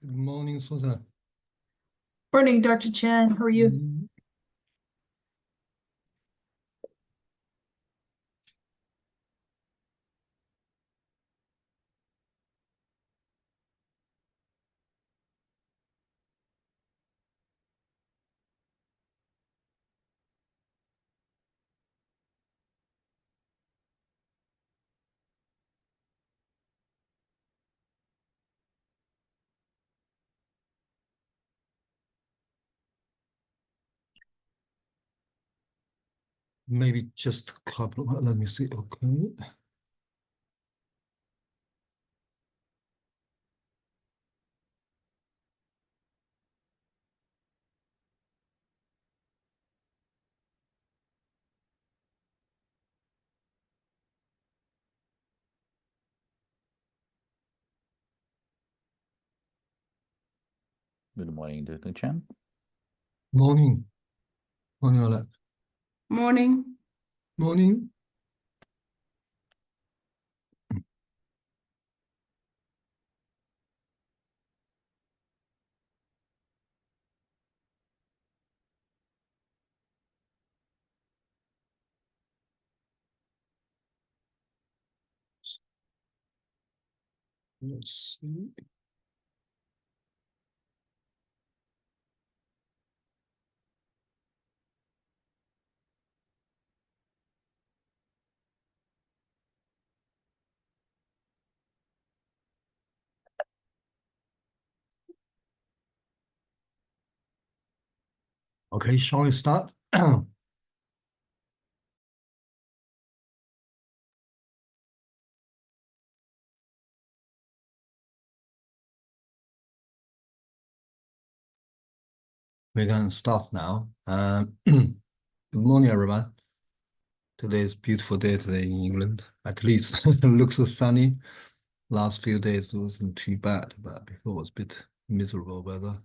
Good morning, Susan. Morning, Dr. Chen. How are you? Maybe just a couple. Let me see. Okay. Good morning, Dr. Chen. Morning. Morning, Alex. Morning. Morning. Let's see. Okay, shall we start? We can start now. Good morning, everyone. Today is a beautiful day today in England. At least it looks so sunny. Last few days wasn't too bad, but before was a bit miserable weather.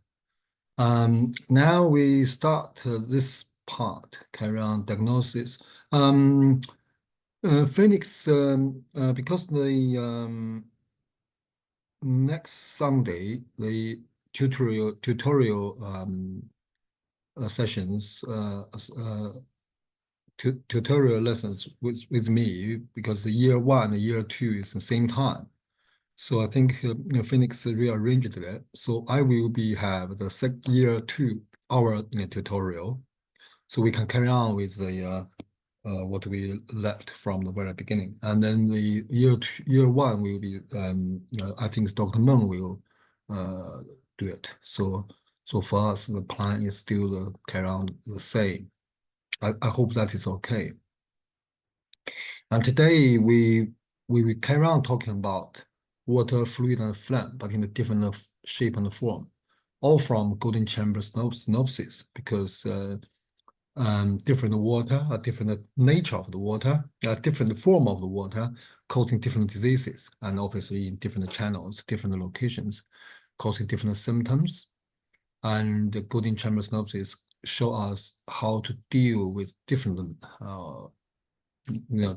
Now we start this part, carry on diagnosis. Phoenix, because the next Sunday, the tutorial sessions, tutorial lessons with me, because the year one and year two is the same time. So I think Phoenix rearranged that. So I will have the year 2 hour tutorial, so we can carry on with the what we left from the very beginning. And then the year one will be I think Dr. Meng will do it. So for us the plan is still carry on the same. I hope that is okay. And today we will carry on talking about water, fluid, and phlegm, but in a different shape and form, all from golden chamber synopsis, because different water, a different nature of the water, a different form of the water, causing different diseases, and obviously in different channels, different locations, causing different symptoms. And the golden chamber synopsis show us how to deal with different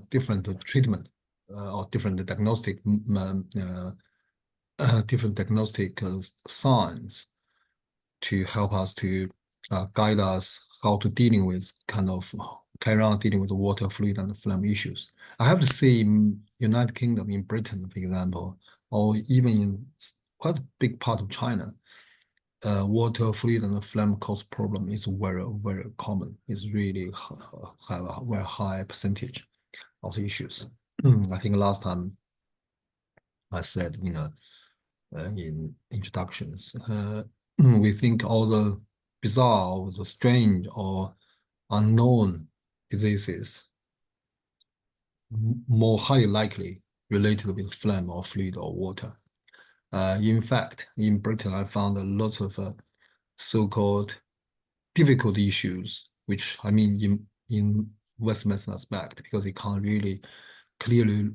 different treatment or different diagnostic different diagnostic signs to help us to guide us how to dealing with carry on dealing with the water, fluid, and phlegm issues. I have to say, in United Kingdom, in Britain, for example, or even in quite a big part of China, water, fluid, and phlegm cause problem is very, very common. It's really have a very high percentage of the issues. I think last time I said, in introductions, we think all the bizarre, or the strange, or unknown diseases more highly likely related with phlegm or fluid or water. In fact, in Britain, I found a lot of so-called difficult issues, which I mean in West medicine aspect, because it can't really clearly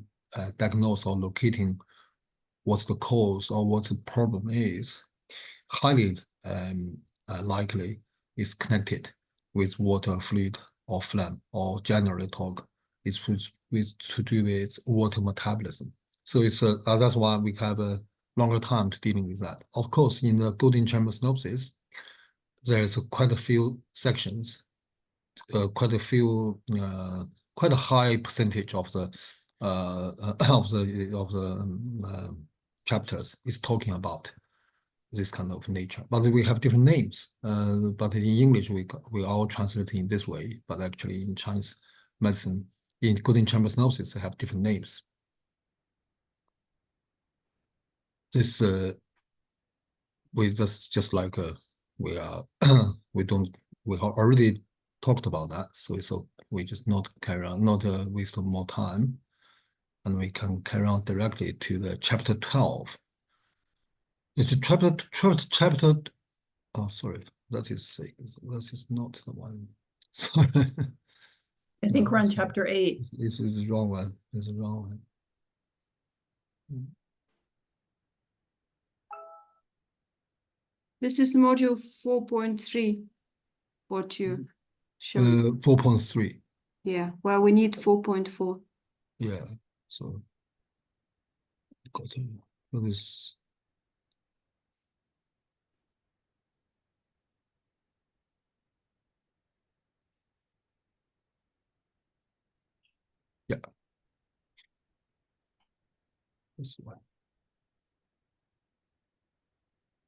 diagnose or locating what's the cause or what the problem is, highly likely is connected with water, fluid, or phlegm, or generally talk, it's with to do with water metabolism. So it's that's why we have longer time to dealing with that. Of course, in the golden chamber synopsis, there's quite a few sections, quite a high percentage of the chapters is talking about this kind of nature. But we have different names. But in English, we all translate in this way. But actually, in Chinese medicine, in golden chamber synopsis, they have different names. This we just like we are we have already talked about that, so we just not carry on, not waste more time, and we can carry on directly to the chapter 12. It's the chapter. Oh, sorry, that is not the one. Sorry, I think we're on sorry. chapter 8. This is the wrong one. This is the wrong one. This is module 4.3, what you showed. 4.3. Yeah, well, we need 4.4. Yeah, so got to for this. Yeah, this one.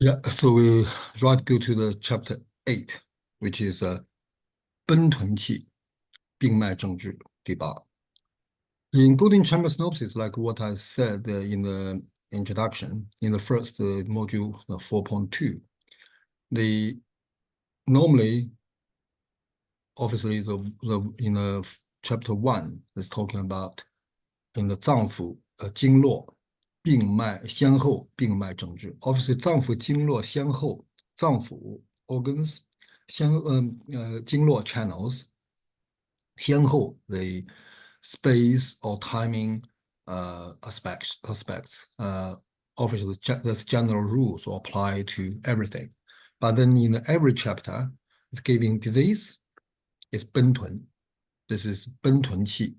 Yeah, so we right go to the chapter 8, which is 奔豚气病脉政治第8。In golden chamber synopsis, like what I said in the introduction, in the first module 4.2, the normally, obviously, in the chapter 1 is talking about in the 脏腑经络病脉先后病脉政治。Obviously, 脏腑经络先后，脏腑 organs 经络 channels 先后 the space or timing aspects. Obviously, there's general rules will apply to everything. But then in every chapter, it's giving disease is 奔豚. This is 奔豚气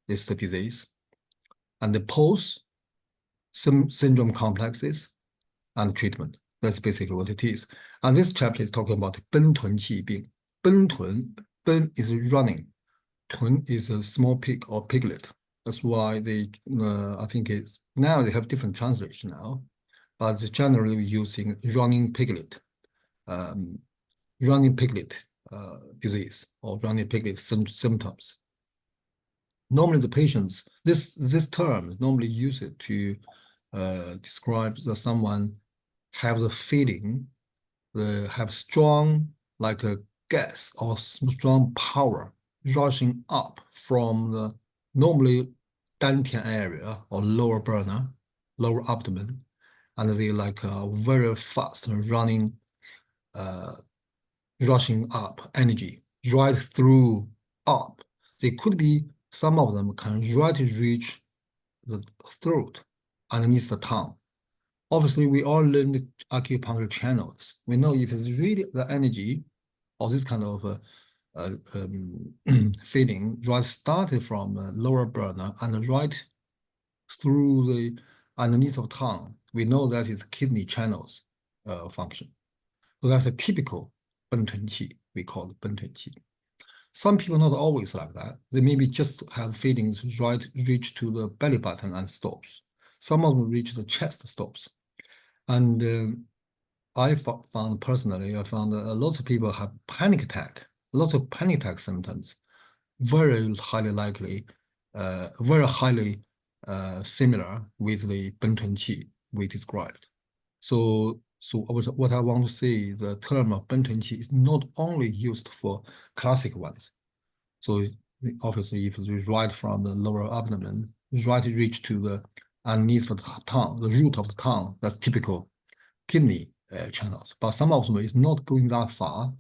is the disease. And the pose, some syndrome complexes, and treatment. That's basically what it is. And this chapter is talking about 奔豚气病. 奔豚, 奔 is running. 豚 is a small pig or piglet. That's why they, I think it's, now they have different translation now, but it's generally using running piglet disease or running piglet symptoms. Normally the patients, this term is normally used to describe that someone have the feeling, have strong, like a gas or strong power rushing up from the normally dantian area or lower burner, lower abdomen, and they like very fast running, rushing up energy right through up. They could be, some of them can right reach the throat underneath the tongue. Obviously, we all learned acupuncture channels. We know if it's really the energy or this kind of feeling right started from lower burner and right through the underneath of tongue, we know that is kidney channels function. So that's a typical 奔豚气, we call it 奔豚气. Some people not always like that. They maybe just have feelings right reach to the belly button and stops. Some of them reach the chest stops. And I found personally, lots of people have panic attack, lots of panic attack symptoms, very highly likely, very highly similar with the 奔豚气 we described. So what I want to say, the term of 奔豚气 is not only used for classic ones. So obviously, if you right from the lower abdomen, right reach to the underneath of the tongue, the root of the tongue, that's typical kidney channels. But some of them is not going that far,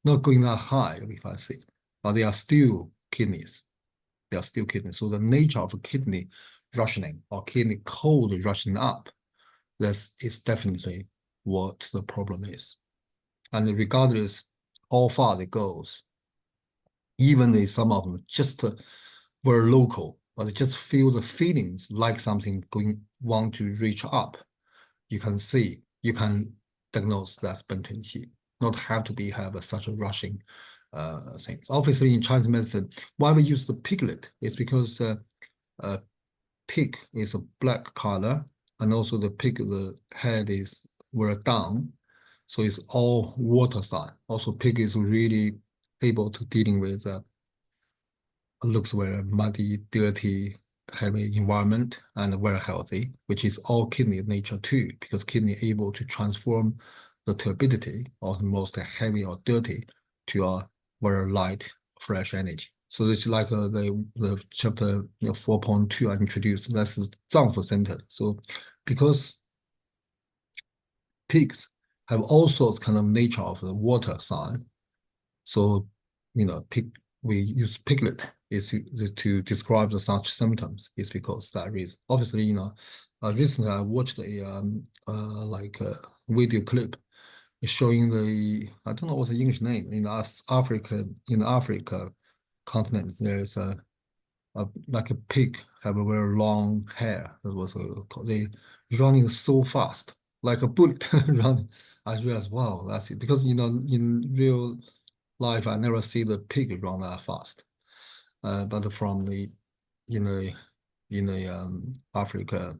not going that high, if I say, but they are still kidneys. They are still kidneys. So the nature of kidney rationing or kidney cold rushing up, that is definitely what the problem is. And regardless how far it goes, even if some of them just very local, but just feel the feelings like something want to reach up. You can see, you can diagnose that's 苯吞气, not have to have such a rushing thing. Obviously, in Chinese medicine, why we use the piglet is because pig is a black color, and also the head is well down, so it's all water sign. Also, pig is really able to dealing with looks very muddy, dirty, heavy environment, and very healthy, which is all kidney nature too, because kidney able to transform the turbidity or the most heavy or dirty to a very light, fresh energy. So it's like the chapter 4.2 I introduced, that's the 脏腑 center. So because pigs have all sorts kind of nature of the water sign, so we use piglet is to describe the such symptoms is because that reason. Obviously, recently I watched a video clip showing I don't know what's the English name, in the Africa continent, there's like a pig have a very long hair. That was they running so fast, like a bullet running. I realized, wow, that's it. Because in real life, I never see the pig run that fast. But from the Africa,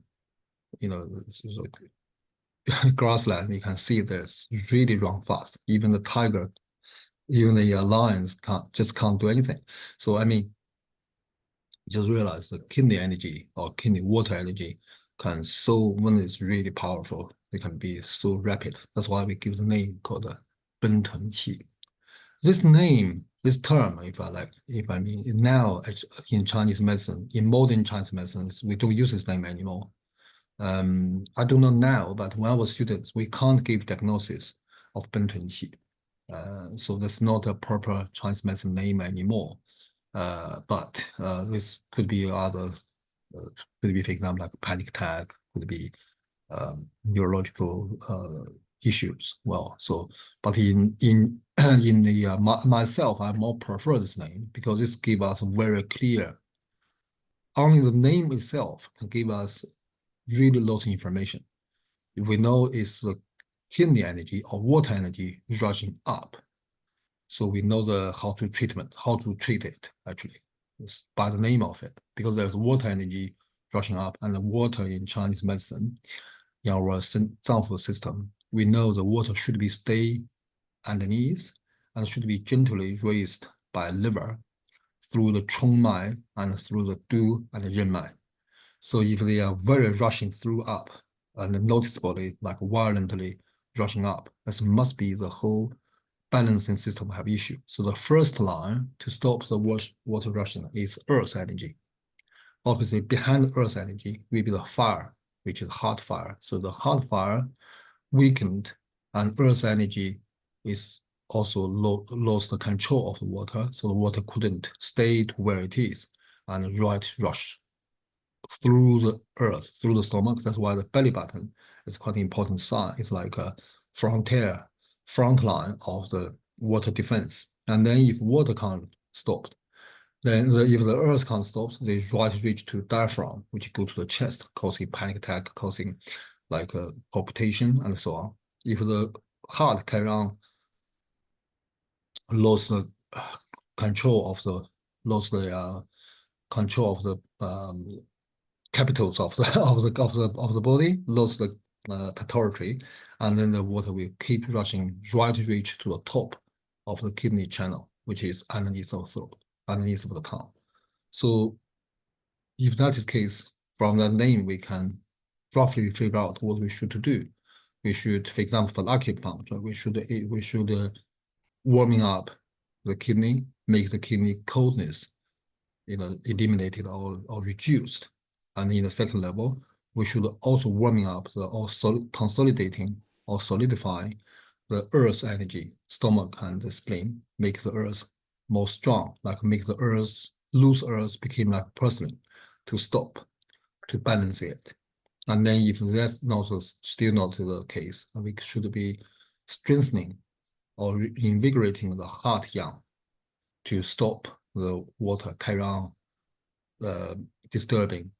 grassland, you can see this really run fast. Even the tiger, even the lions can't do anything. So I mean, just realize the kidney energy or kidney water energy when it's really powerful, it can be so rapid. That's why we give the name called 苯吞气. This term, if I mean now in Chinese medicine, in modern Chinese medicine, we don't use this name anymore. I don't know now, but when I was students, we can't give diagnosis of 苯吞气. So that's not a proper Chinese medicine name anymore. But this could be for example, like panic attack, could be neurological issues. Well, so but in myself, I more prefer this name because this gives us very clear. Only the name itself can give us really lots of information. If we know it's the kidney energy or water energy rushing up, so we know how to treat it actually by the name of it, because there's water energy rushing up, and the water in Chinese medicine, in our 脏腑 system, we know the water should be stay underneath and should be gently raised by liver through the 冲脉 and through the 督 and the 任脉. So if they are very rushing through up and noticeably, like violently rushing up, this must be the whole balancing system have issue. So the first line to stop the water rushing is earth energy. Obviously, behind earth energy will be the fire, which is hot fire. So the hot fire weakened, and earth energy is also lost the control of the water. So the water couldn't stay to where it is and rush through the earth, through the stomach. That's why the belly button is quite an important sign. It's like a front line of the water defense. And then if water can't stop, then if the earth can't stop, they reach to diaphragm, which go to the chest, causing panic attack, causing like palpitation and so on. If the heart carry on lost the control of the capitals of the body, lost the territory, and then the water will keep rushing reach to the top of the kidney channel, which is underneath of the throat, underneath of the tongue. So if that is the case, from that name we can roughly figure out what we should do. We should, for example, for acupuncture, we should warming up the kidney, make the kidney coldness eliminated or reduced. And in the second level, we should also warming up consolidating or solidifying the earth energy, stomach and the spleen, make the earth more strong, like make the loose earth become like porcelain to stop, to balance it. And then if that's still not the case, we should be strengthening or invigorating the heart yang to stop the water carry on disturbing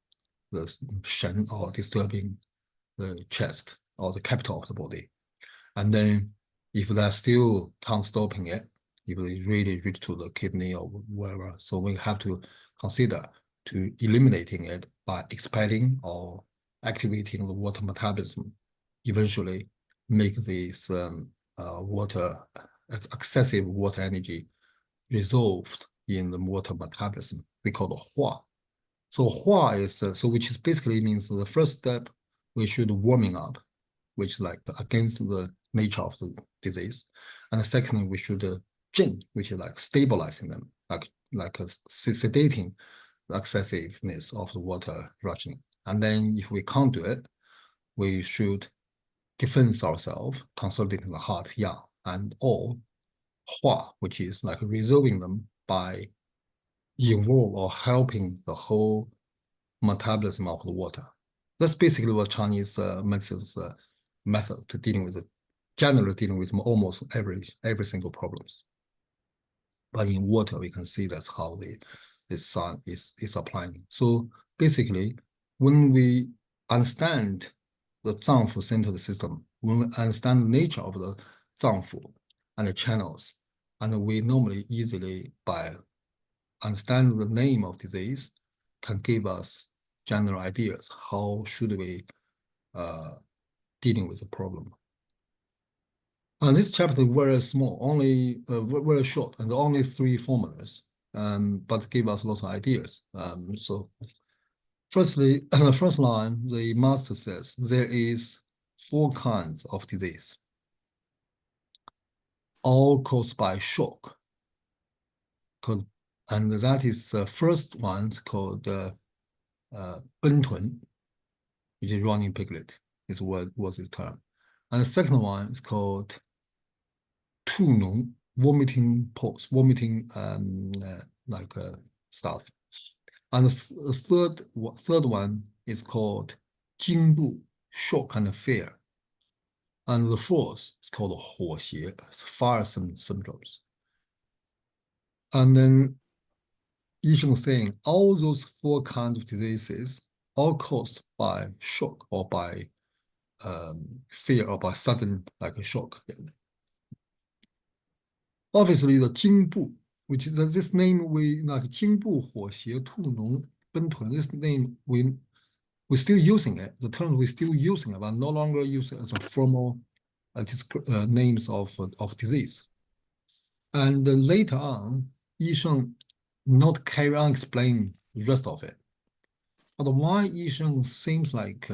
the shen or disturbing the chest or the capital of the body. And then if that still can't stopping it, if it really reach to the kidney or wherever, so we have to consider to eliminating it by expelling or activating the water metabolism, eventually make this excessive water energy resolved in the water metabolism. We call it hua. So hua is which is basically means the first step we should warming up, which is like against the nature of the disease, and the second we should jin, which is like stabilizing them, like sedating the excessiveness of the water rushing. And then if we can't do it, we should defense ourselves, consolidating the heart yang, and or hua, which is like resolving them by involve or helping the whole metabolism of the water. That's basically what Chinese medicine's method to dealing with it, generally dealing with almost every single problems. But in water, we can see that's how this sign is applying. So basically, when we understand the Zangfu centered system, when we understand the nature of the Zangfu and the channels, and we normally easily by understand the name of disease can give us general ideas how should we dealing with the problem. And this chapter is very small, only very short, and only 3 formulas, but give us lots of ideas. So firstly, the first line, the master says there is 4 kinds of disease, all caused by shock. And that is the first one called Bentun, which is running piglet, is what was its term. And the second one is called Tunong, vomiting pulse, vomiting stuff. And the third one is called Jingbu, shock and fear. And the fourth is called Huoxie, fire syndromes. And then Yisheng saying all those 4 kinds of diseases are caused by shock or by fear or by sudden like a shock. Obviously, the Jingbu, which is this name we like Jingbu, Huoxie, Tunong, Bentun, this name we're still using it. The term we're still using it, but no longer use it as a formal names of disease. And then later on, Yisheng not carry on explaining the rest of it. But why Yisheng seems like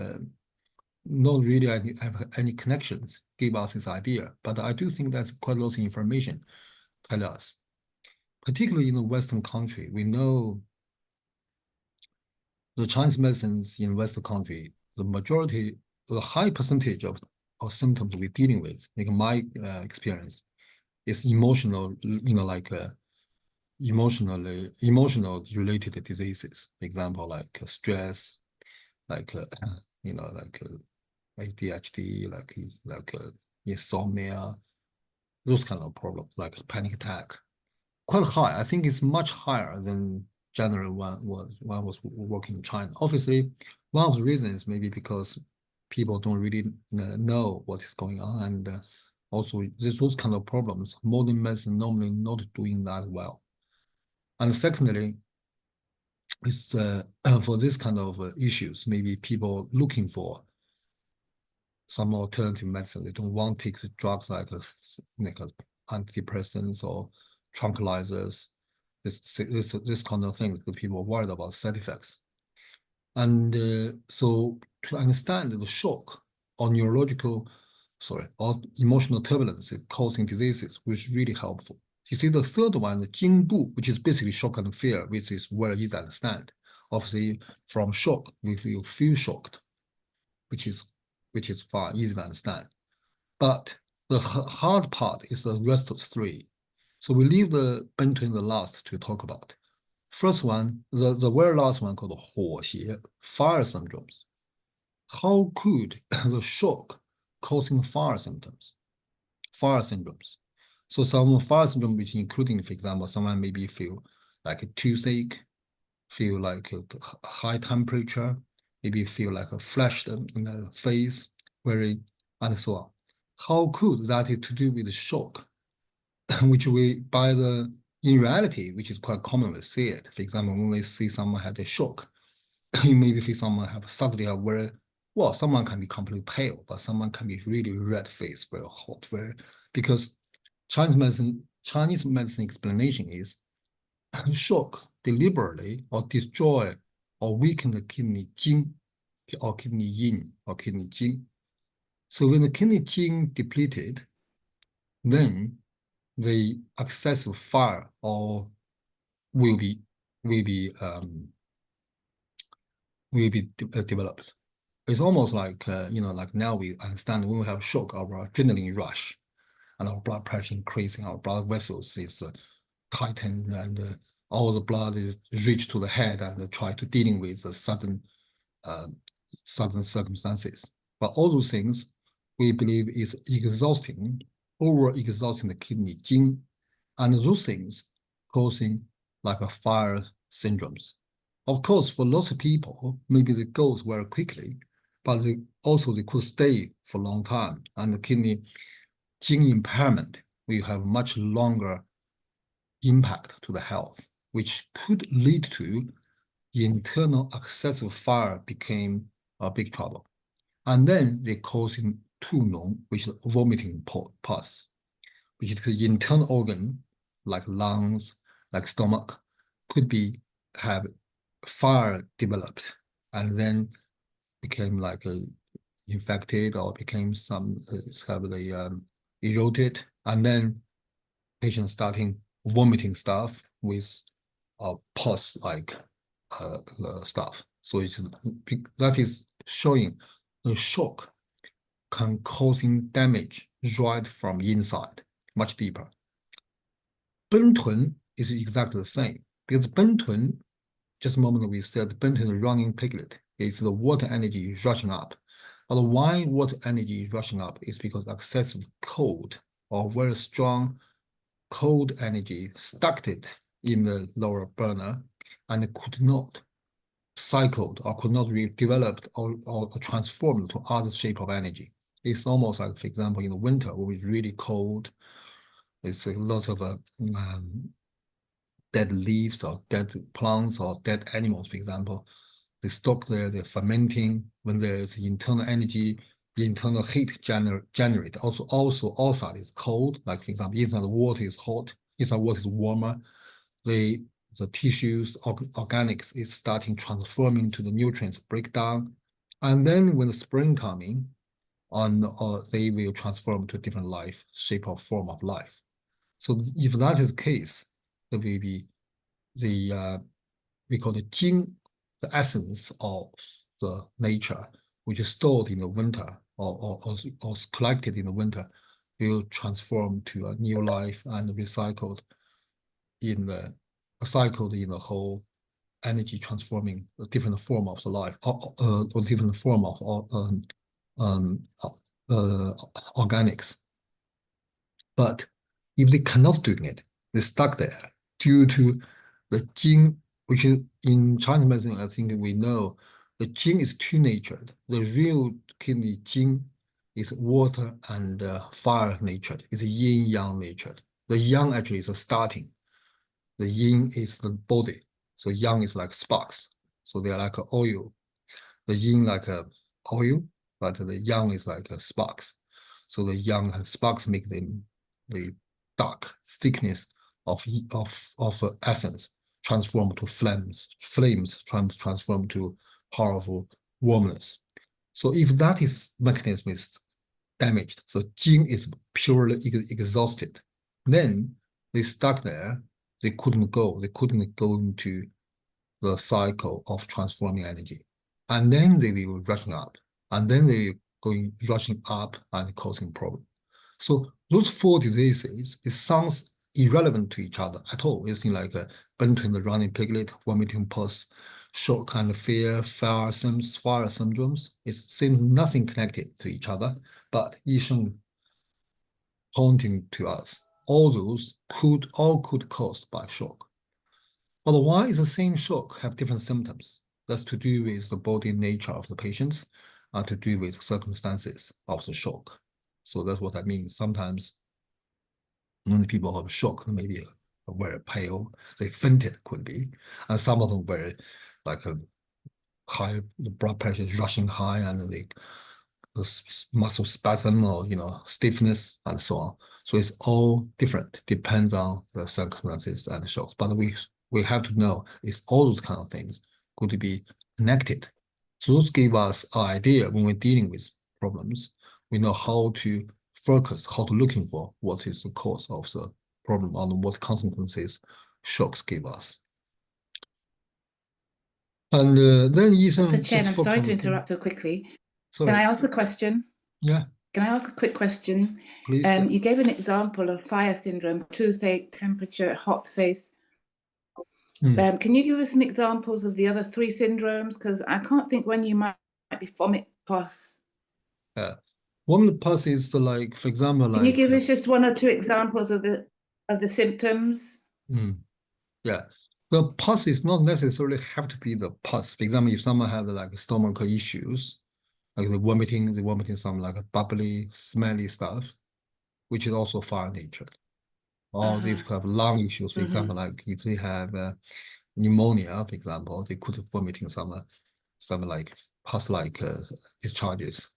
not really have any connections, give us this idea. But I do think that's quite a lot of information tell us. Particularly in the Western country, we know the Chinese medicines in Western country, the majority, the high percentage of symptoms we're dealing with, like my experience, is emotional, emotional related diseases. For example, like stress, like ADHD, like insomnia, those kind of problems, like panic attack. Quite high. I think it's much higher than generally one was working in China. Obviously, one of the reasons maybe because people don't really know what is going on, and also those kind of problems, modern medicine normally not doing that well. And secondly, it's for this kind of issues, maybe people looking for some alternative medicine. They don't want to take the drugs like antidepressants or tranquilizers, this kind of things, because people are worried about side effects. And so to understand the shock or or emotional turbulence causing diseases, which is really helpful. You see the third one, the Jingbu, which is basically shock and fear, which is very easy to understand. Obviously, from shock, we feel shocked, which is fine, easy to understand. But the hard part is the rest of 3. So we leave the Bentun the last to talk about. First one, the very last one called Huoxie, fire syndromes. How could the shock causing fire symptoms, fire syndromes? So some fire syndrome, which including, for example, someone maybe feel like a toothache, feel like high temperature, maybe feel like a flash in the face, and so on. How could that is to do with shock, which in reality, which is quite commonly see it. For example, when we see someone had a shock, you maybe see someone suddenly have someone can be completely pale, but someone can be really red face, very hot, because Chinese medicine explanation is shock deliberately or destroy or weaken the kidney jing or kidney yin or kidney jing. So when the kidney jing depleted, then the excessive fire or will be developed. It's almost like like now we understand when we have shock, our adrenaline rush, and our blood pressure increasing, our blood vessels is tightened, and all the blood is reached to the head and try to dealing with the sudden circumstances. But all those things we believe is over exhausting the kidney jing, and those things causing like a fire syndromes. Of course, for lots of people, maybe it goes very quickly, but they could stay for a long time, and the kidney jing impairment will have much longer impact to the health, which could lead to internal excessive fire became a big trouble. And then they causing Tu which is vomiting pus, which is the internal organ, like lungs, like stomach, could have fire developed and then became like infected or became eroded, and then patient starting vomiting stuff with pus like stuff. So that is showing the shock can causing damage right from inside, much deeper. Bentun is exactly the same, because Bentun, just a moment ago we said Bentun running piglet is the water energy rushing up. But why water energy is rushing up is because excessive cold or very strong cold energy stuck it in the lower burner and could not cycled or could not be developed or transformed to other shape of energy. It's almost like, for example, in the winter when it's really cold, it's lots of dead leaves or dead plants or dead animals, for example. They stock there, they're fermenting. When there's internal energy, the internal heat generate. Also outside is cold. Like for example, inside the water is hot, inside water is warmer. The tissues, organics is starting transforming to the nutrients breakdown. And then when the spring coming, they will transform to different life, shape or form of life. So if that is the case, there will be we call the jing, the essence of the nature, which is stored in the winter or collected in the winter, will transform to a new life and recycled in the whole energy transforming a different form of the life or different form of organics. But if they cannot do it, they're stuck there due to the jing, which is in Chinese medicine, I think we know the jing is two-natured. The real kidney jing is water and fire natured. It's yin-yang natured. The yang actually is a starting. The yin is the body. So yang is like sparks. So they are like oil. The yin like a oil, but the yang is like sparks. So the yang and sparks make them the dark thickness of essence transform to flames transform to powerful warmness. So if that mechanism is damaged, so jing is purely exhausted, then they stuck there. They couldn't go into the cycle of transforming energy, and then they will rushing up, and then they rushing up and causing problem. So those four diseases, it sounds irrelevant to each other at all. It's like Bentun, the running piglet, vomiting pus, shock and fear, fire syndromes. It seems nothing connected to each other, but Yisheng pointing to us, all those could caused by shock. But why is the same shock have different symptoms? That's to do with the body nature of the patients and to do with circumstances of the shock. So that's what I mean. Sometimes when people have shock, maybe very pale, they fainted, could be, and some of them were like a high, the blood pressure is rushing high, and the muscle spasm or stiffness and so on. So it's all different, depends on the circumstances and the shocks. But we have to know is all those kind of things going to be connected. So those give us an idea when we're dealing with problems. We know how to focus, how to looking for what is the cause of the problem and what consequences shocks give us. And then Ethan Dr. Chen, just I'm focus sorry on to the- interrupt so quickly. Sorry. Can I ask a question? Yeah, Can I ask a quick question? please. Yeah. You gave an example of fire syndrome, toothache, temperature, hot face. Mm. Can you give us some examples of the other three syndromes? Because I can't think when you might be vomit pus. One pus is like, for example, Can you like give us just one or two examples of the symptoms? yeah, the pus is not necessarily have to be the pus. For example, if someone have like stomach issues, like the vomiting some like bubbly, smelly stuff, which is also fire nature. Or they have lung issues, for example, like if they have pneumonia, for example, they could vomiting some like pus-like discharges.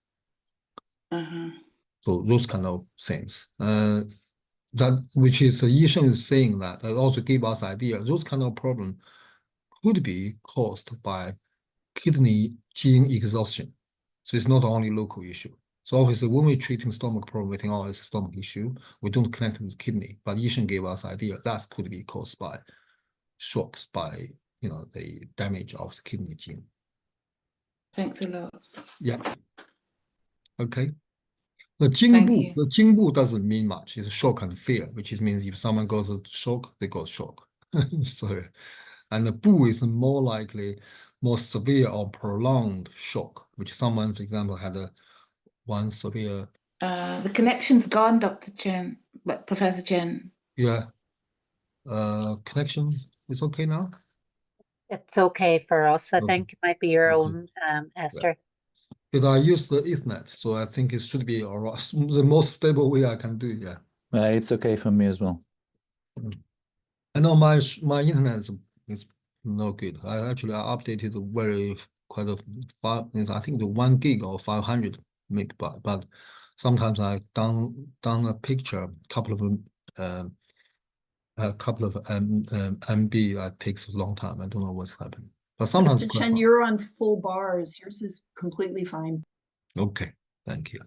So those kind of things. That which is Yisheng is saying that also give us idea. Those kind of problem could be caused by kidney gene exhaustion. So it's not only local issue. So obviously when we're treating stomach problem, we think, oh, it's a stomach issue. We don't connect with kidney, but Yisheng gave us idea that could be caused by shocks, by the damage of the kidney gene. Thanks a lot. Yeah. Okay. Thank you. The Jingbu doesn't mean much. It's shock and fear, which means if someone goes to shock, they go shock. Sorry. And the Bu is more likely more severe or prolonged shock, which someone, for example, had one severe. The connection's gone, Dr. Chen, but Professor Chen. Yeah. Connection is okay now? It's okay for us. I Okay. think it might be your Okay. own, Esther. Because I use the Ethernet, so I think it should be the most stable way I can do. Yeah. It's okay for me as well. I know my internet is no good. I updated quite a far. I think the 1 gig or 500 megabyte, but sometimes I down a picture, a couple of MB. That takes a long time. I don't know what's happening, but sometimes Dr. quite Chen, fast. you're on full bars. Yours is completely fine. Okay, thank you.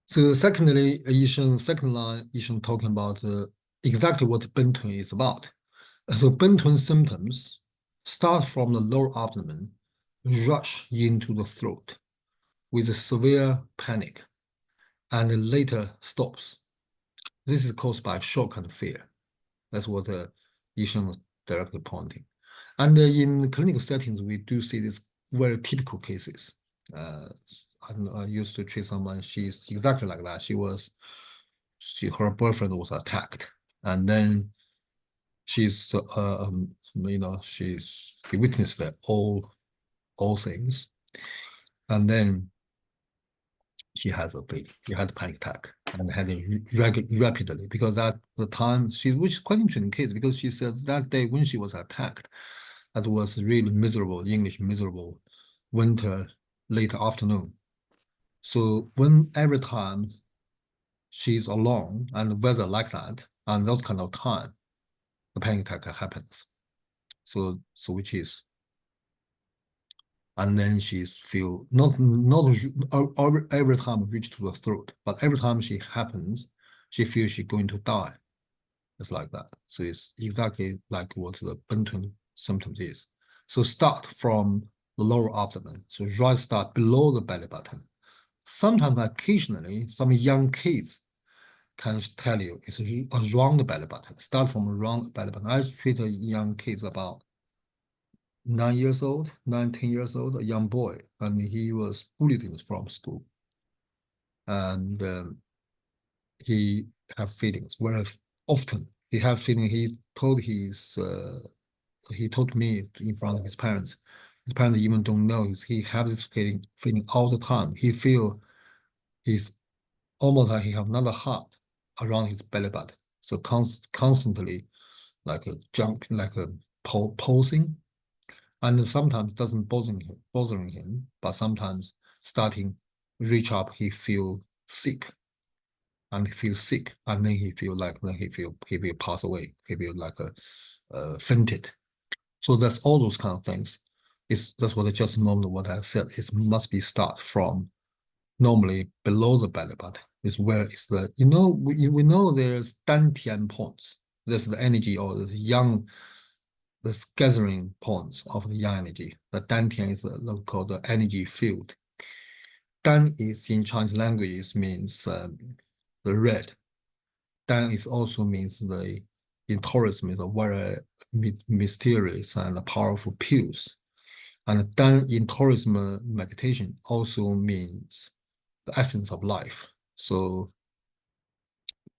So secondly, second line, Yisheng talking about exactly what Bentun is about. So Bentun symptoms start from the lower abdomen, rush into the throat with a severe panic, and later stops. This is caused by shock and fear. That's what Yisheng was directly pointing. And in clinical settings, we do see these very typical cases. I used to treat someone, she's exactly like that. Her boyfriend was attacked, and then she's she witnessed that all things, and then she had a panic attack and had it rapidly, because at the time which is quite interesting case, because she said that day when she was attacked, that was really miserable, English miserable winter late afternoon. So every time she's alone and the weather like that, and those kind of time, the panic attack happens. So which is, and then she's feel not every time reach to the throat, but every time she happens, she feels she's going to die. It's like that. So it's exactly like what the Bentun symptoms is. So start from the lower abdomen. So right start below the belly button. Sometimes occasionally some young kids can tell you it's around the belly button. Start from around the belly button. I treat a young kids about 9 years old, 10 years old, a young boy, and he was bullied from school. And he have feelings very often. He have feeling he told he told me in front of his parents. His parents even don't know. He has this feeling all the time. He feel he's almost like he have another heart around his belly button. So constantly like a jump, like a pulsing, and sometimes doesn't bothering him, but sometimes starting reach up, he feel sick, and he feel sick, and then he feel like he will pass away. He will like fainted. So that's all those kind of things. That's what I just moment what I said. It must be start from normally below the belly button is where it's the we know there's dantian points. There's the energy or the yang, the gathering points of the yang energy. The dantian is called the energy field. Dan is in Chinese language means the red. Dan is also means the in Taurus means a very mysterious and powerful pulse. And Dan in Taoism meditation also means the essence of life. So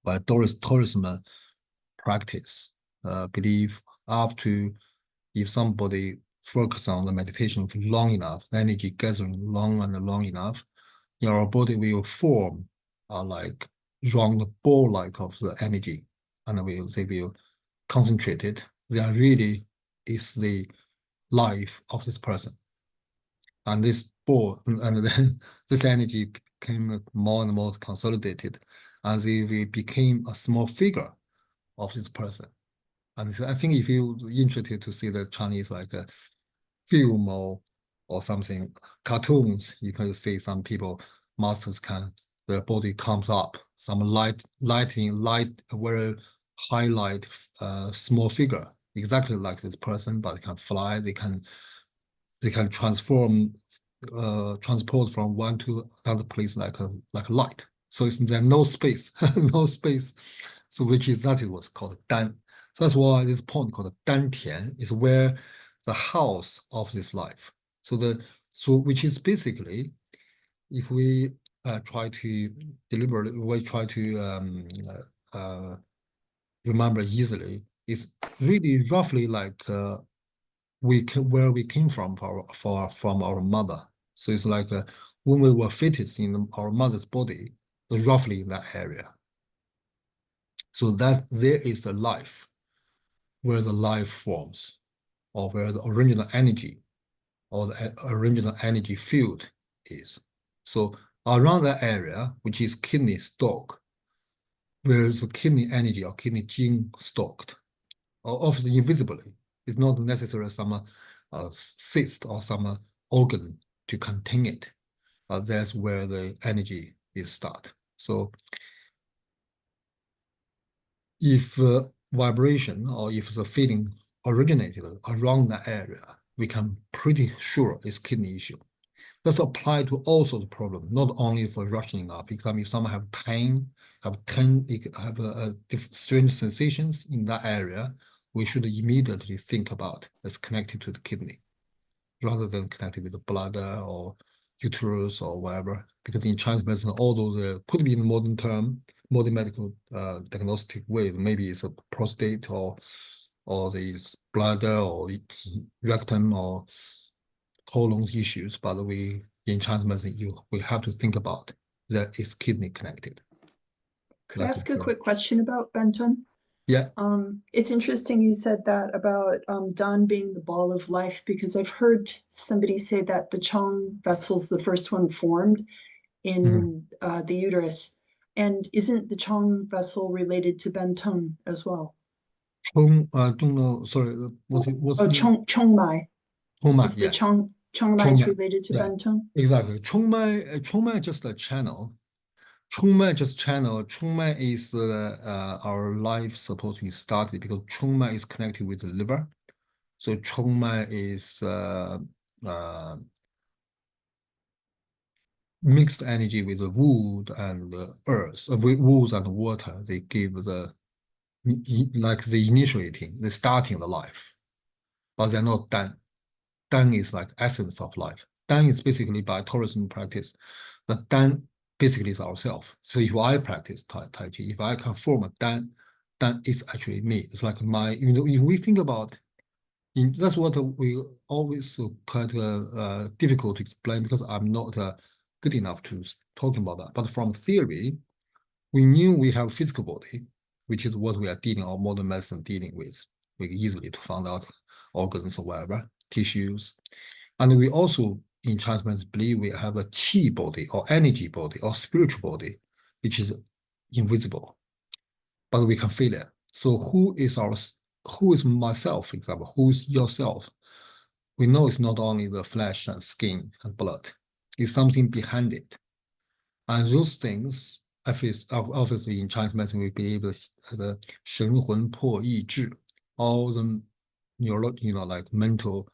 by Taoism practice, believe after if somebody focus on the meditation for long enough, energy gathering long enough, your body will form like round ball like of the energy, and they will concentrate it. They are really is the life of this person. And this ball and then this energy became more and more consolidated, and they became a small figure of this person. And I think if you're interested to see the Chinese like a film or something, cartoons, you can see some people, masters their body comes up, some light, very highlight small figure, exactly like this person, but they can fly, they can transport from one to another place like a light. So there's no space, no space. So that is what's called Dan. So that's why this point called Dantian is where the house of this life. So which is basically, if we try to deliberately, we try to remember easily, it's really roughly like where we came from from our mother. So it's like when we were fetus in our mother's body, roughly in that area. So that there is a life where the life forms, or where the original energy or the original energy field is. So around that area, which is kidney stalk, where is the kidney energy or kidney gene stocked, or often invisibly. It's not necessarily some cyst or some organ to contain it. That's where the energy is start. So if vibration or if the feeling originated around that area, we can pretty sure it's kidney issue. That's applied to all sorts of problems, not only for rushing up. For example, if someone have pain, have strange sensations in that area, we should immediately think about it's connected to the kidney, rather than connected with the bladder or uterus or whatever. Because in Chinese medicine, all those could be in modern medical diagnostic ways. Maybe it's a prostate or the bladder or the rectum or colon issues, but in Chinese medicine, we have to think about that is kidney connected. Could I That's ask a okay. quick question about Benton? Yeah. It's interesting you said that about Dan being the ball of life, because I've heard somebody say that the Chong vessel's the first one formed in the uterus. And isn't the Chong vessel related to Benton as well? I don't know. Sorry, what's Oh, Chongmai. Chongmai? Is the Yeah, Chongmai Chongmai. related to Yeah, Benton? exactly. Chongmai just a channel. Chongmai just channel. Chongmai is our life supposed to be started because Chongmai is connected with the liver. So Chongmai is mixed energy with the wood and the earth, with wood and water. They give like the initiating, the starting the life, but they're not done. Dan is like essence of life. Dan is basically by tourism practice. The Dan basically is ourself. So if I practice Tai Chi, if I can form a Dan Dan is actually me. It's like my, if we think about, that's what we always quite difficult to explain because I'm not good enough to talking about that. But from theory, we knew we have physical body, which is what we are dealing, or modern medicine dealing with. We easily to find out organs or whatever, tissues. And we also, in Chinese medicine, believe we have a qi body or energy body or spiritual body, which is invisible, but we can feel it. So who is myself, for example, who's yourself? We know it's not only the flesh and skin and blood, it's something behind it. And those things, obviously in Chinese medicine, we believe the 神魂魄意志, all the like mental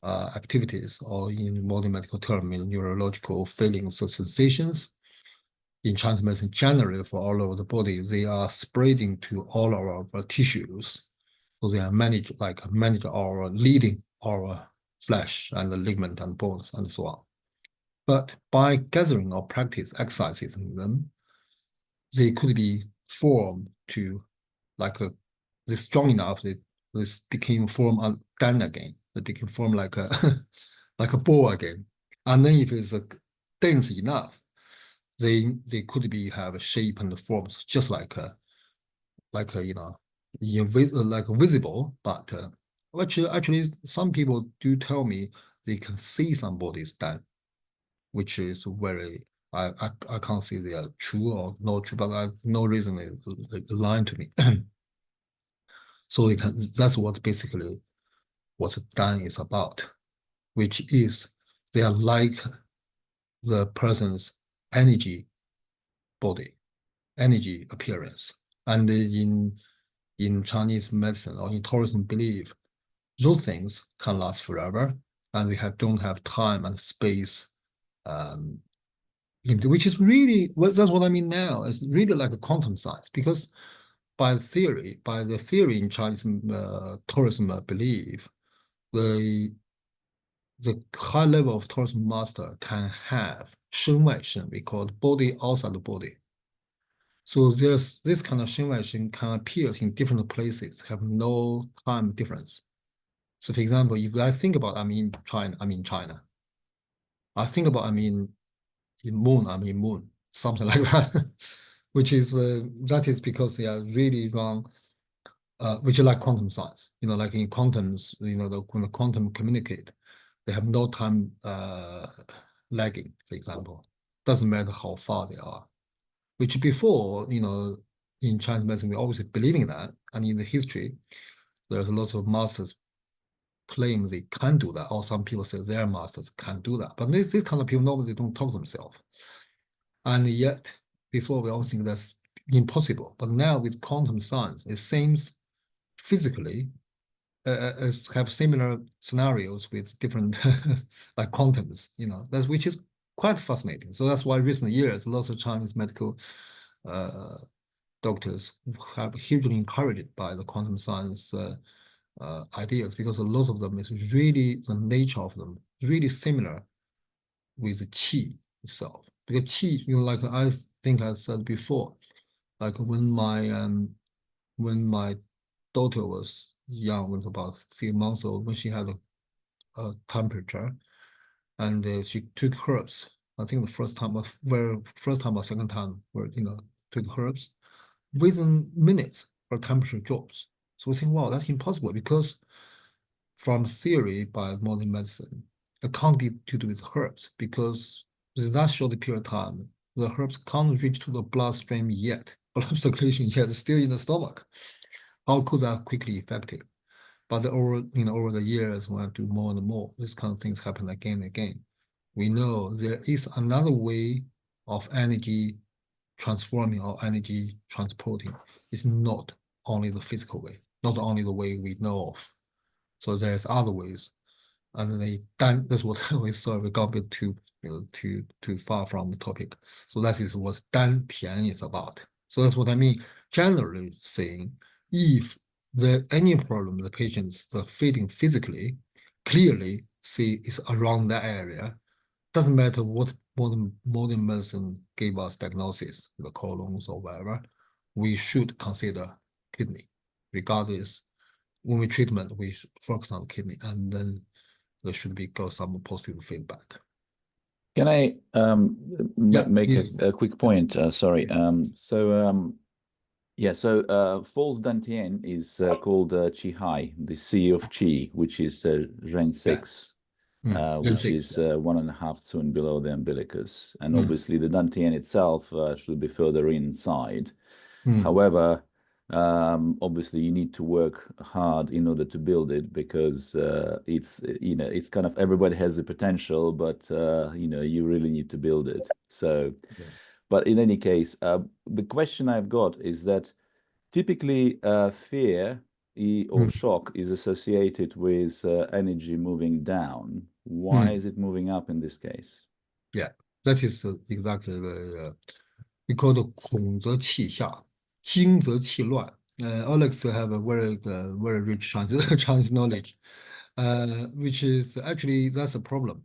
activities, or in modern medical term, neurological feelings or sensations. In Chinese medicine, generally for all over the body, they are spreading to all our tissues. So they are manage our leading our flesh and the ligament and bones and so on. But by gathering or practice exercises in them, they could be formed to they strong enough that this became form Dan again. They became form like a like a ball again. And then if it's dense enough, they could be have a shape and forms just like visible, but actually some people do tell me they can see some bodies done, which is very I can't say they are true or not true, but no reason they lying to me. So that's what basically what Dan is about, which is they are like the person's energy body, energy appearance. And in Chinese medicine or in Taoism belief, those things can last forever, and they don't have time and space which is really, that's what I mean now. It's really like a quantum science, because by the theory in Chinese Taoism belief, the high level of Taoism master can have 身外身, we call it body outside the body. So there's this kind of 身外身 can appear in different places, have no time difference. So for example, if I think about I'm in China. I think about in moon, something like that, which is that is because they are really wrong, which is like quantum science. Like in quantums, when the quantum communicate, they have no time lagging, for example. Doesn't matter how far they are. Which before, in Chinese medicine, we always believing that, and in the history, there's lots of masters claim they can do that, or some people say their masters can do that. But this kind of people normally they don't talk themselves. And yet, before we always think that's impossible. But now with quantum science, it seems physically have similar scenarios with different like quantums, which is quite fascinating. So that's why recent years, lots of Chinese medical doctors have hugely encouraged by the quantum science ideas, because a lot of them is really, the nature of them really similar with the qi itself. Because qi, like I think I said before, like when my daughter was young, was about a few months old, when she had a temperature, and she took herbs. I think the first time or second time, where took herbs, within minutes her temperature drops. So we think, wow, that's impossible, because from theory by modern medicine, it can't be to do with herbs, because in that short period of time, the herbs can't reach to the bloodstream yet, blood circulation yet, it's still in the stomach. How could that quickly affect it? But over the years, when I do more and more, this kind of things happen again and again. We know there is another way of energy transforming or energy transporting. It's not only the physical way, not only the way we know of. So there's other ways, and that's what we saw. We got a bit too far from the topic. So that is what Dan Tian is about. So that's what I mean. Generally saying, if there any problem, the patients the feeling physically clearly see is around that area, doesn't matter what modern medicine gave us diagnosis, the colons or whatever, we should consider kidney. Regardless, when we treatment, we focus on the kidney, and then there should be some positive feedback. Can I Yeah, make please. a quick point? Sorry. False Dantian is called Qi Hai, the sea of Qi, which is Ren 6, Ren which 6, is 1.5 tune below the umbilicus. And Mm. obviously the Dantian itself should be further inside. Mm. However, obviously you need to work hard in order to build it, because it's kind of, everybody has the potential, but you really need to build it. So, but in any case, the question I've got is that typically fear or shock is associated with energy moving down. Why is it moving up in this case? Yeah, that is exactly the we call the 恐则气下，惊则气乱。Alex have a very rich Chinese knowledge, which is actually that's a problem.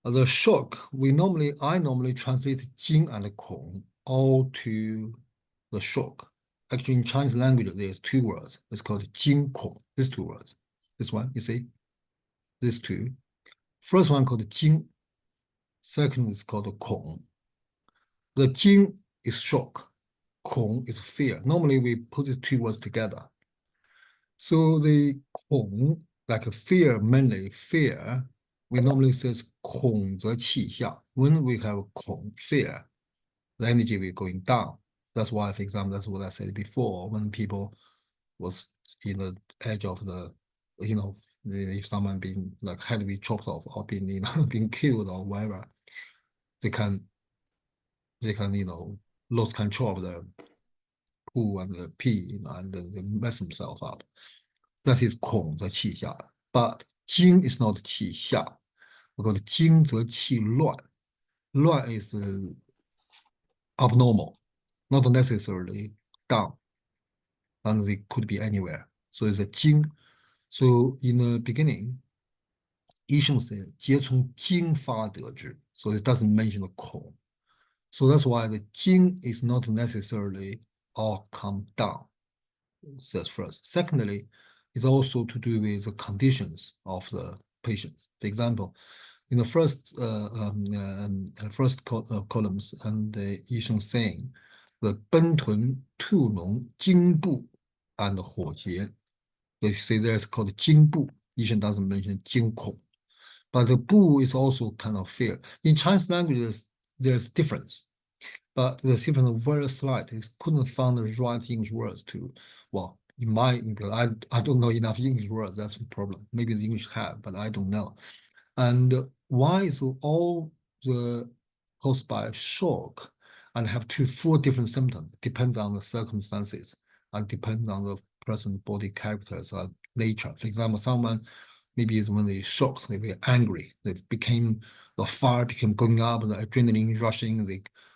The shock I normally translate 惊 and 恐 all to the shock. Actually, in Chinese language, there's two words. It's called 惊恐. These two words. This one, you see, these two. First one called 惊. Second is called 恐. The 惊 is shock. 恐 is fear. Normally, we put these two words together. So the 恐, like a fear, mainly fear, we normally says 恐则气下. When we have 恐, fear, the energy will going down. That's why, for example, that's what I said before. When people was in the edge of the, if someone being like had to be chopped off or being, being killed or whatever, they can, lose control of the poo and the pee, and they mess themselves up. That is 恐则气下. But 惊 is not 气下. We call it 惊则气乱. 乱 is abnormal, not necessarily down, and they could be anywhere. So it's a 惊. So in the beginning, 医生 said 皆从惊发得知. So it doesn't mention the 恐. So that's why the 惊 is not necessarily all come down. That's first. Secondly, it's also to do with the conditions of the patients. For example, in the first columns, and the 医生 saying the 奔豚、兔脓、惊部 and 火结. They say there's called 惊部. 医生 doesn't mention 惊恐. But the 部 is also kind of fear. In Chinese language, there's difference. But the difference is very slight. I couldn't find the right English words to, well, in my, I don't know enough English words. That's the problem. Maybe the English have, but I don't know. And why is all the caused by shock and have four different symptoms? Depends on the circumstances and depends on the person's body characters or nature. For example, someone maybe is when they shocked, they were angry, the fire became going up, the adrenaline rushing,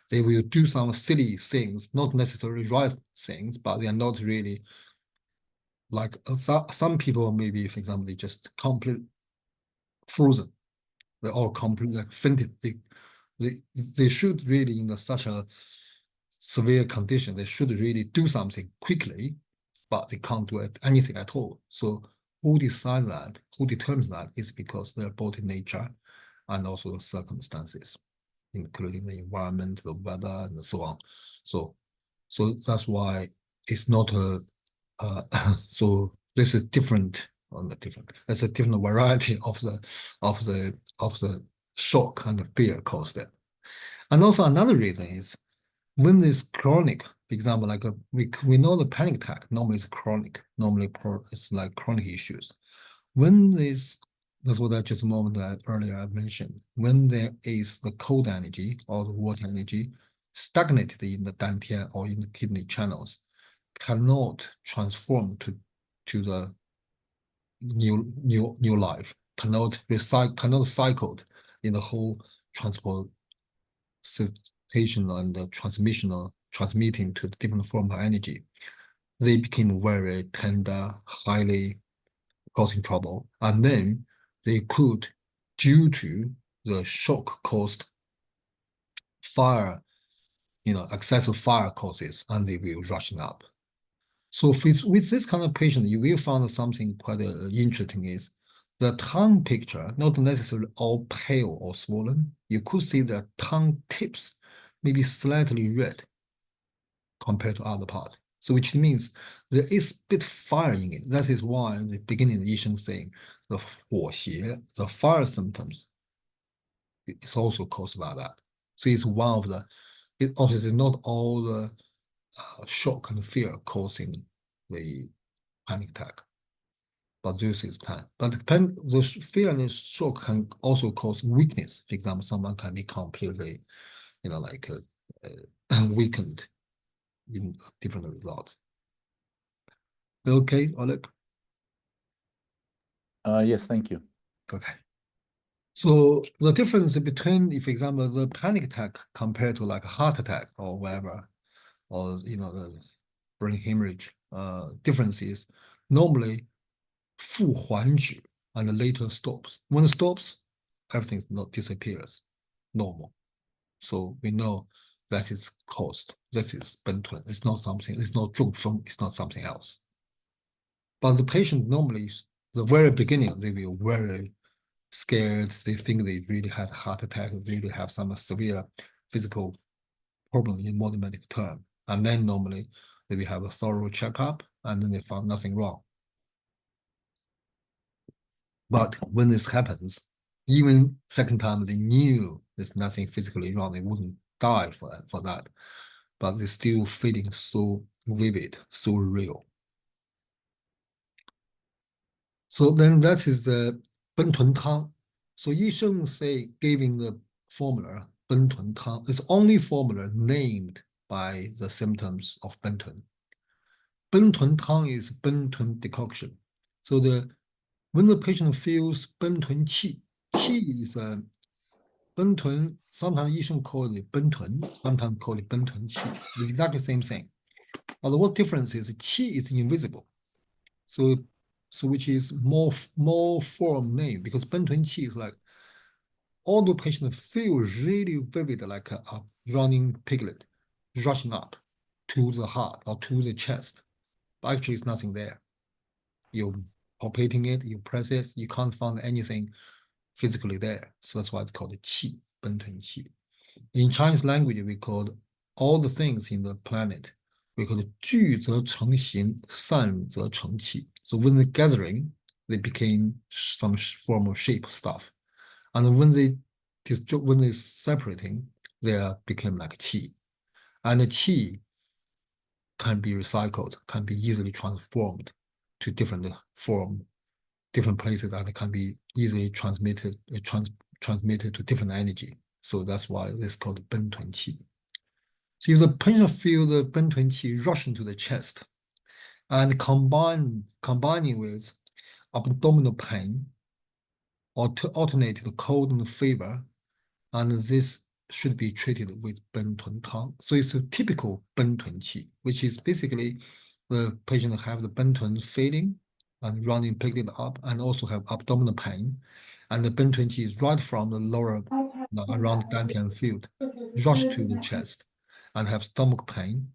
they will do some silly things, not necessarily right things, but they are not really like some people maybe, for example, they just completely frozen. They're all completely like fainted. They should really, in such a severe condition, they should really do something quickly, but they can't do anything at all. So who decide that, who determines that is because their body nature and also the circumstances, including the environment, the weather, and so on. So that's why it's not so this is different on the different. There's a different variety of the shock and the fear caused it. And also another reason is when it's chronic, for example, like we know the panic attack normally is chronic. Normally it's like chronic issues. When that's what I just a moment earlier I mentioned. When there is the cold energy or the water energy stagnated in the dantian or in the kidney channels, cannot transform to the new life, cannot cycled in the whole transportation and the transmitting to the different form of energy. They became very tender, highly causing trouble, and then they could, due to the shock caused fire, excessive fire causes, and they will rushing up. So with this kind of patient, you will find something quite interesting is the tongue picture, not necessarily all pale or swollen. You could see the tongue tips maybe slightly red compared to other part. So which means there is a bit fire in it. That is why the beginning of Yi Sheng saying the 火邪, the fire symptoms, is also caused by that. So it's one of the, it obviously not all the shock and fear causing the panic attack, but this is time. But the fear and shock can also cause weakness. For example, someone can be completely, like weakened in different results. Okay, Oleg? Yes, thank you. Okay. So the difference between, for example, the panic attack compared to like a heart attack or whatever, or the brain hemorrhage, difference is normally 复缓止 and later stops. When it stops, everything not disappears, normal. So we know that is caused. That is 本豚. It's not something. It's not 中风. It's not something else. But the patient normally, the very beginning, they will very scared. They think they really had a heart attack. They really have some severe physical problem in modern medical term. And then normally they will have a thorough checkup, and then they found nothing wrong. But when this happens, even second time they knew there's nothing physically wrong, they wouldn't die for that. But they're still feeling so vivid, so real. So then that is the 奔豚汤. So Yi Sheng say giving the formula 奔豚汤 is only formula named by the symptoms of 奔豚. 奔豚汤 is 奔豚 decoction. So when the patient feels 奔豚气, qi is 奔豚, sometimes Yi Sheng call it 奔豚, sometimes call it 奔豚气. It's exactly the same thing. But what difference is qi is invisible. So which is more form name, because 奔豚气 is like all the patient feel really vivid, like a running piglet rushing up to the heart or to the chest. But actually, it's nothing there. You're palpating it, you press it, you can't find anything physically there. So that's why it's called qi, 奔豚气. In Chinese language, we call all the things in the planet, we call it 聚则成形, 散则成气. So when they're gathering, they became some form of shape stuff. And when they're separating, they became like qi. And the qi can be recycled, can be easily transformed to different form, different places, and it can be easily transmitted to different energy. So that's why it's called 奔豚气. So if the patient feels the 奔豚气rush into the chest and combining with abdominal pain or to alternate the cold and fever, and this should be treated with 奔豚汤. So it's a typical 奔豚气, which is basically the patient have the 奔豚feeling and running, picked it up, and also have abdominal pain. And the 奔豚气is right from the lower, around dantian field, rush to the chest, and have stomach pain,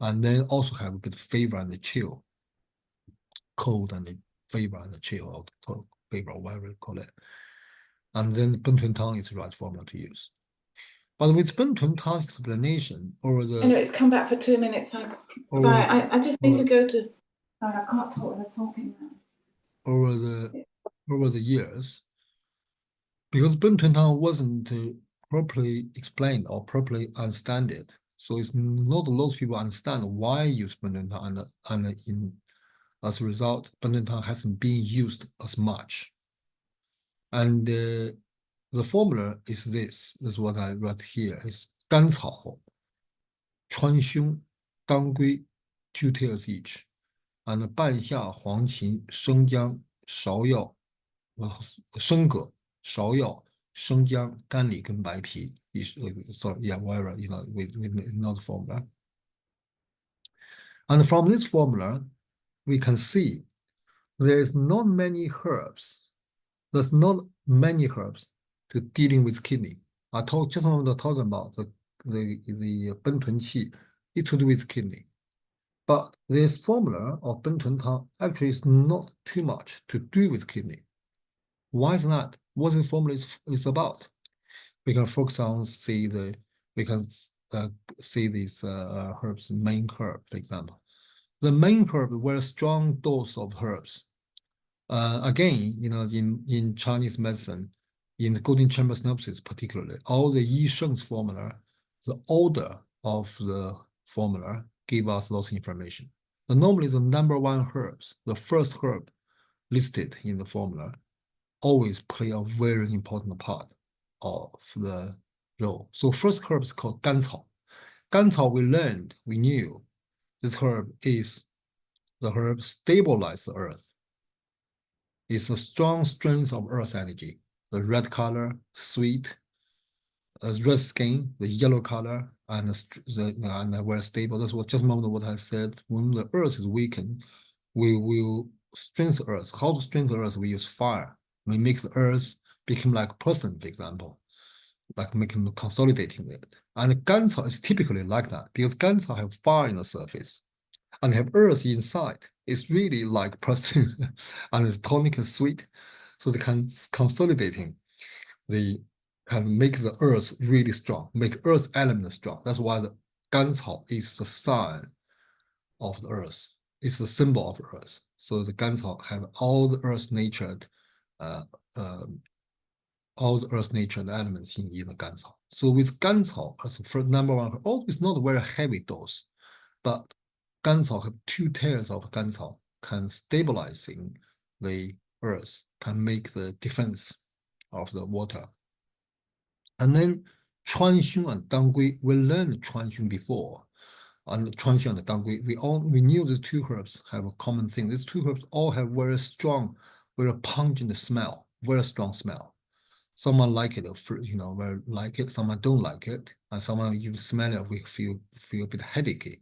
and then also have a bit of fever and the chill, cold and the fever and the chill, or cold fever, or whatever you call it. And then 奔豚汤is the right formula to use. But with 奔豚汤explanation over the, I know it's come back for 2 minutes. over, Bye. I just need to go to. I can't talk when I'm talking now. over the years, because 奔豚汤wasn't properly explained or properly understand it, so it's not a lot of people understand why use 奔豚汤, and as a result, 奔豚汤hasn't been used as much. And the formula is this is what I wrote here, is 甘草, 川芎, 当归, 2 tails each, and 半夏, 黄芩, 生姜, 芍药, 生葛, 芍药, 生姜, 甘李跟白皮. Sorry, yeah, whatever, with another formula. And from this formula, we can see there is not many herbs. There's not many herbs to dealing with kidney. I just wanted to talk about the 奔豚气, it's to do with kidney. But this formula of Bentun actually is not too much to do with kidney. Why is that? What the formula is about? We can focus on see these herbs main herb, for example. The main herb, very strong dose of herbs. Again, in Chinese medicine, in the golden chamber synopsis particularly, all the Yi Sheng's formula, the order of the formula give us lots of information. But normally the number one herbs, the first herb listed in the formula, always play a very important part of the role. So first herb is called Gancao. Gancao we knew this herb is the herb stabilize the earth. It's a strong strength of earth energy. The red color, sweet, red skin, the yellow color, and very stable. That's what just moment what I said. When the earth is weakened, we will strengthen earth. How to strengthen earth? We use fire. We make the earth become like a person, for example, like consolidating it. And Gancao is typically like that because Gancao have fire in the surface and have earth inside. It's really like person and it's tonic and sweet. So they can consolidating can make the earth really strong, make earth element strong. That's why the Gancao is the sign of the earth. It's the symbol of earth. So the Gancao have all the earth natured elements in the Gancao. So with Gancao as the first number one, it's not a very heavy dose, but Gancao have 2 tiers of Gancao can stabilizing the earth, can make the defense of the water. And then Chuanxun and Danggui, we learned Chuanxun before. And Chuanxun and Danggui, we knew these 2 herbs have a common thing. These 2 herbs all have very strong, very pungent smell, very strong smell. Someone like it, very like it. Someone don't like it, and someone you smell it, we feel a bit headachy.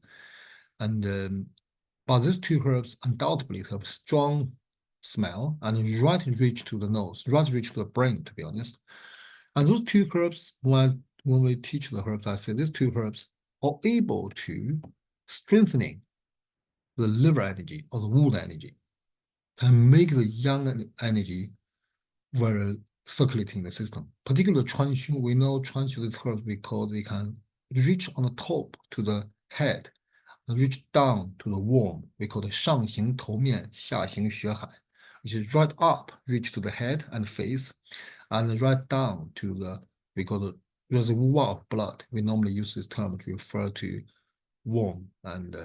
And but these 2 herbs undoubtedly have strong smell and right reach to the nose, right reach to the brain, to be honest. And those 2 herbs, when we teach the herbs, I say these 2 herbs are able to strengthening the liver energy or the wound energy, can make the yang energy very circulating the system. Particularly Chuanxun, we know Chuanxun is herbs because they can reach on the top to the head, reach down to the womb. We call it 上行头面，下行血海, which is right up, reach to the head and face, and right down to we call the reservoir of blood. We normally use this term to refer to womb and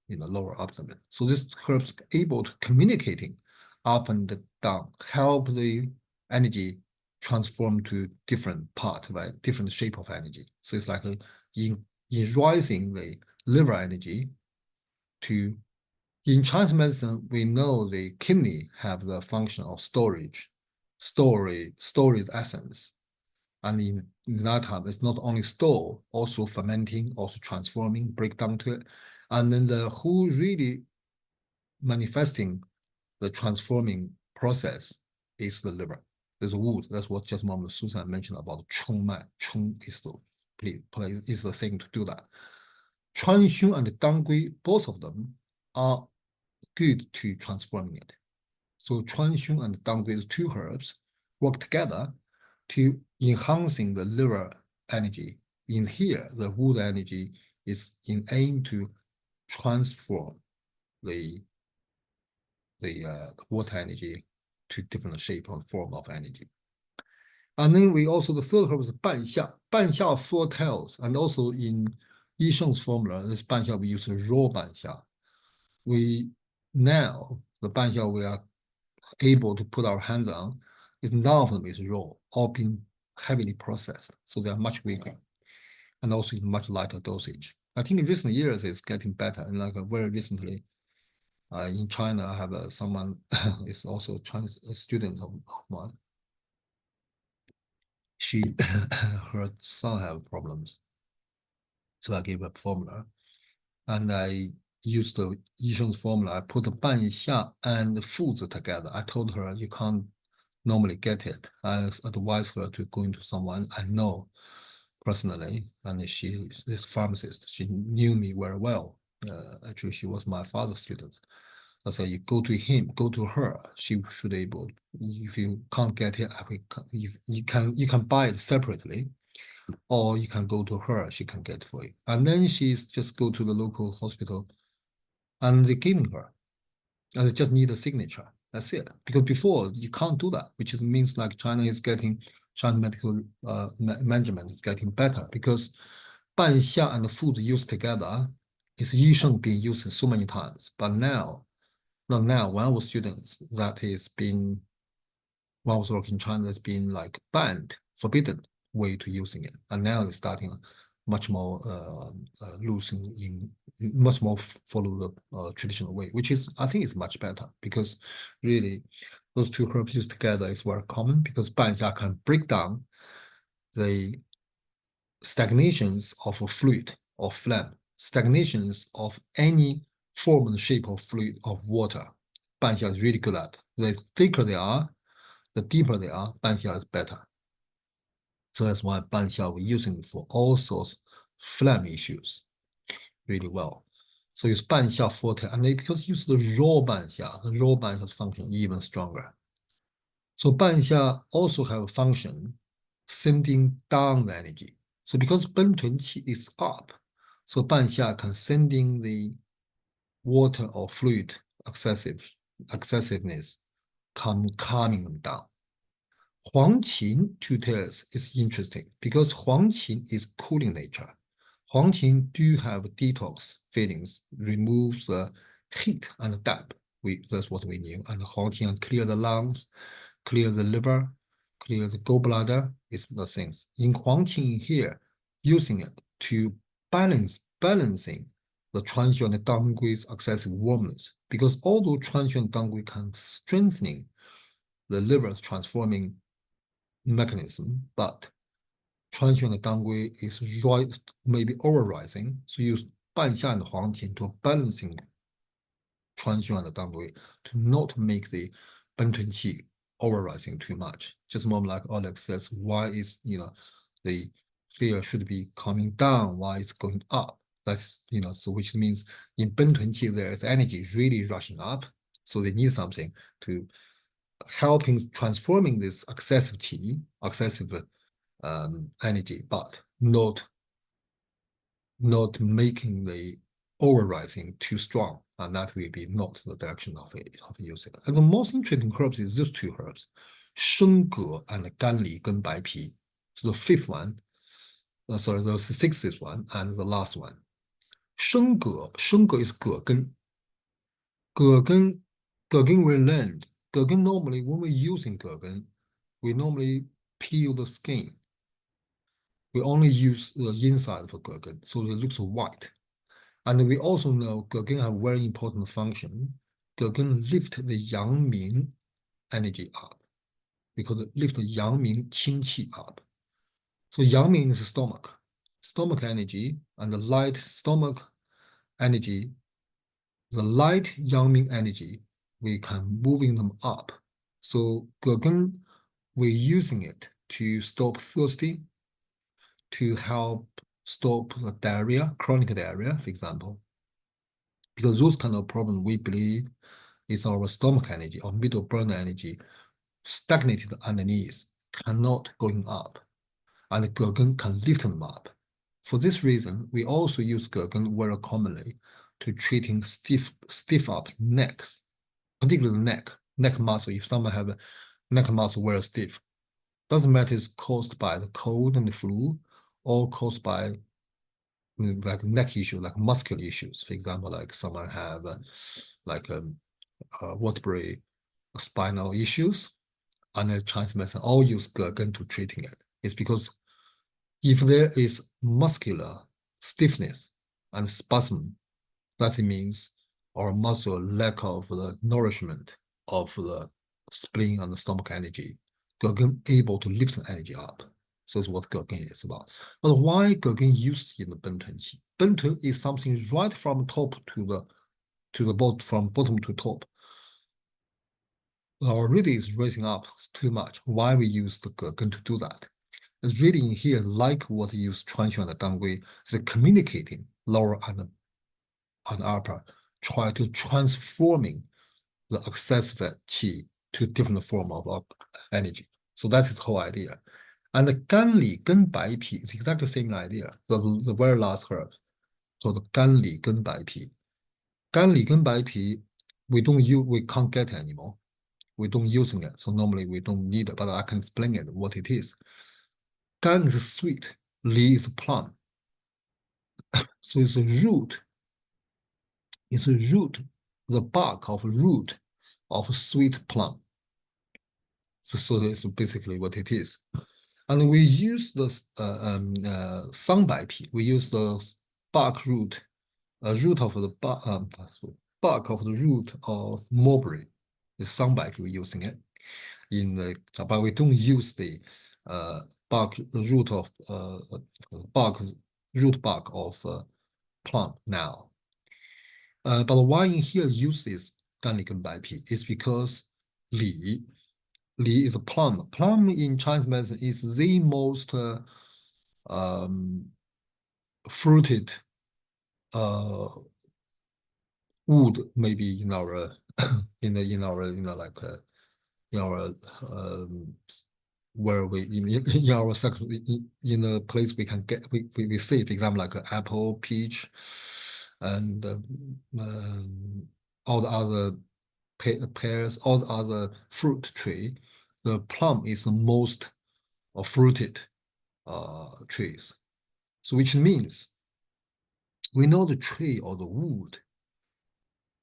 lower abdomen. So this herbs able to communicating up and down, help the energy transform to different part, right? Different shape of energy. So it's like in rising the liver energy to, in Chinese medicine, we know the kidney have the function of storage essence. And in that time, it's not only store, also fermenting, also transforming, break down to it. And then who really manifesting the transforming process is the liver. There's a wood. That's what just Mom Susan mentioned about Chong Mai. Chong is the thing to do that. Chuanxun and Danggui, both of them are good to transforming it. So Chuanxun and Danggui, these 2 herbs, work together to enhancing the liver energy. In here, the wood energy is in aim to transform the water energy to different shape and form of energy. And then the third herb is Banxia. Banxia 4 tails, and also in Yi Sheng's formula, this Banxia we use raw Banxia. Now the Banxia we are able to put our hands on is none of them is raw, all been heavily processed, so they are much weaker, and also in much lighter dosage. I think in recent years it's getting better, and like very recently. In China, I have someone is also a Chinese student of mine. Her son have problems, so I gave her a formula, and I used the Yi Sheng's formula. I put the Banxia and the foods together. I told her you can't normally get it. I advised her to go into someone I know personally, and she is a pharmacist. She knew me very well. Actually, she was my father's student. I said, you go to him, go to her. She should able. If you can't get it, if you can buy it separately, or you can go to her. She can get for you. And then she's just go to the local hospital, and they giving her. And they just need a signature. That's it. Because before you can't do that, which is, means like China medical management is getting better because 半夏 and the food used together is usually being used so many times. But now, not now, when I was students, that is being when I was working in China, it's been like banned, forbidden way to using it. And now it's starting much more losing in much more follow the traditional way, which is I think is much better because really those two herbs used together is very common because 半夏 can break down the stagnations of a fluid or phlegm, stagnations of any form and shape of fluid of water. 半夏 is really good at. The thicker they are, the deeper they are, 半夏 is better. So that's why 半夏 we're using it for all sorts phlegm issues really well. So use 半夏 forte, and because use the raw 半夏, the raw 半夏's function even stronger. So 半夏 also have a function sending down the energy. So because 本屯气 is up, so 半夏 can sending the water or fluid excessiveness, calming them down. 黄芩, two tails, is interesting because 黄芩 is cooling nature. 黄芩 do have detox feelings, removes the heat and damp. That's what we knew. And 黄芩 clear the lungs, clear the liver, clear the gallbladder, is the things. In 黄芩 here, using it to balancing the 川萇 and dangui's excessive warmness, because although 川萇 and dangui can strengthening the liver's transforming mechanism, but 川萇 and dangui is right, maybe overrising, so use 半夏 and 黄芩 to balancing 川萇 and dangui to not make the 本屯气 overrising too much. Just more like Alex says, why is the fear should be coming down, why it's going up? That's so which means in 本屯气 there is energy really rushing up, so they need something to helping transforming this excessive qi, excessive energy, but not making the overrising too strong, and that will be not the direction of using. And the most interesting herbs is those two herbs, 生葛 and 甘梨 跟白皮. So the fifth one, sorry, the sixth one and the last one. 生葛 is 葛根. 葛根 we learned. 葛根 normally when we're using 葛根, we normally peel the skin. We only use the inside of 葛根, so it looks white. And we also know 葛根 have very important function. 葛根 lift the Yang-Ming energy up, because it lift the Yang-Ming qing-qi up. So Yang-Ming is the stomach energy, and the light stomach energy, the light Yang-Ming energy, we can moving them up. So 葛根, we're using it to stop thirsty, to help stop the diarrhea, chronic diarrhea, for example. Because those kind of problem we believe is our stomach energy or middle burner energy stagnated underneath, cannot going up, and 葛根 can lift them up. For this reason, we also use 葛根 very commonly to treating stiff up necks, particularly neck muscle. If someone have a neck muscle very stiff, doesn't matter it's caused by the cold and the flu, or caused by like neck issue, like muscular issues. For example, like someone have vertebrae spinal issues, and the Chinese medicine all use 葛根 to treating it. It's because if there is muscular stiffness and spasm, that means our muscle lack of the nourishment of the spleen and the stomach energy. 葛根 able to lift the energy up. So that's what 葛根 is about. But why 葛根 used in the 本屯气? 本屯 is something right from top to the bottom, from bottom to top. Already is raising up too much. Why we use the 葛根 to do that? It's really in here, like what you use 川萇 and dangui, is communicating lower and and upper try to transforming the excessive qi to different form of energy. So that's his whole idea. And the Ganli Gen Bai Pi is exactly the same idea. The very last herb called Ganli Gen Bai Pi. Ganli Gen Bai Pi, we can't get anymore. We don't using it. So normally we don't need it, but I can explain it what it is. Gan is sweet, Li is plum. So it's a root. It's a root, the bark of root of sweet plum. So that's basically what it is. And we use the Sangbaipi. We use the bark root, root of the bark of the root of mulberry. The Sangbaipi we're using it in the, but we don't use the bark root of root bark of plum now. But why in here use this Ganligen Baipi is because Li is a plum. Plum in Chinese medicine is the most fruited wood maybe in our in our like in our where we in our second in the place we can get we see, for example, like apple, peach, and all the other pears, all the other fruit tree. The plum is the most fruited trees. So which means we know the tree or the wood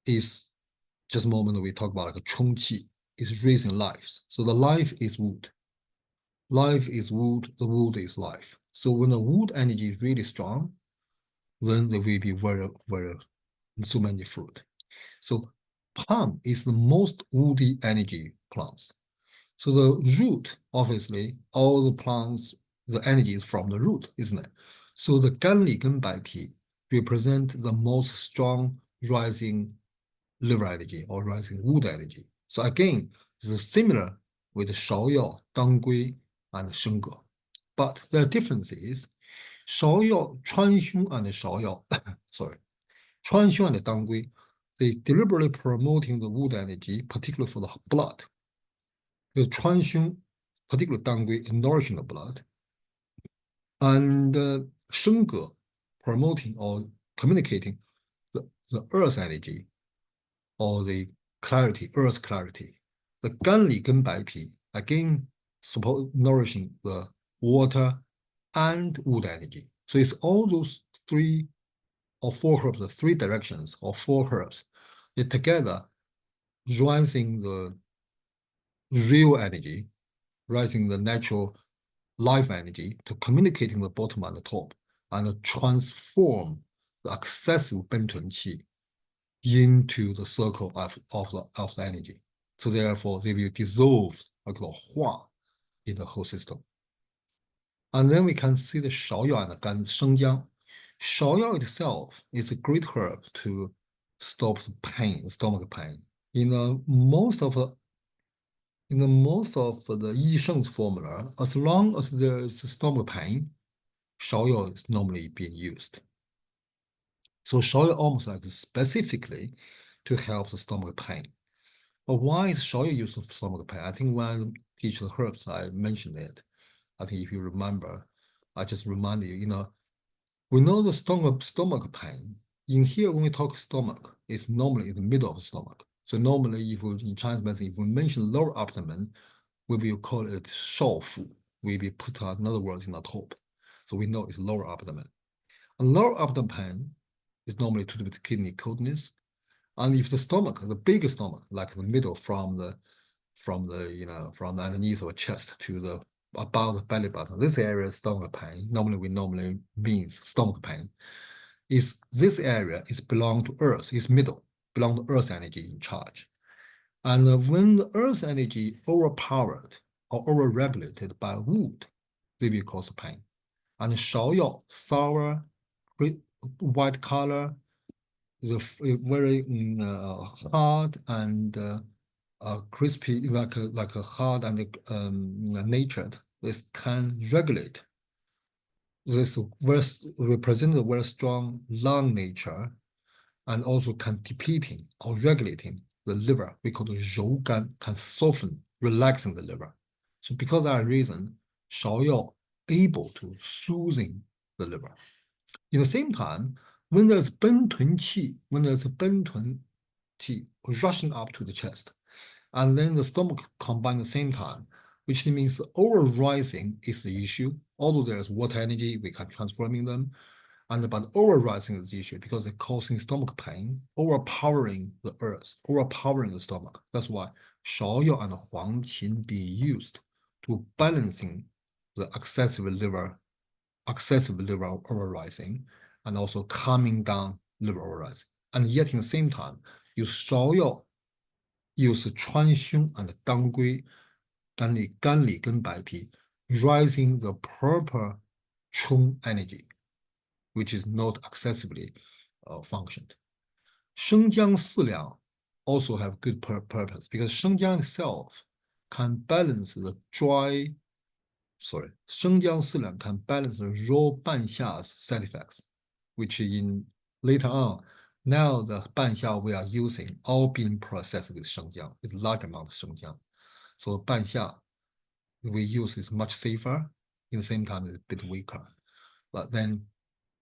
is just a moment we talk about like a chongqi is raising lives. So the life is wood. Life is wood, the wood is life. So when the wood energy is really strong, then there will be very, very so many fruit. So plum is the most woody energy plants. So the root, obviously, all the plants, the energy is from the root, isn't it? So the Ganli Genbaipi represent the most strong rising liver energy or rising wood energy. So again, it's similar with Shaoyao, Danggui, and Shengge. But the difference is Shaoyao, Chuanxiong, and Shaoyao, sorry, Chuanxiong and Danggui, they deliberately promoting the wood energy, particularly for the blood. The Chuanxiong, particularly Danggui, nourishing the blood. And Shengge promoting or communicating the earth energy or the clarity, earth clarity. The Ganli Genbaipi, again, support nourishing the water and wood energy. So it's all those three or four herbs, the three directions or four herbs, they together rising the real energy, rising the natural life energy to communicating the bottom and the top and transform the excessive Bentun Qi into the circle of the energy. So therefore, they will dissolve like the Hua in the whole system. And then we can see the Shaoyao and the Gan Shengjiang. Shaoyao itself is a great herb to stop the pain, stomach pain. In most of the Yi Sheng's formula, as long as there is stomach pain, Shaoyao is normally being used. So Shaoyao almost like specifically to help the stomach pain. But why is Shaoyao used for stomach pain? I think when I teach the herbs, I mentioned it. I think if you remember, I just remind you, we know the stomach pain. In here, when we talk stomach, it's normally in the middle of the stomach. So normally, if we in Chinese medicine, if we mention lower abdomen, we will call it 少腹. We will put another word in the top. So we know it's lower abdomen. And lower abdomen pain is normally to do with kidney coldness. And if the stomach, the bigger stomach, like the middle from the underneath of the chest to the above the belly button, this area is stomach pain. Normally means stomach pain. This area is belong to earth, is middle, belong to earth energy in charge. And when the earth energy overpowered or overregulated by wood, they will cause pain. And Shaoyao, sour, white color, the very hard and crispy, like a hard and natured. This can regulate. This represents a very strong lung nature and also can depleting or regulating the liver. We call it 柔肝, can soften, relaxing the liver. So because of that reason, 芍药 able to soothing the liver. In the same time, when there's 奔豚气, when there's a 奔豚气 rushing up to the chest, and then the stomach combine at the same time, which means over rising is the issue. Although there's water energy, we can transforming them. And but over rising is the issue because it's causing stomach pain, overpowering the earth, overpowering the stomach. That's why 芍药 and 黄芩be used to balancing the excessive liver over rising and also calming down liver over rising. And yet in the same time, use 芍药 use 川芎 and 当归 甘李跟白皮 rising the proper 冲 energy, which is not excessively functioned. 生姜四两 also have good purpose because 生姜 itself can balance the生姜四两 can balance the raw 半夏 side effects, which in later on, now the 半夏 we are using all being processed with 生姜, with large amount of 生姜. So 半夏 we use is much safer, in the same time it's a bit weaker. But then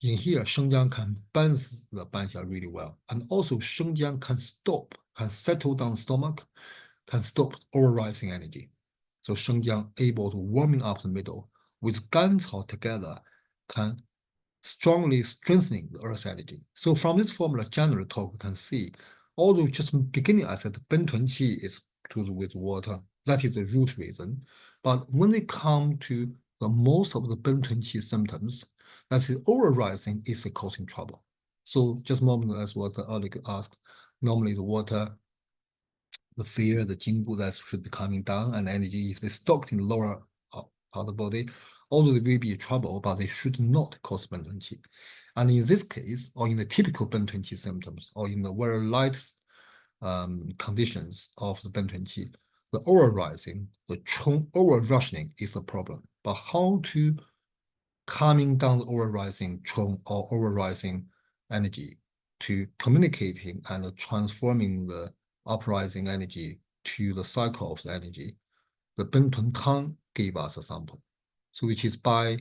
in here, 生姜 can balance the 半夏 really well. And also 生姜 can settle down stomach, can stop overrising energy. So 生姜 able to warming up the middle with 甘草 together can strongly strengthening the earth energy. So from this formula general talk, we can see, although just beginning I said 奔豚气 is to do with water, that is the root reason. But when they come to the most of the 奔豚气 symptoms, that is overrising is causing trouble. So just moment as what Oleg asked, normally the water, the fear, the jingbu that should be coming down, and energy, if they stocked in the lower part of the body, although they will be trouble, but they should not cause 奔豚气. And in this case, or in the typical 奔豚气 symptoms, or in the very light conditions of the 奔豚气, the overrising, the over-rushing is a problem. But how to calming down the overrising chong or overrising energy to communicating and transforming the uprising energy to the cycle of the energy, the 奔豚汤 gave us a sample. So which is by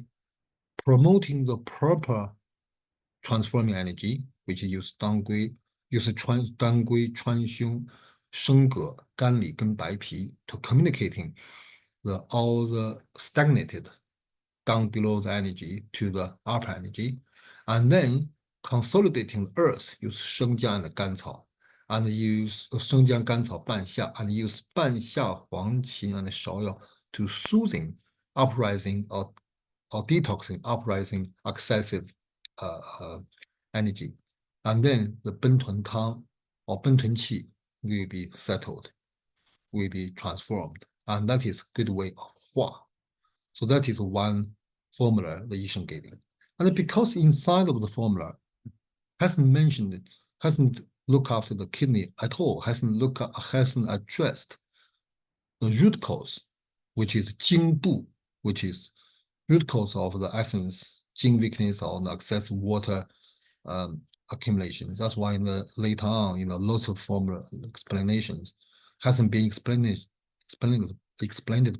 promoting the proper transforming energy, which use 当归 当归 川芎 生葛 甘李跟白皮 to communicating all the stagnated down below the energy to the upper energy, and then consolidating the earth, use 生姜 and 甘草, and use 生姜甘草半夏, and use 半夏黄芩 and 芍药 to soothing, uprising or detoxing, uprising excessive energy. And then the 奔豚汤 or 奔豚气 will be settled, will be transformed. And that is good way of 化. So that is one formula the Yisheng giving. And because inside of the formula hasn't mentioned, hasn't looked after the kidney at all, hasn't addressed the root cause, which is 经部, which is root cause of the essence, 经 weakness or the excessive water accumulation. That's why in the later on, lots of formula explanations hasn't been explained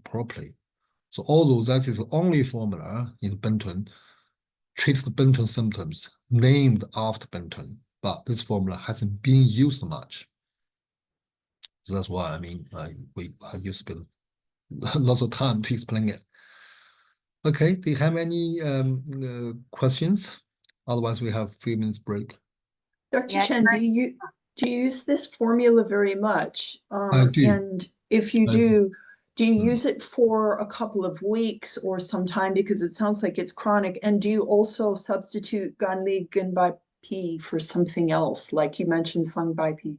properly. So although that is the only formula in 奔豚, treats the 奔豚 symptoms named after 奔豚, but this formula hasn't been used much. So that's why I used lots of time to explain it. Okay, do you have any questions? Otherwise, we have a few minutes break. Dr. Yeah. Chen, do you use this formula very much? I do. And if you I do you use it for a couple of weeks or some time, because it sounds like it's chronic? And do you also substitute ganli genbai pi for something else, like you mentioned sanbai pi?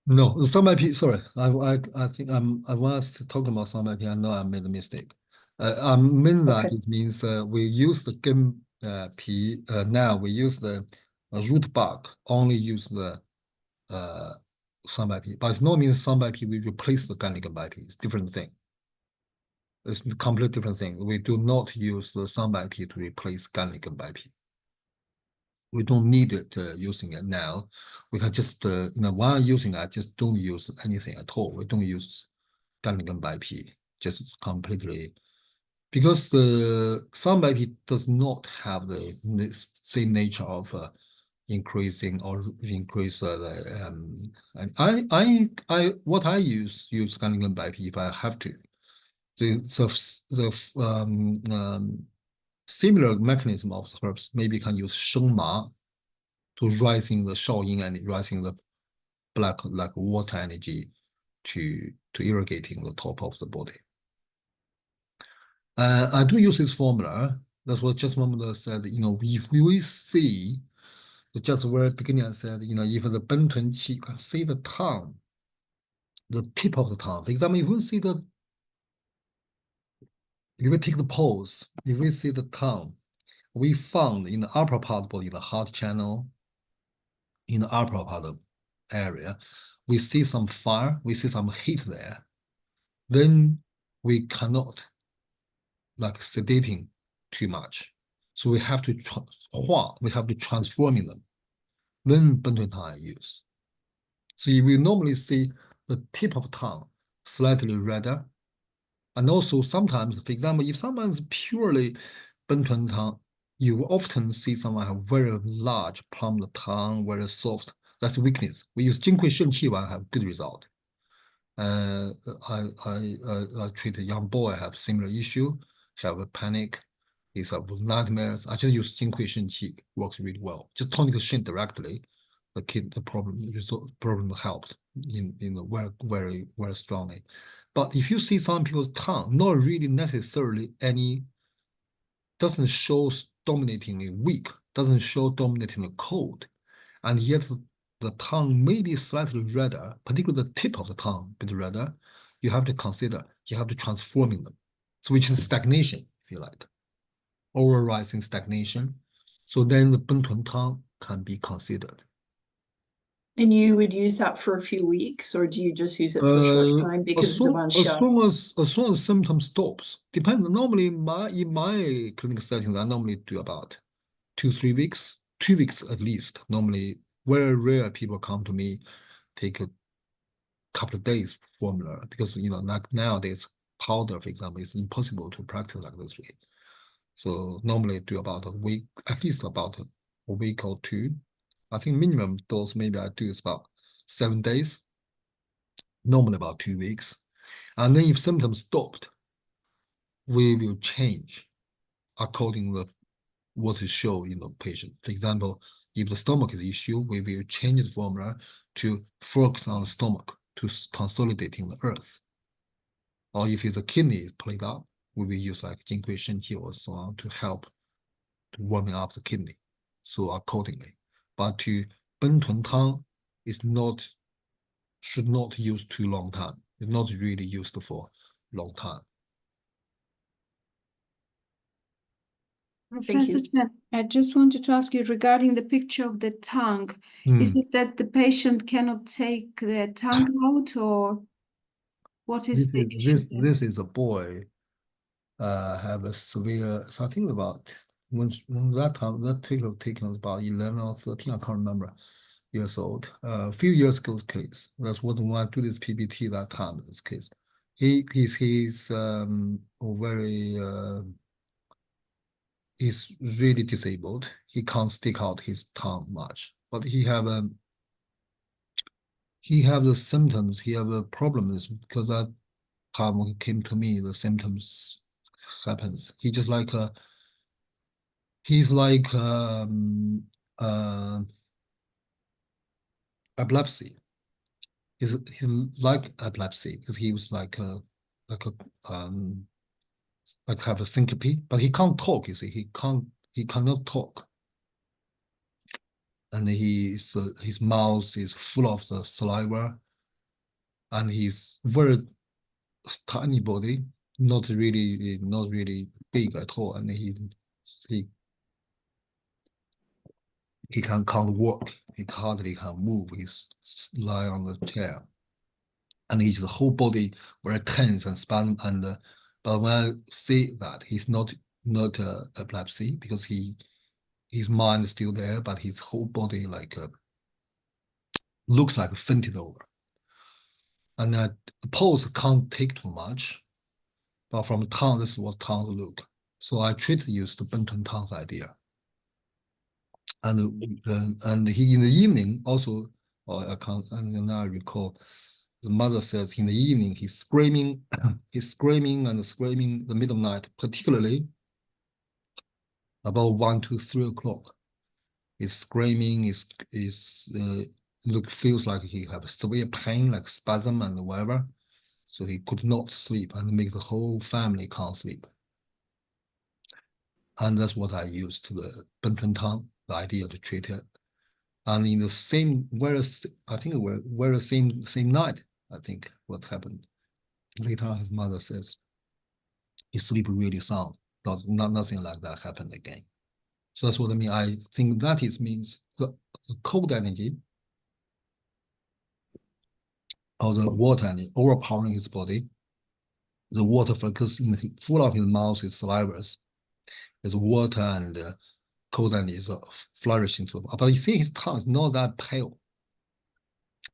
No, the Sanbai, sorry, I think I was talking about Sanbai. I know I made a mistake. I mean that Okay. it means we use the Gen now we use the root bark, only use the Sanbai, but it's not means Sanbai we replace the Ganli Genbai. It's different thing. It's a completely different thing. We do not use the Sanbai to replace Ganli Genbai. we don't need it using it now. We can just while using it, just don't use anything at all. We don't use Ganglion BP, just completely, because the some BP does not have the same nature of increasing or increase the and what I use Ganglion BP if I have to. The similar mechanism of herbs maybe can use shengma to rising the shaoyin and rising the black like water energy to irrigating the top of the body. I do use this formula. That's what just Mamada said. If we see the just very beginning, I said, if the Bentun Qi, you can see the tongue, the tip of the tongue. For example, if we take the pose, if we see the tongue, we found in the upper part of the body, the heart channel, in the upper part of the area, we see some fire, we see some heat there. Then we cannot like sedating too much. So we have to transforming them. Then Bentun tongue I use. So you will normally see the tip of tongue slightly redder. And also sometimes, for example, if someone is purely Bentun tongue, you will often see someone have very large plump tongue, very soft. That's weakness. We use Jinghui Shenqi one have good result. I treat a young boy have similar issue. He have a panic. He's have nightmares. I just use Jinghui Shenqi, works really well. Just tonic Shen directly, the problem helps in very very very strongly. But if you see some people's tongue, not really necessarily doesn't show dominatingly weak, doesn't show dominatingly cold, and yet the tongue may be slightly redder, particularly the tip of the tongue a bit redder, you have to consider, you have to transforming them. So which is stagnation, if you like, overrising stagnation. So then the Bentun tongue can be considered. And you would use that for a few weeks, or do you just use it for a short time because of the as soon as symptoms stops, depends. Normally, in my clinical settings, I normally do about 2-3 weeks, 2 weeks at least. Normally, very rare people come to me, take a couple of days formula because like nowadays powder, for example, is impossible to practice like this way. So normally do about a week, at least about a week or two. I think minimum dose maybe I do is about 7 days, normally about 2 weeks. And then if symptoms stopped, we will change according to what is shown in the patient. For example, if the stomach is an issue, we will change the formula to focus on the stomach, to consolidating the earth. Or if it's a kidney is played up, we will use like Jinghui Shenqi or so on to help to warming up the kidney. So accordingly. But to Bentun tongue should not use too long time. It's not really used for long time. Professor Chen, I just wanted to ask you regarding the picture of the tongue. Is it that the patient cannot take their tongue out, or what is the issue there? This is a boy have a severe, so I think about when that time that taken was about 11 or 13, I can't remember, years old. A few years ago's case. That's what when I do this PBT that time, this case. He's he's really disabled. He can't stick out his tongue much, but he have the symptoms. He have a problems because that time when he came to me, the symptoms happens. He just like he's like epilepsy. He's like epilepsy because he was like have a syncope, but he can't talk. You see, he cannot talk, and his mouth is full of the saliva, and he's very tiny body, not really big at all, and he can't walk. He hardly can move. He's lie on the chair, and his whole body very tense and span. And but when I say that he's not epilepsy because he his mind is still there, but his whole body like looks like fainted over. And that pulse can't take too much, but from the tongue, this is what tongue look. So I tried to use the Benton tongue's idea. And he in the evening also, I can't, and now I recall, the mother says in the evening he's screaming, he's screaming and screaming the middle of the night, particularly about 1 to 3 o'clock. He's screaming, feels like he have severe pain, like spasm and whatever. So he could not sleep and make the whole family can't sleep. And that's what I used to the Benton tongue, the idea to treat it. And in the same, I think we're same night, I think what happened. Later on, his mother says he sleep really sound. Nothing like that happened again. So that's what I mean. I think that means the cold energy or the water energy overpowering his body. The water because full of his mouth is salivas. There's water and cold energy is flourishing through. But you see his tongue is not that pale.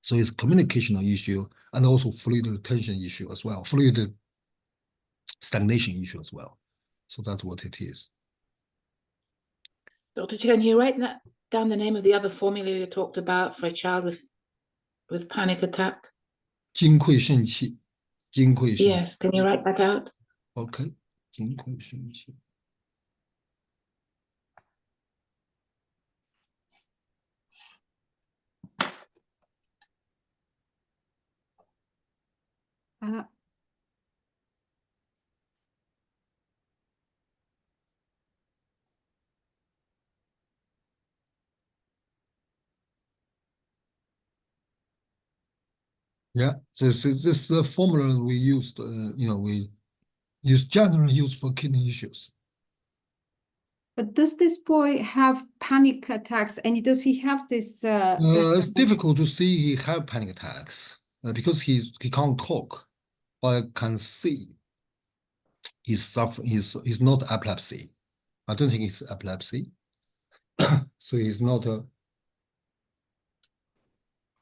So it's communicational issue and also fluid retention issue as well, fluid stagnation issue as well. So that's what it is. Dr. Chen, you write down the name of the other formula you talked about for a child with panic attack? 金匮肾气, 金匮肾. Yes, can you write that out? Okay. 金匮肾气. Yeah, this is the formula we used. We generally use for kidney issues. But does this boy have panic attacks? And does he have this? It's difficult to see he have panic attacks because he can't talk, but I can see he's suffering. He's not epilepsy. I don't think it's epilepsy. So he's not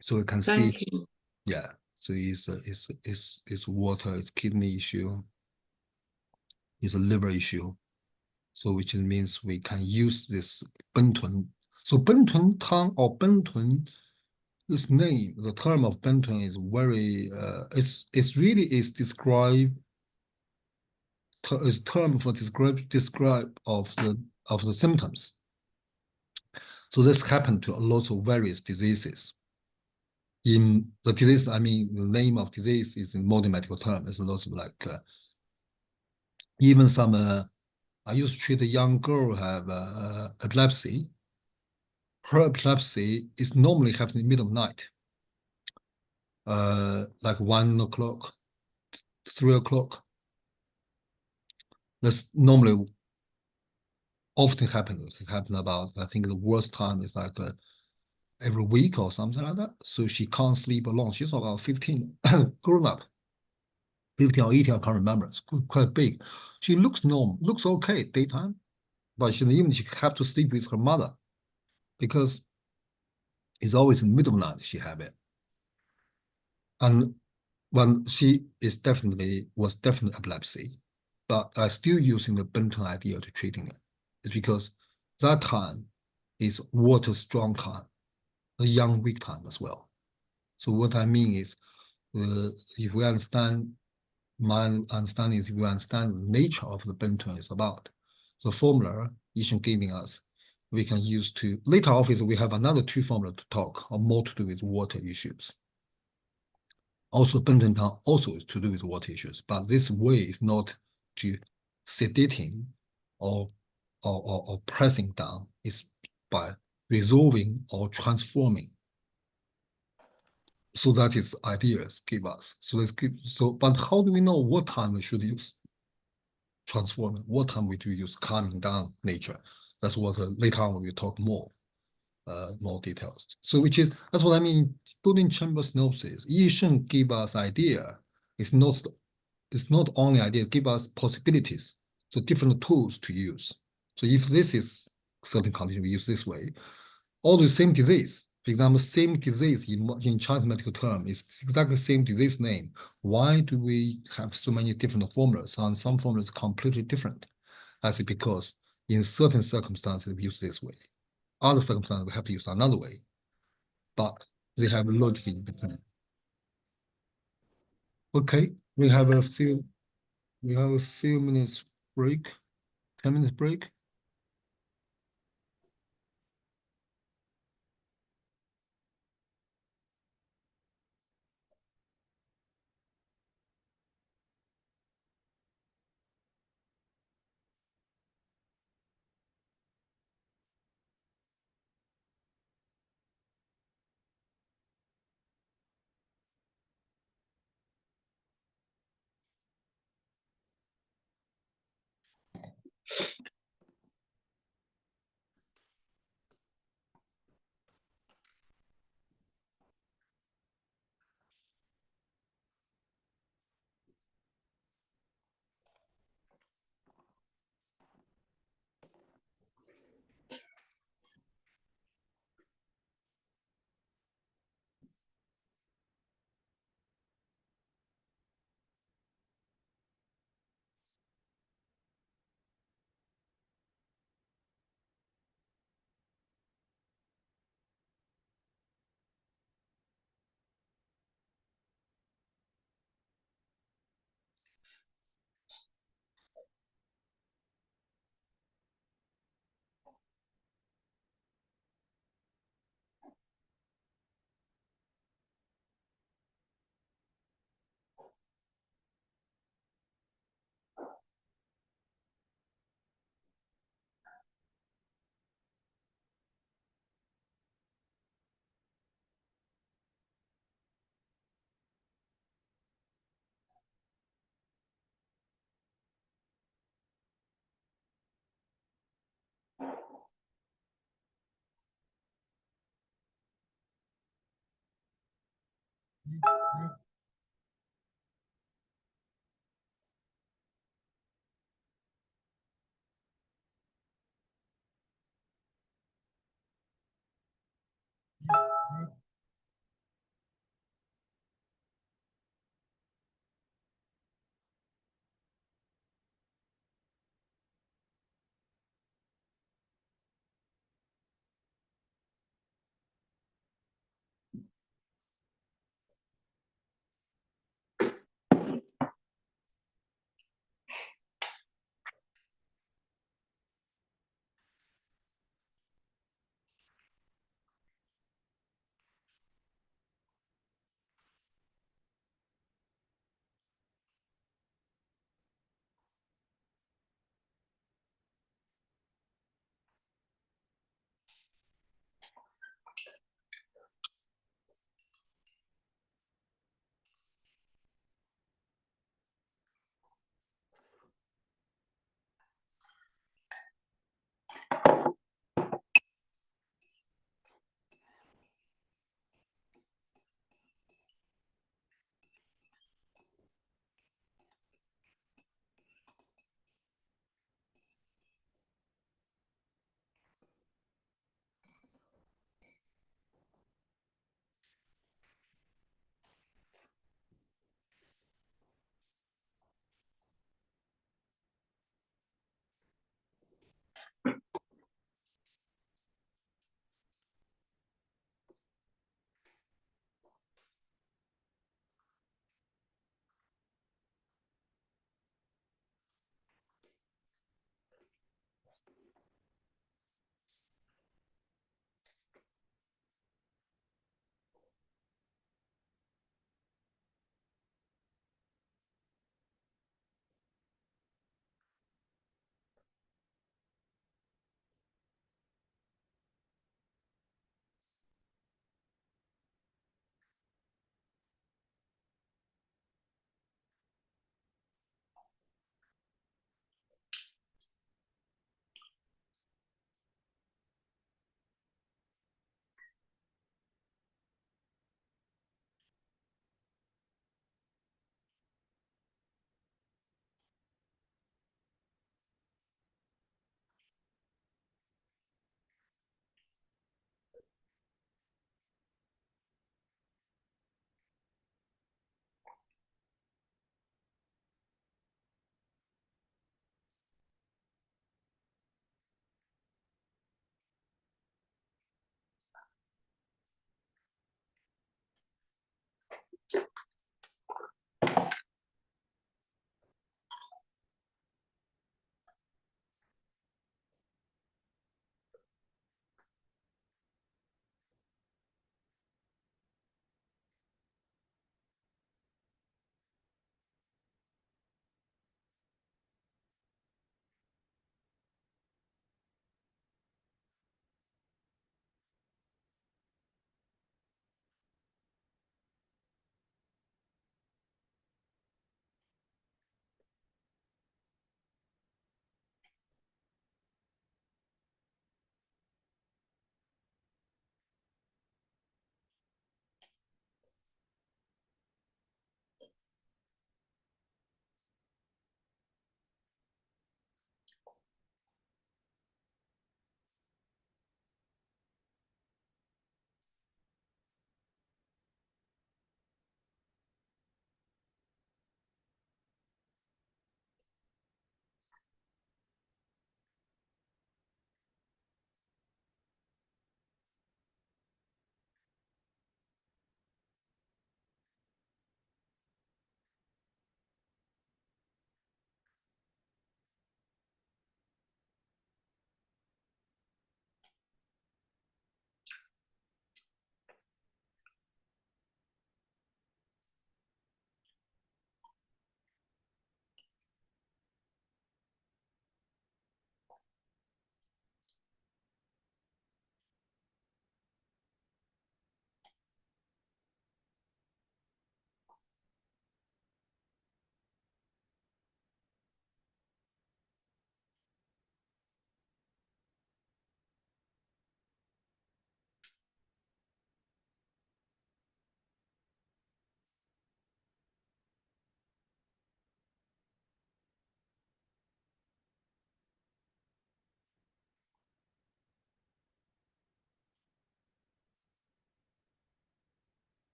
so I can see. Thank you. Yeah. So it's water, it's kidney issue, it's a liver issue. So which means we can use this Benton. So Benton tongue or Benton, this name, the term of Benton is very it's really is describe is term for describe of the symptoms. So this happened to lots of various diseases. In the disease, I mean, the name of disease is in modern medical term. It's lots of like even some. I used to treat a young girl who have epilepsy. Her epilepsy is normally happening in the middle of the night, like 1 o'clock, 3 o'clock. That's normally often happens. It happens about, I think the worst time is like every week or something like that. So she can't sleep alone. She's about 15, grown up. 15 or 18, I can't remember. It's quite big. She looks normal, looks okay daytime, but in the evening she have to sleep with her mother because it's always in the middle of the night she have it. And when she was definitely epilepsy, but I still using the Benton idea to treating it. It's because that time is water strong time, a young weak time as well. So what I mean is, if we understand, my understanding is if we understand the nature of the Benton is about, the formula Yishen giving us, we can use to, later office we have another 2 formula to talk, or more to do with water issues. Also, Benton tongue also is to do with water issues, but this way is not to sedating or pressing down, it's by resolving or transforming. So that is ideas give us. But how do we know what time we should use transforming? What time we do use calming down nature? That's what later on we will talk more details. So that's what I mean. Building chamber synopsis, Yishen give us idea. It's not only idea, give us possibilities, so different tools to use. So if this is certain condition, we use this way. All the same disease, for example, same disease in Chinese medical term is exactly the same disease name. Why do we have so many different formulas? And some formulas completely different. I say because in certain circumstances we use this way. Other circumstances we have to use another way. But they have logic in between. Okay, we have a few minutes break, 10 minutes break.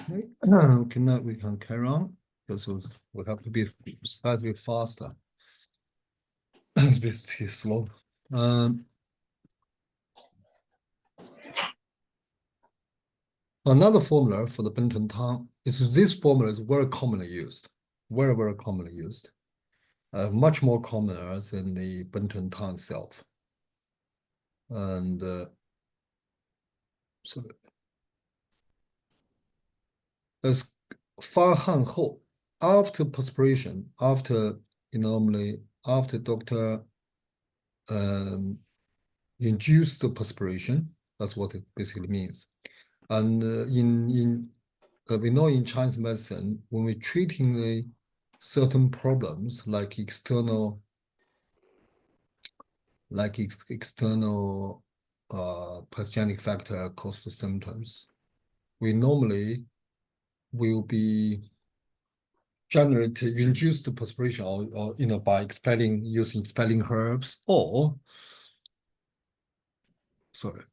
Okay, now we can carry on because we have to be slightly faster. It's a bit too slow. Another formula for the Benton tongue is this formula is very commonly used, very, very commonly used, much more commoner than the Benton tongue itself. And so as 发汗后 after perspiration, after normally after doctor induced the perspiration, that's what it basically means. And we know in Chinese medicine, when we're treating the certain problems like external pathogenic factor cause the symptoms, we normally will be induce the perspiration or by using expelling herbs or sorry,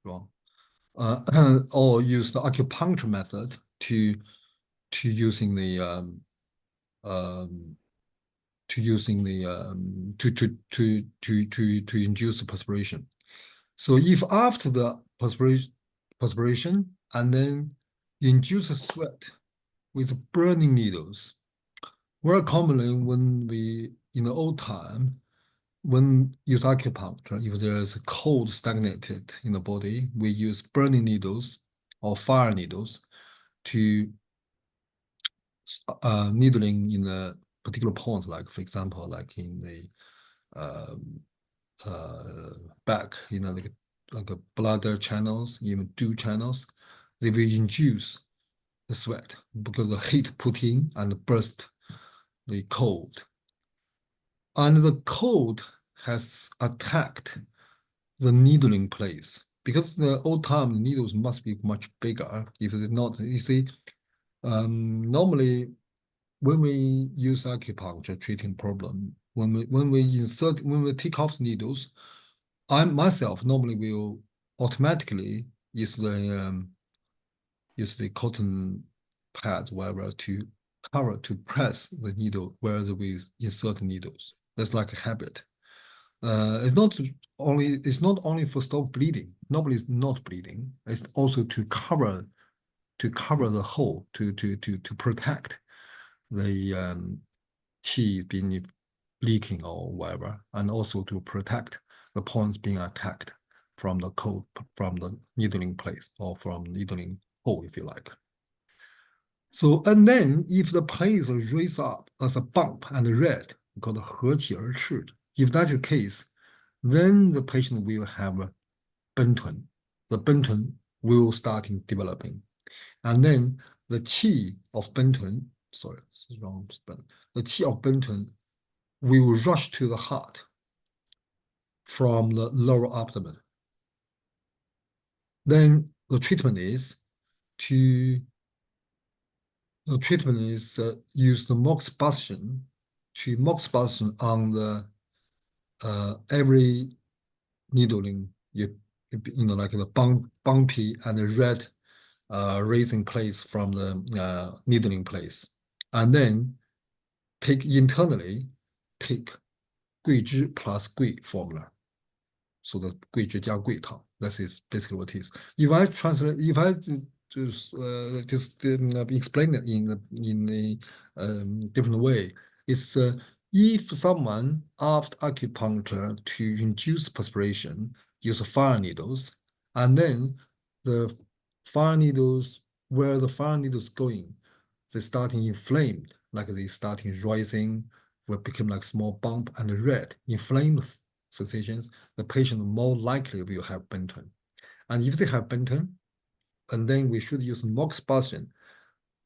wrong. Or use the acupuncture method to using the to induce the perspiration. So if after the perspiration and then induce a sweat with burning needles, very commonly when we in the old time when use acupuncture, if there is a cold stagnated in the body, we use burning needles or fire needles to needling in a particular point, like for example, like in the back, like a bladder channels, even dew channels, they will induce the sweat because the heat put in and burst the cold. And the cold has attacked the needling place because the old time the needles must be much bigger. If it's not, you see, normally when we use acupuncture treating problem, when we take off the needles, I myself normally will automatically use the cotton pad whatever to press the needle where we insert the needles. That's like a habit. It's not only for stop bleeding. Normally it's not bleeding. It's also to cover the hole to protect the qi being leaking or whatever, and also to protect the points being attacked from the cold from the needling place or from needling hole, if you like. So, and then if the pain is raised up as a bump and red, called 合起而赤, if that's the case, then the patient will have a Benton. The Benton will start developing. And then the qi of Benton, sorry, this is wrong spelling. The qi of Benton will rush to the heart from the lower abdomen. Then the treatment is use the moxibustion on the every needling, like the bumpy and the red raising place from the needling place, and then take 桂枝 plus 桂 formula. So the 桂枝加桂糖. That is basically what it is. If I just explain it in a different way, it's if someone after acupuncture to induce perspiration use fire needles, and then the fire needles where the fire needles going, they starting inflamed, like they starting rising, will become like small bump and red, inflamed sensations, the patient more likely will have Benton. And if they have Benton, and then we should use moxibustion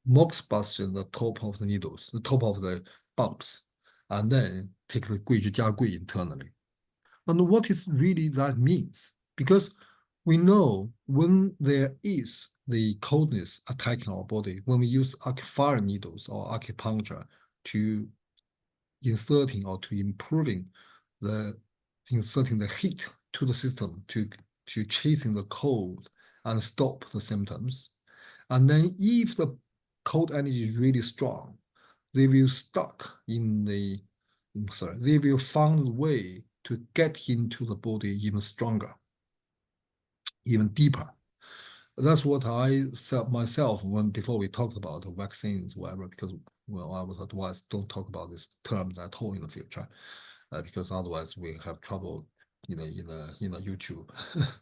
the top of the needles, the top of the bumps, and then take the 桂枝加桂 internally. And what is really that means? Because we know when there is the coldness attacking our body, when we use fire needles or acupuncture to inserting or to improving the inserting the heat to the system to chasing the cold and stop the symptoms. And then if the cold energy is really strong, they will stuck in the they will find a way to get into the body even stronger, even deeper. That's what I said myself when before we talked about the vaccines, whatever, because well, I was advised don't talk about these terms at all in the future, because otherwise we have trouble in a YouTube.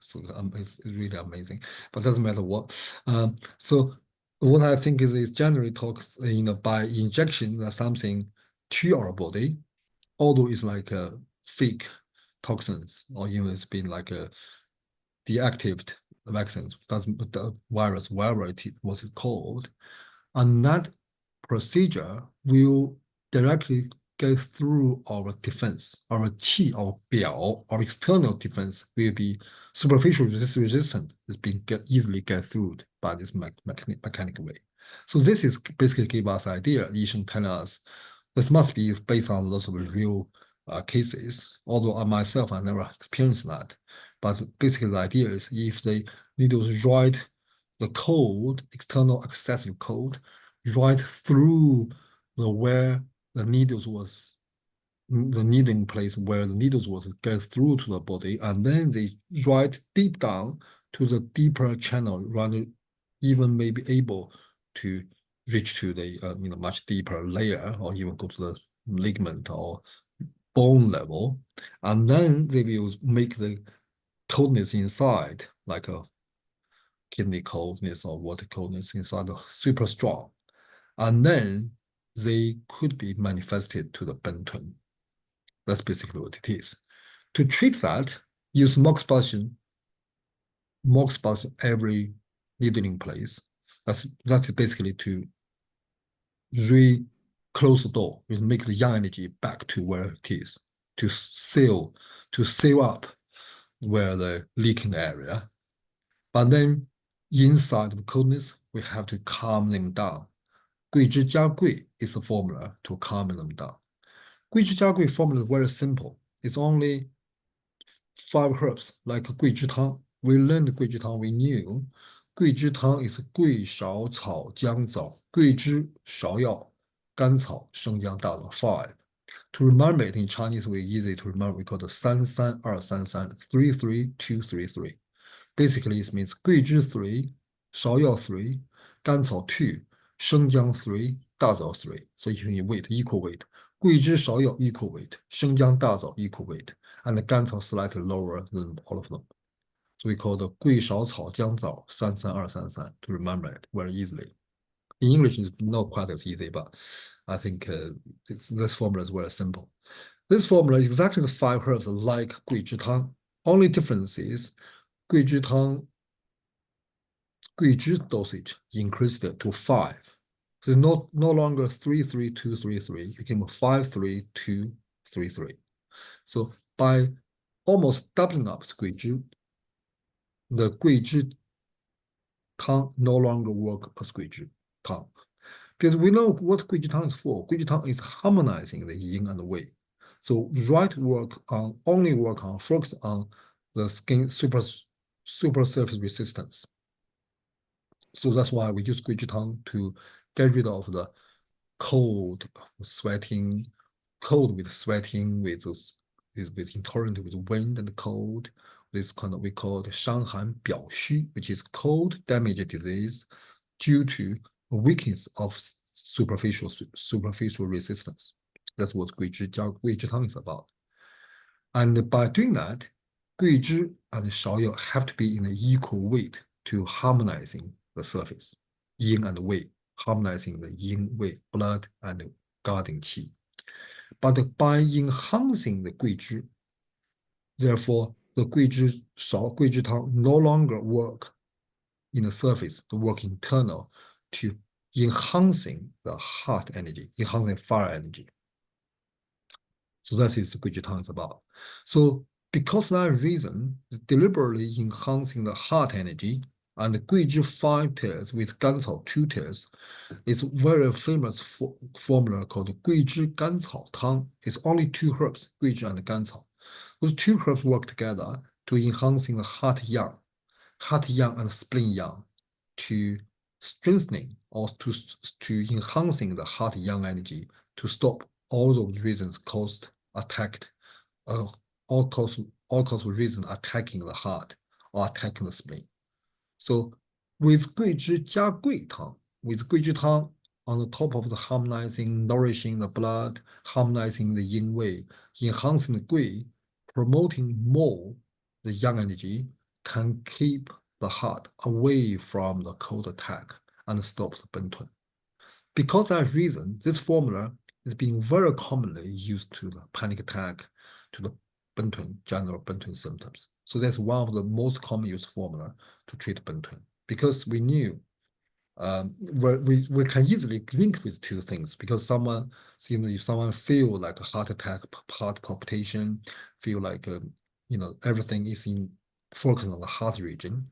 So it's really amazing, but doesn't matter what. So what I think is generally talks by injection something to our body, although it's like a fake toxins or even it's been like a deactivated vaccines, doesn't the virus, whatever it was called, and that procedure will directly go through our defense, our qi, our biao, our external defense will be superficial resistant. It's being easily get through by this mechanical way. So this is basically give us idea. Yishen tell us this must be based on lots of real cases. Although I myself I never experienced that, but basically the idea is if the needles right the cold, external excessive cold, right through the where the needles was the needling place where the needles was get through to the body, and then they right deep down to the deeper channel, rather even maybe able to reach to the much deeper layer, or even go to the ligament or bone level, and then they will make the coldness inside, like a kidney coldness or water coldness inside super strong. And then they could be manifested to the Benton. That's basically what it is. To treat that, use moxibustion every needling place. That's basically to close the door, make the yang energy back to where it is, to seal up where the leaking area. But then inside the coldness, we have to calm them down. 桂枝加桂 is a formula to calm them down. 桂枝加桂 formula is very simple. It's only 5 herbs, like 桂枝汤. We learned 桂枝汤, we knew 桂枝汤 is 桂芍草姜枣桂枝芍药甘草生姜大枣 5. To remember it in Chinese, we easy to remember. We call it 33233 33233. Basically, it means 桂枝 3, 芍药 3, 甘草 2, 生姜 3, 大枣 3. So you can weight equal weight. 桂枝芍药 equal weight, 生姜大枣 equal weight, and the 甘草 slightly lower than all of them. So we call the 桂芍草姜枣33233 to remember it very easily. In English, it's not quite as easy, but I think this formula is very simple. This formula is exactly the 5 herbs like 桂枝汤. Only difference is 桂枝汤桂枝 dosage increased to 5. So it's no longer 33233, it became 53233. So by almost doubling up桂枝, the 桂枝汤 no longer work as 桂枝汤. Because we know what 桂枝汤 is for. 桂枝汤 is harmonizing the yin and the wei. So only focus on the skin super surface resistance. So that's why we use 桂枝汤 to get rid of the cold, sweating, with intolerant with wind and cold. This kind of we call it 伤寒表虚, which is cold damage disease due to weakness of superficial resistance. That's what 桂枝汤 is about. And by doing that, 桂枝 and 芍药 have to be in an equal weight to harmonizing the surface, yin and wei, harmonizing the yin wei, blood and guarding qi. But by enhancing the 桂枝, therefore the 桂枝汤 no longer work in the surface, to work internal to enhancing the heart energy, enhancing fire energy. So that is 桂枝汤 is about. So Because that reason, deliberately enhancing the heart energy and the Guizhi 5 tears with Ganzao 2 tears is very famous formula called Guizhi Ganzao Tang. It's only 2 herbs, Guizhi and Ganzao. Those 2 herbs work together to enhancing the heart yang and spleen yang, to strengthening or to enhancing the heart yang energy to stop all those reasons caused attacked all cause reason attacking the heart or attacking the spleen. So with Guizhi Jia Gui Tang, with Guizhi Tang on the top of the harmonizing, nourishing the blood, harmonizing the yin wei, enhancing the Gui, promoting more the yang energy, can keep the heart away from the cold attack and stop the bentun. Because of that reason, this formula is being very commonly used to the panic attack, to the bentun, general bentun symptoms. So that's one of the most common used formula to treat bentun, because we knew we can easily link with 2 things, because someone, if someone feel like a heart attack, heart palpitation, feel like everything is focused on the heart region.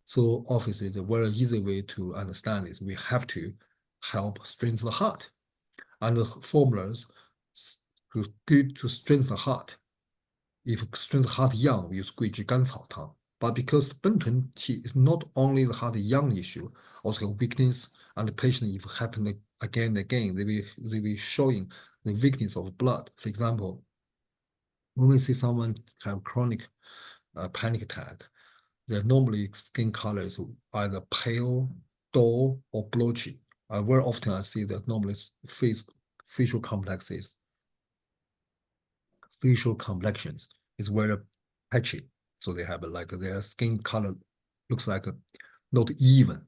So obviously the very easy way to understand is we have to help strengthen the heart, and the formulas good to strengthen the heart. If strengthen the heart yang, we use Guizhi Ganzao Tang. But because bentun qi is not only the heart yang issue, also weakness, and the patient, if it happen again and again, they will showing the weakness of blood. For example, when we see someone have chronic panic attack, their normally skin color is either pale, dull, or blotchy. Very often I see that normally facial complexes, facial complexions is very patchy. So they have like their skin color looks like not even.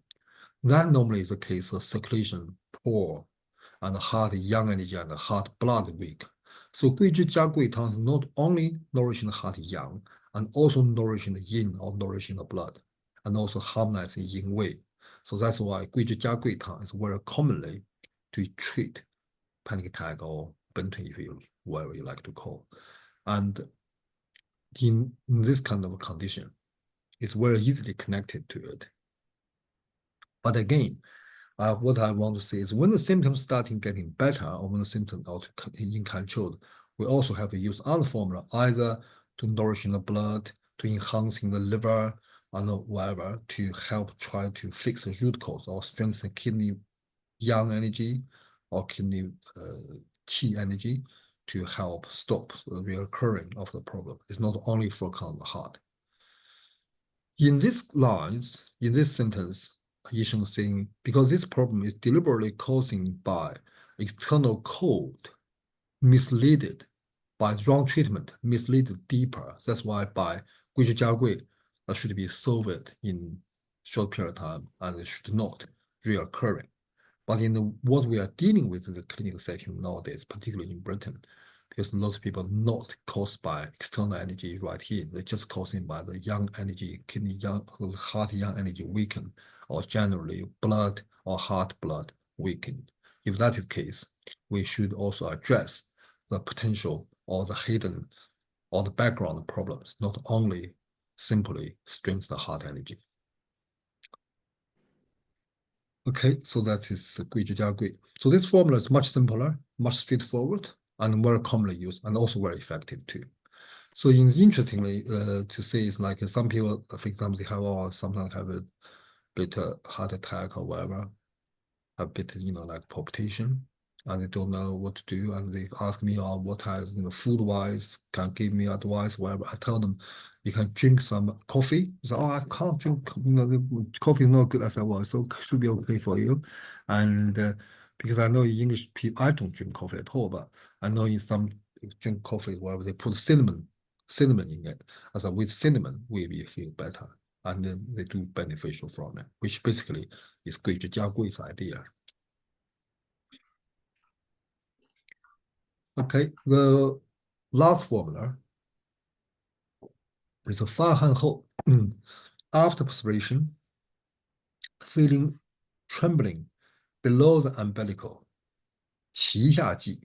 That normally is the case of circulation poor and heart yang energy and heart blood weak. So Guizhi Jia Gui Tang is not only nourishing the heart yang, and also nourishing the yin or nourishing the blood, and also harmonizing yin wei. So that's why Guizhi Jia Gui Tang is very commonly to treat panic attack or bentun, if you whatever you like to call. And in this kind of condition, it's very easily connected to it. But again, what I want to say is when the symptoms starting getting better, or when the symptoms are in control, we also have to use other formula, either to nourishing the blood, to enhancing the liver, and whatever, to help try to fix the root cause or strengthen kidney yang energy or kidney qi energy to help stop the reoccurring of the problem. It's not only focus on the heart. In this lines, in this sentence, Yisheng saying, because this problem is deliberately causing by external cold, misleaded by wrong treatment, misleaded deeper. That's why by Guizhi Jia Gui, that should be solved in short period of time, and it should not reoccurring. But in what we are dealing with in the clinical setting nowadays, particularly in Britain, because lots of people not caused by external energy right here, they're just causing by the yang energy, kidney yang, heart yang energy weakened, or generally blood or heart blood weakened. If that is the case, we should also address the potential or the hidden or the background problems, not only simply strengthen the heart energy. Okay, so that is Guizhi Jia Gui. So this formula is much simpler, much straightforward, and very commonly used, and also very effective too. So interestingly, to say is like some people, for example, they have or sometimes have a bit heart attack or whatever, a bit like palpitation, and they don't know what to do, and they ask me, oh, what I food wise can give me advice, whatever. I tell them, you can drink some coffee. They say, oh, I can't drink. Coffee is not good. I said, well, so it should be okay for you, and because I know English people, I don't drink coffee at all, but I know in some drink coffee wherever they put cinnamon in it. I said, with cinnamon, we will feel better, and then they do beneficial from it, which basically is Guizhi Jia Gui's idea. Okay, the last formula is a 发汗后 after perspiration, feeling trembling below the umbilical, 脐下肌.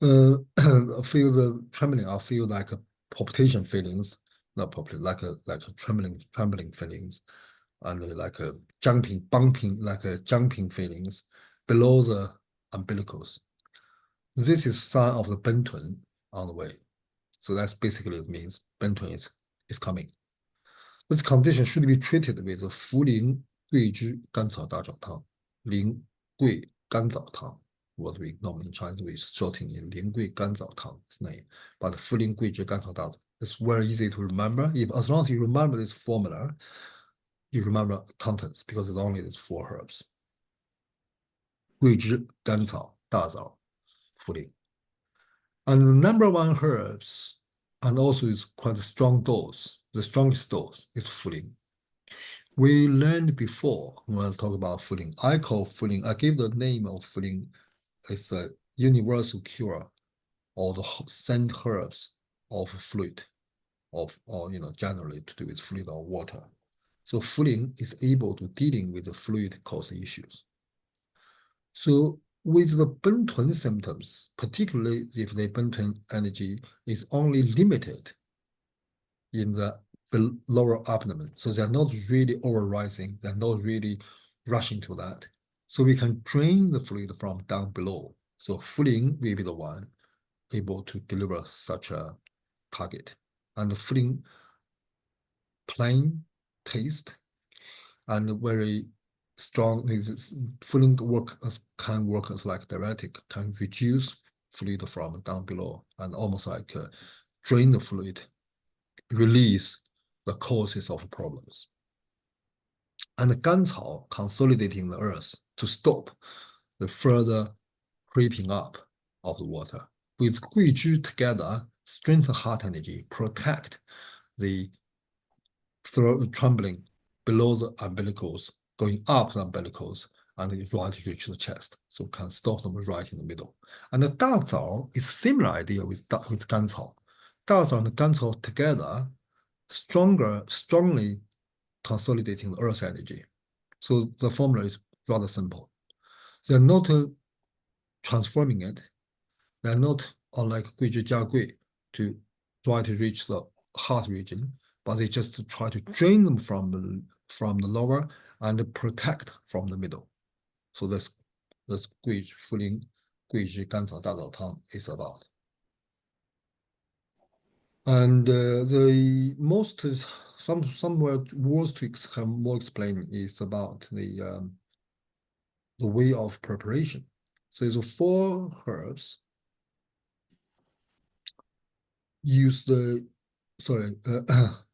Feel the trembling or feel like palpitation feelings, not palpitation, like a trembling feelings, and like a bumping, like a jumping feelings below the umbilicals. This is sign of the Bentun on the way. So that's basically it means Bentun is coming. This condition should be treated with a 茯苓桂枝甘草大枣汤, 苓桂甘枣汤. What we normally in Chinese we shorten in 苓桂甘枣汤, its name. But 茯苓桂枝甘草大枣, it's very easy to remember. As long as you remember this formula, you remember contents because it's only these 4 herbs. 桂枝甘草大枣茯苓. And the number 1 herbs, and also is quite a strong dose. The strongest dose is 茯苓. We learned before when I talk about 茯苓. I give the name of 茯苓. It's a universal cure, or the scent herbs of fluid, or generally to do with fluid or water. So 茯苓is able to dealing with the fluid caused issues. So with the Bentun symptoms, particularly if the Bentun energy is only limited in the lower abdomen, so they're not really over-rising, they're not really rushing to that. So we can drain the fluid from down below. So 茯苓will be the one able to deliver such a target. And the 茯苓plain taste and very strong, 茯苓can work as like diuretic, can reduce fluid from down below and almost like drain the fluid, release the causes of problems. And the Ganzhao consolidating the earth to stop the further creeping up of the water. With Guizhi together, strengthen heart energy, protect the throat trembling below the umbilicals, going up the umbilicals, and it right reach the chest. So can stop them right in the middle. And the Dazao is a similar idea with Ganzhao. Dazao and Ganzhao together, strongly consolidating the earth energy. So the formula is rather simple. They're not transforming it. They're not unlike Guizhi Jiagui to try to reach the heart region, but they just try to drain them from the lower and protect from the middle. So this Guizhi茯苓桂枝甘草大枣汤 is about. And the most some words to have more explain is about the way of preparation. So it's 4 herbs. Use the 茯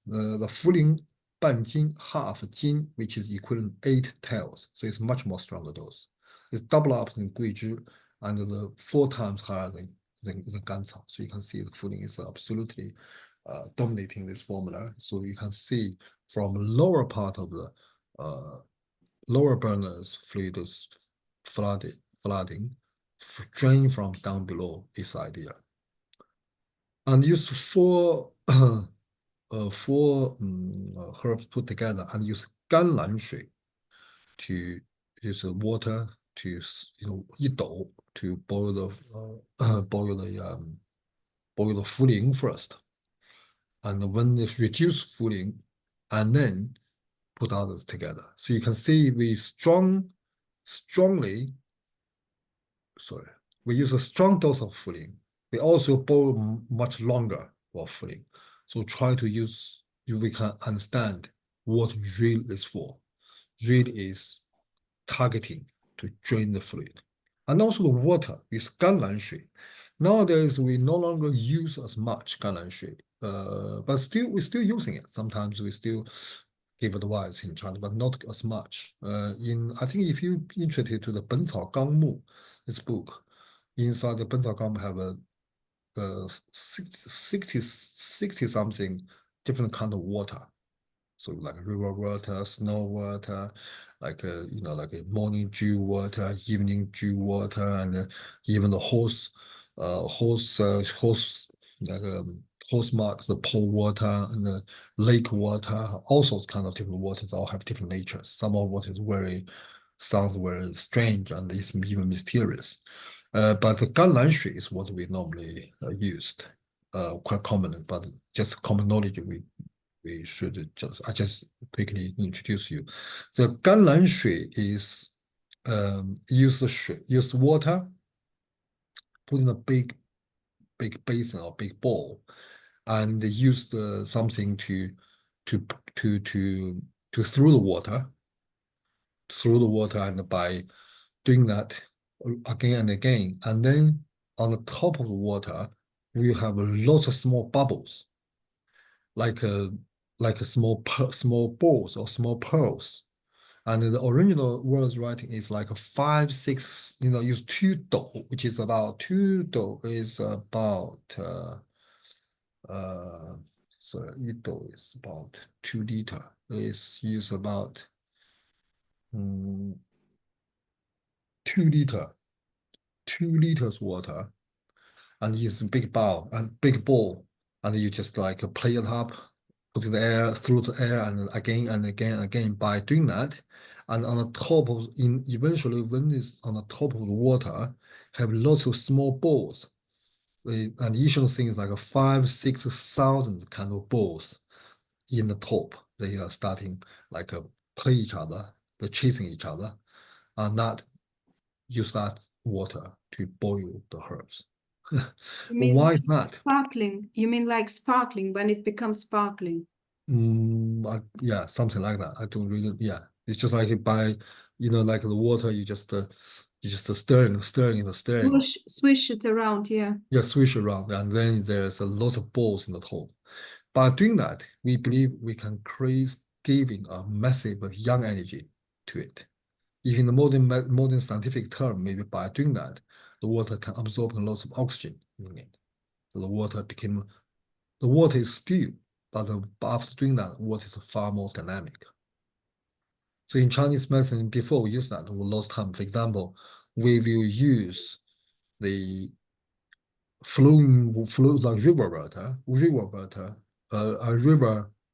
苓半斤, half jin, which is equivalent 8 taels. So it's much more stronger dose. It's double up than Guizhi and the 4 times higher than Ganzhao. So you can see the 茯苓is absolutely dominating this formula. So you can see from lower part of the lower burners fluid is flooding, drain from down below is ideal. And use 4 herbs put together and use 甘蓝水 to use water to 一斗 to boil the boil the 茯苓first. And when it's reduced 茯苓, and then put others together. So you can see we we use a strong dose of 茯苓. We also boil much longer for 茯苓. So try to use, we can understand what real is for. Real is targeting to drain the fluid. And also the water is 甘蓝水. Nowadays, we no longer use as much 甘蓝水, but we're still using it. Sometimes we still give advice in China, but not as much. I think if you're interested to the 本草纲目, this book, inside the 本草纲目 have a 60 something different kind of water. So like river water, snow water, like like a morning dew water, evening dew water, and even the horse marks, the pool water and the lake water, all sorts kind of different waters all have different natures. Some of what is sounds very strange and is even mysterious. But the 甘蓝水 is what we normally used. quite common, but just common knowledge we should I just quickly introduce you. The 甘蓝水 is use water, put in a big basin or big bowl, and use something to through the water, and by doing that again and again, and then on the top of the water, we have lots of small bubbles, like a small balls or small pearls. And the original words writing is like a 5, 6, use 2 dou, which is about 2 dou is about so 1 dou is about 2 liter. It's use about 2 liter, 2 liters water, and use a big bowl and big bowl, and you just like play it up, put the air through the air, and again and again and again. By doing that, and on the top of eventually when it's on the top of the water, have lots of small balls. And each of the things like a 5, 6,000 kind of balls in the top. They are starting like play each other, they're chasing each other, and that use that water to boil the herbs. You mean Why like is that? sparkling? You mean like sparkling when it becomes sparkling? Yeah, something like that. I don't really. Yeah, it's just like by, like the water. You just stirring, stirring. Swish it around, yeah. Yeah, swish around, and then there's a lot of balls in the top. By doing that, we believe we can create giving a massive young energy to it. Even the modern scientific term, maybe by doing that, the water can absorb lots of oxygen in it. So the water is still, but after doing that, water is far more dynamic. So in Chinese medicine, before we use that, we lost time. For example, we will use the flow like river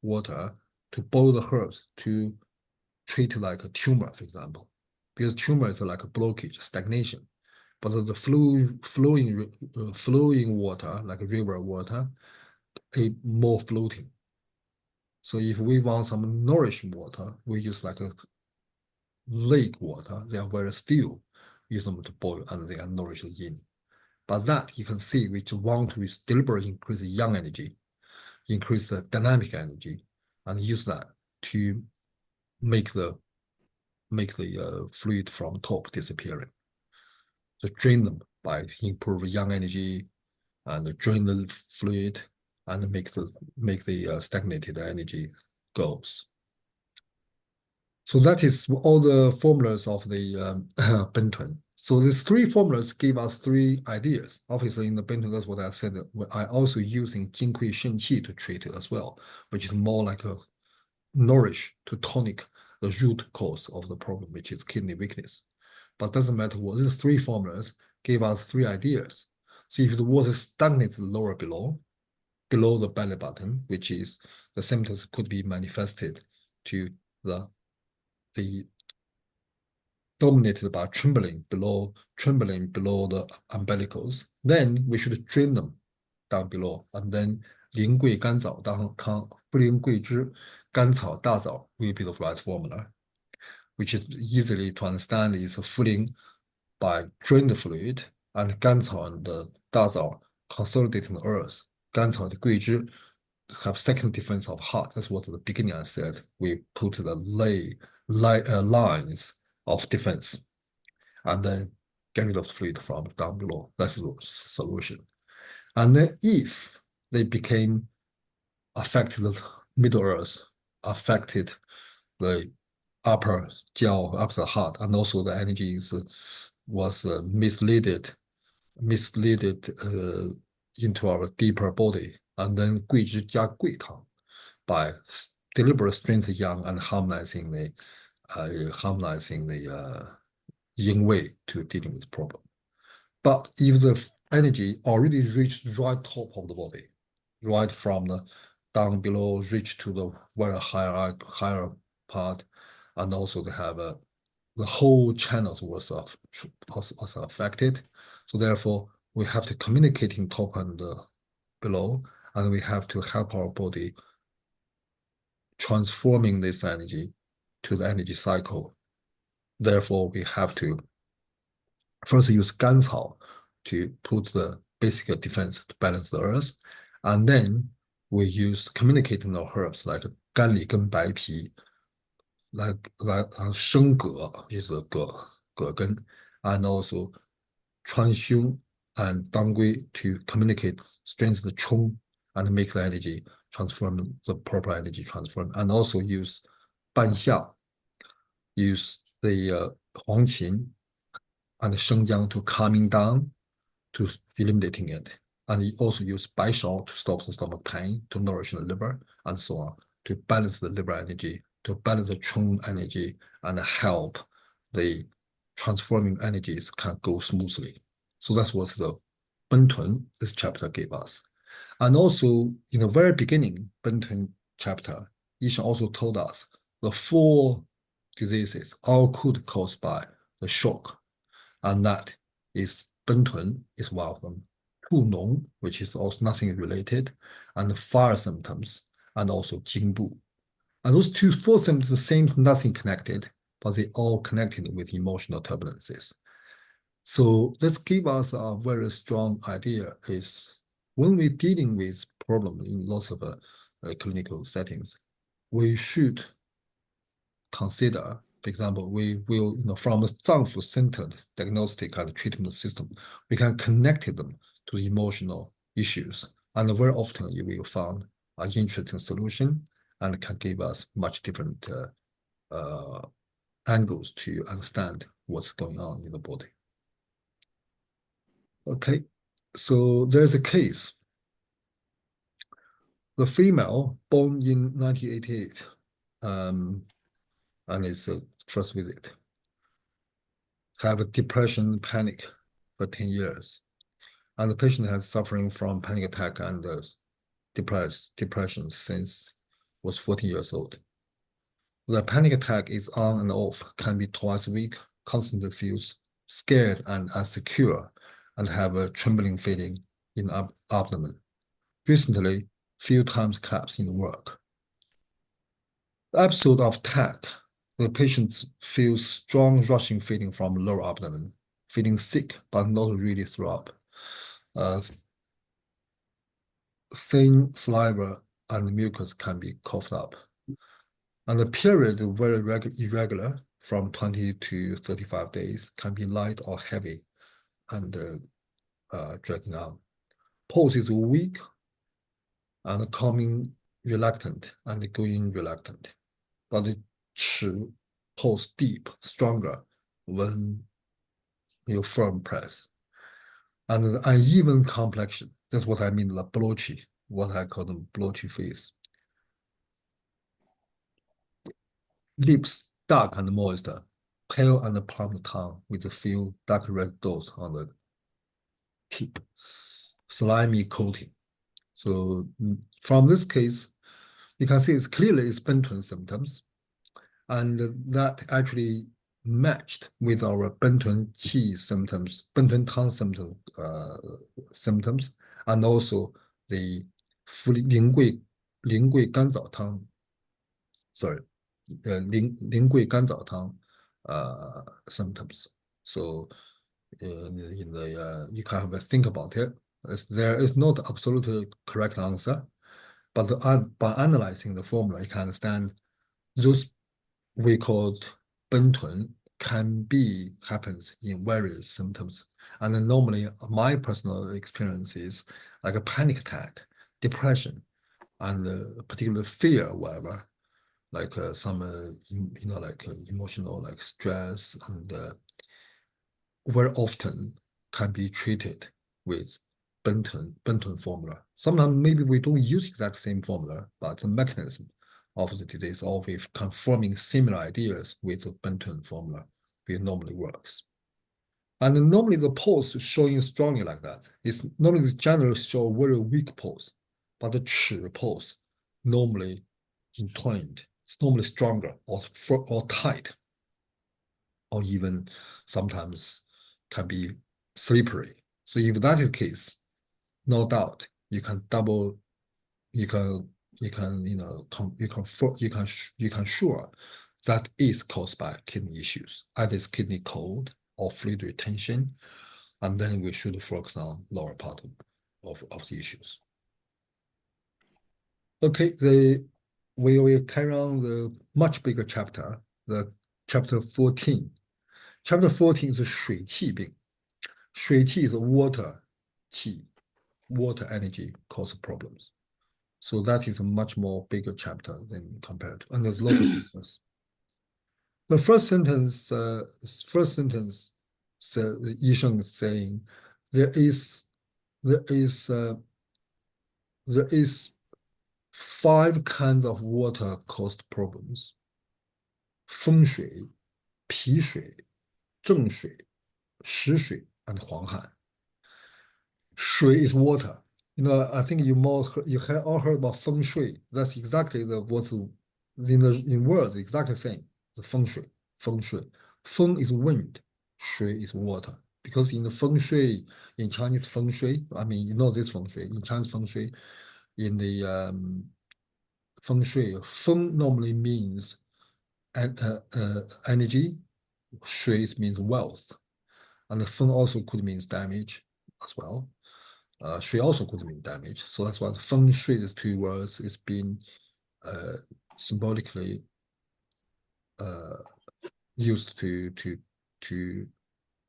water to boil the herbs to treat like a tumor, for example, because tumor is like a blockage, stagnation. But the flowing water, like river water, is more floating. So if we want some nourishing water, we use like a lake water. They are very still. Use them to boil and they are nourished in. But that you can see, which want to deliberately increase the young energy, increase the dynamic energy, and use that to make the fluid from top disappearing. So drain them by improve young energy and drain the fluid and make the stagnated energy goes. So that is all the formulas of the Bentun. So these 3 formulas give us 3 ideas. Obviously, in the Bentun, that's what I said. I also using Jinkui Shenqi to treat it as well, which is more like a nourish to tonic the root cause of the problem, which is kidney weakness. But doesn't matter what, these 3 formulas give us 3 ideas. So if the water stagnates lower below the belly button, which is the symptoms could be manifested to the dominated by trembling below the umbilicals, then we should drain them down below, and then 苓桂甘草当汤，茯苓桂枝甘草大枣 will be the right formula, which is easily to understand is filling by drain the fluid, and 甘草 and the 大枣 consolidating the earth. 甘草 and 桂枝 have second defense of heart. That's what at the beginning I said. We put the lines of defense, and then get rid of fluid from down below. That's the solution. And then if they became affected the middle earth, affected the upper jiao, upper heart, and also the energy was misleaded into our deeper body, and then 桂枝加桂汤 by deliberate strength yang and harmonizing the yin wei to dealing with problem. But if the energy already reached right top of the body, right from the down below, reach to the very higher part, and also they have the whole channels was affected. So therefore, we have to communicate in top and below, and we have to help our body transforming this energy to the energy cycle. Therefore, we have to first use 甘草 to put the basic defense to balance the earth, and then we use communicating the herbs like 甘李跟白皮 like 生葛 is a 葛根 and also 川芎 and 当归 to communicate strengthen the 冲 and make the energy transform the proper energy transform, and also use 半夏 use the 黄芩 and 生姜 to calming down to eliminating it, and you also use 白芍 to stop the stomach pain, to nourish the liver, and so on, to balance the liver energy, to balance the Chong energy, and help the transforming energies can go smoothly. So that's what the Bentun, this chapter gave us. And also, in the very beginning, Bentun chapter, Yishan also told us the 4 diseases all could caused by the shock, and that is Bentun is one of them. 兔脓, which is also nothing related, and the fire symptoms, and also 颈部. And those 4 symptoms seem nothing connected, but they all connected with emotional turbulences. So this gives us a very strong idea is when we're dealing with problems in lots of clinical settings, we should consider, for example, we will, from a Zangfu-centered diagnostic and treatment system, we can connect them to emotional issues. And very often you will find an interesting solution and can give us much different angles to understand what's going on in the body. Okay, so there's a case. The female born in 1988, and it's a first visit, have a depression, panic for 10 years. And the patient has suffering from panic attack and depression since was 14 years old. The panic attack is on and off, can be twice a week, constantly feels scared and insecure, and have a trembling feeling in abdomen. Recently, few times collapse in work. Episode of attack, the patient feels strong rushing feeling from lower abdomen, feeling sick but not really throw up. Thin saliva and mucus can be coughed up. And the period is very irregular, from 20 to 35 days, can be light or heavy and dragging on. Pulse is weak and coming reluctant and going reluctant. But the chi pulse deep, stronger when you firm press. And the uneven complexion, that's what I mean, the blotchy, what I call them blotchy face. Lips dark and moist, pale and plump tongue with a few dark red dots on the tip, slimy coating. So from this case, you can see it's clearly Bentun symptoms, and that actually matched with our Bentun qi symptoms, Bentun tang symptoms, and also the 灵桂甘草汤 sorry, 灵桂甘草汤 symptoms. So you can have a think about it. There is not absolutely correct answer, but by analyzing the formula, you can understand those we called Bentun can be happens in various symptoms. And then normally my personal experience is like a panic attack, depression, and particular fear, whatever, like some like emotional like stress, and very often can be treated with Bentun formula. Sometimes maybe we don't use exact same formula, but the mechanism of the disease, or with conforming similar ideas with the Bentun formula, it normally works. And normally the pulse showing strongly like that. It's normally the general show very weak pulse, but the chi pulse normally entwined. It's normally stronger or tight, or even sometimes can be slippery. So if that is the case, no doubt you can double, you can sure that is caused by kidney issues, either it's kidney cold or fluid retention, and then we should focus on lower part of the issues. Okay, we will carry on the much bigger chapter, the chapter 14. Chapter 14 is 水气病. 水气 is water, 气, water energy cause problems. So that is a much more bigger chapter than compared to, and there's lots of difference. The first sentence says, Yi Sheng is saying, there is 5 kinds of water caused problems: 风水、脾水、正水、石水, and 黄汗. 水 is water. I think you have all heard about feng shui. That's exactly what's in words exactly the same. The feng shui. Feng is wind, shui is water. Because in the feng shui, in Chinese feng shui, I mean, you know this feng shui, in Chinese feng shui, in the feng shui, feng normally means energy, shui means wealth, and the feng also could mean damage as well. Shui also could mean damage, so that's why the feng shui, these 2 words, is being symbolically used to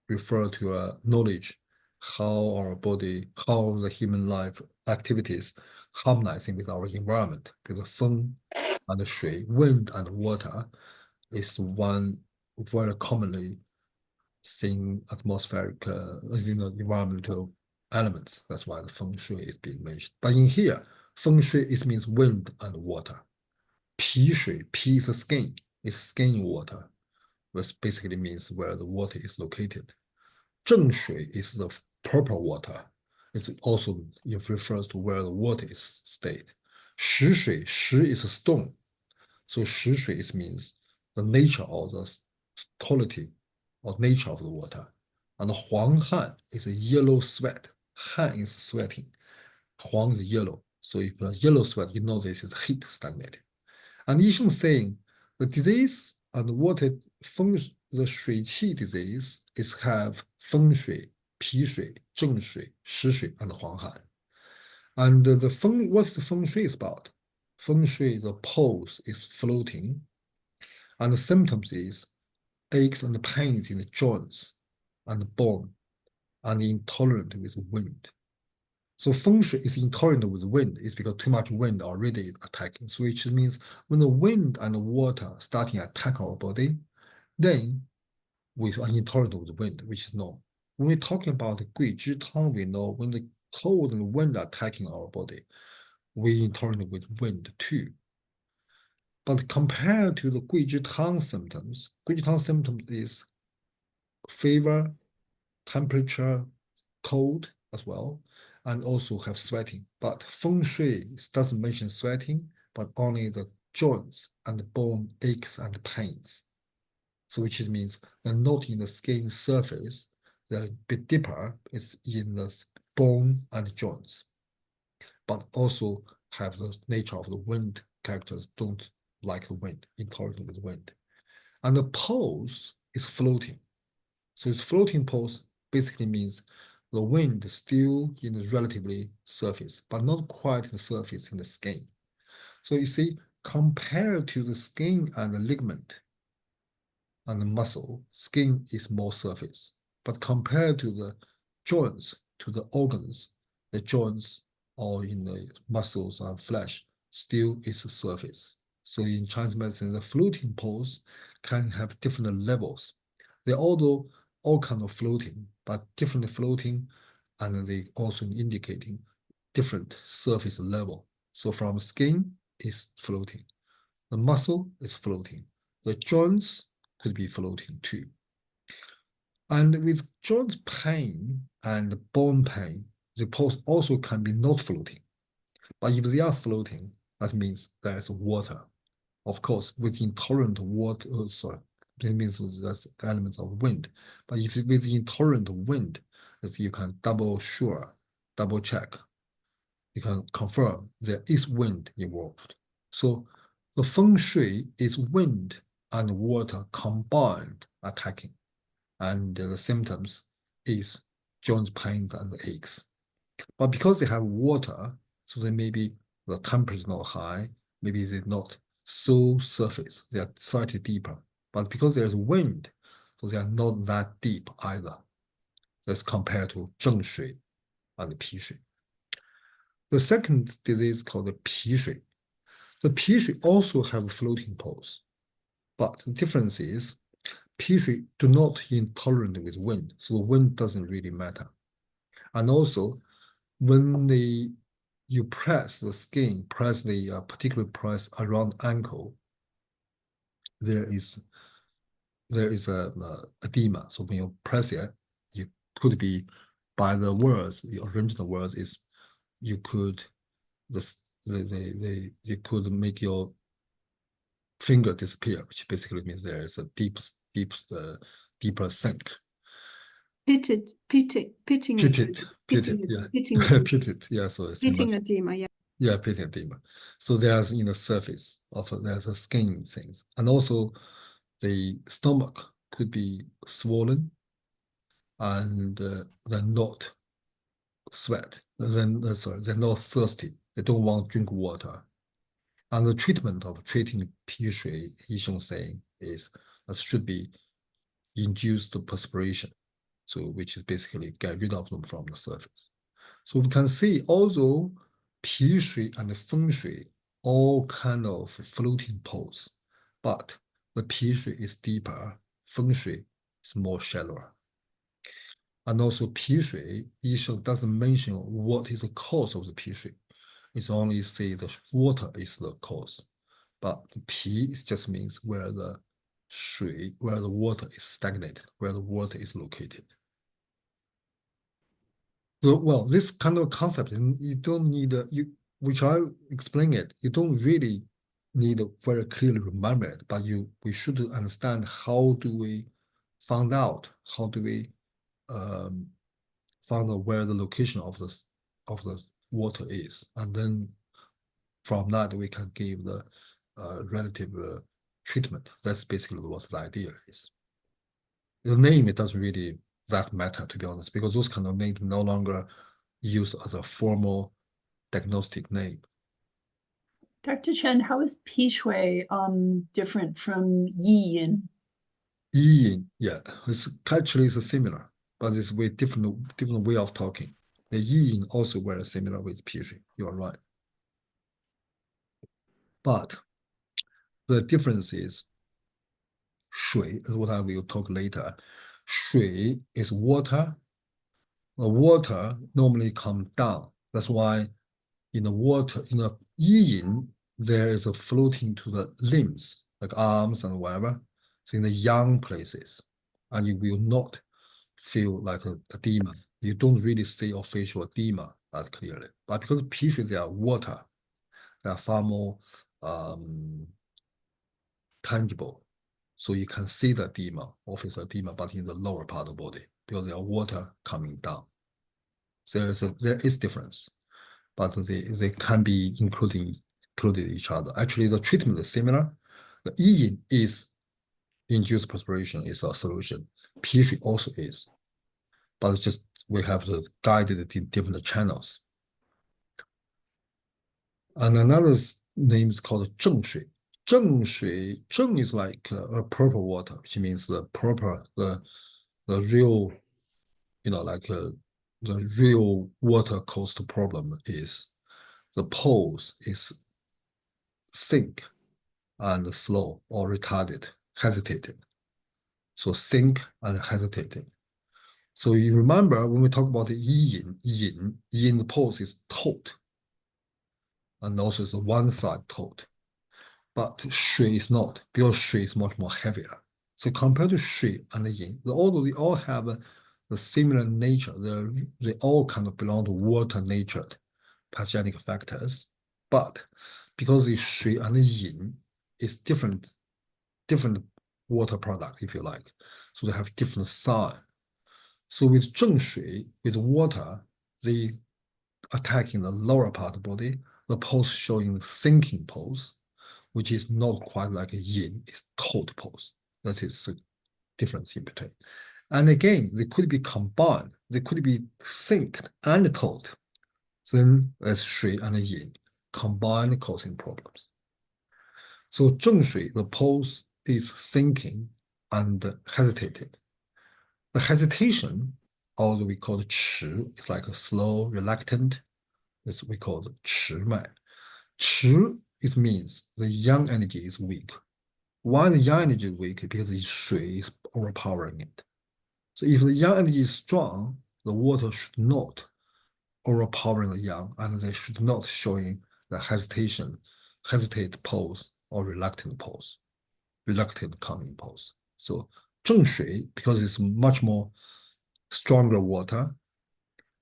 refer to knowledge, how our body, how the human life activities harmonizing with our environment. Because feng and shui, wind and water, is one very commonly seen atmospheric, environmental elements. That's why the feng shui is being mentioned. But in here, feng shui means wind and water. 脾水, pi is skin, is skin water, which basically means where the water is located. 正水 is the proper water. It refers to where the water is stayed. 石水, shi is a stone. So 石水 means the nature or the quality or nature of the water. And 黄汗 is a yellow sweat. Han is sweating. Huang is yellow. So if you yellow sweat, you know this is heat stagnated. And Yi Sheng is saying the disease and water the 水气 disease is have 风水, 脾水, 正水, 石水, and 黄汗. And what's the feng shui is about? Feng shui, the pose is floating, and the symptoms is aches and pains in the joints and bone, and intolerant with wind. So feng shui is intolerant with wind. It's because too much wind already attacking. So which means when the wind and the water starting attack our body, then we are intolerant with wind, which is normal. When we're talking about the Gui Zhi Tang, we know when the cold and wind are attacking our body, we intolerant with wind too. But compared to the Gui Zhi Tang symptoms is fever, temperature, cold as well, and also have sweating. But feng shui doesn't mention sweating, but only the joints and the bone aches and pains. So which means they're not in the skin surface, they're a bit deeper, is in the bone and joints. But also have the nature of the wind characters, don't like the wind, intolerant with wind. And the pose is floating. So its floating pose basically means the wind is still in the relatively surface, but not quite the surface in the skin. So you see, compared to the skin and the ligament and the muscle, skin is more surface. But compared to the joints, to the organs, the joints or in the muscles and flesh still is a surface. So in Chinese medicine, the floating pose can have different levels. They all kind of floating, but different floating, and they also indicating different surface level. So from skin is floating, the muscle is floating, the joints could be floating too. And with joint pain and bone pain, the pose also can be not floating. But if they are floating, that means there's water. Of course, with intolerant water, it means that's the elements of wind. But if with intolerant wind, as you can double check. you can confirm there is wind involved. So the feng shui is wind and water combined attacking, and the symptoms is joint pains and aches. But because they have water, so then maybe the temperature is not high, maybe they're not so surface, they are slightly deeper. But because there's wind, so they are not that deep either. That's compared to zheng shui and pi shui. The second disease called the pi shui. The pi shui also have floating poles, but the difference is pi shui do not intolerant with wind, so the wind doesn't really matter. And also, when you press the skin, press the particular press around ankle, there is a edema. So when you press it, you could be by the words. The original words is you could they could make your finger disappear, which basically means there is a deeper sink. Pitted, Pitted, yeah. Pitted, yeah. So it's pitting much, edema, yeah. yeah, pitting edema. So there's in the surface of there's a skin things, and also the stomach could be swollen, and they're not sweat. They're not thirsty. They don't want to drink water. And the treatment of treating pi shui, Yisheng saying, is that should be induced perspiration, so which is basically get rid of them from the surface. So we can see, although pi shui and feng shui all kind of floating poles, but the pi shui is deeper, feng shui is more shallower. And also pi shui, Yisheng doesn't mention what is the cause of the pi shui. It's only say the water is the cause, but the pi just means where the water is stagnated, where the water is located. So, well, this kind of concept, you don't need which I explain it. You don't really need to very clearly remember it, but we should understand how do we find out, how do we find out where the location of the water is, and then from that we can give the relative treatment. That's basically what the idea is. The name, it doesn't really that matter, to be honest, because those kind of names no longer used as a formal diagnostic name. Dr. Chen, how is pi shui different from yi yin? Yi yin, yeah, it's similar, but it's way different way of talking. The yi yin also very similar with pi shui. You are right, but the difference is shui is what I will talk later. Shui is water. The water normally comes down. That's why in the water, in the yi yin, there is a floating to the limbs, like arms and whatever. So in the young places, and you will not feel like a edema. You don't really see a facial edema that clearly. But because pi shui, they are water, they are far more tangible. So you can see the edema, office edema, but in the lower part of the body, because there are water coming down. There is difference, but they can be included each other. Actually, the treatment is similar. The yi yin is induced perspiration is a solution. Pi shui also is, but it's just we have to guide it in different channels. And another name is called zheng shui. Zheng shui, zheng is like a purple water, which means the real, like the real water cost problem is the poles is sink and slow or retarded, hesitated. So sink and hesitated. So you remember when we talk about the yin, the pose is taut. And also it's a one side taut. But shui is not, because shui is much more heavier. So compared to shui and the yin, although they all have the similar nature, they all kind of belong to water-natured pathogenic factors. But because the shui and the yin is different water product, if you like. So they have different sign. So with zheng shui, with water, the attacking the lower part of the body, the pose showing the sinking pose, which is not quite like a yin, it's taut pose. That is the difference in between. And again, they could be combined. They could be synced and taut. Then that's shui and yin, combined causing problems. So zheng shui, the pose is sinking and hesitated. The hesitation, although we call it chi, it's like a slow, reluctant. This we call it chi mai. Chi, it means the yang energy is weak. Why the yang energy is weak? Because the shui is overpowering it. So if the yang energy is strong, the water should not overpowering the yang, and they should not showing the hesitate pose or reluctant pose, reluctant coming pose. So zheng shui, because it's much more stronger water,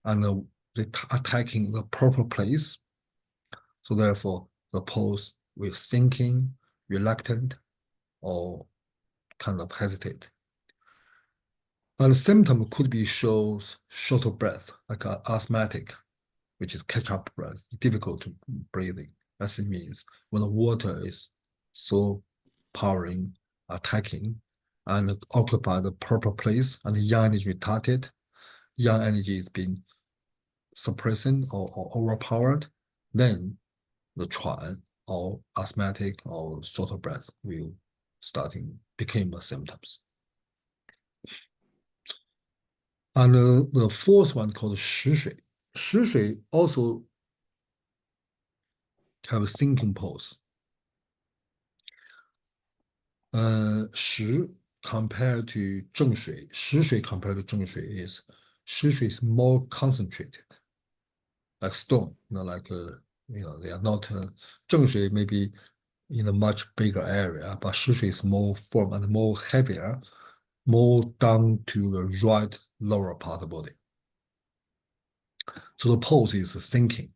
and they attacking the proper place. So therefore, the pose will sinking, reluctant, or kind of hesitate. And the symptom could be shows short of breath, like asthmatic, which is catch-up breath, difficult to breathing. As it means when the water is so powering, attacking, and occupy the proper place, and the yang energy retarded, yang energy is being suppressing or overpowered, then the chuan or asthmatic or short of breath will become the symptoms. And the fourth one called shi shui. Shi shui also have a sinking pose. Shi compared to zheng shui, shi shui compared to zheng shui is shi shui is more concentrated, like stone. They are not zheng shui maybe in a much bigger area, but shi shui is more firm and more heavier, more down to the right lower part of the body. So the pose is sinking.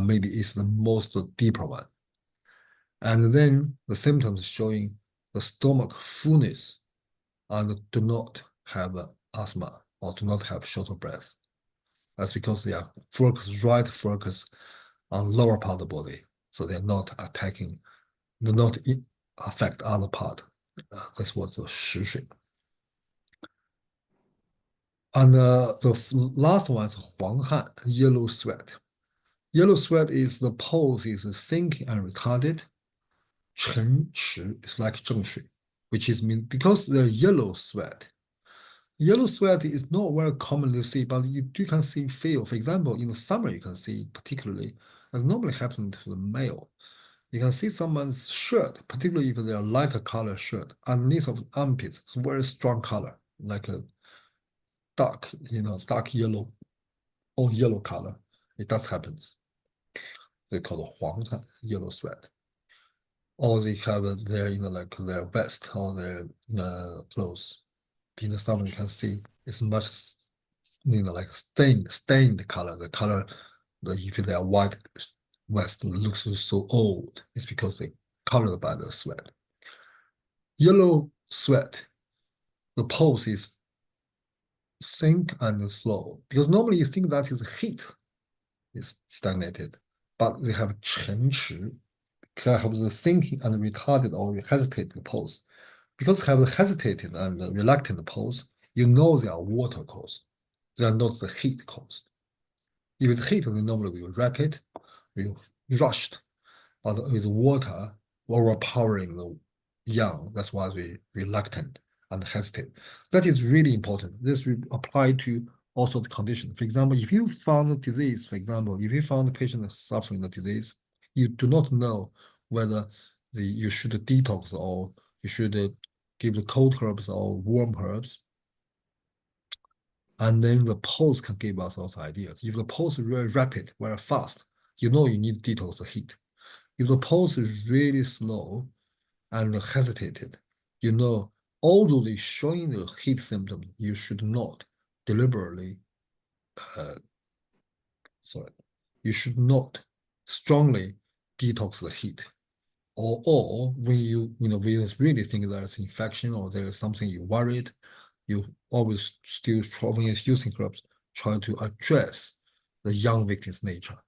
Maybe it's the most deeper one. And then the symptoms showing the stomach fullness and do not have asthma or do not have short of breath. That's because they are focus on lower part of the body. So they're not attacking, do not affect other part. That's what the shi shui. And the last one is huang han, yellow sweat. Yellow sweat is the pose is sinking and retarded. Chen chi is like zheng shui, which is mean because the yellow sweat. Yellow sweat is not very commonly see, but you can feel. For example, in the summer, you can see particularly, as normally happens to the male. You can see someone's shirt, particularly if they're lighter color shirt, underneath of armpits, it's very strong color, like a dark yellow or yellow color. It does happen. They call it huang han, yellow sweat. Or they have their like their vest or their clothes. In the summer, you can see it's much like stained color. The color, if they are white vest, looks so old. It's because they colored by the sweat. Yellow sweat, the pose is sink and slow, because normally you think that is heat is stagnated, but they have chen chi, have the sinking and retarded or hesitating pose. Because have the hesitating and the reluctant pose, you know they are water caused. They are not the heat caused. If it's heat, they normally will rapid, will rushed, but with water overpowering the yang, that's why we reluctant and hesitate. That is really important. This will apply to all sorts of conditions. For example, if you found a disease, if you found a patient suffering the disease, you do not know whether you should detox or you should give the cold herbs or warm herbs. And then the pulse can give us those ideas. If the pulse is very rapid, very fast, you know you need to detox the heat. If the pulse is really slow and hesitated, you know, although they showing the heat symptoms, you should not deliberately, you should not strongly detox the heat. Or when you really think there's infection or there is something you worried, you always still when you're using herbs, try to address the young victim's nature.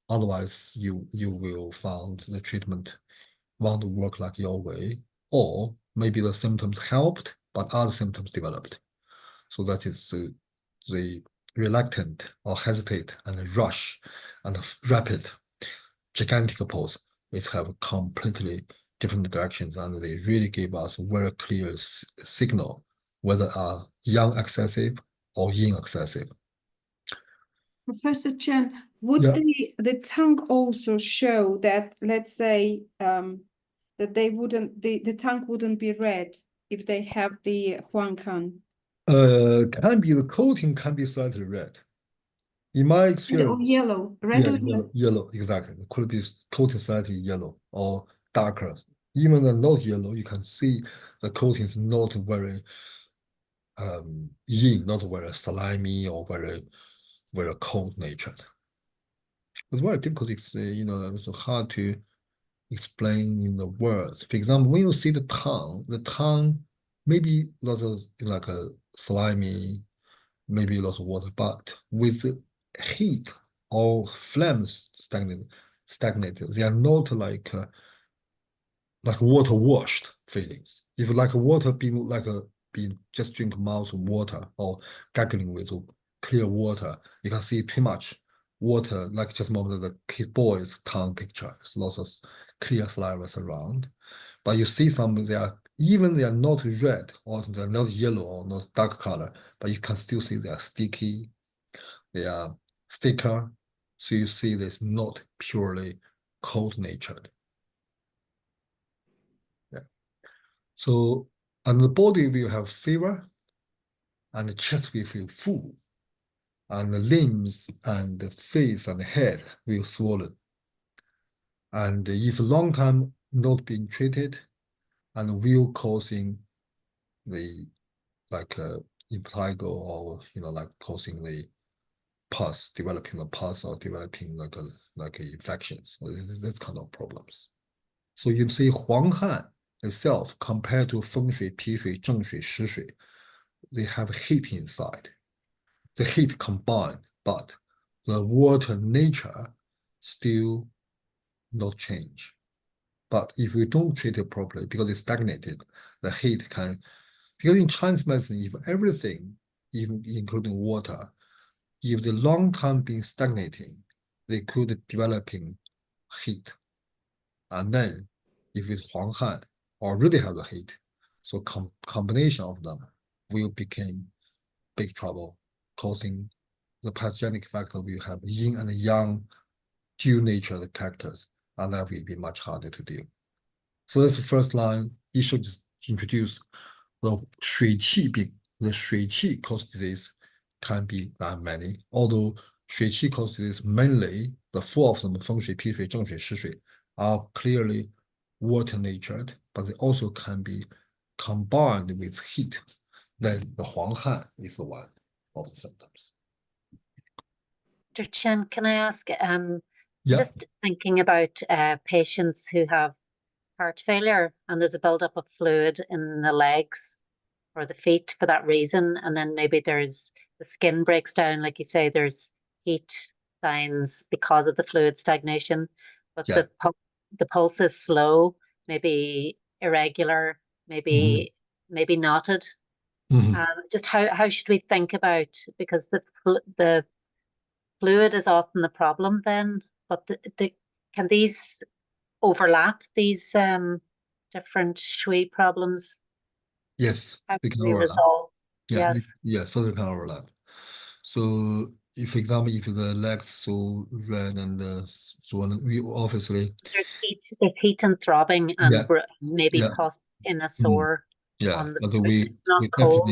Otherwise, you will find the treatment won't work like your way, or maybe the symptoms helped, but other symptoms developed. So that is the reluctant or hesitate and rush and rapid gigantic pose. It's have completely different directions, and they really give us very clear signal whether are young excessive or yin excessive. Professor Chen, would Yeah. the tongue also show that, let's say, that they wouldn't the tongue wouldn't be red if they have the Huangkan? Can be the coating can be slightly red. In my Or experience, yellow, red yeah, or yellow? yellow, exactly. It could be coating slightly yellow or darker. Even the not yellow, you can see the coating is not very yin, not very slimy or very cold natured. It's very difficult to say, it's hard to explain in the words. For example, when you see the tongue maybe lots of like a slimy, maybe lots of water, but with the heat or flames stagnated, they are not like water washed feelings. If like water being just drink mouth of water or gargling with clear water, you can see too much water, like just moment of the kid boy's tongue picture. It's lots of clear saliva around. But you see some they are not red or they're not yellow or not dark color, but you can still see they are sticky, they are thicker. So you see this not purely cold natured. So, and the body will have fever, and the chest will feel full, and the limbs and the face and the head will swollen. And if long time not being treated, and will causing the impetigo or like causing the pus, developing the pus or developing like infections. So this kind of problems. So you see Huanghan itself compared to Feng Shui, Pi Shui, Zheng Shui, Shi Shui, they have heat inside. The heat combined, but the water nature still not change. But if we don't treat it properly, because it's stagnated, the heat can, because in Chinese medicine, if everything, even including water, if the long time being stagnating, they could developing heat. And then if it's Huanghan already have the heat, so combination of them will become big trouble, causing the pathogenic factor will have yin and yang dual natured characters, and that will be much harder to deal. So that's the first line. You should just introduce the 水气病. The 水气 cause disease can be that many, although 水气 cause disease mainly the four of them, 风水、脾水、正水、湿水, are clearly water natured, but they also can be combined with heat. Then the 黄汗 is the one of the symptoms. Dr. Chen, can I ask, Yeah. just thinking about patients who have heart failure and there's a buildup of fluid in the legs or the feet for that reason, and then maybe there's the skin breaks down, like you say, there's heat signs because of the fluid stagnation, but Yeah. the pulse is slow, maybe irregular, maybe knotted. Just how should we think about, because the fluid is often the problem then, but can these overlap, these different shui problems? Yes, How they can can we overlap. resolve? Yeah, Yes. so they can overlap. So, if, for example, if the legs so red and swollen, we obviously There's heat and throbbing and Yeah. maybe Yeah. pus in a sore yeah, on the but foot. we It's not we cold.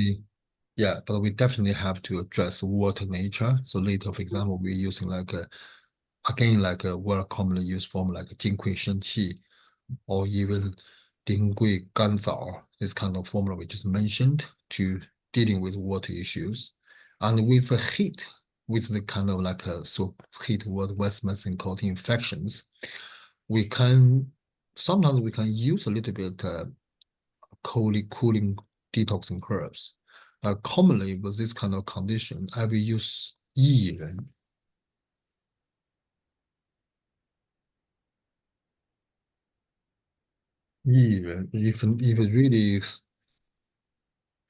definitely have to address water nature. So later, for example, we're using like a very commonly used form like 金匮生气 or even 丁贵干燥, this kind of formula we just mentioned to dealing with water issues. And with the heat, with the kind of like heat what West medicine called infections, sometimes we can use a little bit cooling detoxing herbs. Commonly with this kind of condition, I will use 薏仁。薏仁, if it's really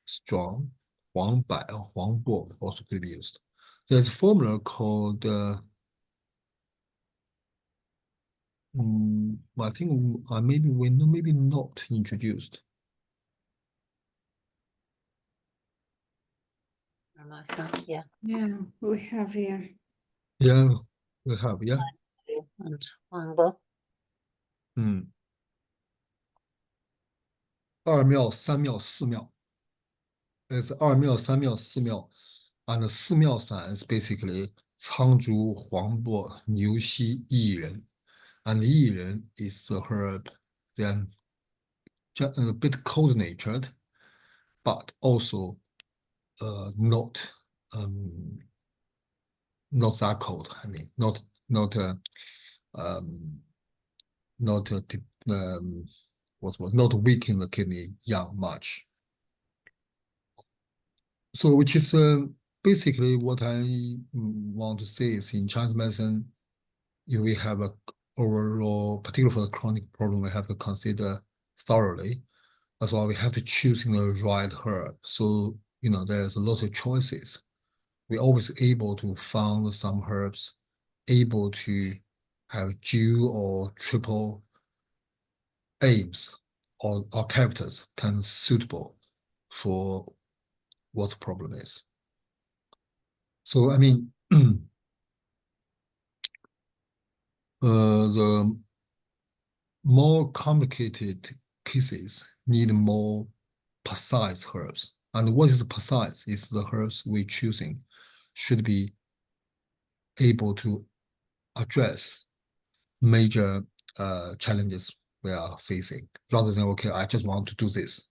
strong, 黄柏 or 黄柏 also could be used. There's a formula called, I think maybe we know, maybe not introduced. Yeah. Yeah, we have here. Yeah, we have, yeah. And Wangbo. 2妙、3妙、4妙. It's 2妙、3妙、4妙. And the 4妙散 is basically 苍术、黄柏、牛膝、薏仁. And 薏仁 is a herb, then a bit cold natured, but also not not that cold. I mean, not um, not not weaken the kidney young much. So, which is basically what I want to say is in Chinese medicine, we have a overall, particularly for the chronic problem, we have to consider thoroughly. That's why we have to choose the right herb. So, there's a lot of choices. We're always able to find some herbs able to have dual or triple aims or characters kind of suitable for what the problem is. So, I mean, the more complicated cases need more precise herbs. And what is precise is the herbs we're choosing should be able to address major challenges we are facing, rather than, okay, I just want to do this,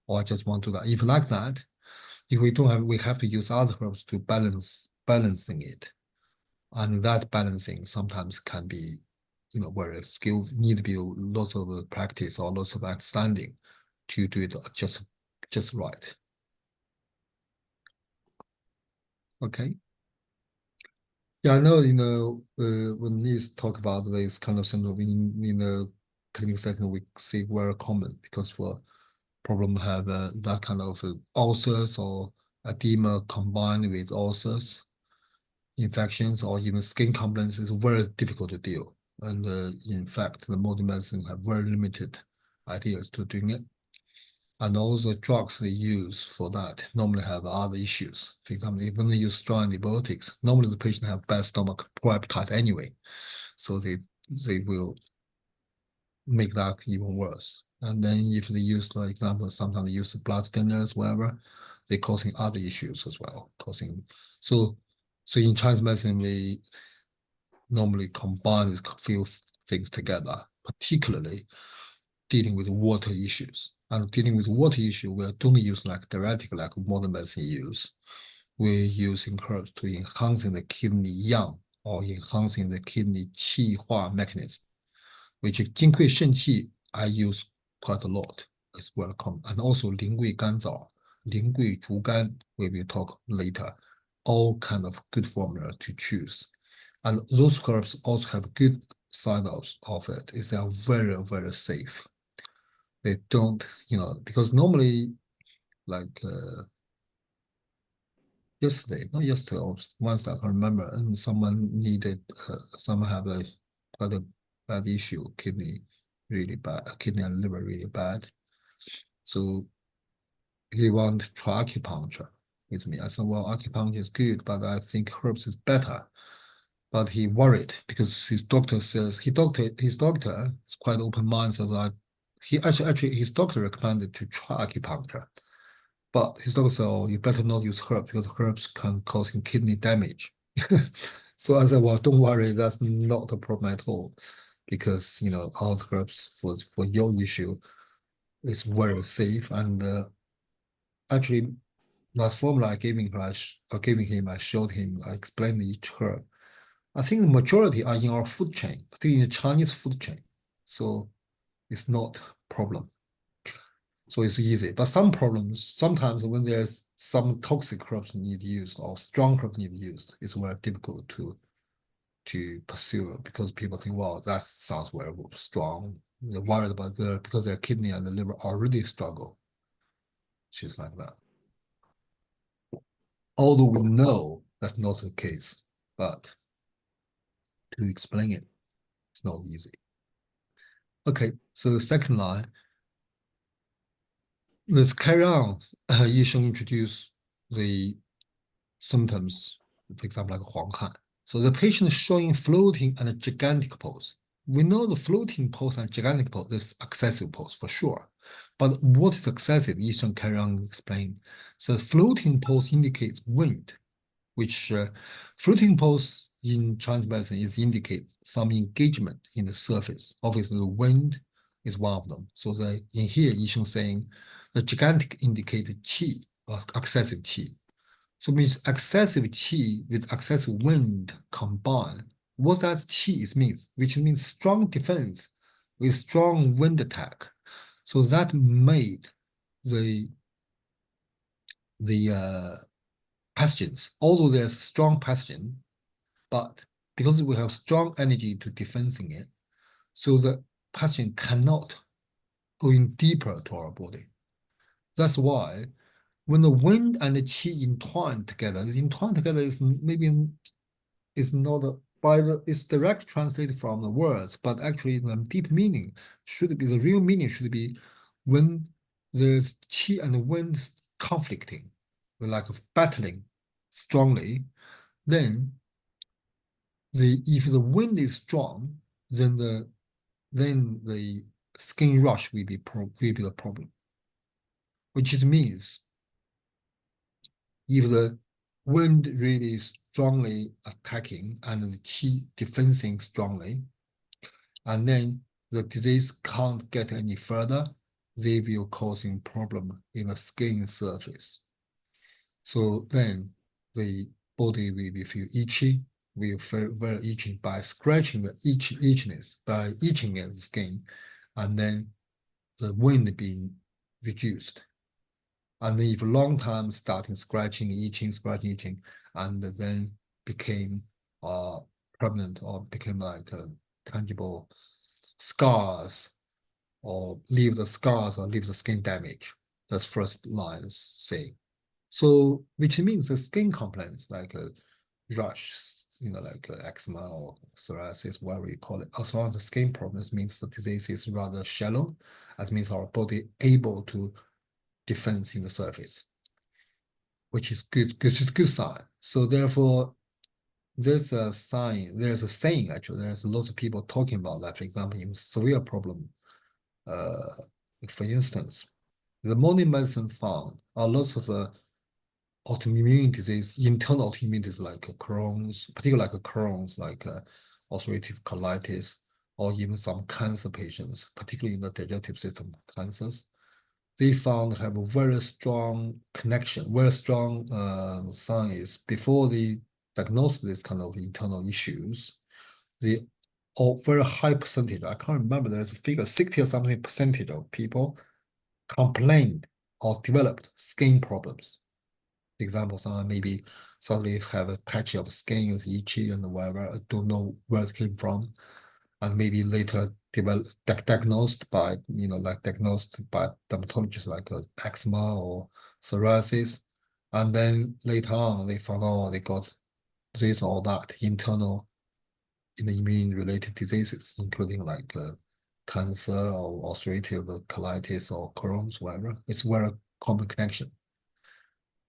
or I just want to do that. If like that, if we don't have, we have to use other herbs to balancing it. And that balancing sometimes can be, very skilled, need to be lots of practice or lots of understanding to do it just right. Okay. Yeah, I know, when we talk about this kind of syndrome in the clinical setting, we see very common because for problem have that kind of ulcers or edema combined with ulcers, infections, or even skin complaints is very difficult to deal. And in fact, the modern medicine have very limited ideas to doing it. And also drugs they use for that normally have other issues. For example, when they use strong antibiotics, normally the patient have bad stomach, poor appetite anyway. So they will make that even worse. And then if they use, for example, sometimes they use blood thinners, whatever, they causing other issues as well. So in Chinese medicine, we normally combine these few things together, particularly dealing with water issues. And dealing with water issue, we don't use like diuretic like modern medicine use. We're using herbs to enhancing the kidney yang or enhancing the kidney qi hua mechanism, which is 金匮肾气 I use quite a lot. It's welcome. And also 苓桂甘枣, 苓桂竹甘, we will talk later. All kind of good formula to choose. And those herbs also have good side of it is they are very, very safe. They don't, because normally, like not yesterday, or once I can remember, and someone had quite a bad issue, kidney and liver really bad. So he wanted to try acupuncture with me. I said, well, acupuncture is good, but I think herbs is better. But he worried because his doctor says his doctor is quite open minded. So that he actually his doctor recommended to try acupuncture, but his doctor said, "Oh, you better not use herbs because herbs can cause him kidney damage." So I said, "Well, don't worry, that's not a problem at all, because all the herbs for your issue is very safe and actually." Last formula I gave him, I showed him, I explained each herb. I think the majority are in our food chain, particularly in the Chinese food chain. So it's not a problem. So it's easy. But some problems, sometimes when there's some toxic crops need used or strong crops need used, it's very difficult to pursue because people think, well, that sounds very strong. They're worried about because their kidney and the liver already struggle. It's like that. Although we know that's not the case, but to explain it, it's not easy. Okay, so the second line, let's carry on. Yisheng introduced the symptoms, for example, like Huanghan. So the patient is showing floating and a gigantic pose. We know the floating pose and gigantic pose is excessive pose for sure. But what is excessive? Yisheng carry on explain. So floating pose indicates wind, which floating pose in Chinese medicine is indicate some engagement in the surface. Obviously, the wind is one of them. So in here, Yisheng saying the gigantic indicate qi, or excessive qi. So it means excessive qi with excessive wind combined. What that qi means, which means strong defense with strong wind attack. So that made the pathogens, although there's strong pathogen, but because we have strong energy to defending it, so the pathogen cannot go in deeper to our body. That's why when the wind and the qi entwine together is maybe is not it's direct translated from the words, but actually the deep meaning should be the real meaning should be when there's qi and wind conflicting, like battling strongly, then if the wind is strong, then the skin rush will be the problem, which means if the wind really strongly attacking and the qi defending strongly, and then the disease can't get any further, they will causing problem in the skin surface. So then the body will feel itchy, will feel very itchy by scratching the itchiness, by itching at the skin, and then the wind being reduced. And then if a long time starting scratching, itching, and then became permanent or became like tangible scars or leave the scars or leave the skin damage. That's first lines say. So which means the skin complaints like a rash, like eczema or psoriasis, whatever you call it, as long as the skin problems means the disease is rather shallow, as means our body able to defend in the surface, which is good sign. So therefore, there's a saying actually, there's lots of people talking about that. For example, in severe problem, for instance, the modern medicine found lots of autoimmune disease, internal autoimmune disease like Crohn's, particularly like Crohn's, like ulcerative colitis, or even some cancer patients, particularly in the digestive system cancers. They found have a very strong connection, very strong sign is before they diagnose this kind of internal issues, the very high percentage, I can't remember, there's a figure, 60 or something percentage of people complained or developed skin problems. For example, someone maybe suddenly have a patch of skin is itchy and whatever, I don't know where it came from, and maybe later diagnosed by dermatologists like eczema or psoriasis, and then later on they found out they got this or that internal immune related diseases, including like cancer or ulcerative colitis or Crohn's, whatever. It's very common connection.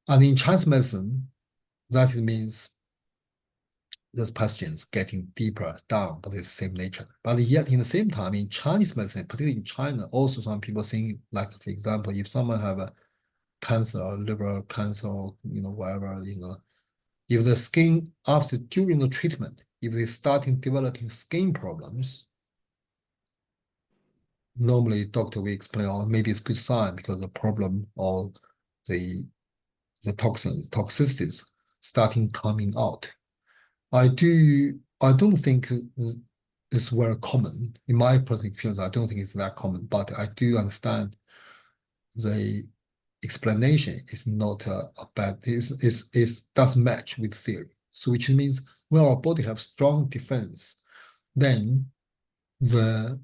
And in Chinese medicine, that means those pathogens getting deeper down, but it's the same nature. But yet, in the same time, in Chinese medicine, particularly in China, also some people think, like for example, if someone have a cancer or liver cancer, or whatever, if the skin during the treatment, if they starting developing skin problems, normally doctor will explain, or maybe it's good sign because the problem or the toxicities starting coming out. I don't think it's very common. In my personal experience, I don't think it's that common, but I do understand the explanation is not a bad, does match with theory. So which means when our body have strong defense, then the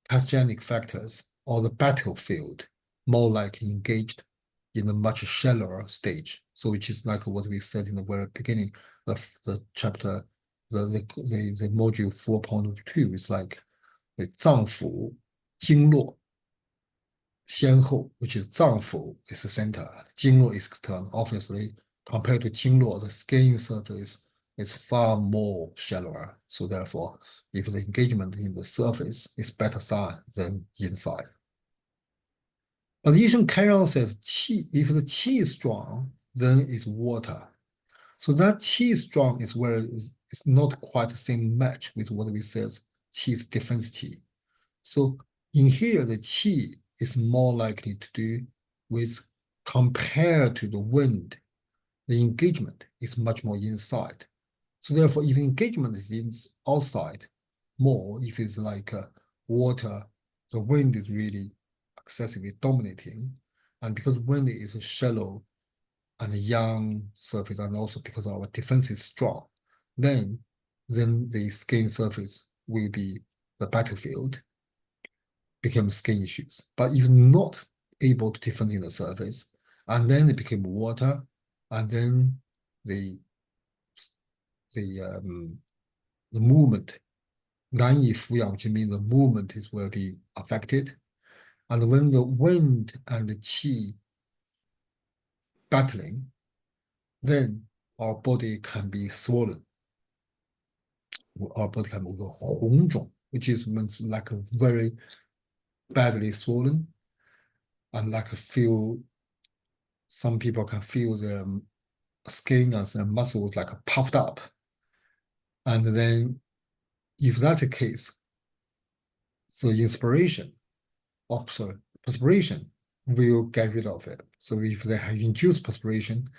pathogenic factors or the battlefield more likely engaged in a much shallower stage. So which is like what we said in the very beginning of the chapter, the module 4.2 is like the 脏腑经络先后, which is 脏腑 is the center, 经络 is external. Obviously, compared to 经络, the skin surface is far more shallower. So therefore, if the engagement in the surface is better side than inside. But Yisheng carry on says, qi, if the qi is strong, then it's water. So that qi is strong is where it's not quite the same match with what we said, qi is defense qi. So in here, the qi is more likely to do with, compared to the wind, the engagement is much more inside. So therefore, if engagement is outside more, if it's like water, the wind is really excessively dominating. And because wind is a shallow and a young surface, and also because our defense is strong, then the skin surface will be the battlefield, become skin issues. But if not able to defend in the surface, and then it became water, and then the movement, 难以俯仰, which means the movement will be affected. And when the wind and the qi battling, then our body can be swollen. Our body can be 红肿, which means like a very badly swollen, and like some people can feel their skin and their muscles like puffed up. And then if that's the case, so perspiration will get rid of it. So if they have induced perspiration,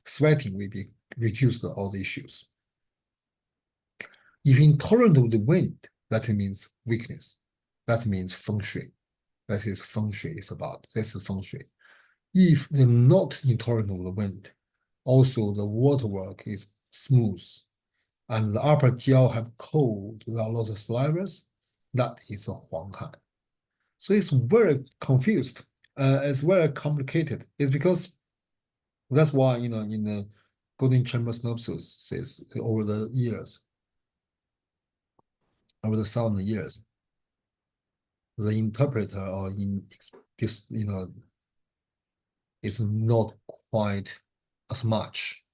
sweating will be reduced all the issues. If intolerant of the wind, that means weakness. That means feng shui. That is feng shui is about. This is feng shui. If they're not intolerant of the wind, also the waterwork is smooth, and the upper jiao have cold without a lot of salivas, that is a huanghan. So it's very confused. It's very complicated. It's because that's why, in the golden chamber synopsis over the 1,000 years, the interpreter or in this, is not quite as much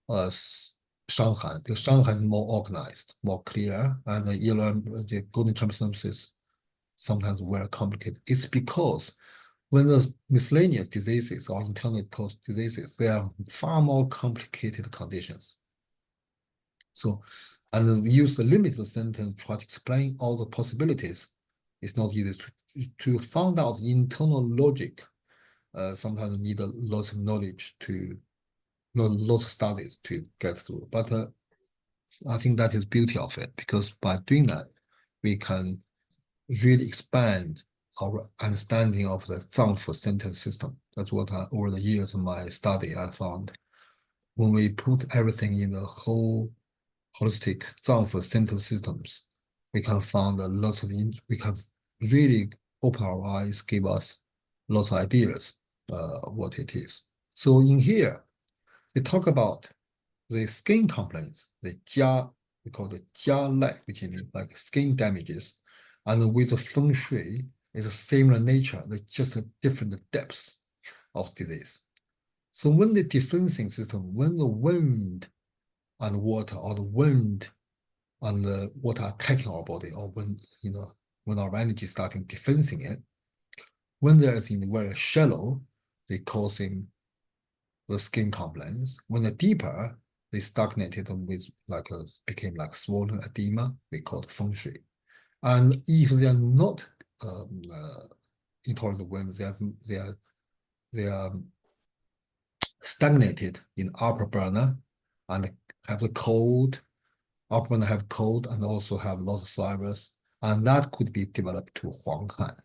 as Shanghai, because Shanghai is more organized, more clear, and the golden chamber synopsis sometimes very complicated. It's because when the miscellaneous diseases or internal cause diseases, they are far more complicated conditions. So, and we use the limited sentence to try to explain all the possibilities. It's not easy to find out the internal logic. Sometimes you need a lot of knowledge lots of studies to get through. But I think that is beauty of it, because by doing that, we can really expand our understanding of the 脏腑 sentence system. That's what over the years of my study I found. When we put everything in the whole holistic 脏腑 sentence systems, we can find we can really open our eyes, give us lots of ideas what it is. So in here, they talk about the skin complaints, the jia, we call it jia lai, which means like skin damages. And with the feng shui, it's a similar nature, it's just a different depths of disease. So when the defensing system, when the wind and water, or the wind and the water attacking our body, or when our energy starting defending it, when there is in very shallow, they causing the skin complaints. When they're deeper, they stagnated with became like swollen edema. We call it feng shui. And if they are not intolerant wind, they are stagnated in upper burner and have the cold. Upper burner have cold and also have lots of salivas, and that could be developed to huanghan.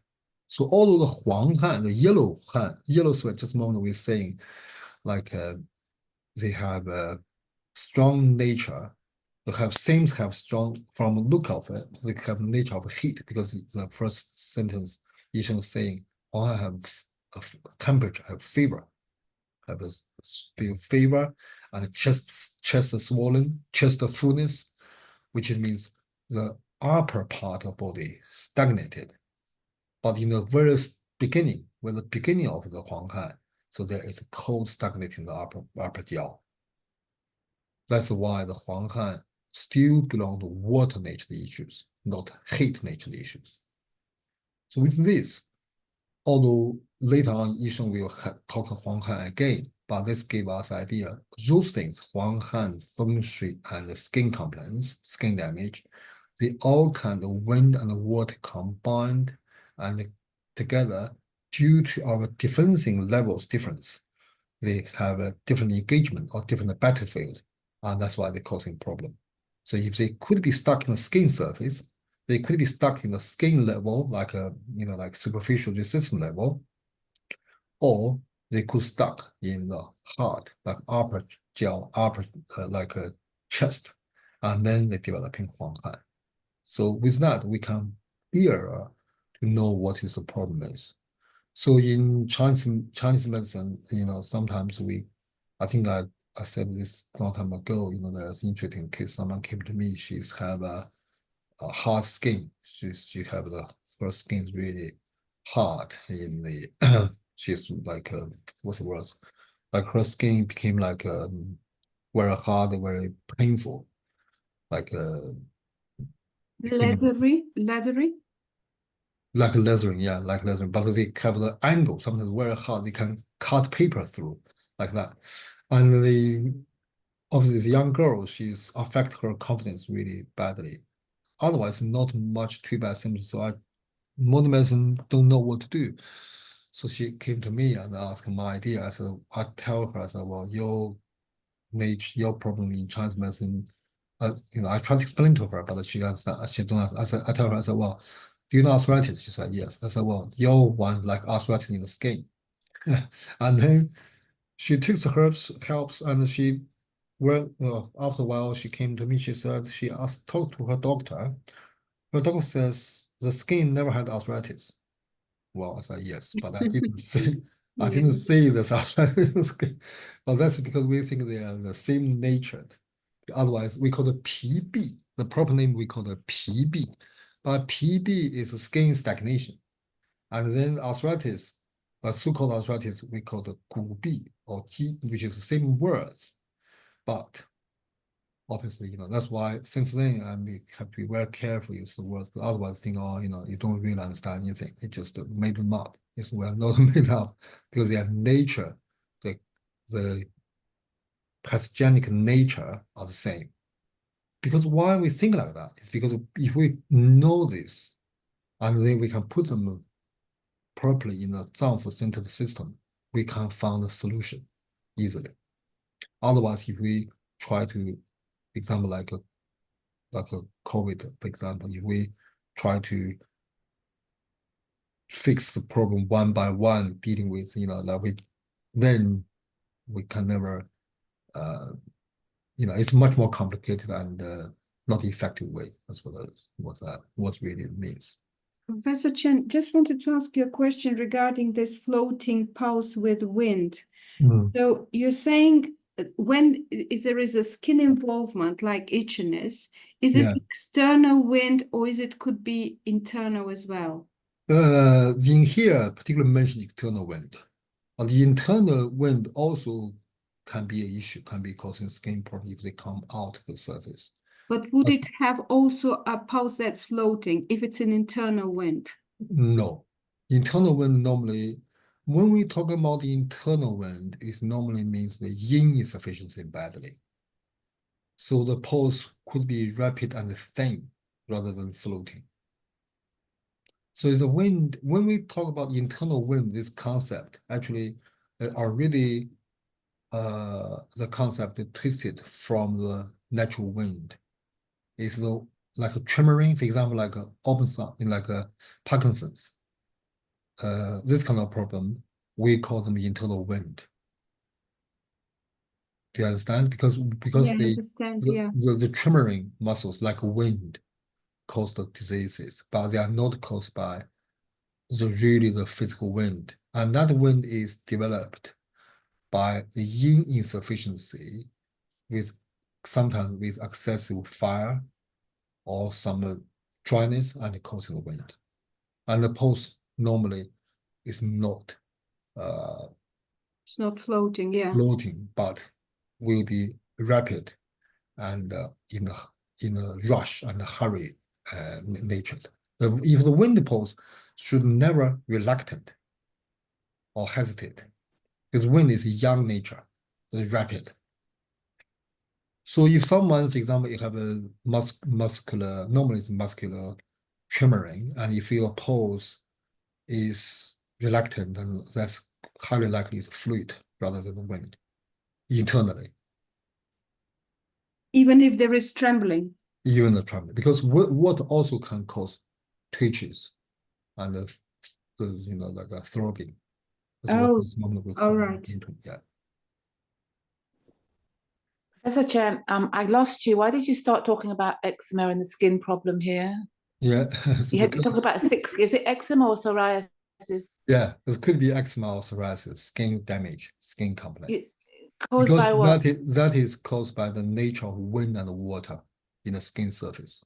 So although the Huang Han, the yellow sweat, just a moment we're saying, like they have a strong nature. They have strong from the look of it. They have nature of heat because the first sentence is saying Huang Han have a temperature, have fever, have a fever and chest swollen, chest fullness, which means the upper part of body stagnated. But in the very beginning, when the beginning of the Huang Han, so there is a cold stagnating the upper jaw. That's why the Huang Han still belong to water nature issues, not heat nature issues. So with this, although later on Yisheng will talk Huang Han again, but this gave us idea. Those things, Huang Han, feng shui, and skin complaints, skin damage, they all kind of wind and water combined and together due to our defending levels difference. They have a different engagement or different battlefield, and that's why they're causing problem. So if they could be stuck in the skin surface, they could be stuck in the skin level, like a like superficial resistance level, or they could stuck in the heart, like upper jaw, like a chest, and then they developing Huang Han. So with that, we can clearer to know what is the problem is. So in Chinese medicine, sometimes I think I said this a long time ago, there's interesting case. Someone came to me, she's have a hard skin. She have her skin is really hard in the she's like what's the word? Like her skin became like very hard, very painful, like became Leathery. like leathering, yeah, like leathering. But they have the angle, sometimes very hard. They can cut paper through like that. And obviously, this young girl, she's affect her confidence really badly. Otherwise, not much too bad symptoms. So modern medicine don't know what to do. So she came to me and asked my idea. I tell her, I said, well, your problem in Chinese medicine, I tried to explain to her, but she understand. She don't understand. I tell her, I said, well, do you know arthritis? She said, yes. I said, well, your one like arthritis in the skin. And then she takes the herbs, helps, and after a while, she came to me. She said she talked to her doctor. Her doctor says the skin never had arthritis. Well, I said yes, but I didn't say there's arthritis in the skin. But that's because we think they are the same nature. Otherwise, we call it PB. The proper name we call it PB. But PB is skin stagnation. And then arthritis, so-called arthritis, we call it 骨痹 or Ji, which is the same words. But obviously, that's why since then I have to be very careful use the words. But otherwise, think, oh, you don't really understand anything. It just made them up. It's well not made up because their nature, the pathogenic nature are the same. Because why we think like that is because if we know this, and then we can put them properly in a Zangfu-centered system, we can find a solution easily. Otherwise, if we try to, example like a COVID, for example, if we try to fix the problem one by one, dealing with then we can never it's much more complicated and not effective way. That's what really it means. Professor Chen, just wanted to ask you a question regarding this floating pulse with wind. So you're saying if there is a skin involvement like itchiness, is this external wind or could be internal as well? In here, particularly mentioned external wind. But the internal wind also can be an issue, can be causing skin problem if they come out to the surface. But would it have also a pulse that's floating if it's an internal wind? No. Internal wind normally, when we talk about the internal wind, it normally means the yin insufficiency badly. So the pulse could be rapid and thin rather than floating. So the wind, when we talk about internal wind, this concept actually are really the concept twisted from the natural wind. It's like a tremoring, for example, like a open sound, like a Parkinson's. this kind of problem, we call them internal wind. Do you understand? Because Yeah, I understand. Yeah. the tremoring muscles like wind cause the diseases, but they are not caused by the physical wind. And that wind is developed by the yin insufficiency sometimes with excessive fire or some dryness and causing the wind. And the pulse normally is not It's not floating. Yeah. floating, but will be rapid and in a rush and a hurry nature. If the wind pulse should never reluctant or hesitate, because wind is young nature, it's rapid. So if someone, for example, you have a muscular, normally it's muscular tremoring, and you feel a pulse is reluctant, then that's highly likely it's fluid rather than the wind internally. Even if there is trembling. Even the trembling, because water also can cause twitches and like a throbbing. Oh, all right. Yeah. Professor Chen, I lost you. Why did you start talking about eczema and the skin problem here? Yeah. You talked about thick skin. Is it eczema or psoriasis? Yeah, it could be eczema or psoriasis, skin damage, skin complaint. Caused by what? That is caused by the nature of wind and water in the skin surface.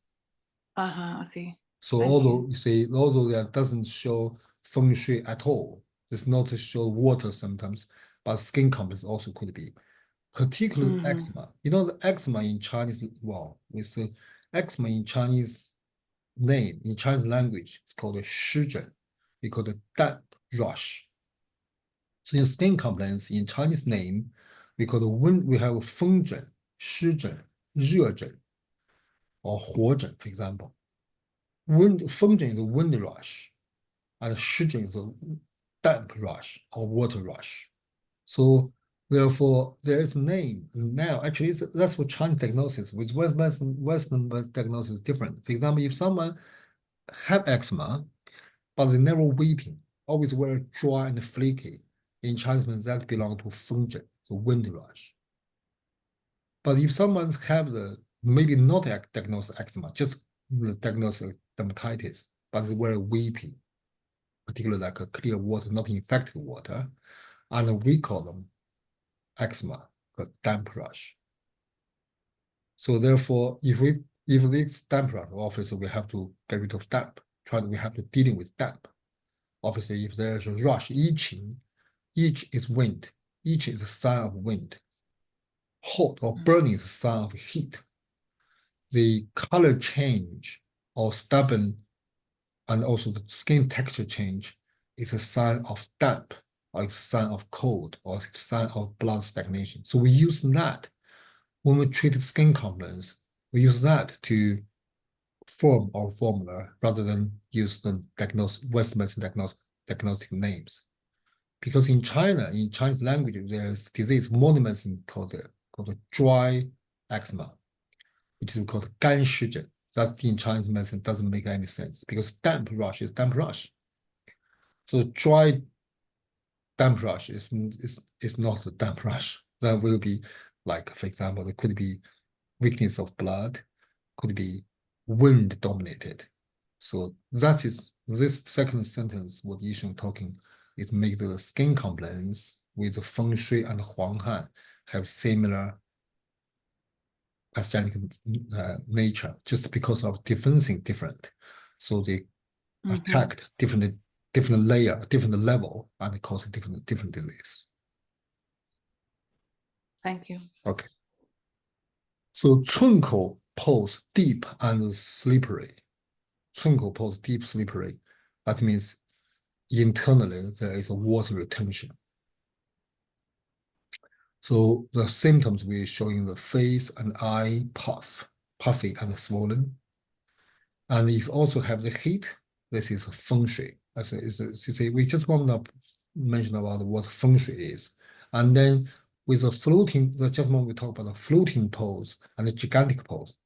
I see. So Thank although you see, although that doesn't show feng shui at all, it's not to show water sometimes, but skin complex also could be. Particularly eczema. You know, the eczema in Chinese, well, we say eczema in Chinese name, in Chinese language, it's called a shizhen. We call it damp rush. So in skin complaints, in Chinese name, we call we have fengzhen, shizhen, rezhen, or huozhen, for example. Fengzhen is a wind rush, and shizhen is a damp rush or water rush. So therefore, there is a name now. Actually, that's for Chinese diagnosis. With Western diagnosis is different. For example, if someone have eczema, but they never weeping, always very dry and flaky, in Chinese that belong to fengzhen, the wind rush. But if someone have the maybe not diagnosed eczema, just diagnosed dermatitis, but it's very weepy, particularly like a clear water, not infected water, and we call them eczema, a damp rush. So therefore, if it's damp rush, obviously we have to get rid of damp. We have to dealing with damp. Obviously, if there's a rush, itch is wind. Itch is a sign of wind. Hot or burning is a sign of heat. The color change or stubborn and also the skin texture change is a sign of damp, or a sign of cold, or a sign of blood stagnation. So we use that when we treat skin complaints. We use that to form our formula rather than use the Western medicine diagnostic names. Because in China, in Chinese language, there's disease, modern medicine called dry eczema, which is called 干湿疹. That in Chinese medicine doesn't make any sense because damp rush is damp rush. So dry damp rush is not a damp rush. That will be like, for example, there could be weakness of blood, could be wind dominated. So that is this second sentence, what Yisheng talking is make the skin complaints with the feng shui and huanghan have similar pathogenic nature just because of different. So they attacked different layer, different level, and cause different disease. Thank you. Okay. So 寸口 pulse deep and slippery. 寸口 pulse deep slippery. That means internally there is a water retention. So the symptoms we show in the face and eye puffy and swollen. And if you also have the heat, this is feng shui. As you say, we just want to mention about what feng shui is. And then with the floating, just when we talk about the floating pose and the gigantic pose,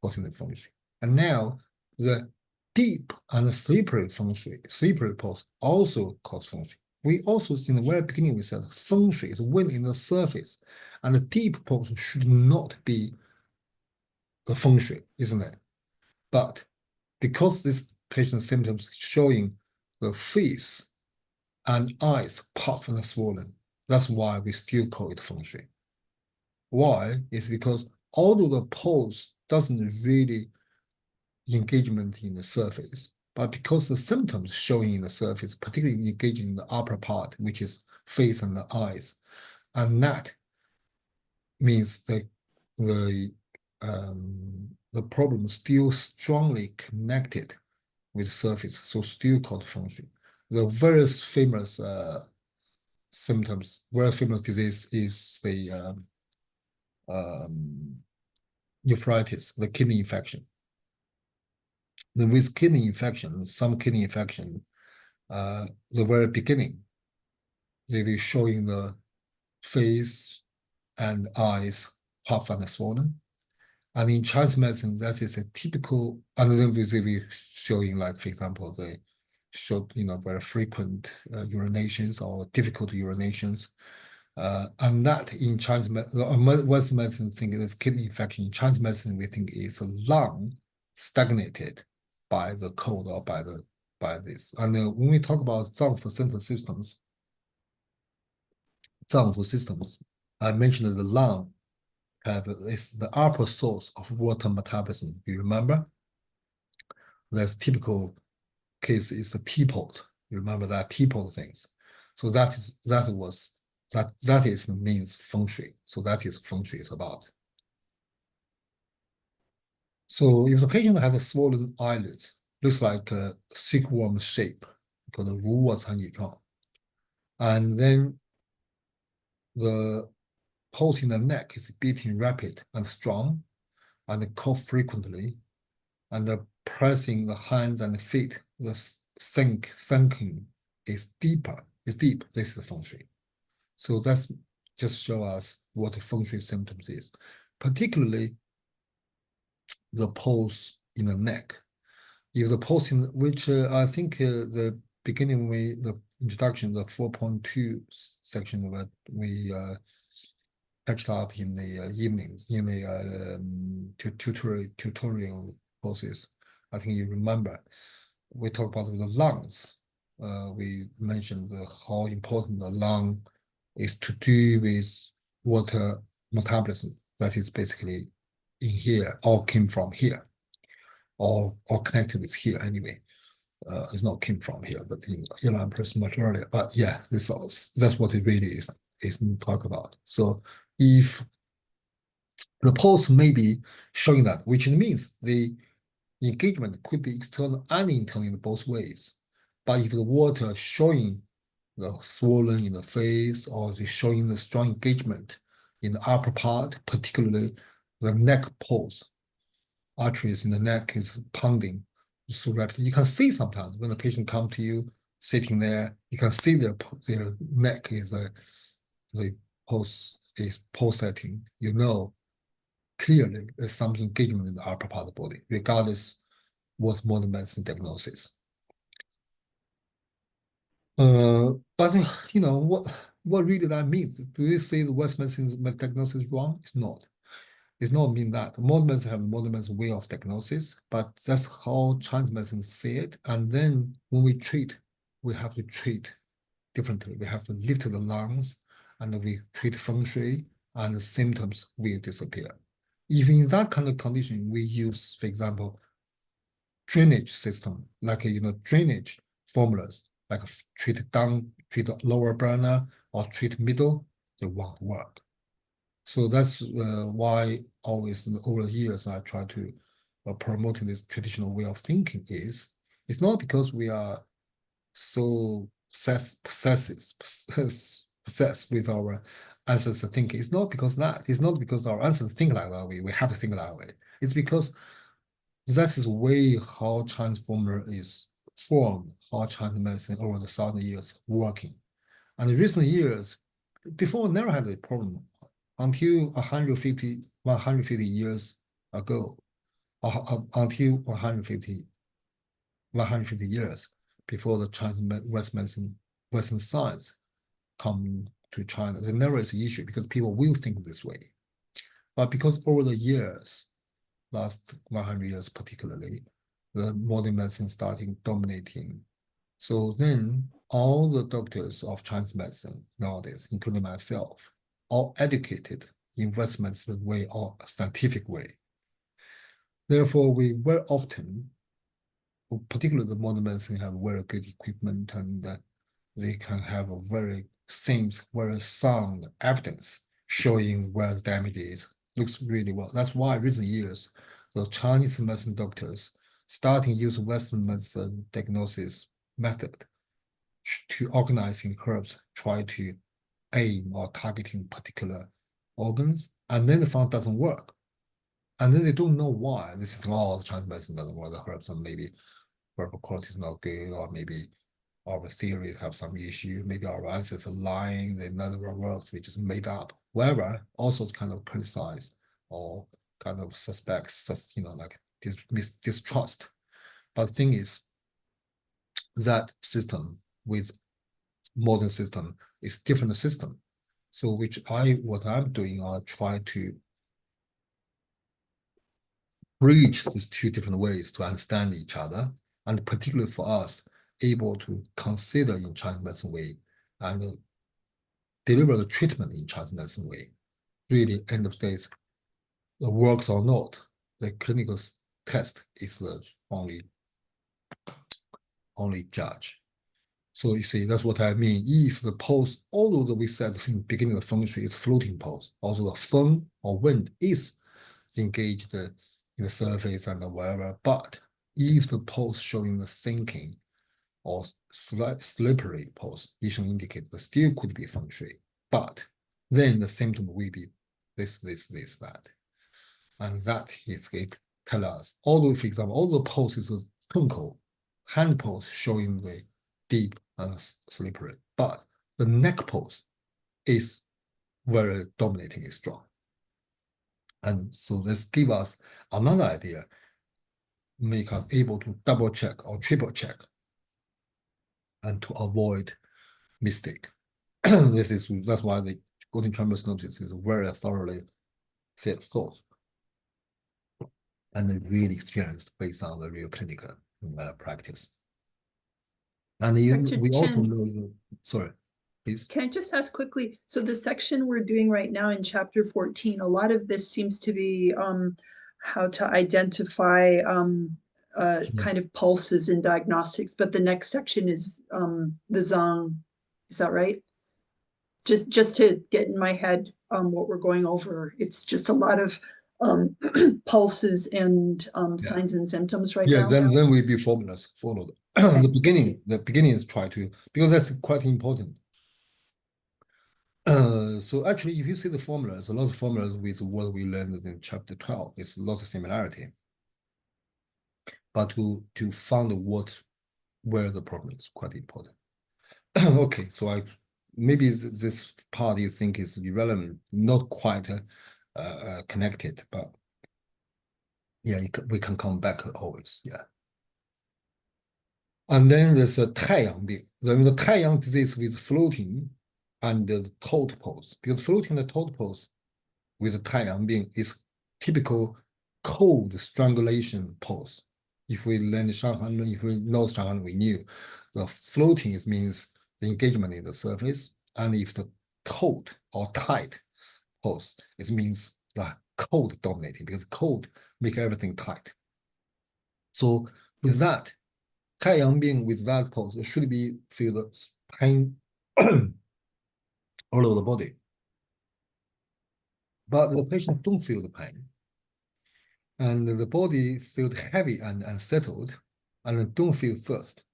causing the feng shui. And now the deep and slippery feng shui, slippery pose also cause feng shui. We also, in the very beginning, we said feng shui is wind in the surface, and the deep pose should not be the feng shui, isn't it? But because this patient's symptoms showing the face and eyes puffed and swollen, that's why we still call it feng shui. Why? Is because although the pose doesn't really engagement in the surface, but because the symptoms showing in the surface, particularly engaging in the upper part, which is face and the eyes, and that means the problem still strongly connected with surface, so still called feng shui. The very famous symptoms, very famous disease is the nephritis, the kidney infection. Then with kidney infection, some kidney infection, the very beginning, they will showing the face and eyes puffed and swollen. And in Chinese medicine, that is a typical, and then they will showing, like, for example, they show, very frequent urinations or difficult urinations. And that in Chinese Western medicine think it is kidney infection. In Chinese medicine, we think it's a lung stagnated by the cold or by this. And when we talk about Zangfu central systems, I mentioned that the lung is the upper source of water metabolism. You remember? That's typical case is the teapot. You remember that teapot things. So that is means feng shui. So that is feng shui is about. So if the patient has a swollen eyelids, looks like a silkworm shape, called the 如卧蚕蚁状, and then the pulse in the neck is beating rapid and strong, and cough frequently, and the pressing the hands and the feet, the sinking is deep. This is feng shui. So that's just show us what the feng shui symptoms is, particularly the pulse in the neck. If the pulse in which I think the beginning the introduction, the 4.2 section of it, we patched up in the evenings in the tutorial courses. I think you remember we talked about the lungs. We mentioned how important the lung is to do with water metabolism. That is basically in here, all came from here, all connected with here anyway. It's not came from here, but in person much earlier. But yeah, that's what it really is talk about. So if the pulse may be showing that, which means the engagement could be external and internal in both ways. But if the water showing the swollen in the face or the showing the strong engagement in the upper part, particularly the neck pulse, arteries in the neck is pounding so rapidly. You can see sometimes when the patient come to you sitting there, you can see their neck is the pulse is pulsating. You know clearly there's some engagement in the upper part of the body, regardless what modern medicine diagnosis. But what really that means? Do they say the West medicine diagnosis is wrong? It's not. It's not mean that. Modern medicine have modern medicine way of diagnosis, but that's how Chinese medicine see it. And then when we treat, we have to treat differently. We have to lift the lungs, and we treat feng shui, and the symptoms will disappear. Even in that kind of condition, we use, for example, drainage system, like drainage formulas, like treat lower burner or treat middle, they won't work. So that's why always over the years I try to promoting this traditional way of thinking it's not because we are so possessed with our ancestors thinking. It's not because that. It's not because our ancestors think like that way. We have to think that way. It's because that is way how Chinese formula is formed, how Chinese medicine over the 1,000 years working. And in recent years, before never had a problem until 150 years ago, until 150 150 years before the Chinese Western science come to China. There never is an issue because people will think this way. But because over the years, last 100 years particularly, the modern medicine starting dominating. So then all the doctors of Chinese medicine nowadays, including myself, are educated in Western medicine way or scientific way. Therefore, we very often, particularly the modern medicine, have very good equipment and they can have a very sound evidence showing where the damage is. Looks really well. That's why in recent years, the Chinese medicine doctors starting use Western medicine diagnosis method to organizing herbs, try to aim or targeting particular organs, and then they found it doesn't work. And then they don't know why. This is the Chinese medicine doesn't work, the herbs, and maybe herbal quality is not good, or maybe our theories have some issue, maybe our answers are lying, they none of our works, we just made up. Whatever, also kind of criticize or kind of suspects, like distrust. But the thing is, that system with modern system is different system. So what I'm doing, I try to bridge these two different ways to understand each other, and particularly for us, able to consider in Chinese medicine way and deliver the treatment in Chinese medicine way. Really, end of days, the works or not, the clinical test is the only judge. So you see, that's what I mean. If the pose, although we said from the beginning of feng shui is floating pose, also the feng or wind is engaged in the surface and whatever, but if the pose showing the sinking or slippery pose, it should indicate that still could be feng shui, but then the symptom will be this, that. And that is it tell us, although, for example, all the pose is a twinkle, hand pose showing the deep and slippery, but the neck pose is very dominating, strong. And so this give us another idea, make us able to double check or triple check and to avoid mistake. That's why the golden triangle synopsis is very thoroughly thought and really experienced based on the real clinical practice. And we also know, sorry, please. Can I just ask quickly? So the section we're doing right now in chapter 14, a lot of this seems to be how to identify kind of pulses in diagnostics, but the next section is the Zhang. Is that right? Just to get in my head what we're going over. It's just a lot of pulses and signs and symptoms right now. Yeah, then will be formulas followed. Okay. The beginning is try to, because that's quite important. So actually, if you see the formulas, a lot of formulas with what we learned in chapter 12, it's lots of similarity. But to find where the problem is quite important. Okay, so maybe this part you think is irrelevant, not quite connected, but yeah, we can come back always, yeah. And then there's a 太阳病. The 太阳 disease with floating and the toad pose, because floating the toad pose with the 太阳病 is typical cold strangulation pose. If we learn Shanghai, if we know Shanghai, we knew the floating means the engagement in the surface, and if the toad or tight pose, it means the cold dominating, because cold make everything tight. So with that, 太阳病 with that pose should be feel the pain all over the body. But the patient don't feel the pain. And the body feels heavy and unsettled, and don't feel thirst.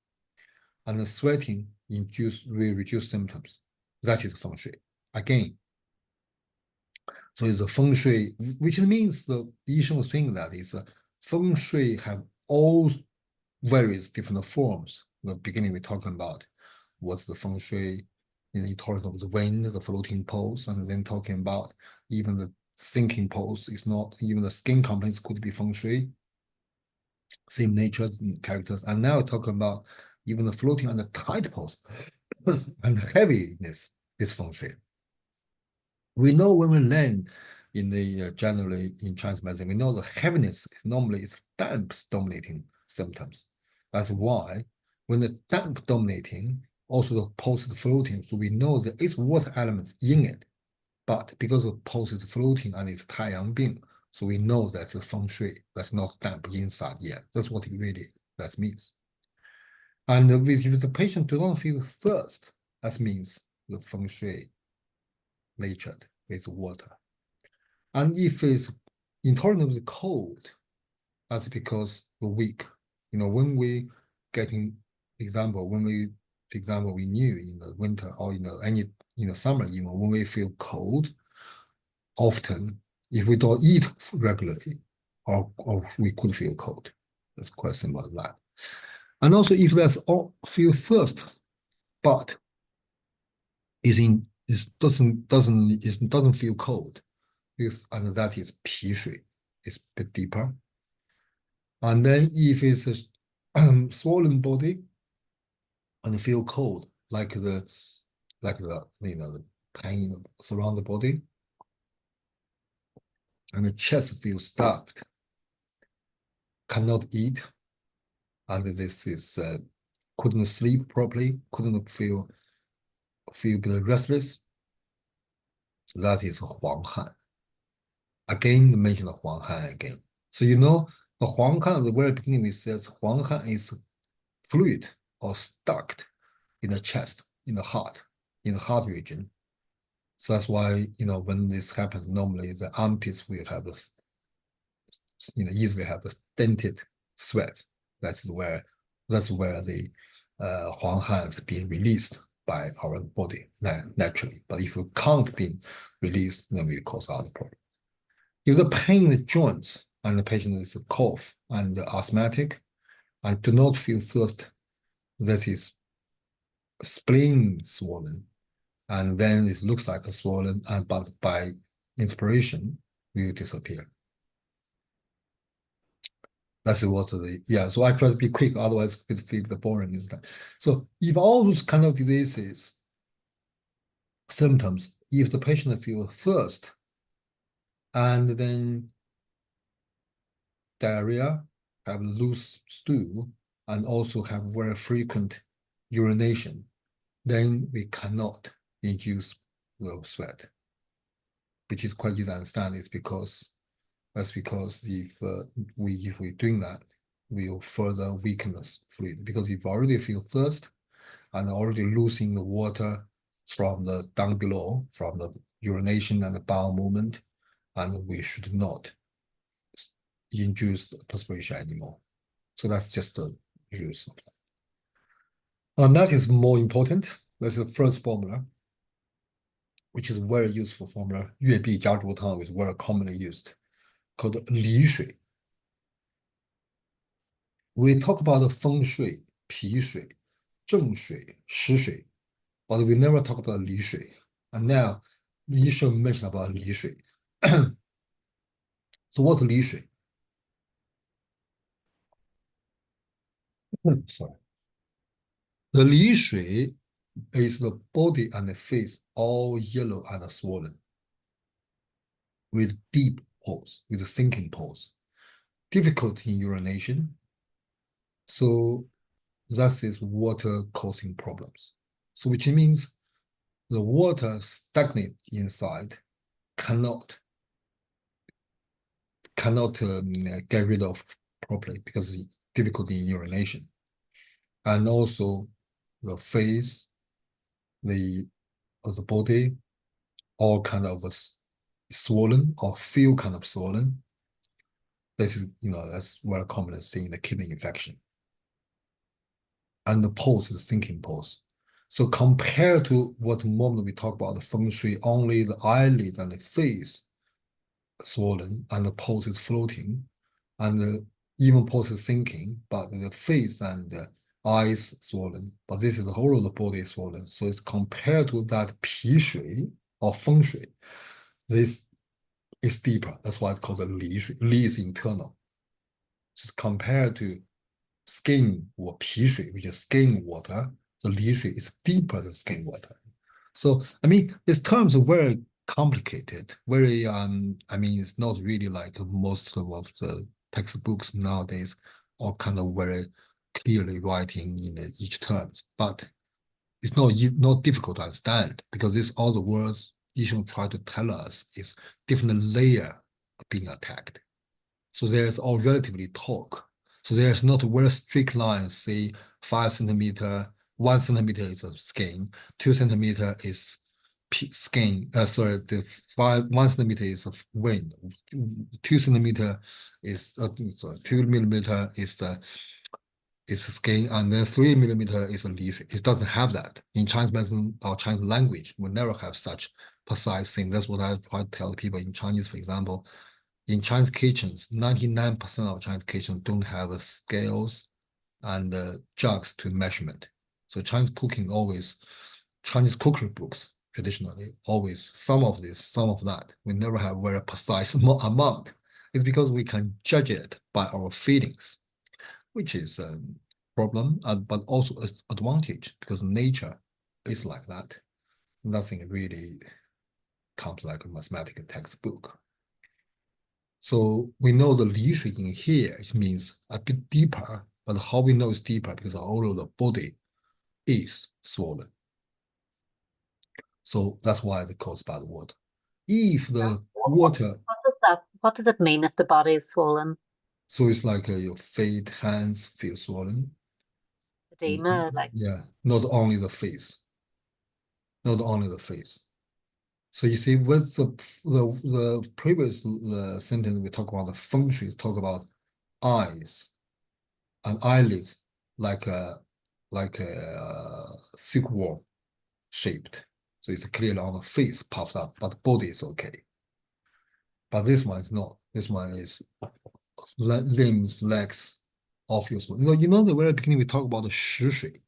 And the sweating will reduce symptoms. That is feng shui. Again, so it's a feng shui, which means the Yisheng saying that is feng shui have all various different forms. In the beginning, we're talking about what's the feng shui, you talking about the wind, the floating pose, and then talking about even the sinking pose is not, even the skin complaints could be feng shui. same nature and characters. And now talking about even the floating and the tight pose and heaviness, this feng shui. We know when we learn in the generally in Chinese medicine, we know the heaviness is normally is damp dominating symptoms. That's why when the damp dominating, also the pulse is floating, so we know there is water elements in it. But because the pulse is floating and it's Taiyang Bing, so we know that's a feng shui, that's not damp inside yet. That's what it really that means. And if the patient do not feel thirst, that means the feng shui natured with water. And if it's intolerant of the cold, that's because we're weak. You know, when we getting example, for example, we knew in the winter or any summer, even when we feel cold, often if we don't eat regularly, or we could feel cold. That's quite simple as that. And also if there's feel thirst, but it doesn't feel cold, and that is 脾水, it's a bit deeper. And then if it's a swollen body and feel cold, like the the pain surround the body, and the chest feels stuffed, cannot eat, and this is couldn't sleep properly, couldn't feel a bit restless. That is Huang Han. Again, mention the Huang Han again. So you know the Huang Han at the very beginning it says Huang Han is fluid or stuck in the chest, in the heart region. So that's why when this happens, normally the armpits will have this, easily have a stented sweat. That's where the Huang Han is being released by our body naturally. But if it can't be released, then we cause other problem. If the pain in the joints and the patient is cough and asthmatic and do not feel thirst, that is spleen swollen, and then it looks like a swollen, but by inspiration will disappear. That's what so I try to be quick, otherwise it feel the boring is that. So if all those kind of diseases, symptoms, if the patient feel thirst, and then diarrhea, have loose stool, and also have very frequent urination, then we cannot induce the sweat, which is quite easy to understand. That's because if we're doing that, we will further weaken the fluid, because if you already feel thirst and already losing the water from the down below, from the urination and the bowel movement, and we should not induce perspiration anymore. So that's just the use of that. And that is more important. That's the first formula, which is a very useful formula. 月碧加竹汤 is very commonly used, called 离水. We talk about the feng shui, 脾水, 正水, 湿水, but we never talk about 离水. And now, you should mention about 离水. So what 离水? Sorry. The 离水 is the body and the face all yellow and swollen, with deep pores, with a sinking pores, difficulty in urination. So that is water causing problems. So which means the water stagnant inside cannot get rid of properly because of difficulty in urination. And also the face, the body, all kind of swollen or feel kind of swollen. This is, that's very common seeing the kidney infection. And the pulse is sinking pulse. So compared to what normally we talk about the feng shui, only the eyelids and the face swollen and the pulse is floating, and the even pulse is sinking, but the face and the eyes swollen. But this is the whole of the body swollen. So it's compared to that 脾水 or feng shui. This is deeper. That's why it's called the 离水. Li is internal. Just compared to skin or 皮水, which is skin water, the 离水 is deeper than skin water. So, I mean, these terms are very complicated, very, I mean, it's not really like most of the textbooks nowadays are kind of very clearly writing in each terms, but it's not difficult to understand because this all the words Yisheng try to tell us is different layer being attacked. So there's all relatively talk. So there's not a very strict line, say 5 centimeter, 1 centimeter is a skin, 2 centimeter is skin, sorry, the 1 centimeter is of wind, 2 centimeter is, sorry, 2 millimeter is the skin, and then 3 millimeter is a 离水. It doesn't have that. In Chinese medicine or Chinese language, we never have such precise thing. That's what I try to tell people in Chinese, for example. In Chinese kitchens, 99% of Chinese kitchens don't have the scales and the jugs to measurement. So Chinese cooking always, Chinese cookery books traditionally always some of this, some of that. We never have very precise amount. It's because we can judge it by our feelings, which is a problem, but also an advantage because nature is like that. Nothing really comes like a mathematical textbook. So we know the 离水 in here, it means a bit deeper, but how we know it's deeper because all of the body is swollen. So that's why it's caused by the water. If the water, What does it mean if the body is swollen? so it's like your feet, hands feel swollen. Edema, like Yeah, not only the face, not only the face. So you see, with the previous sentence we talk about the feng shui, talk about eyes and eyelids like a silkworm shaped. So it's clearly on the face puffed up, but the body is okay. But this one is not. This one is limbs, legs, all feels. You know, the very beginning we talk about the 实水.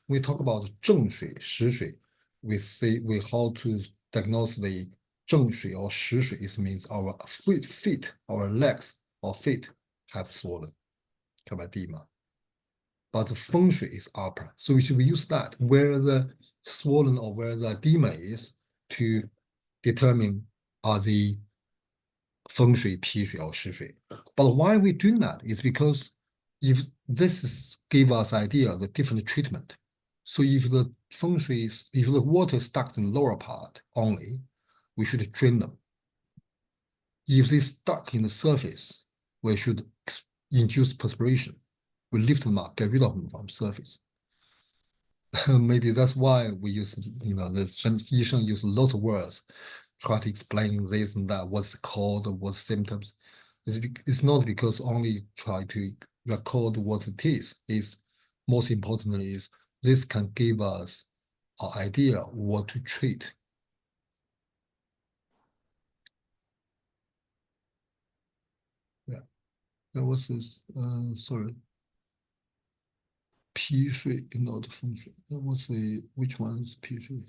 We talk about 正水, 实水. We say we how to diagnose the 正水 or 实水. It means our feet, our legs or feet have swollen, have edema. But the feng shui is upper. So we use that where the swollen or where the edema is to determine are the feng shui, 脾水 or 实水. But why we doing that is because if this give us idea the different treatment. So if the feng shui is, if the water is stuck in the lower part only, we should drain them. If they stuck in the surface, we should induce perspiration. We lift them up, get rid of them from surface. Maybe that's why we use, you know, the Yisheng use lots of words, try to explain this and that, what's called, what symptoms. It's not because only try to record what it is. It's most importantly is this can give us an idea what to treat. Yeah, that was this. Sorry. 脾水 not 风水. That was the which one is 脾水?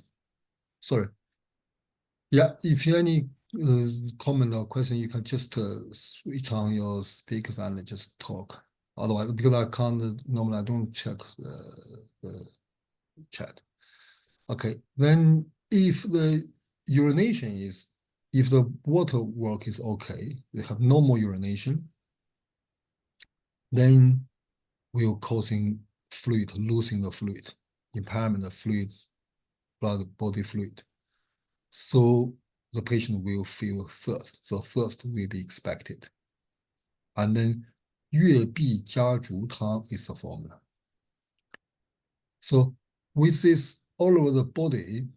Sorry. Yeah, if you any comment or question, you can just switch on your speakers and just talk. Otherwise, because I can't normally I don't check the chat. Okay, then if the urination is, if the water work is okay, they have no more urination, then we're causing fluid, losing the fluid, impairment of fluid, blood, body fluid. So the patient will feel thirst. So thirst will be expected. And then 月碧加竹汤 is the formula. So with this all over the body,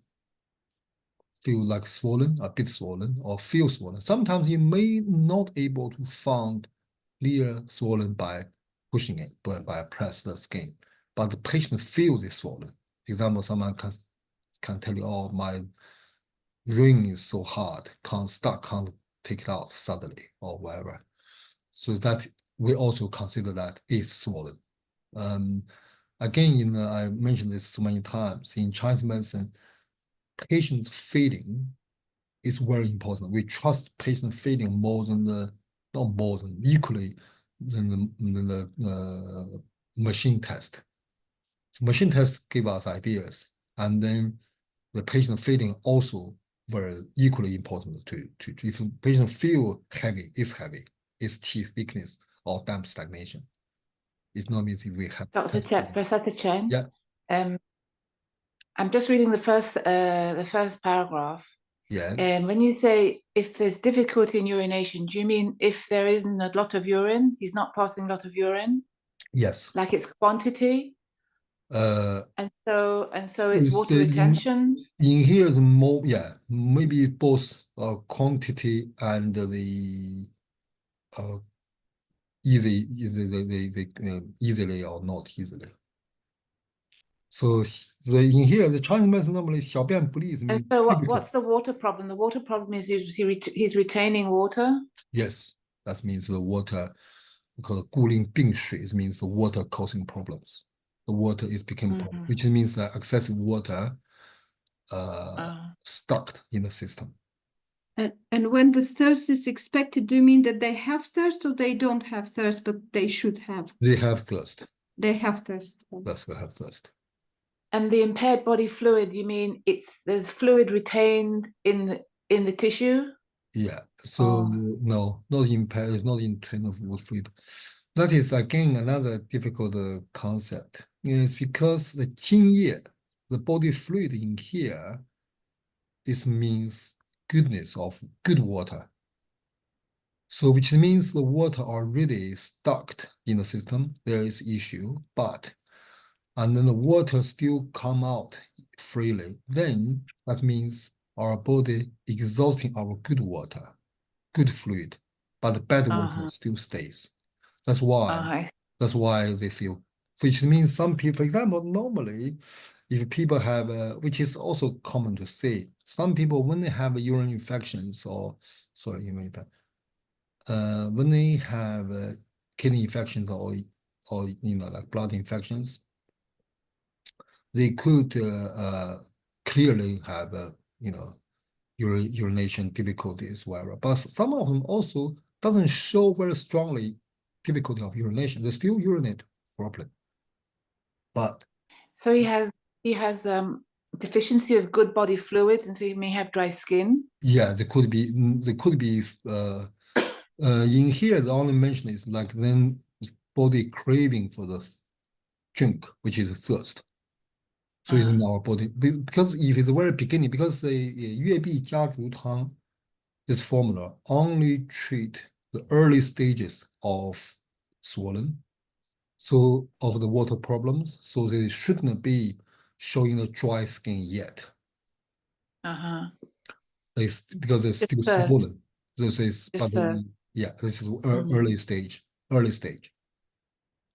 feel like swollen, a bit swollen, or feel swollen. Sometimes you may not able to find clear swollen by pushing it, but by press the skin. But the patient feels it swollen. For example, someone can tell you, oh, my ring is so hard, can't take it out suddenly or whatever. So that we also consider that is swollen. Again, I mentioned this so many times in Chinese medicine, patient's feeling is very important. We trust patient feeling more than not more than equally the machine test. So machine tests give us ideas, and then the patient feeling also were equally important to if the patient feel heavy, it's teeth weakness or damp stagnation. It's not means if we have Professor Chen. Yeah. I'm just reading the first paragraph. Yes. And when you say if there's difficulty in urination, do you mean if there isn't a lot of urine, he's not passing a lot of urine? Yes. Like it's quantity? And so it's water retention? In here is more, maybe both quantity and the easily or not easily. So in here, the Chinese medicine normally 小便不利 And means so what's the water problem? The water problem is he's retaining water? Yes, that means the water, because 固定病水 it means the water causing problems. The water is becoming problem, which means that excessive water stuck in the system. And when the thirst is expected, do you mean that they have thirst or they don't have thirst, but they should have? They have thirst. They have thirst. Yes, they have thirst. And the impaired body fluid, you mean there's fluid retained in the tissue? Yeah. So no, not impaired. It's not in train of wood fluid. That is again another difficult concept. It's because the 津液, the body fluid in here, it means goodness of good water. So which means the water already stuck in the system. There is issue, and then the water still come out freely. Then that means our body exhausting our good water, good fluid, but the bad water still stays. That's why they feel, which means some people, for example, normally if people have, which is also common to say, some people when they have urine infections when they have kidney infections or like blood infections, they could clearly have urination difficulties, whatever. But some of them also doesn't show very strongly difficulty of urination. They still urinate properly. But so he has deficiency of good body fluids, and so he may have dry skin. Yeah, there could be in here the only mention is like then body craving for the drink, which is thirst. So it's in our body because if it's the very beginning, because the 月碧家族汤 this formula only treat the early stages of swollen, so of the water problems, so they shouldn't be showing the dry skin yet. Because it's still swollen. This is, but this is early stage,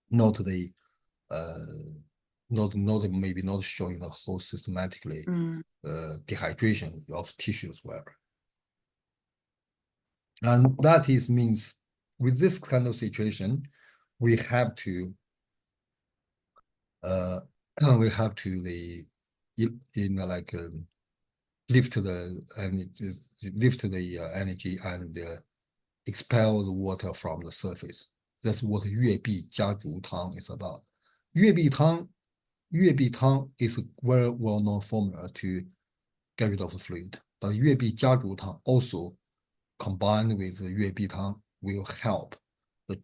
not the not maybe not showing the whole systematically dehydration of tissues, whatever. And that is means with this kind of situation, we have to lift the energy and expel the water from the surface. That's what 月碧家族汤 is about. 月碧汤is a very well-known formula to get rid of the fluid. But 月碧家族汤 also combined with the 月碧汤 will help the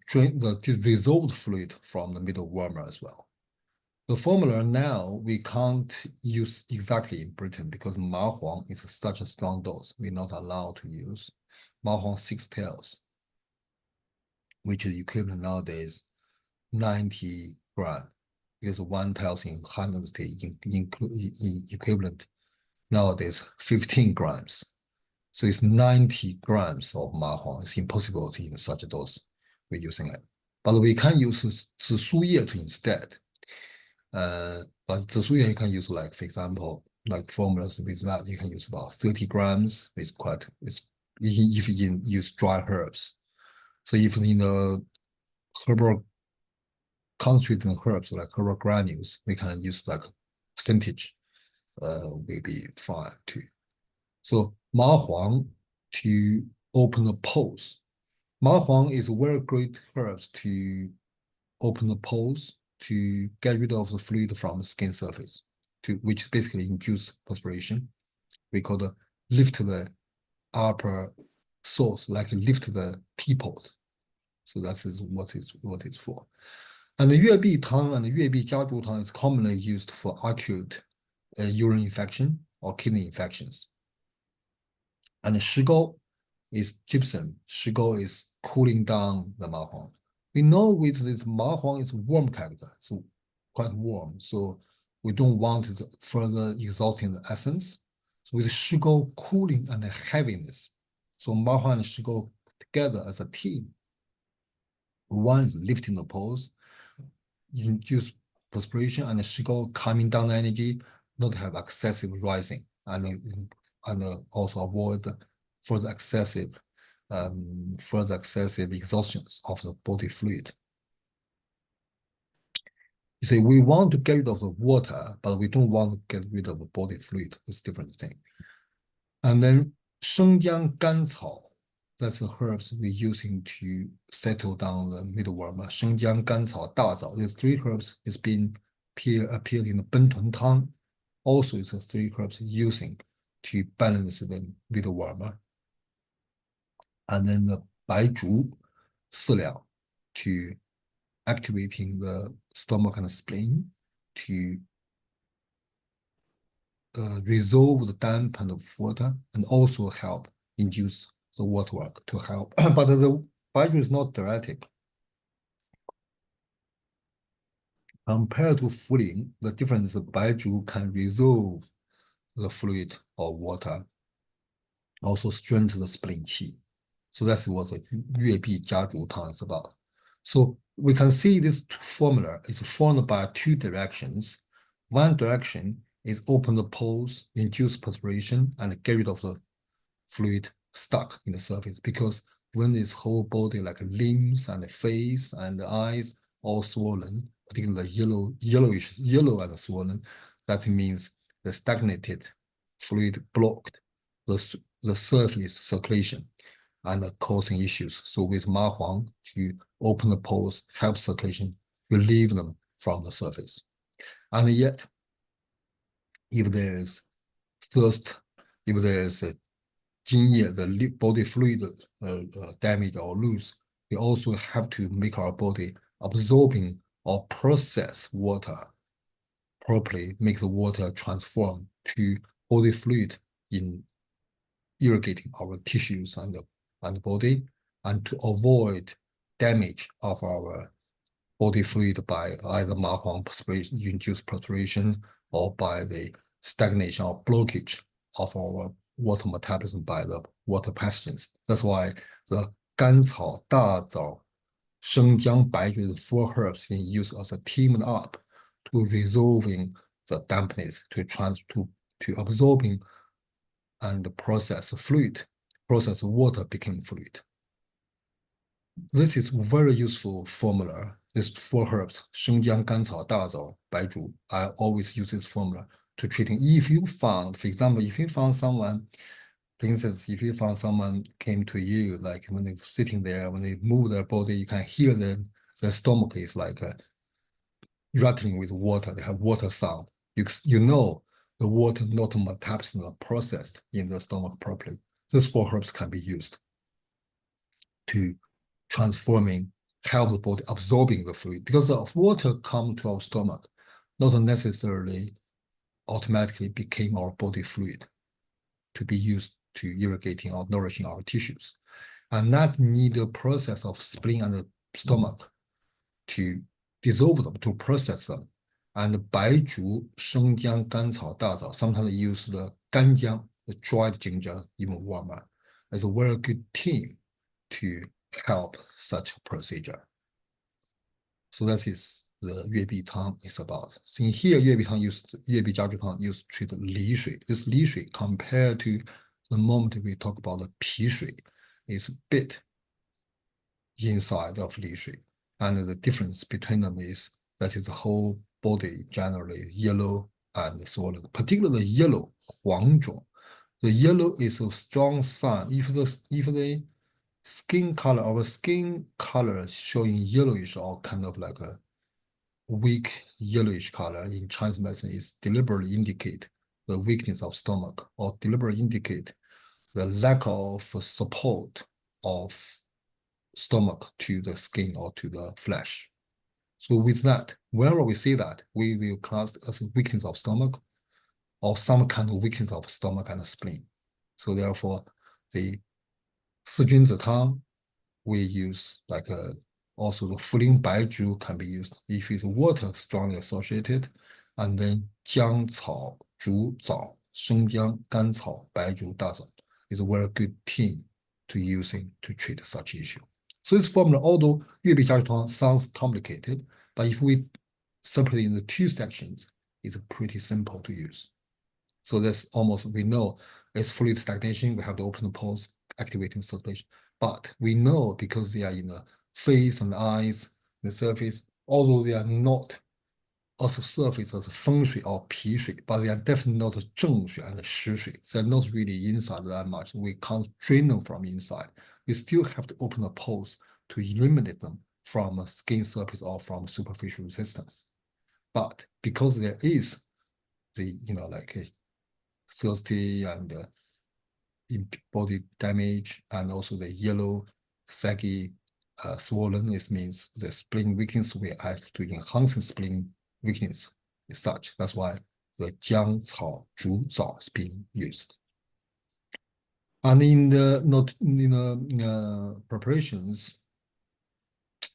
dissolved fluid from the middle wormer as well. The formula now we can't use exactly in Britain because Ma Huang is such a strong dose. We're not allowed to use Ma Huang 6 tails, which is equivalent nowadays 90 grams. Because 1 tails in 100 state equivalent nowadays 15 grams. So it's 90 grams of Ma Huang. It's impossible to use such a dose. We're using it. But we can use 紫苏叶 to instead. But 紫苏叶 you can use like, for example, like formulas with that, you can use about 30 grams. If you use dry herbs. So if in the herbal concentrated herbs like herbal granules, we can use like percentage, will be fine too. So Ma Huang to open the pores Ma Huang is a very great herbs to open the pores, to get rid of the fluid from the skin surface, which basically induce perspiration. We call the lift the upper source, like lift the teapot. So that is what it's for. And the 月碧汤 and the 月碧家竹汤 is commonly used for acute urine infection or kidney infections. And the 石膏 is gypsum. 石膏 is cooling down the ma huang. We know with this ma huang is warm character, so quite warm. So we don't want further exhausting the essence. So with 石膏 cooling and the heaviness. So ma huang and 石膏 together as a team. One is lifting the pores, induce perspiration, and 石膏 calming down the energy, not have excessive rising, and also avoid further excessive exhaustions of the body fluid. You say we want to get rid of the water, but we don't want to get rid of the body fluid. It's a different thing. And then 生姜甘草, that's the herbs we're using to settle down the middleworm. 生姜甘草大枣, these three herbs has been appeared in the 奔豚汤. Also, it's the three herbs using to balance the middleworm. And then the 白术4两 to activating the stomach and spleen, to resolve the damp and water, and also help induce the water work to help. But the 白术 is not diuretic. Compared to 茯苓, the difference is 白术 can resolve the fluid or water, also strengthen the spleen qi. So that's what the 月碧家竹汤 is about. So we can see this formula is formed by two directions. One direction is open the pores, induce perspiration, and get rid of the fluid stuck in the surface. Because when this whole body, like limbs and the face and the eyes, all swollen, particularly yellow and swollen, that means the stagnated fluid blocked the surface circulation and causing issues. So with ma huang, to open the pores, help circulation, relieve them from the surface. And yet, if there is thirst, if there is a 津液, the body fluid damage or loose, we also have to make our body absorbing or process water properly, make the water transform to body fluid in irrigating our tissues and the body, and to avoid damage of our body fluid by either ma huang perspiration, induced perspiration, or by the stagnation or blockage of our water metabolism by the water pathogens. That's why the 甘草、大枣、生姜、白术 is 4 herbs being used as a team up to resolving the dampness, to absorbing and process fluid, process water became fluid. This is very useful formula. These 4 herbs, 生姜、甘草、大枣、白术. I always use this formula to treating. If you found, for example, if you found someone, for instance, if you found someone came to you, like when they're sitting there, when they move their body, you can hear their stomach is like rattling with water. They have water sound. You know the water not metabolism processed in the stomach properly. These 4 herbs can be used to transforming, help the body absorbing the fluid, because the water come to our stomach, not necessarily automatically became our body fluid to be used to irrigating or nourishing our tissues. And that need a process of spleen and the stomach to dissolve them, to process them. And 白术, 生姜, 甘草, 大枣, sometimes use the 干姜, the dried ginger, even warmer, as a very good team to help such a procedure. So that is the 月碧汤 is about. So in here, 月碧汤 used, 月碧家竹汤 used to treat 梨水. This 梨水 compared to the moment we talk about the 皮水 is a bit inside of 梨水. And the difference between them is that is the whole body generally yellow and swollen, particularly the yellow, 黄肿. The yellow is a strong sign. If the skin color, our skin color showing yellowish or kind of like a weak yellowish color in Chinese medicine is deliberately indicate the weakness of stomach or deliberately indicate the lack of support of stomach to the skin or to the flesh. So with that, whenever we see that, we will class as weakness of stomach or some kind of weakness of stomach and spleen. So therefore, the 四君子汤 we use like also the 茯苓白术 can be used if it's water strongly associated, and then 姜草竹枣生姜甘草白术大枣 is a very good team to using to treat such issue. So this formula, although 粤碧下汤 sounds complicated, but if we separate in the two sections, it's pretty simple to use. So that's almost, we know it's fluid stagnation, we have to open the pores, activating circulation. But we know because they are in the face and the eyes, the surface, although they are not as a surface as feng shui or pi shui, but they are definitely not zheng shui and shi shui. They're not really inside that much. We can't drain them from inside. We still have to open the pores to eliminate them from a skin surface or from superficial resistance. But because there is the, like a thirsty and body damage, and also the yellow, saggy, swollen, this means the spleen weakness, we have to enhance the spleen weakness as such. That's why the 姜草竹枣is being used. And in the preparations,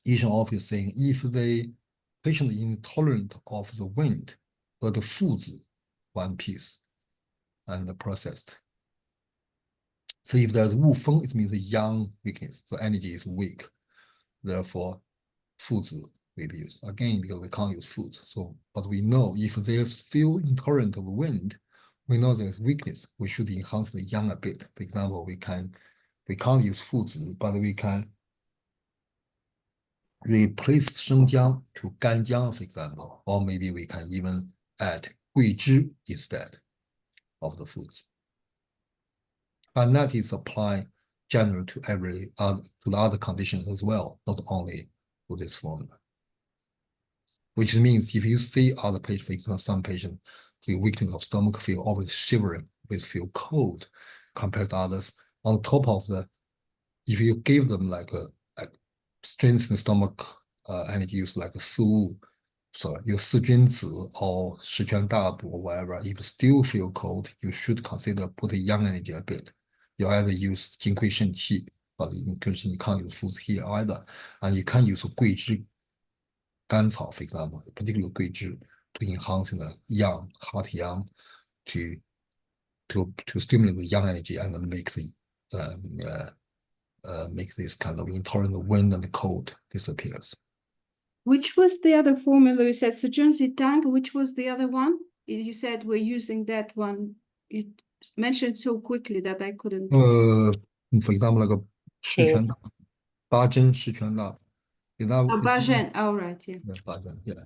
Yishan office saying if the patient is intolerant of the wind, but the foods 1 piece and processed. So if there's wu feng, it means the yang weakness, so energy is weak. Therefore, foods will be used. Again, because we can't use foods. So, but we know if there's few intolerant of wind, we know there's weakness. We should enhance the yang a bit. For example, we can't use foods, but we can replace shengjiang to ganjiang, for example, or maybe we can even add guizhi instead of the foods. And that is applied generally to every to the other conditions as well, not only to this formula. Which means if you see other patients, for example, some patients feel weakness of stomach, feel always shivering, feel cold compared to others. On top of the, if you give them like a strengthened stomach energy use like Su, so your 四君子 or 十全大补 or whatever, if you still feel cold, you should consider put the yang energy a bit. You either use 金匮肾气, but you can't use foods here either. And you can use 桂枝甘草, for example, particularly 桂枝 to enhance the yang, heart yang, to stimulate the yang energy and make this kind of intolerant wind and cold disappears. Which was the other formula you said? Sejunzi Tang, which was the other one? You said we're using that one. You mentioned so quickly that I couldn't. For example, like a 十全大, 八珍十全大. Is that Bajan, all right, yeah. Yeah, Bajan, yeah.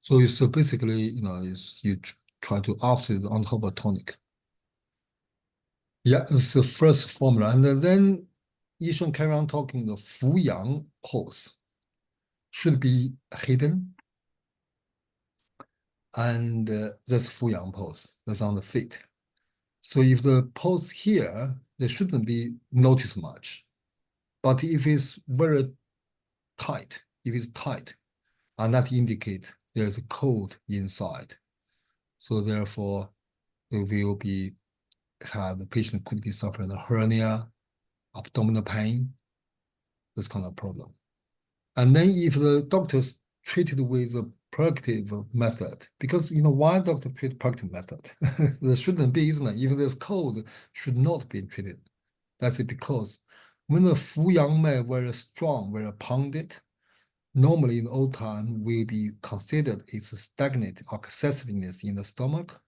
So basically, you try to offset on top of tonic. Yeah, it's the first formula. And then Yishun carry on talking the Fu Yang pose should be hidden. And that's Fu Yang pose, that's on the feet. So if the pose here, they shouldn't be noticed much. But if it's very tight, and that indicates there's a cold inside. So therefore, there will be the patient could be suffering a hernia, abdominal pain, this kind of problem. And then if the doctors treated with a proactive method, because why doctor treat proactive method? There shouldn't be, isn't it? If there's cold, should not be treated. That's it, because when the Fu Yang Mei very strong, very pounded, normally in old time will be considered as a stagnant or excessiveness in the stomach.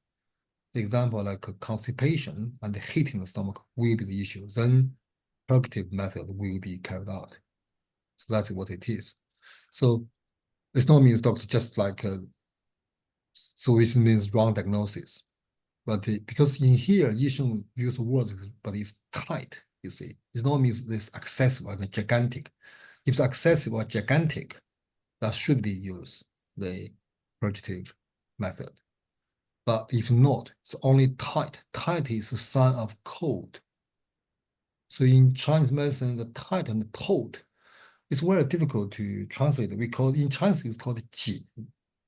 Example like a constipation and heat in the stomach will be the issue. Then proactive method will be carried out. So that's what it is. So it's not means doctor just like so it means wrong diagnosis. But because in here, Yisheng use the word, but it's tight, you see. It not means this excessive and gigantic. If it's excessive or gigantic, that should be used, the purgative method. But if not, it's only tight. Tight is a sign of cold. So in Chinese medicine, the tight and the cold is very difficult to translate. We call in Chinese it's called 紧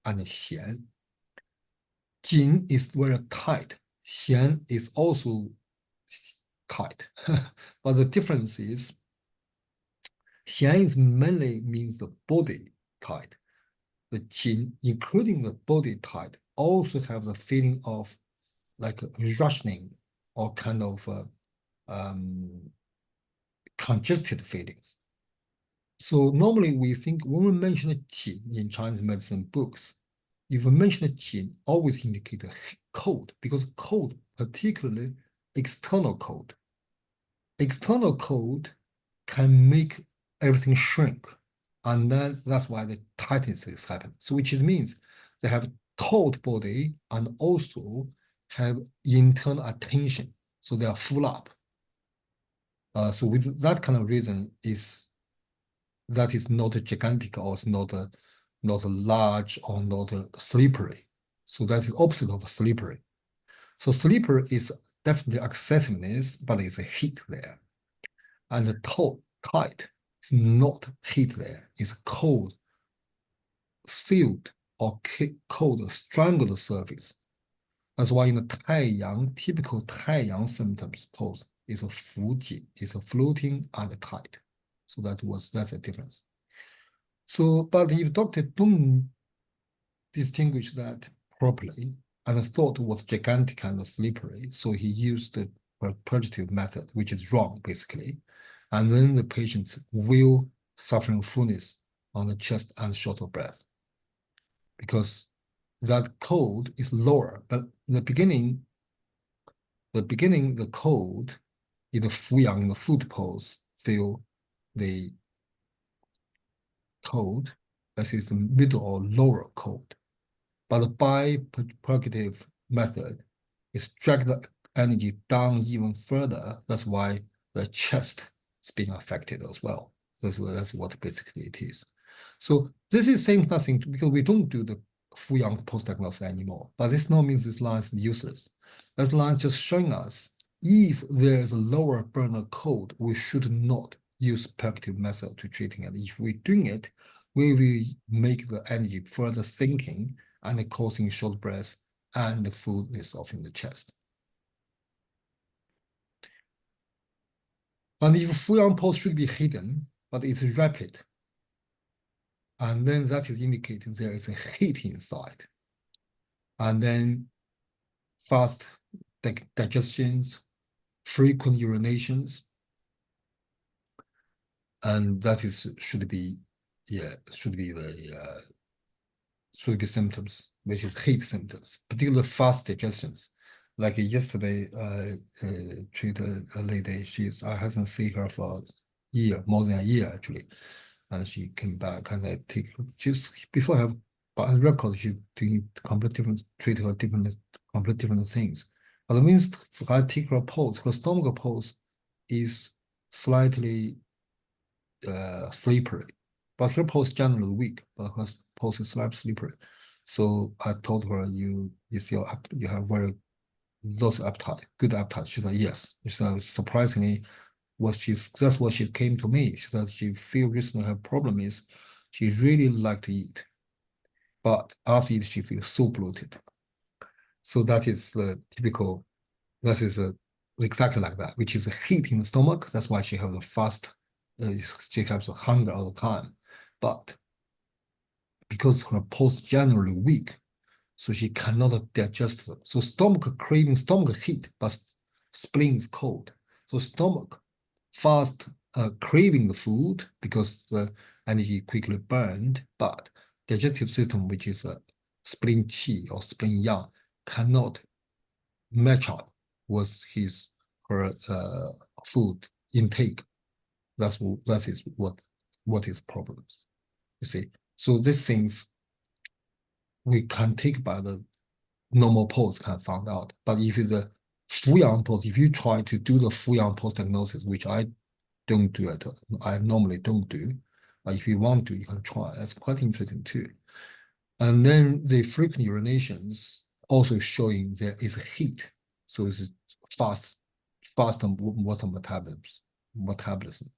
and 弦. 紧 is very tight. 弦is also tight. But the difference is 弦is mainly means the body tight. The 紧, including the body tight, also have the feeling of like rationing or kind of congested feelings. So normally we think when we mention a qin in Chinese medicine books, if we mention a qin, always indicate a cold, because cold, particularly external cold. External cold can make everything shrink, and that's why the tightness is happening. So which means they have taut body and also have internal attention, so they are full up. So with that kind of reason that is not gigantic or it's not large or not slippery. So that's the opposite of slippery. So slippery is definitely excessiveness, but it's a heat there. And the tight is not heat there. It's cold, sealed or cold, strangled surface. That's why in the Taiyang, typical Taiyang symptoms pose is a fujin, is a floating and tight. So that's a difference. So, but if doctor don't distinguish that properly, and the thought was gigantic and slippery, so he used the purgative method, which is wrong basically, and then the patient will suffering fullness on the chest and short of breath, because that cold is lower, but in the beginning, the cold in the Fuyang, in the foot pose, feel the cold, that is the middle or lower cold. But by purgative method, it's drag the energy down even further. That's why the chest is being affected as well. That's what basically it is. So this is saying nothing because we don't do the Fuyang post-diagnosis anymore. But this no means this line is useless. This line is just showing us if there is a lower burner cold, we should not use purgative method to treating it. If we're doing it, we will make the energy further sinking and causing short breath and the fullness of in the chest. And if Fuyang pulse should be hidden, but it's rapid, and then that is indicating there is a heat inside. And then fast digestions, frequent urinations, and that should be symptoms, which is heat symptoms, particularly fast digestions. Like yesterday, treated a lady. I hasn't seen her for a year, more than a year actually, and she came back and I take just before I have on record she's doing complete different, treat her complete different things. But it means I take her pulse. Her stomach pulse is slightly slippery, but her pulse generally weak, but her pulse is slightly slippery. So I told her, you have very lots of appetite, good appetite. She said yes. She said surprisingly, that's what she came to me. She said she feel recently her problem is she really like to eat, but after eat she feels so bloated. So that is typical. That is exactly like that, which is a heat in the stomach. That's why she has a fast. She has a hunger all the time, but because her pulse generally weak, so she cannot digest them. So stomach craving stomach heat, but spleen is cold. So stomach fast craving the food because the energy quickly burned, but digestive system, which is a spleen qi or spleen yang, cannot match up with her food intake. That is what is problems. You see, so these things we can take by the normal pulse can find out. But if it's a Fuyang pulse, if you try to do the Fuyang pulse diagnosis, which I don't do it, I normally don't do. But if you want to, you can try. That's quite interesting too. And then the frequent urinations also showing there is heat. So it's fast water metabolism.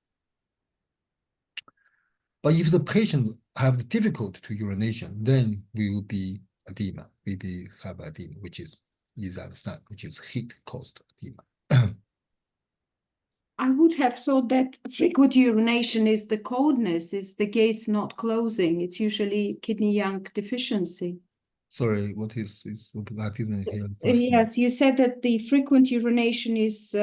But if the patient have the difficulty to urination, then we will be edema. We have edema, which is easy to understand, which is heat caused edema. I would have thought that frequent urination is the coldness, is the gates not closing. It's usually kidney yang deficiency. Sorry, what is I didn't hear the first thing. Yes, you said that the frequent urination is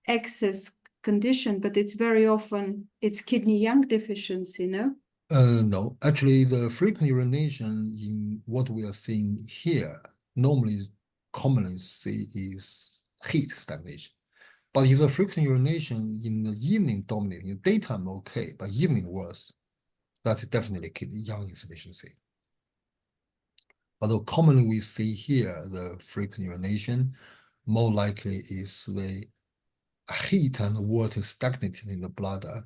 excess condition, but it's very often it's kidney yang deficiency, no? No, actually, the frequent urination in what we are seeing here normally commonly see is heat stagnation. But if the frequent urination in the evening dominating, in daytime okay, but evening worse, that's definitely kidney yang insufficiency. Although commonly we see here the frequent urination, more likely is the heat and water stagnated in the bladder.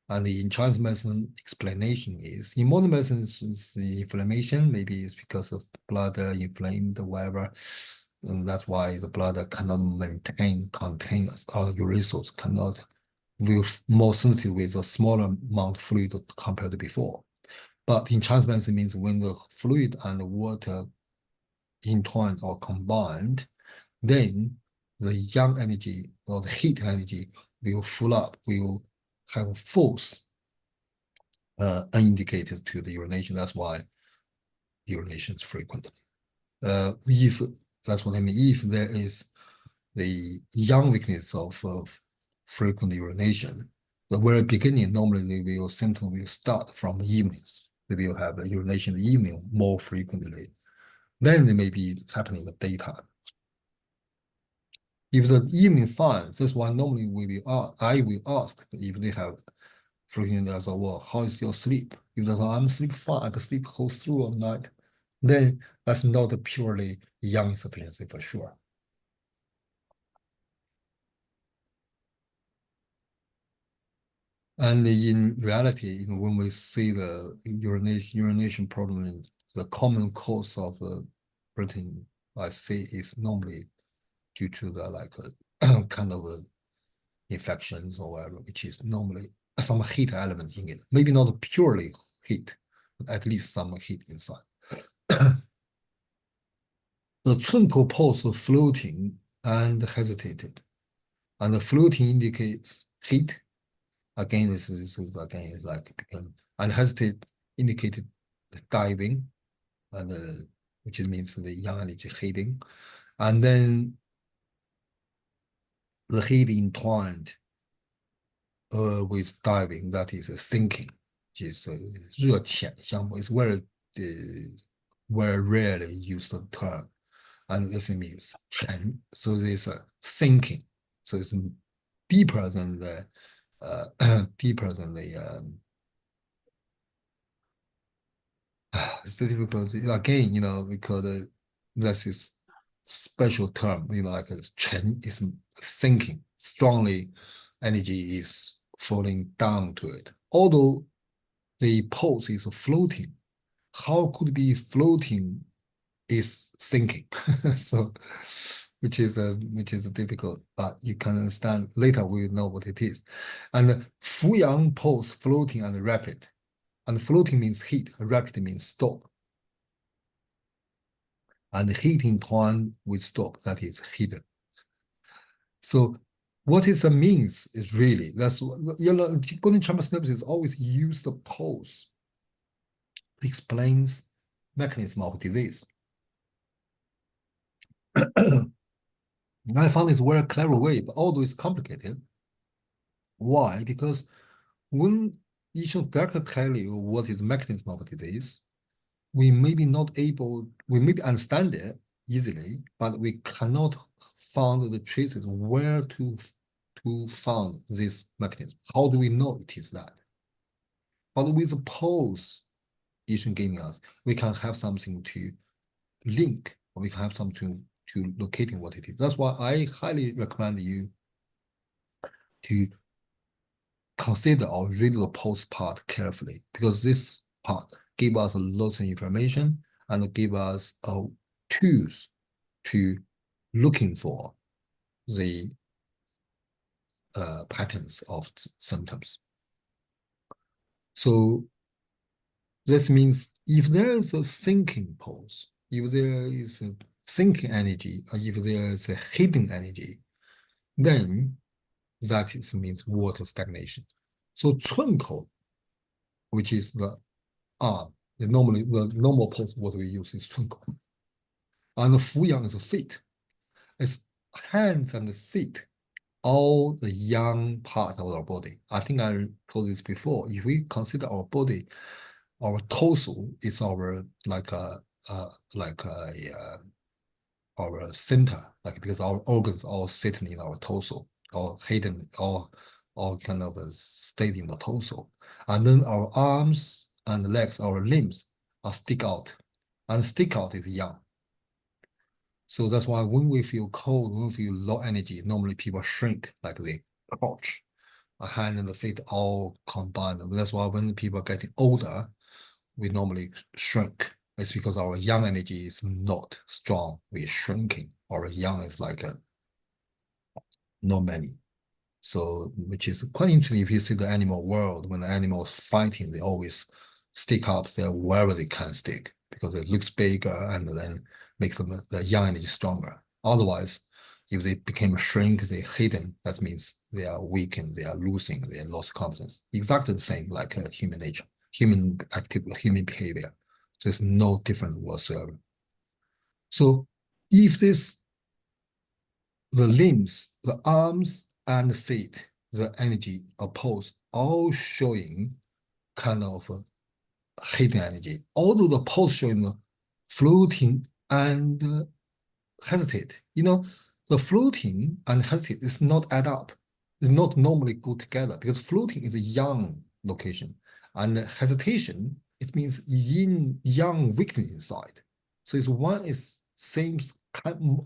And in Chinese medicine, explanation is in modern medicine, it's the inflammation. Maybe it's because of bladder inflamed, whatever. And that's why the bladder cannot contain our urethral cannot will more sensitive with a smaller amount of fluid compared to before. But in Chinese medicine means when the fluid and the water entwined or combined, then the yang energy or the heat energy will fill up, will have a force unindicated to the urination. That's why urination is frequent. If that's what I mean, if there is the yang weakness of frequent urination, the very beginning normally the symptom will start from evenings. They will have a urination in the evening more frequently. Then it may be happening in the daytime. If the evening fine, that's why normally I will ask if they have frequent as well, how is your sleep? If they say I'm sleep fine, I can sleep whole through all night, then that's not a purely yang insufficiency for sure. And in reality, when we see the urination problem, the common cause of protein I see is normally due to the kind of infections or whatever, which is normally some heat elements in it. Maybe not purely heat, but at least some heat inside. The Cunko pulse floating and hesitated, and the floating indicates heat. Again, this is like and hesitate indicated diving, and which means the yang energy heating, and then the heat entwined with diving, that is sinking, which is 热潜项目, is very rarely used term, and this means Chen. So there's a sinking, so it's deeper than the it's difficult again, because this is special term, like Chen is sinking strongly, energy is falling down to it. Although the pulse is floating, how could be floating is sinking? So which is difficult, but you can understand later. We will know what it is. And Fuyang pulse, floating and rapid, and floating means heat, rapid means stop, and heat entwined with stop, that is hidden. So what it means is really, that's golden Chinese synapses always use the pulse explains mechanism of disease. I found this very clever way, but although it's complicated. Why? Because when you should directly tell you what is the mechanism of disease, we may be understand it easily, but we cannot find the traces where to find this mechanism. How do we know it is that? But with the pulse Yishan giving us, we can have something to link, or we can have something to locating what it is. That's why I highly recommend you to consider or read the post part carefully, because this part give us a lot of information and give us tools to looking for the patterns of symptoms. So this means if there is a sinking pulse, if there is a sinking energy, or if there is a hidden energy, then that means water stagnation. So 寸口, which is the arm, is normally the normal pulse what we use is 寸口. And 俯仰 is feet. It's hands and feet, all the young part of our body. I think I told this before. If we consider our body, our torso is our our center, like because our organs all sitting in our torso, or hidden, all kind of stayed in the torso, and then our arms and legs, our limbs are stick out, and stick out is young. So that's why when we feel cold, when we feel low energy, normally people shrink, like they crouch, a hand and the feet all combined. That's why when people are getting older, we normally shrink. It's because our young energy is not strong. We're shrinking. Our young is like not many. So, which is quite interesting. If you see the animal world, when the animals fighting, they always stick up there wherever they can stick, because it looks bigger and then makes them the young energy stronger. Otherwise, if they became a shrink, they're hidden. That means they are weakened, they are losing, they are lost confidence. Exactly the same like human nature, human activity, human behavior. So it's no different whatsoever. So if the limbs, the arms and the feet, the energy opposed, all showing kind of hidden energy, although the pulse showing floating and hesitate. The floating and hesitate is not add up. It's not normally go together, because floating is a young location, and hesitation, it means young weakness inside. So it's one is same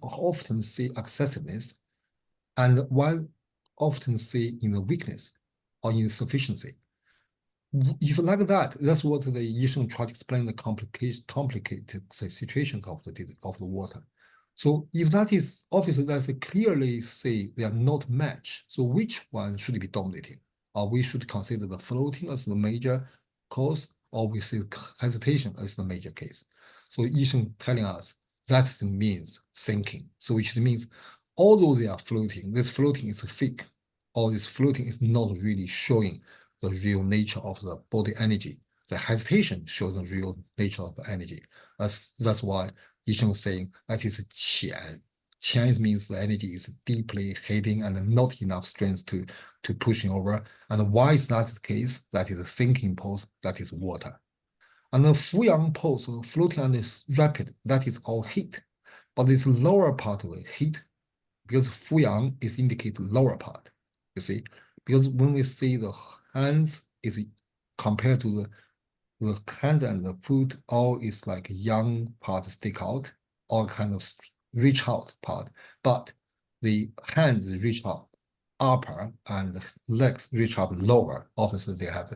often see excessiveness, and one often see in the weakness or insufficiency. If like that, that's what the Yisheng tried to explain the complicated situations of the water. So if that is obviously, that's clearly say they are not matched. So which one should be dominating? Or we should consider the floating as the major cause, or we see hesitation as the major case. So Yisheng telling us that means sinking. So which means although they are floating, this floating is fake, or this floating is not really showing the real nature of the body energy. The hesitation shows the real nature of the energy. That's why Yisheng is saying that is qian. Qian means the energy is deeply hidden and not enough strength to pushing over. And why is that the case? That is a sinking pulse, that is water. And the Fuyang pulse, floating and is rapid, that is all heat. But this lower part of it, heat, because Fuyang is indicate lower part, you see. Because when we see the hands is compared to the hands and the foot, all is like young part stick out, all kind of reach out part. But the hands reach up upper and the legs reach up lower. Obviously, they have,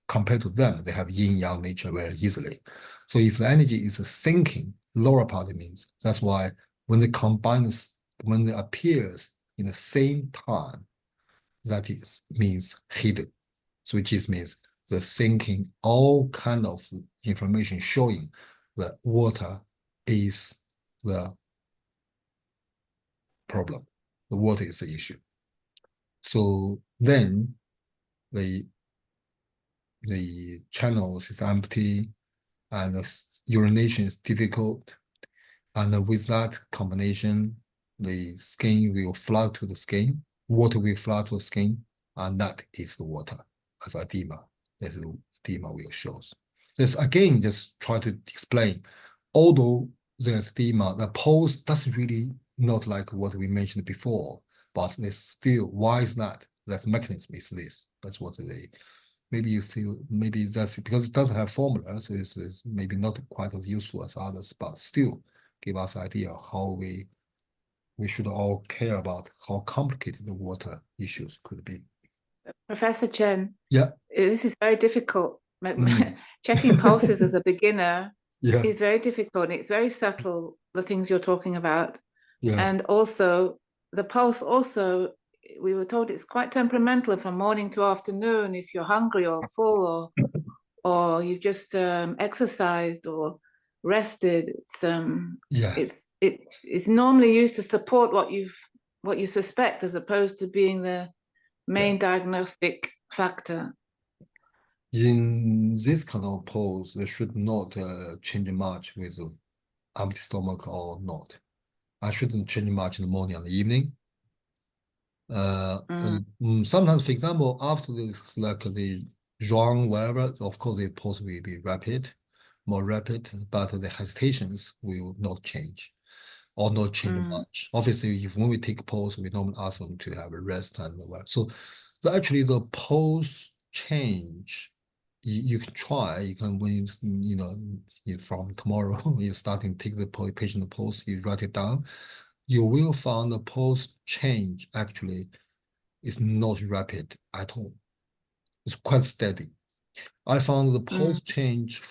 compared to them, they have yin-yang nature very easily. So if the energy is sinking, lower part, it means that's why when they combines, when it appears in the same time, that is means hidden. So which is means the sinking, all kind of information showing that water is the problem. The water is the issue. So then the channels is empty and the urination is difficult. And with that combination, the skin will flood to the skin, water will flood to the skin, and that is the water as edema. That's the edema will shows. This again, just try to explain, although there's edema, the pulse doesn't really not like what we mentioned before, but there's still, why is that? That's mechanism is this. That's what they, maybe you feel, maybe that's because it doesn't have formula, so it's maybe not quite as useful as others, but still, give us idea how we should all care about how complicated the water issues could be. Professor Chen, Yeah. this is very difficult. Mm. Checking pulses as a beginner Yeah. is very difficult. It's very subtle, the things you're talking about. Yeah. And also, the pulse also, we were told it's quite temperamental from morning to afternoon if you're hungry or full or you've just exercised or rested. Yeah. It's normally used to support what you suspect as opposed to being the main diagnostic factor. In this kind of pose, they should not change much with empty stomach or not. I shouldn't change much in the morning and the evening. Sometimes, for example, after this, like the wrong, whatever, of course, the pose will be rapid, more rapid, but the hesitations will not change or not change much. Obviously, if when we take pose, we normally ask them to have a rest and whatever. So, actually, the pose change, you can try. You can when from tomorrow you're starting to take the patient pose, you write it down. You will find the pose change actually is not rapid at all. It's quite steady. I found the pose change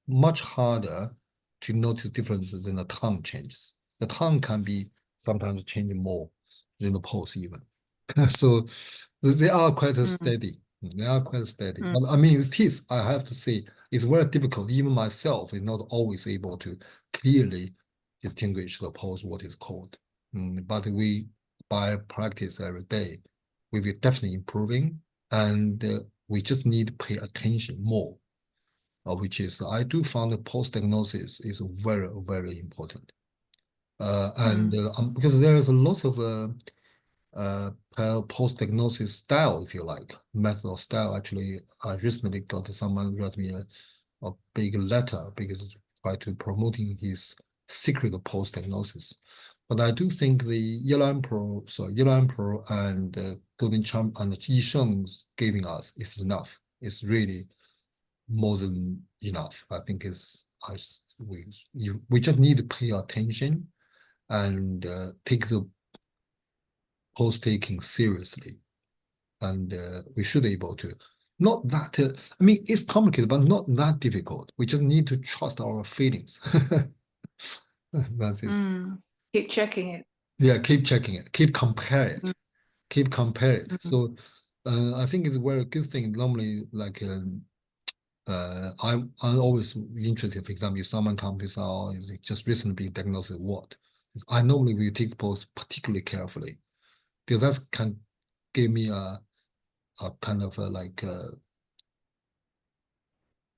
much harder to notice differences in the tongue changes. The tongue can be sometimes changing more than the pose even. So they are quite steady. They are quite steady. But I mean, it is, I have to say, it's very difficult. Even myself is not always able to clearly distinguish the pose, what is called. But by practice every day, we will definitely improving, and we just need to pay attention more, which is, I do find the post-diagnosis is very, very important. Because there is a lot of post-diagnosis style, if you like, method or style. Actually, I recently got someone wrote me a big letter because try to promoting his secret of post-diagnosis. But I do think the Yellow Emperor and Golden Champ and Yi Sheng giving us is enough. It's really more than enough. I think we just need to pay attention and take the post-taking seriously, and we should be able to. Not that I mean, it's complicated, but not that difficult. We just need to trust our feelings. That's it. Keep checking it. Yeah, keep checking it. Keep compare it. Keep compare it. So I think it's a very good thing. Normally, like I'm always interested. For example, if someone comes out is just recently been diagnosed with what, I normally will take the post particularly carefully, because that can give me a kind of like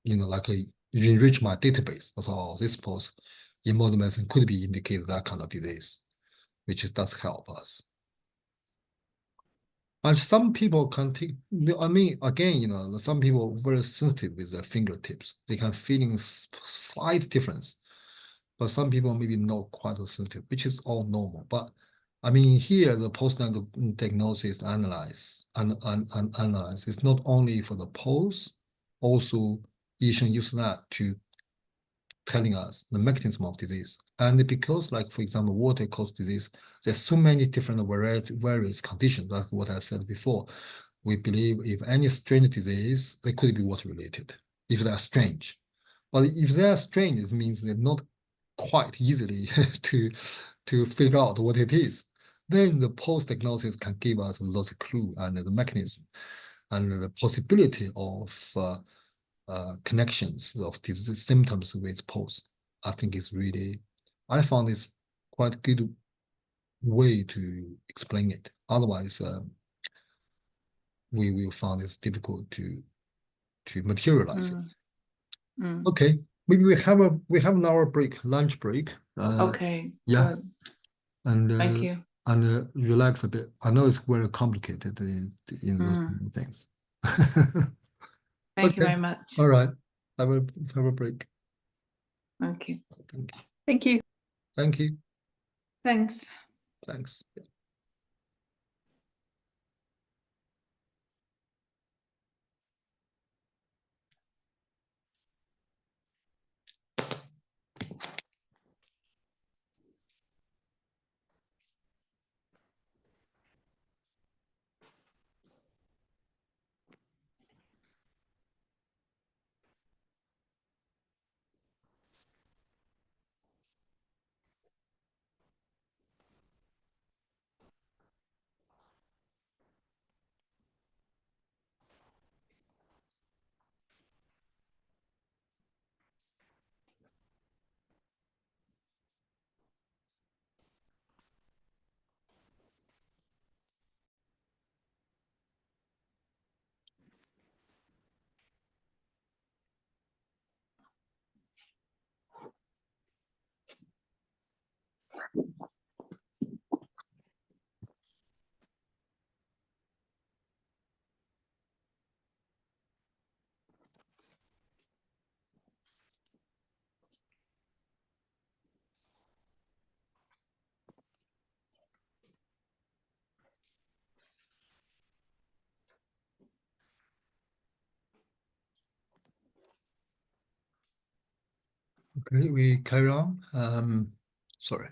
enrich my database. So this post in modern medicine could be indicated that kind of disease, which does help us. And some people can take, I mean, again, some people are very sensitive with their fingertips. They can feeling slight difference, but some people maybe not quite as sensitive, which is all normal. But I mean, here the post-diagnosis analyze is not only for the pulse, also you should use that to telling us the mechanism of disease. And because, like, for example, water causes disease, there's so many different various conditions, like what I said before. We believe if any strange disease, they could be water related, if they are strange. But if they are strange, it means they're not quite easily to figure out what it is. Then the post-diagnosis can give us lots of clue and the mechanism and the possibility of connections of these symptoms with pulse. I think is really, I found this quite good way to explain it. Otherwise, we will find it's difficult to materialize it. Okay, maybe we have an hour break, lunch break. Okay. Yeah, Good. and Thank you. And relax a bit. I know it's very complicated in those things. Thank you Okay. very much. All right. Have a break. Thank you. Thank you. Thank you. Thanks. Thanks. Okay, we carry on. Sorry.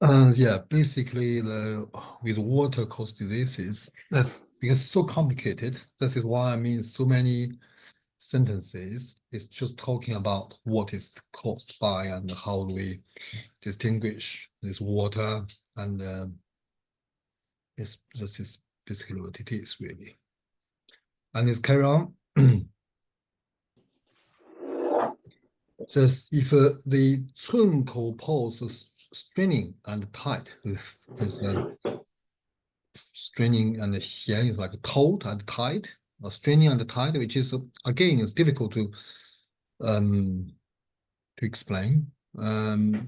Yeah, basically the with water caused diseases, that's because it's so complicated. This is why I mean so many sentences. It's just talking about what is caused by and how do we distinguish this water and this is basically what it is really. And it's carry on. Says if the 寸口 pulse is straining and tight is straining and the xian is like taut and tight, or straining and tight, which is again is difficult to explain.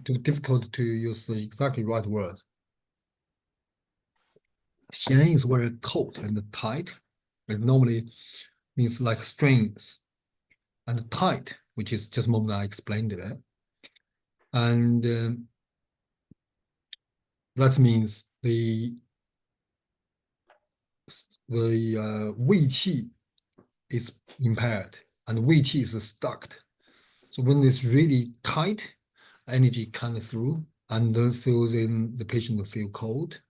Difficult to use the exactly right word. Xian is very taut and tight. It normally means like strings, and tight, which is just moment I explained it. And that means the Wei qi is impaired and Wei qi is stuck. So when it's really tight, energy comes through, and so then the patient will feel cold,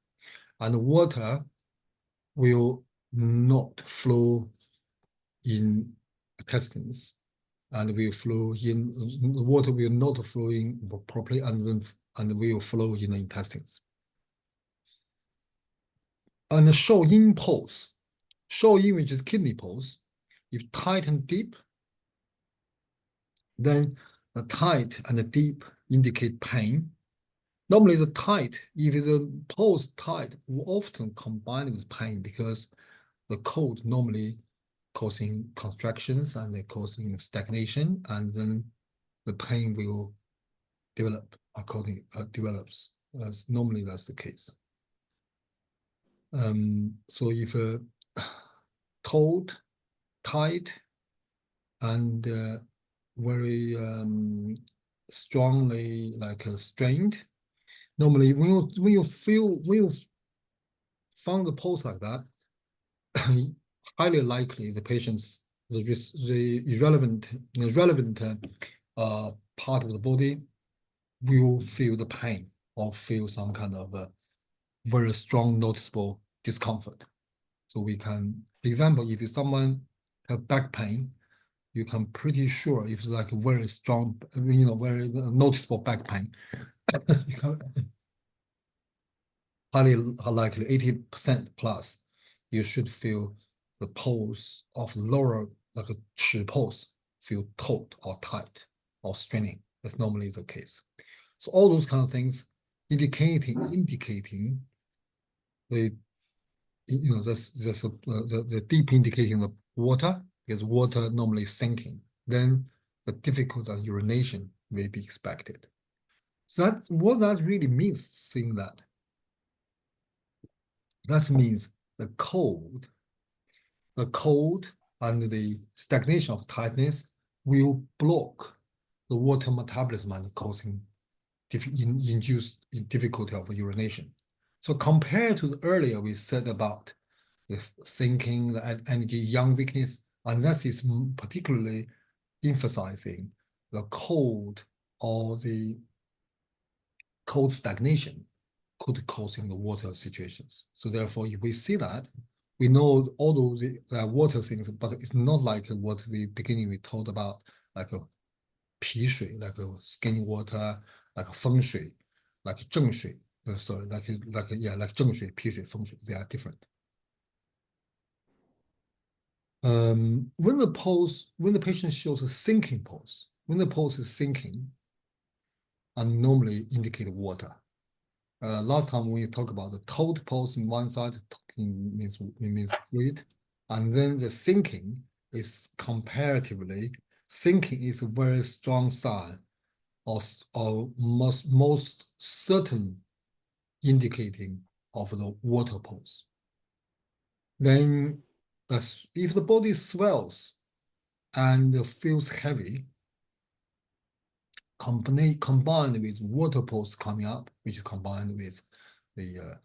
and water will not flow in intestines, and will flow in the water will not flow in properly, and will flow in the intestines. And the Shou-yin pulse, Shou-yin, which is kidney pulse, if tight and deep, then the tight and the deep indicate pain. Normally the tight, if the pulse tight, will often combine with pain because the cold normally causing contractions and causing stagnation, and then the pain will develop develops. Normally that's the case. So if cold, tight, and very strongly strained. Normally, when you found the pulse like that, highly likely the patient's the relevant part of the body will feel the pain or feel some kind of very strong noticeable discomfort. So we can, for example, if someone have back pain, you can pretty sure if it's like a very strong, very noticeable back pain, you can highly likely 80% plus, you should feel the pulse of lower, like a chi pulse, feel taut or tight or straining. That's normally the case. So all those kind of things indicating the the deep indicating the water, because water normally is sinking. Then the difficult urination may be expected. So that's what that really means, saying that. That means the cold and the stagnation of tightness will block the water metabolism and causing induced difficulty of urination. So compared to the earlier we said about the sinking, the energy, yang weakness, and that is particularly emphasizing the cold or the cold stagnation could causing the water situations. So therefore, if we see that, we know all those water things, but it's not like what we told about, like a 脾水, like a skin water, like a 风水, like 正水. Sorry, like 正水, 脾水, 风水, they are different. When the patient shows a sinking pulse, when the pulse is sinking, and normally indicate water. Last time we talked about the taut pulse in one side, it means fluid, And then the sinking is comparatively, sinking is a very strong sign or most certain indicating of the water pulse. Then if the body swells and feels heavy, combined with water pulse coming up, which is combined with the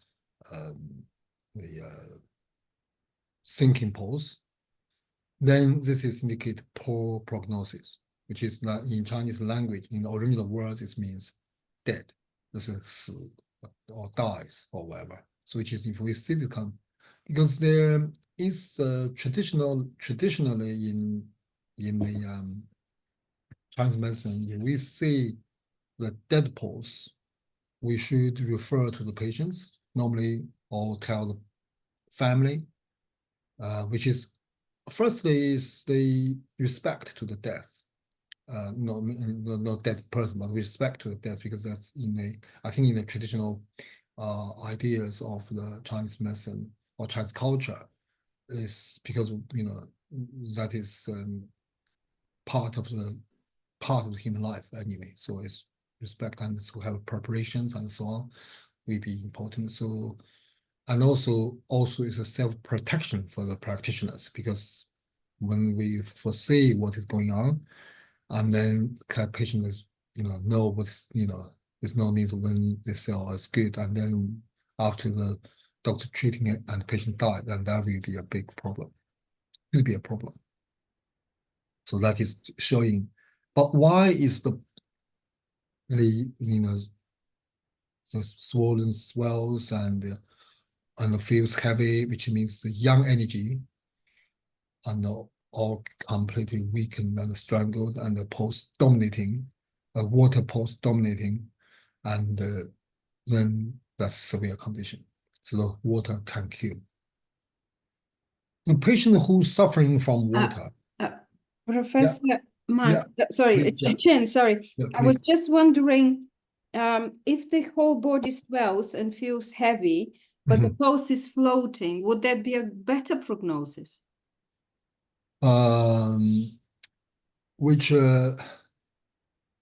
sinking pulse, then this is indicate poor prognosis, which is that in Chinese language, in the original words, it means dead. This is 死 or dies or whatever. So which is if we see the because there is traditionally in the Chinese medicine, if we see the dead pulse, we should refer to the patients normally or tell the family, which is firstly is the respect to the death. Not dead person, but respect to the death, because that's I think in the traditional ideas of the Chinese medicine or Chinese culture, is because that is part of the human life anyway. So it's respect and to have preparations and so on will be important. So and also it's a self-protection for the practitioners, because when we foresee what is going on, and then patient is know what's there's no means when the cell is good, and then after the doctor treating it and the patient died, then that will be a big problem. It will be a problem. So that is showing. But why is the swollen swells and feels heavy, which means the young energy and all completely weakened and strangled, and the pulse dominating, water pulse dominating, and then that's a severe condition. So the water can kill. The patient who's suffering from water. Professor Mark, Yeah. sorry, Please, yeah. Chen, sorry. Yeah, I was please. just wondering if the whole body swells and feels heavy, but the pulse is floating, would that be a better prognosis? Which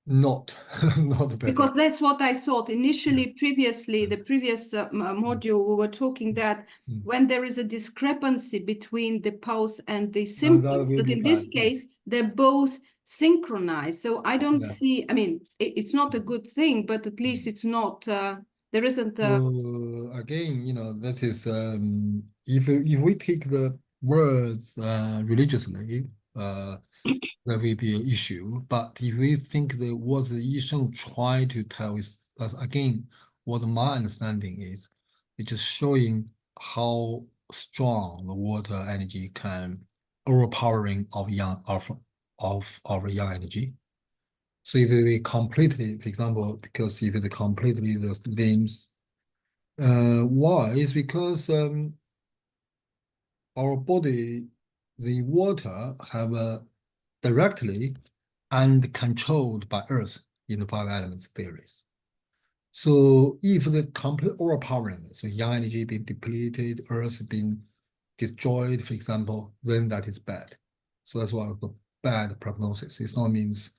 not better. Because that's what I thought initially. Previously, the previous module, we were talking that when there is a discrepancy between the pulse and the symptoms, but in this case, they're both synchronized. So I don't see, I mean, it's not a good thing, but at least it's not, there isn't a... Again, that is, if we take the words religiously, that will be an issue. But if we think that what the Yi Sheng try to tell is, again, what my understanding is, it's just showing how strong the water energy can overpowering of our yang energy. So if we completely, for example, because if it completely the limbs, why is because our body, the water have directly and controlled by Earth in the five elements theories. So if the complete overpowering, so yang energy being depleted, Earth being destroyed, for example, then that is bad. So that's why the bad prognosis. It not means,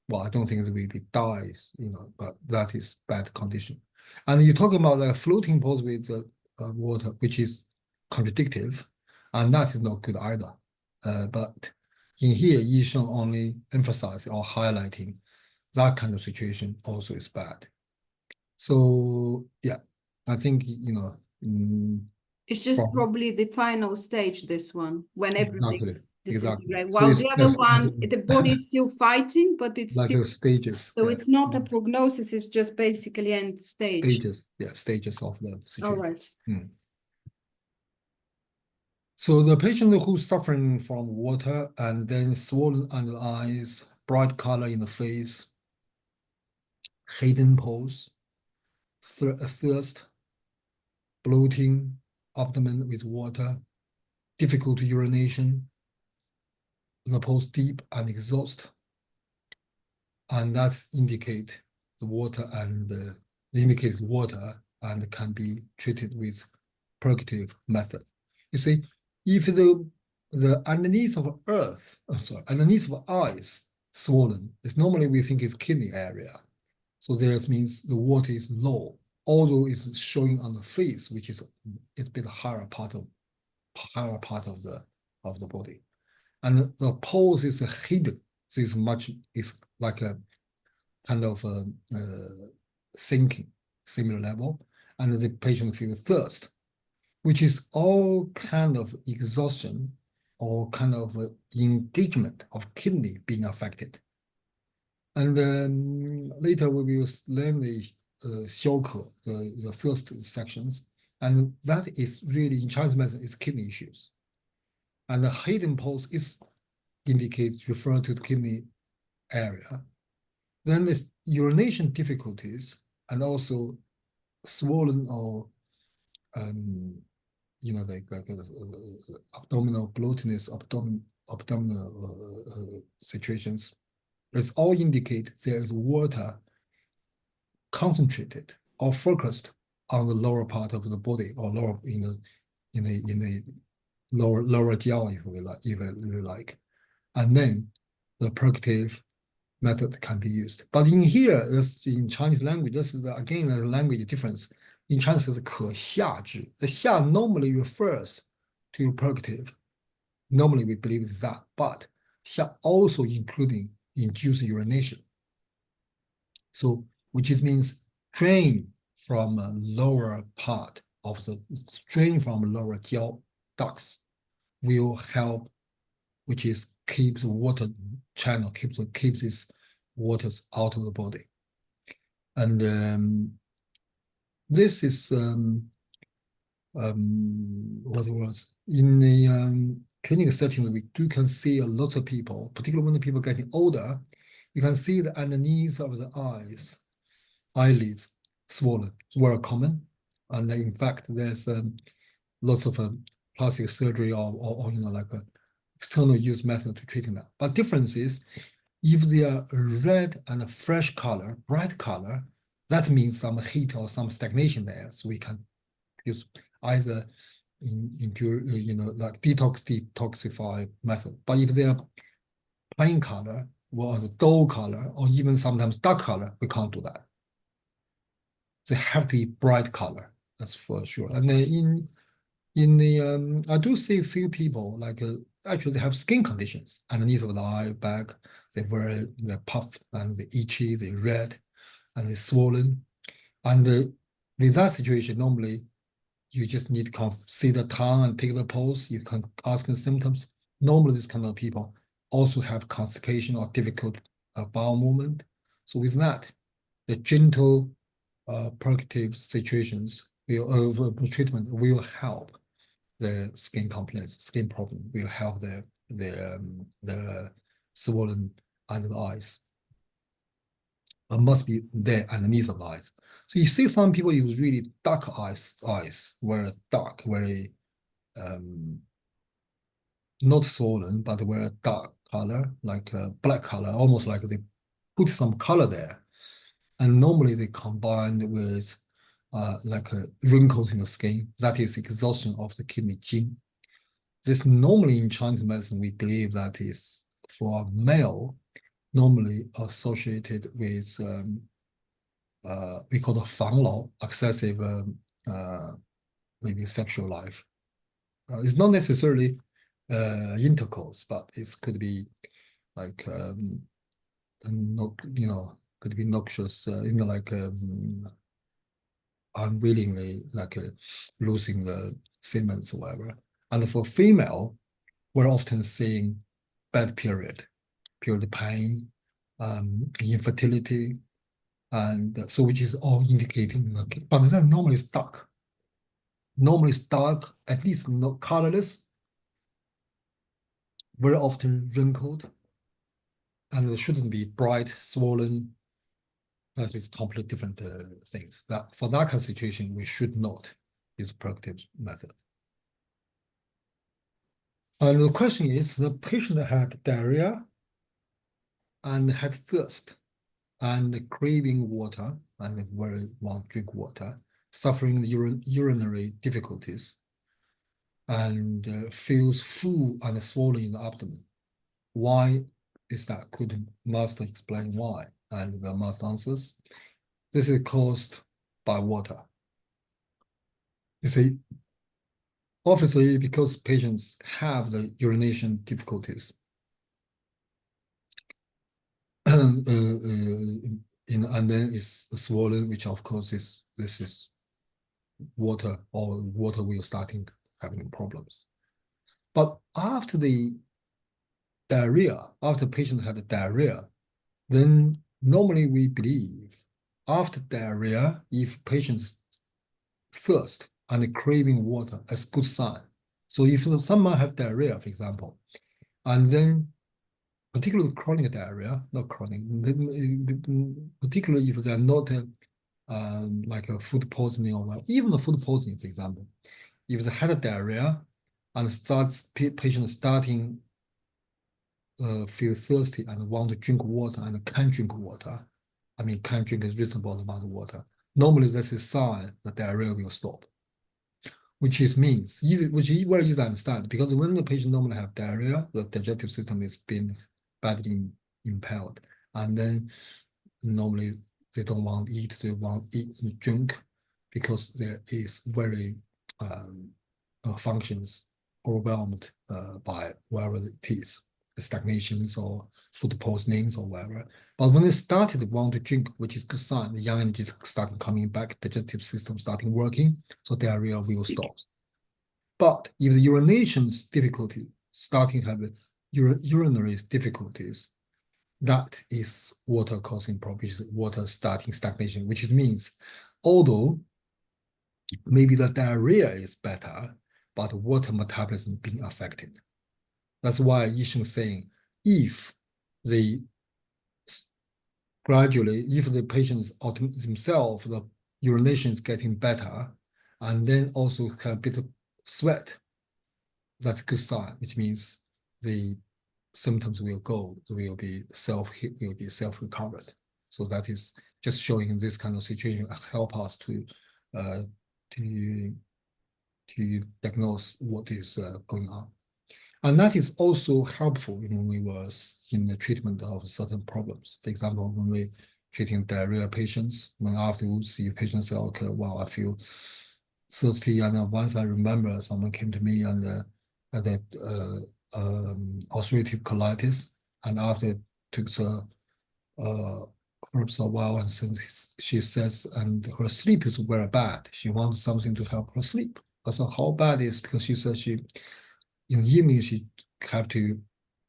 well, I don't think it will be dies, but that is bad condition. And you're talking about the floating pulse with water, which is contradictive, and that is not good either. But in here, Yi Sheng only emphasizing or highlighting that kind of situation also is bad. So yeah, I think it's just probably the final stage, this one, when everything's disintegrated. So While the other one, the body is still fighting, but it's like still stages. So it's not a prognosis, it's just basically end stage. Stages of the situation. All right. So the patient who's suffering from water and then swollen under the eyes, bright color in the face, hidden pulse, thirst, bloating, abdomen with water, difficult urination, the pulse deep and exhaust, and that indicate the water and indicates water and can be treated with purgative method. You see, if the the underneath of earth, underneath of eyes swollen, is normally we think is kidney area. So this means the water is low, although it's showing on the face, which is a bit higher part of the body. And the pulse is hidden. So it's like a kind of sinking, similar level. And the patient feels thirst, which is all kind of exhaustion or kind of engagement of kidney being affected. And later we will learn the 消渴, the thirst sections. And that is really, in Chinese medicine, is kidney issues. And the hidden pulse is refer to the kidney area. Then there's urination difficulties and also swollen or like abdominal bloatiness, abdominal situations. It's all indicate there's water concentrated or focused on the lower part of the body or lower in the lower jaw, if you like, and then the purgative method can be used. But in here, this in Chinese language, this is again a language difference. In Chinese, it's 可下之. The 下 normally refers to purgative. Normally, we believe it's that, but 下 also including induced urination. So, which means drain from a lower part of drain from lower jaw ducts will help, which is keeps the water channel, keeps this waters out of the body. And this is what it was in the clinical setting. We can see a lot of people, particularly when the people getting older, you can see the underneath of the eyelids swollen. It's very common, and in fact, there's lots of plastic surgery or like a external use method to treating that. But difference is, if they are red and a fresh color, bright color, that means some heat or some stagnation there. So we can use either like detoxify method. But if they are plain color or the dull color or even sometimes dark color, we can't do that. They have to be bright color, that's for sure. And then I do see a few people like actually they have skin conditions underneath of the eye bag. They're puffed and they're itchy, they're red, and they're swollen. And with that situation, normally you just need to see the tongue and take the pulse. You can ask the symptoms. Normally, this kind of people also have constipation or difficult bowel movement. So with that, the gentle purgative situations treatment will help the skin complaints, skin problem will help the swollen under the eyes. But must be there underneath of the eyes. So you see some people use really dark eyes, very dark, very not swollen, but very dark color, like black color, almost like they put some color there. And normally they combine with like wrinkles in the skin. That is exhaustion of the kidney qing. This normally in Chinese medicine, we believe that is for male, normally associated with we call it 防老, excessive maybe sexual life. It's not necessarily intercourse, but it could be like could be noxious, like unwillingly, like losing the semen or whatever. And for female, we're often seeing bad period pain, infertility, and so which is all indicating, but then normally it's dark. Normally it's dark, at least not colorless, very often wrinkled, and it shouldn't be bright, swollen. That is completely different things. That for that kind of situation, we should not use purgative method. And the question is, the patient had diarrhea and had thirst and craving water and very want to drink water, suffering the urinary difficulties. and feels full and swollen in the abdomen. Why is that? Could master explain why? And the master answers, this is caused by water. You see, obviously, because patients have the urination difficulties, and then it's swollen, which of course this is water, or water will starting having problems. But after the diarrhea, after the patient had the diarrhea, then normally we believe after diarrhea, if patients thirst and craving water, as good sign. So if someone have diarrhea, for example, and then particularly chronic diarrhea, not chronic, particularly if they're not like a food poisoning or even a food poisoning, for example, if they had a diarrhea and patient starting feel thirsty and want to drink water and can drink water, I mean, can drink a reasonable amount of water, normally that's a sign that diarrhea will stop. Which means which is very easy to understand, because when the patient normally have diarrhea, the digestive system is being badly impaired, and then normally they don't want to eat, they want to eat and drink, because there is very functions overwhelmed by whatever it is, stagnations or food poisonings or whatever. But when they started to want to drink, which is good sign, the young energy starting coming back, digestive system starting working, so diarrhea will stop. But if the urination difficulty starting having urinary difficulties, that is water causing problems, water starting stagnation, which means although maybe the diarrhea is better, but water metabolism being affected. That's why Yisheng is saying, if they gradually, if the patients themselves, the urination is getting better, and then also have a bit of sweat, that's a good sign, which means the symptoms will go, will be self-recovered. So that is just showing this kind of situation help us to diagnose what is going on. And that is also helpful when we were in the treatment of certain problems. For example, when we treating diarrhea patients, when afterwards the patient say, okay, well, I feel thirsty, and once I remember someone came to me and had that ulcerative colitis, and after took the herbs a while, and since she says, and her sleep is very bad. She wants something to help her sleep. So how bad is, because she says she in the evening she have to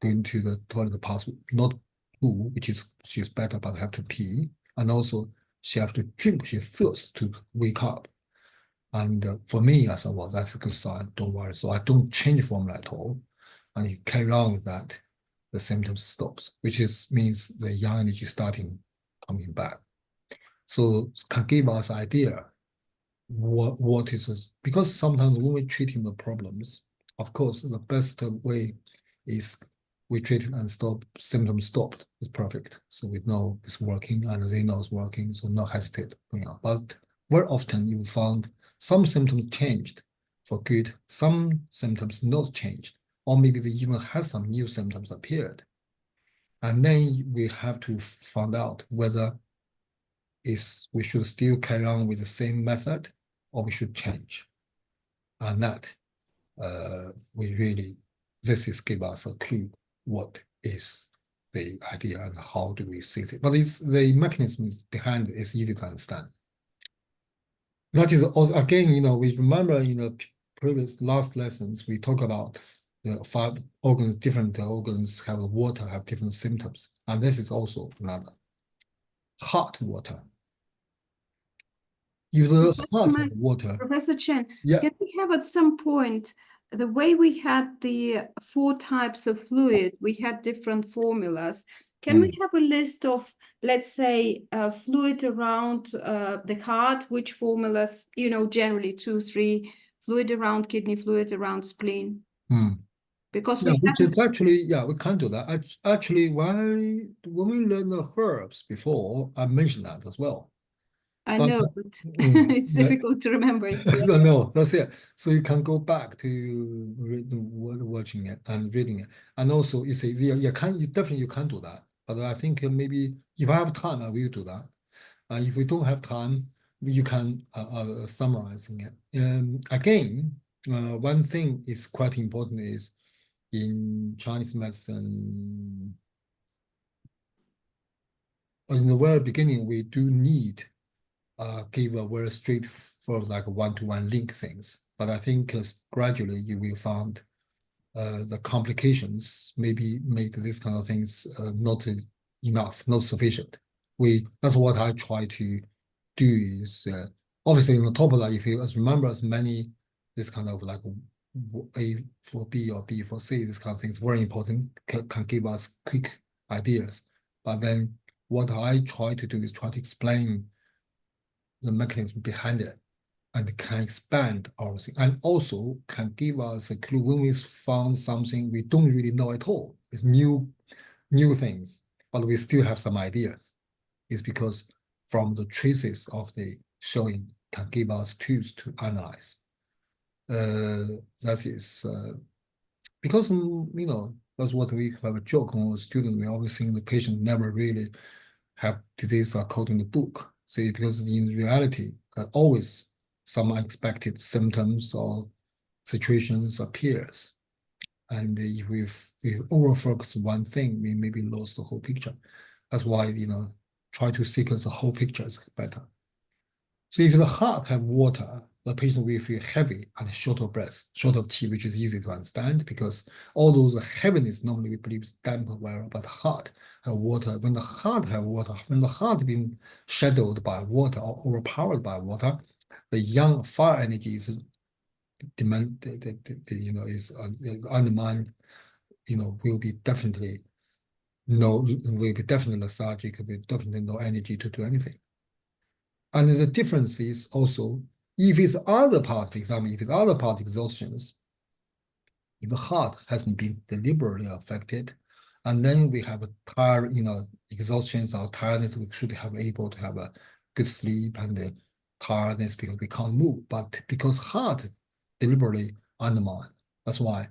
go into the toilet pass, not poo, which is she's better, but have to pee, and also she have to drink. She thirsts to wake up. And for me, I said, well, that's a good sign. Don't worry. So I don't change formula at all, and you carry on with that. The symptoms stops, which means the yang energy starting coming back. So can give us idea what is this? Because sometimes when we're treating the problems, of course, the best way is we treat it and stop, symptoms stopped. It's perfect. So we know it's working and they know it's working, so not hesitate. But very often you found some symptoms changed for good, some symptoms not changed, or maybe they even has some new symptoms appeared. And then we have to find out whether we should still carry on with the same method or we should change. And that this is give us a clue what is the idea and how do we see it. But the mechanisms behind it is easy to understand. That is also, again, we remember in the previous last lessons, we talk about the 5 organs, different organs have water, have different symptoms. And this is also another. Hot water. If the hot water. Professor Chen, yeah. Can we have at some point, the way we had the 4 types of fluid, we had different formulas. Can we have a list of, let's say, fluid around the heart, which formulas, generally 2, 3, fluid around kidney, fluid around spleen? Because which is actually, we can't do that. Actually, when we learned the herbs before, I mentioned that as well. I know, but it's yeah. difficult to remember it. Yeah. No, that's it. So you can go back to watching it and reading it, and also you say, yeah, you definitely you can do that. But I think maybe if I have time, I will do that. If we don't have time, you can summarizing it. Again, one thing is quite important is in Chinese medicine. In the very beginning, we do need give a very straightforward like one-to-one link things. But I think gradually you will find the complications maybe make this kind of things not enough, not sufficient. That's what I try to do is obviously on top of that, if you remember as many this kind of like A for B or B for C, this kind of things very important, can give us quick ideas. But then what I try to do is try to explain the mechanism behind it and can expand our thing and also can give us a clue when we found something we don't really know at all. It's new things, but we still have some ideas. It's because from the traces of the showing can give us tools to analyze. That is because that's what we have a joke when we're students. We always think the patient never really have disease according to the book. See, because in reality, always some unexpected symptoms or situations appears. And if we over-focus one thing, we maybe lose the whole picture. That's why, try to sequence the whole picture is better. So if the heart have water, the patient will feel heavy and short of breath, short of qi, which is easy to understand because all those heaviness normally we believe is damp wear, but the heart have water. When the heart have water, when the heart being shadowed by water or overpowered by water, the yang fire energy is demand, is undermined, will be definitely lethargic, will definitely no energy to do anything. And the difference is also, if it's other part, for example, if it's other part exhaustions, if the heart hasn't been deliberately affected, and then we have a tired, exhaustions or tiredness, we should have able to have a good sleep and the tiredness because we can't move. But because heart deliberately undermined, that's why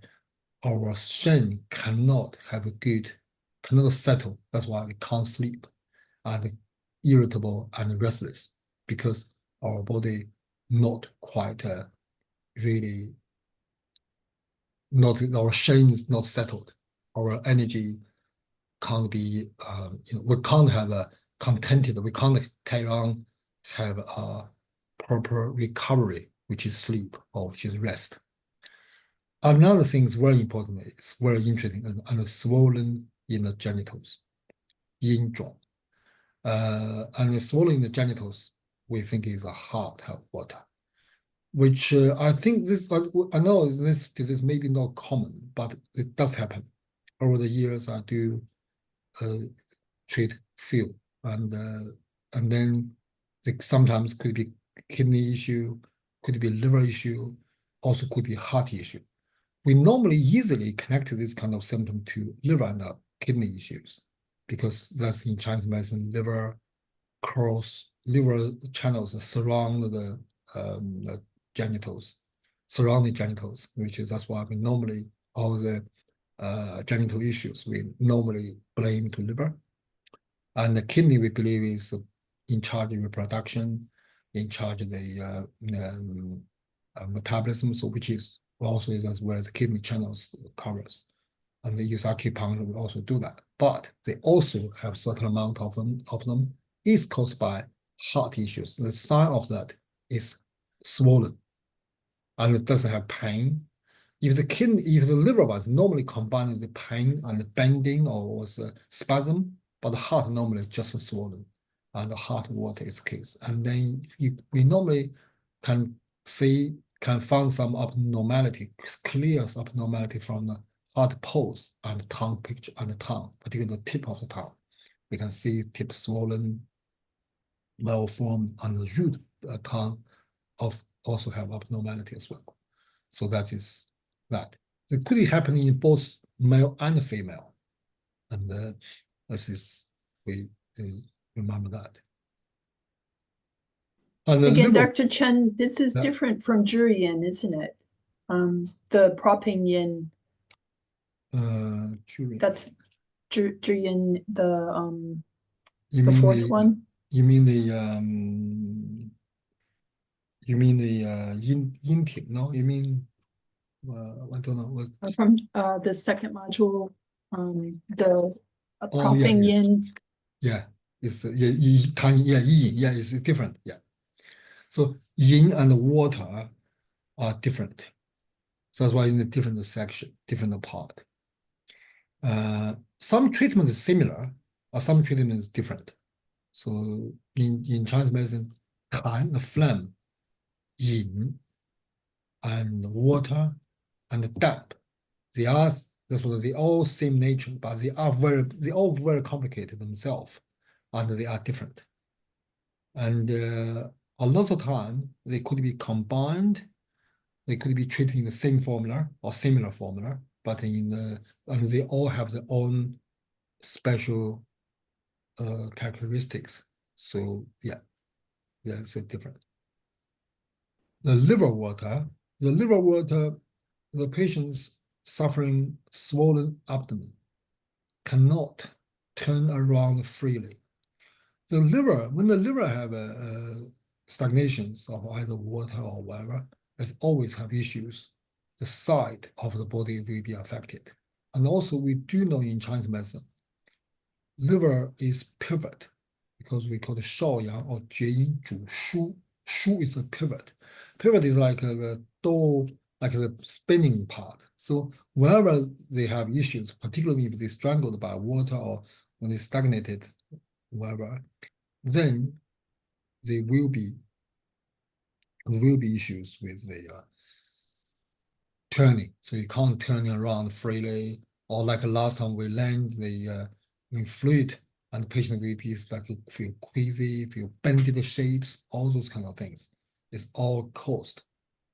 our Shen cannot settle. That's why we can't sleep and irritable and restless because our body not quite really not our Shen is not settled. Our energy can't be we can't have a contented. We can't carry on have a proper recovery, which is sleep or which is rest. Another thing is very important, is very interesting, and swollen in the genitals, yin zhuang. And the swollen in the genitals, we think is a heart have water, which I think this, I know this is maybe not common, but it does happen. Over the years, I do treat few, and then sometimes could be kidney issue, could be liver issue, also could be heart issue. We normally easily connect this kind of symptom to liver and kidney issues because that's in Chinese medicine, liver channels surround the genitals, surrounding genitals, that's why we normally all the genital issues we normally blame to liver. And the kidney we believe is in charge of reproduction, in charge of the metabolism, so which is also is where the kidney channels covers. And the use acupuncture will also do that. But they also have certain amount of them is caused by heart issues. The sign of that is swollen and it doesn't have pain. If the liver was normally combined with the pain and the bending or was a spasm, but the heart normally just swollen and the heart water is case. And then we normally can find some abnormality, clear abnormality from the heart pulse and the tongue picture and the tongue, particularly the tip of the tongue. We can see tip swollen, malformed, and the root tongue also have abnormality as well. So that is that. It could be happening in both male and female. And this is, we remember that. And the Again, liver, Dr. Chen, this is Yeah. different from Zhiyin, isn't it? The Proping Yin, Julian, that's Zhiyin, you the mean fourth the one. you mean the yin ting? No, you mean I don't know what. From the second module, the Oh yeah, Proping Yin. yeah. It's yin, it's different. Yeah. So yin and water are different. So that's why in a different section, different part. Some treatment is similar, or some treatment is different. So in Chinese medicine, Tan, the phlegm, yin, and water, and damp, they all same nature, but they all very complicated themselves, and they are different. And a lot of time they could be combined. They could be treated in the same formula or similar formula, but and they all have their own special characteristics. So yeah, there's a difference. The liver water, the patients suffering swollen abdomen cannot turn around freely. When the liver have stagnations of either water or whatever, it always have issues. The side of the body will be affected. And also we do know in Chinese medicine, liver is pivot because we call it 少阳 or 厥阴主枢. Shu is a pivot. Pivot is like the door, like the spinning part. So whenever they have issues, particularly if they're strangled by water or when they stagnated, whatever, then there will be issues with the turning. So you can't turn around freely, or like last time we learned the fluid, and the patient will be like feel queasy, feel bended shapes, all those kind of things. It's all caused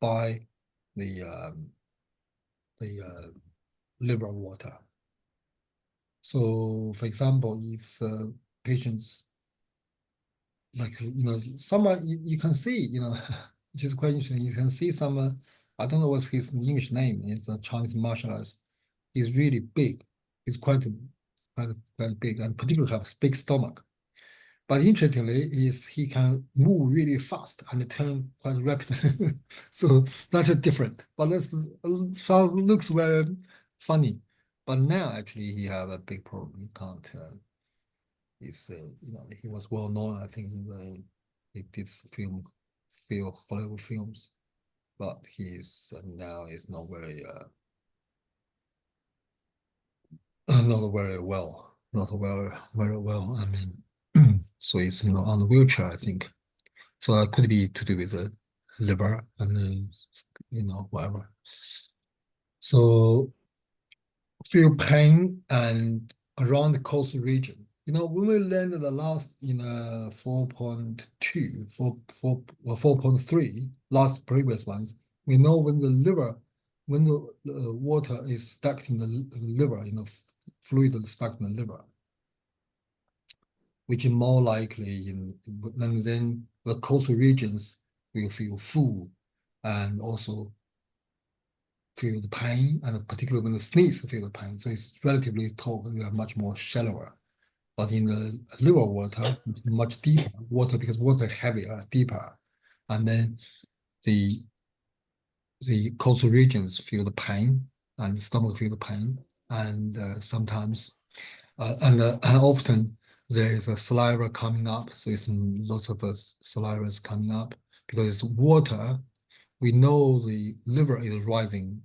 by the liver water. So, for example, if patients like some you can see which is quite interesting. You can see some I don't know what's his English name. It's a Chinese martial artist. He's really big. He's quite big, and particularly have a big stomach. But interestingly, is he can move really fast and turn quite rapidly. So that's different. But that looks very funny. But now actually he have a big problem. He can't. He's he was well known. I think he did few Hollywood films, but he's now is not very not very well, not very well. I mean, so it's on the wheelchair, I think. So it could be to do with the liver and whatever. So feel pain and around the coastal region. When we learned the last in 4.2, 4.3, last previous ones, we know when the water is stuck in the liver, fluid is stuck in the liver, which is more likely and then the coastal regions will feel full and also feel the pain, and particularly when the sneeze feel the pain. So it's relatively tall, they are much more shallower. But in the liver water, it's much deeper water because water is heavier, deeper. And then the coastal regions feel the pain and the stomach feel the pain. And sometimes, and often there is a saliva coming up. So it's lots of saliva is coming up because it's water. We know the liver is rising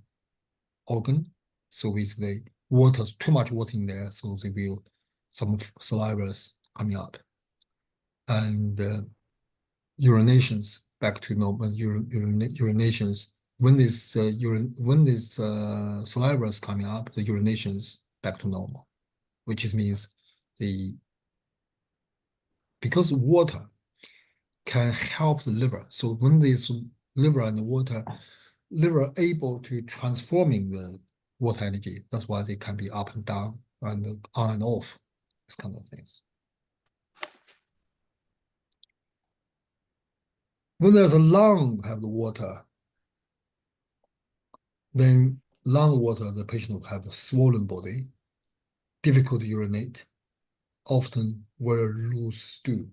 organ. So with the water, too much water in there, so they will some saliva coming up. And urinations back to normal. Urinations when this saliva is coming up, the urinations back to normal, which means because water can help the liver. So when this liver and the liver able to transforming the water energy, that's why they can be up and down and on and off, this kind of things. When there's a lung have the water, then lung water, the patient will have a swollen body, difficult to urinate, often very loose stool.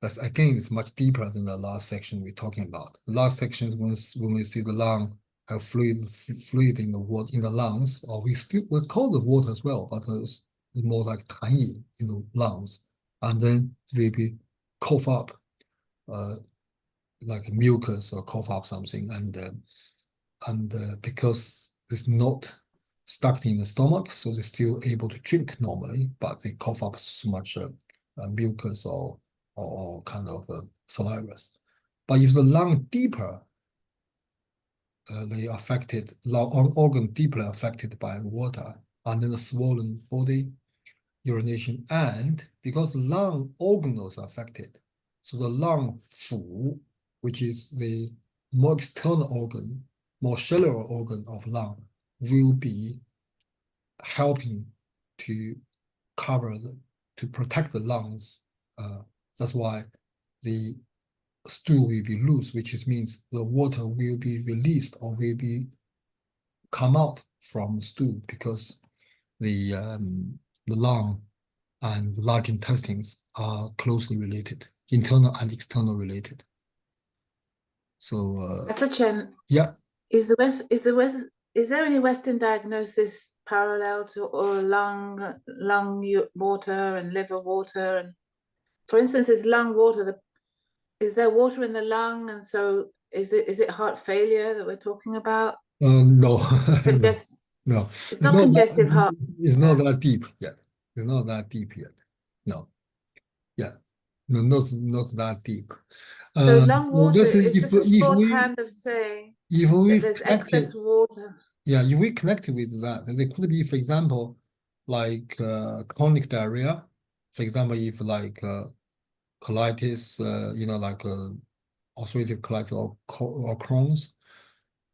That's again, it's much deeper than the last section we're talking about. The last section is when we see the lung have fluid in the water in the lungs, or we call the water as well, but it's more like 痰液 in the lungs, and then we be cough up, like mucus or cough up something, and because it's not stuck in the stomach, so they're still able to drink normally, but they cough up so much mucus or kind of saliva. But if the lung deeper, they affected lung organ deeply affected by water, and then the swollen body, urination, and because the lung organelles are affected, so the lung fu, which is the more external organ, more cellular organ of lung, will be helping to to protect the lungs. That's why the stool will be loose, which means the water will be released or will be come out from the stool because the lung and large intestines are closely related, internal and external related. So Professor Chen, yeah. is there any Western diagnosis parallel to or lung water and liver water? And for instance, is lung water is there water in the lung, and so is it heart failure that we're talking about? No. No. It's not congestive heart. It's not that deep yet. It's not that deep yet. No. Yeah. No, not that deep. So lung water this is is just a shorthand of saying that there's excess water. Yeah, if we connect it with that, then there could be, for example, like chronic diarrhea. For example, if like colitis, like ulcerative colitis or Crohn's.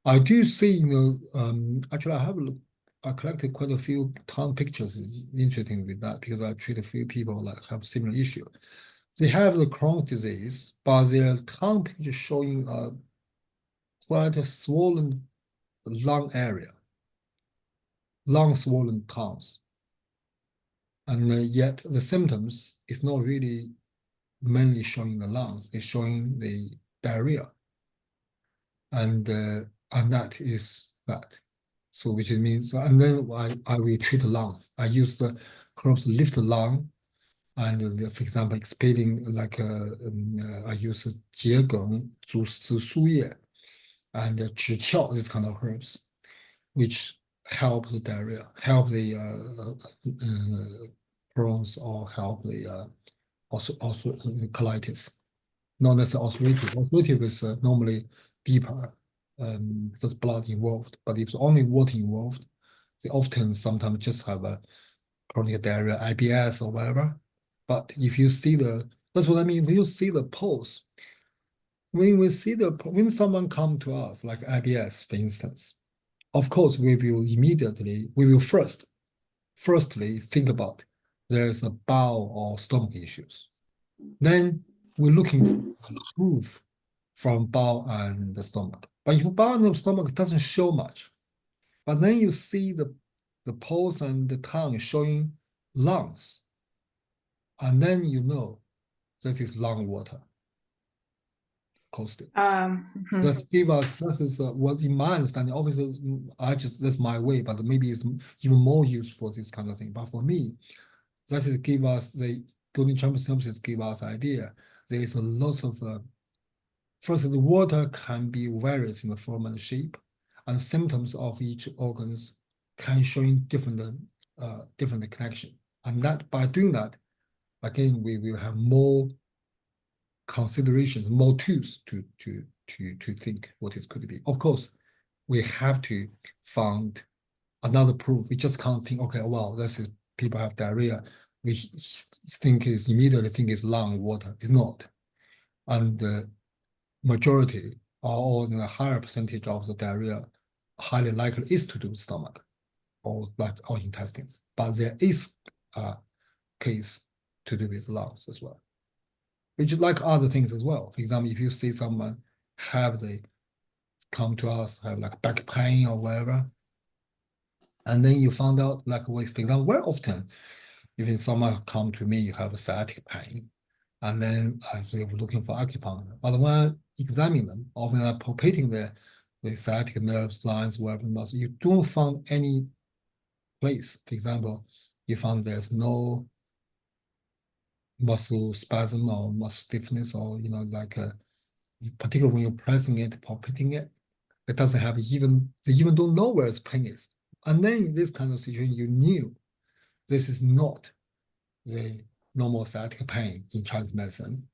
I do see, actually I collected quite a few tongue pictures. It's interesting with that because I treat a few people like have similar issue. They have the Crohn's disease, but their tongue picture showing quite a swollen lung area, lung swollen tongues. And yet the symptoms is not really mainly showing the lungs, it's showing the diarrhea. And that is that. So which means, and then I will treat the lungs. I use the crops to lift the lung, and for example, exhaling like I use 桔梗、紫苏叶 and 枳壳, this kind of herbs, which help the diarrhea, help the Crohn's, or help the also colitis. Not necessarily ulcerative. Ulcerative is normally deeper because blood involved. But if it's only water involved, they often sometimes just have a chronic diarrhea, IBS or whatever. But if you see that's what I mean. When you see the pulse, when someone come to us like IBS, for instance, of course we will firstly think about there's a bowel or stomach issues. Then we're looking for proof from bowel and the stomach. But if bowel and the stomach doesn't show much, but then you see the pulse and the tongue showing lungs, and then you know that is lung water caused. That give us, this is what in my understanding, obviously that's my way, but maybe it's even more useful for this kind of thing. But for me, that is give us the golden chamber symptoms give us idea. There is a lot of first, the water can be various in the form and shape, and symptoms of each organs can show in different connection. And that by doing that, again, we will have more considerations, more tools to think what it could be. Of course, we have to find another proof. We just can't think, okay, well, this is people have diarrhea. We immediately think it's lung water. It's not. And the majority or the higher percentage of the diarrhea highly likely is to do with stomach or intestines. But there is a case to do with lungs as well. which is like other things as well. For example, if you see someone come to us, have like back pain or whatever, and then you found out, like, for example, very often, even someone come to me, you have a sciatic pain, and then we're looking for acupuncture. But when I examine them, often I'm palpating the sciatic nerves, lines, wherever muscle, you don't find any place. For example, you found there's no muscle spasm or muscle stiffness, or like particularly when you're pressing it, palpating it, it doesn't have they even don't know where its pain is. And then in this kind of situation, you knew this is not the normal sciatic pain in Chinese medicine.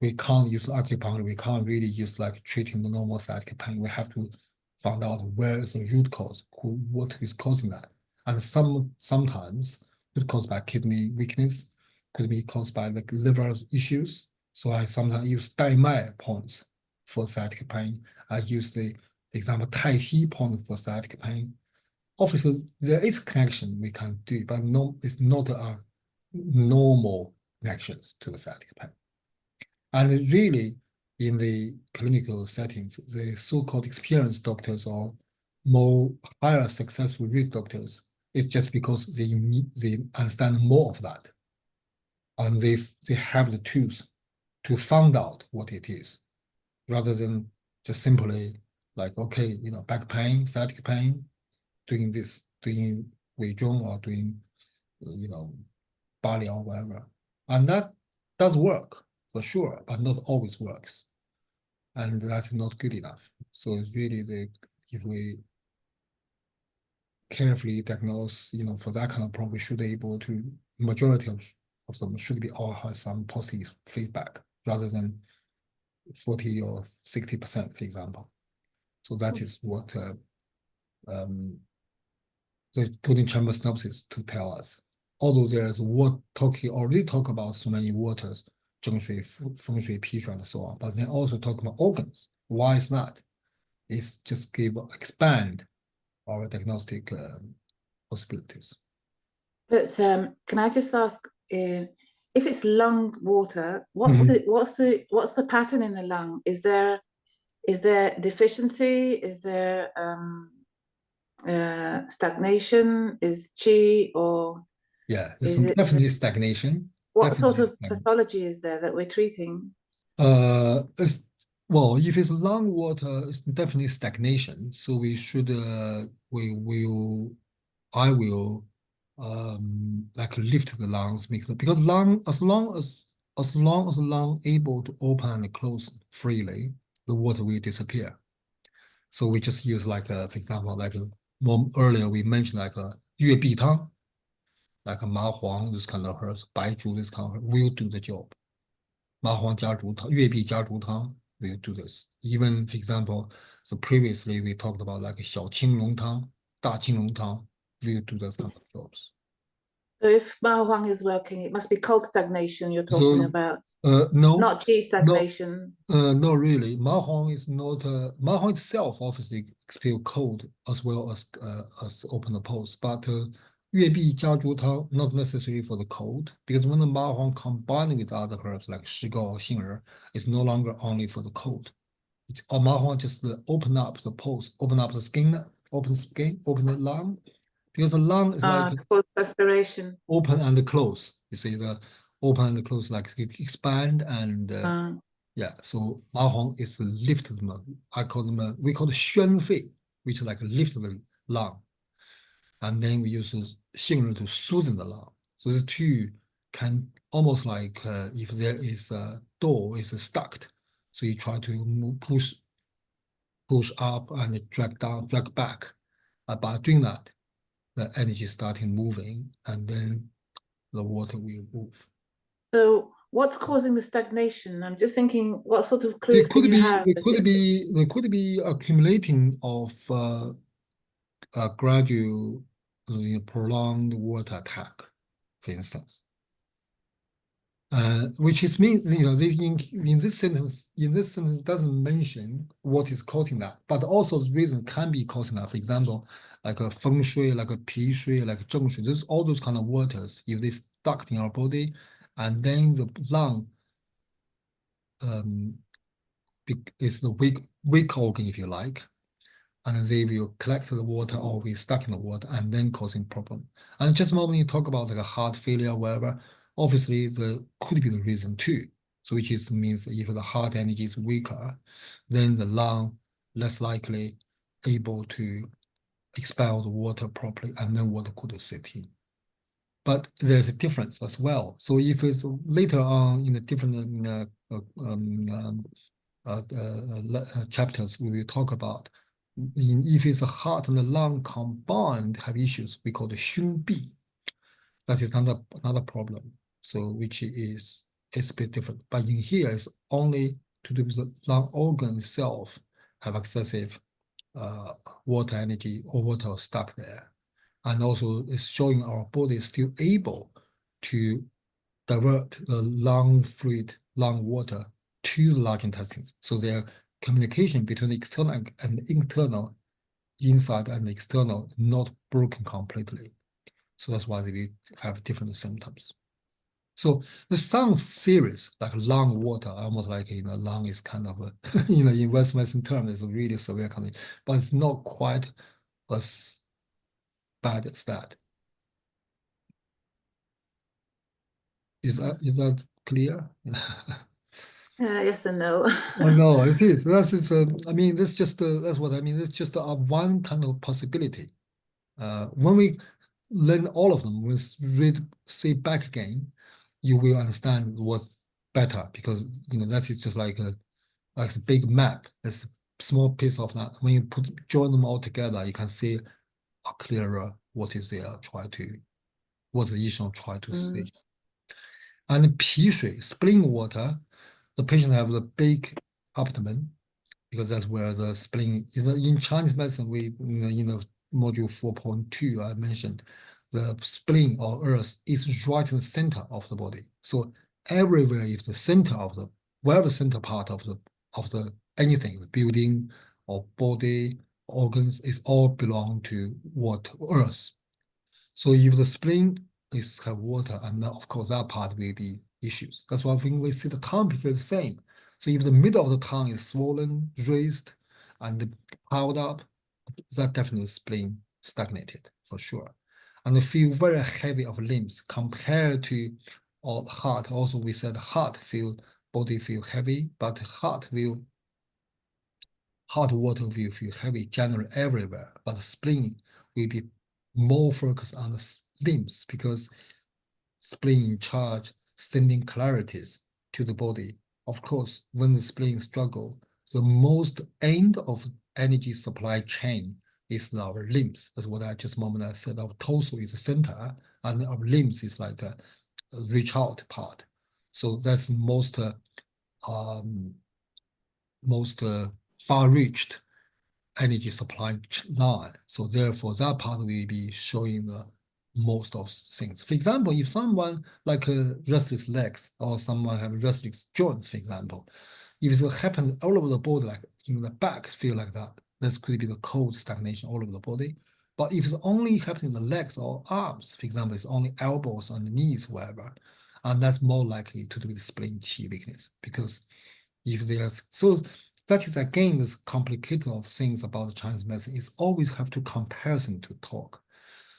We can't use acupuncture. We can't really use like treating the normal sciatic pain. We have to find out where is the root cause, what is causing that. And sometimes it's caused by kidney weakness, could be caused by like liver issues. So I sometimes use Daimai points for sciatic pain. I use the example Tai Chi point for sciatic pain. Obviously, there is connection we can do, but no, it's not a normal connections to the sciatic pain. And really, in the clinical settings, the so-called experienced doctors or more higher successful rate doctors, it's just because they understand more of that, and they have the tools to find out what it is, rather than just simply like, okay, back pain, sciatic pain, doing this, doing Wei Zhong or doing, Bali or whatever. And that does work for sure, but not always works. And that's not good enough. So it's really if we carefully diagnose, for that kind of problem, we should be able to, majority of them should be all have some positive feedback rather than 40 or 60%, for example. So that is what the coding chamber synopsis to tell us. Although there's already talk about so many waters, 正水、风水、脾水 and so on, but then also talk about organs. Why is that? It's just expand our diagnostic possibilities. But can I just ask, if it's lung water, what's the pattern in the lung? Is there deficiency? Is there stagnation? Is qi, or yeah, there's definitely stagnation. What sort of pathology is there that we're treating? Well, if it's lung water, it's definitely stagnation. So we should I will like lift the lungs, because as long as the lung able to open and close freely, the water will disappear. So we just use like for example, like more earlier we mentioned like a 月碧汤, like a 麻黄, this kind of herbs, 白术, this kind of herb, will do the job. 麻黄加竹汤, 月碧加竹汤 will do this. Even for example, so previously we talked about like 小青龙汤, 大青龙汤 will do those kind of jobs. So if Ma Huang is working, it must be cold stagnation you're talking about. No, not qi stagnation. No, really. Ma Huang is not. Ma Huang itself obviously expel cold as well as open the pulse, but 月碧加竹汤 not necessarily for the cold, because when the Ma Huang combined with other herbs like 石膏 or 杏仁, it's no longer only for the cold. Ma Huang just open up the pulse, open up the skin, open the lung, because the lung is like respiration, open and close. You see the open and close, like expand and yeah. So Ma Huang is lift them. I call them we call it 宣肺, which is like lift the lung, and then we use 杏仁 to soothe the lung. So the two can almost like if there is a door is stuck, so you try to push up and drag down, drag back. By doing that, the energy starting moving, and then the water will move. So what's causing the stagnation? I'm just thinking, what sort of clues could you have? There could be accumulating of a gradual, prolonged water attack, for instance. Which is means, in this sentence doesn't mention what is causing that, but also the reason can be causing that. For example, like a feng shui, like a pi shui, like a zheng shui, all those kind of waters, if they stuck in our body, and then the lung is the weak organ, if you like, and they will collect the water or be stuck in the water and then causing problem. And just when you talk about like a heart failure, whatever, obviously the could be the reason too. So which is means if the heart energy is weaker, then the lung less likely able to expel the water properly, and then water could sit in. But there's a difference as well. So if it's later on in the different chapters, we will talk about if it's a heart and the lung combined have issues, we call the 胸壁. That is another problem. So which is a bit different. But in here it's only to do with the lung organ itself have excessive water energy or water stuck there. And also it's showing our body is still able to divert the lung fluid, lung water to the large intestines. So their communication between the external and internal, inside and external, not broken completely. So that's why they have different symptoms. So this sounds serious, like lung water, almost like lung is kind of a in Western term is a really severe condition, but it's not quite as bad as that. Is that clear? Yes and no. Oh, no, it is. I mean, that's what I mean. It's just one kind of possibility. When we learn all of them, say back again, you will understand what's better because that is just like a big map. It's a small piece of that. When you join them all together, you can see clearer what the issue try to say. And 脾水 spleen water, the patient have the big abdomen because that's where the spleen is. In Chinese medicine, we module 4.2 I mentioned the spleen or earth is right in the center of the body. So everywhere if the center of the wherever the center part of the anything, the building or body organs is all belong to what earth. So if the spleen have water, and of course that part will be issues. That's why when we see the tongue picture is the same. So if the middle of the tongue is swollen, raised, and piled up, that definitely spleen stagnated for sure. And they feel very heavy of limbs compared to heart. Also, we said body feel heavy, but heart water will feel heavy generally everywhere. But the spleen will be more focused on the limbs because spleen in charge sending clarities to the body. Of course, when the spleen struggle, the most end of energy supply chain is our limbs. That's what I just moment I said. Our torso is the center, and our limbs is like a reach out part. So that's most far-reached energy supply line. So therefore, that part will be showing the most of things. For example, if someone like restless legs or someone have restless joints, for example, if it happens all over the body, like in the back, feel like that, this could be the cold stagnation all over the body. But if it's only happening in the legs or arms, for example, it's only elbows and knees, wherever, and that's more likely to do with spleen qi weakness because if there's that is again this complicated of things about the Chinese medicine is always have to comparison to talk.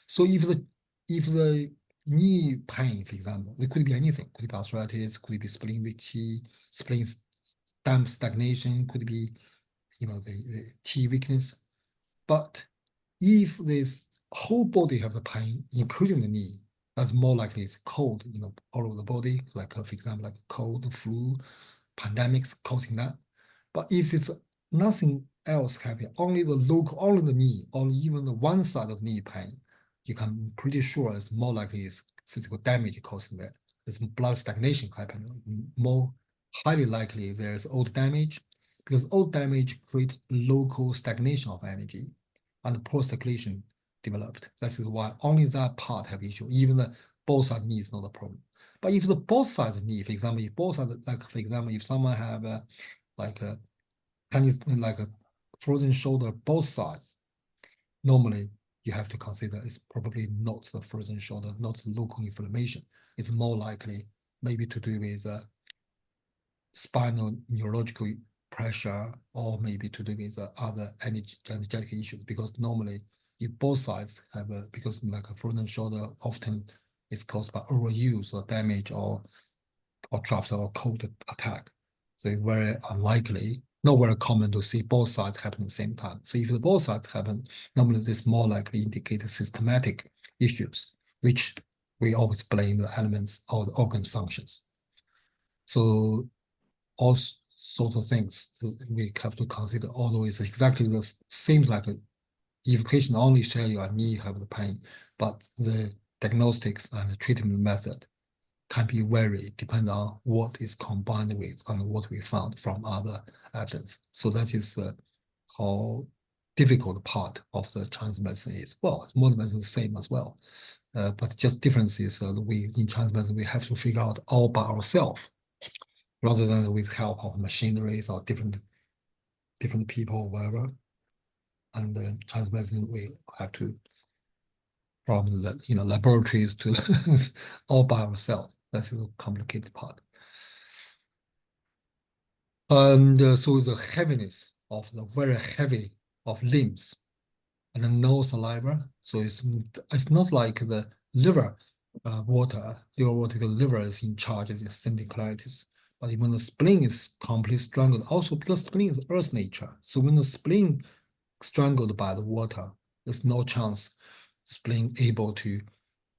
So if the knee pain, for example, it could be anything, could be arthritis, could be spleen weak qi, spleen damp stagnation, could be the qi weakness. But if this whole body have the pain, including the knee, that's more likely it's cold, all over the body, like for example, like cold, flu, pandemics causing that. But if it's nothing else happening, only the knee, or even the one side of knee pain, you can pretty sure it's more likely it's physical damage causing that. There's blood stagnation happening. More highly likely there's old damage, because old damage create local stagnation of energy, and poor circulation developed. That is why only that part have issue. Even the both side knee is not a problem. But if the both sides of knee, for example, if someone have like a frozen shoulder, both sides, normally you have to consider it's probably not the frozen shoulder, not the local inflammation. It's more likely maybe to do with spinal neurological pressure, or maybe to do with other energetic issues. Because normally, if both sides have because like a frozen shoulder often is caused by overuse or damage or draft or cold attack. So it's very unlikely, not very common to see both sides happen at the same time. So if the both sides happen, normally this more likely indicate systematic issues, which we always blame the elements or the organ functions. So all sort of things we have to consider, although it's exactly the seems like if patient only share your knee have the pain, but the diagnostics and the treatment method can be varied depending on what is combined with and what we found from other evidence. So that is how difficult part of the Chinese medicine is. Well, modern medicine is the same as well, but just difference is we in Chinese medicine we have to figure out all by ourselves rather than with help of machineries or different people, whatever. And the Chinese medicine we have to from the laboratories to all by ourselves. That's the complicated part. And so the heaviness of the very heavy of limbs and no saliva. So it's not like the liver water, because liver is in charge of the syndicalitis. But even the spleen is completely strangled, also because spleen is earth nature. So when the spleen strangled by the water, there's no chance spleen able to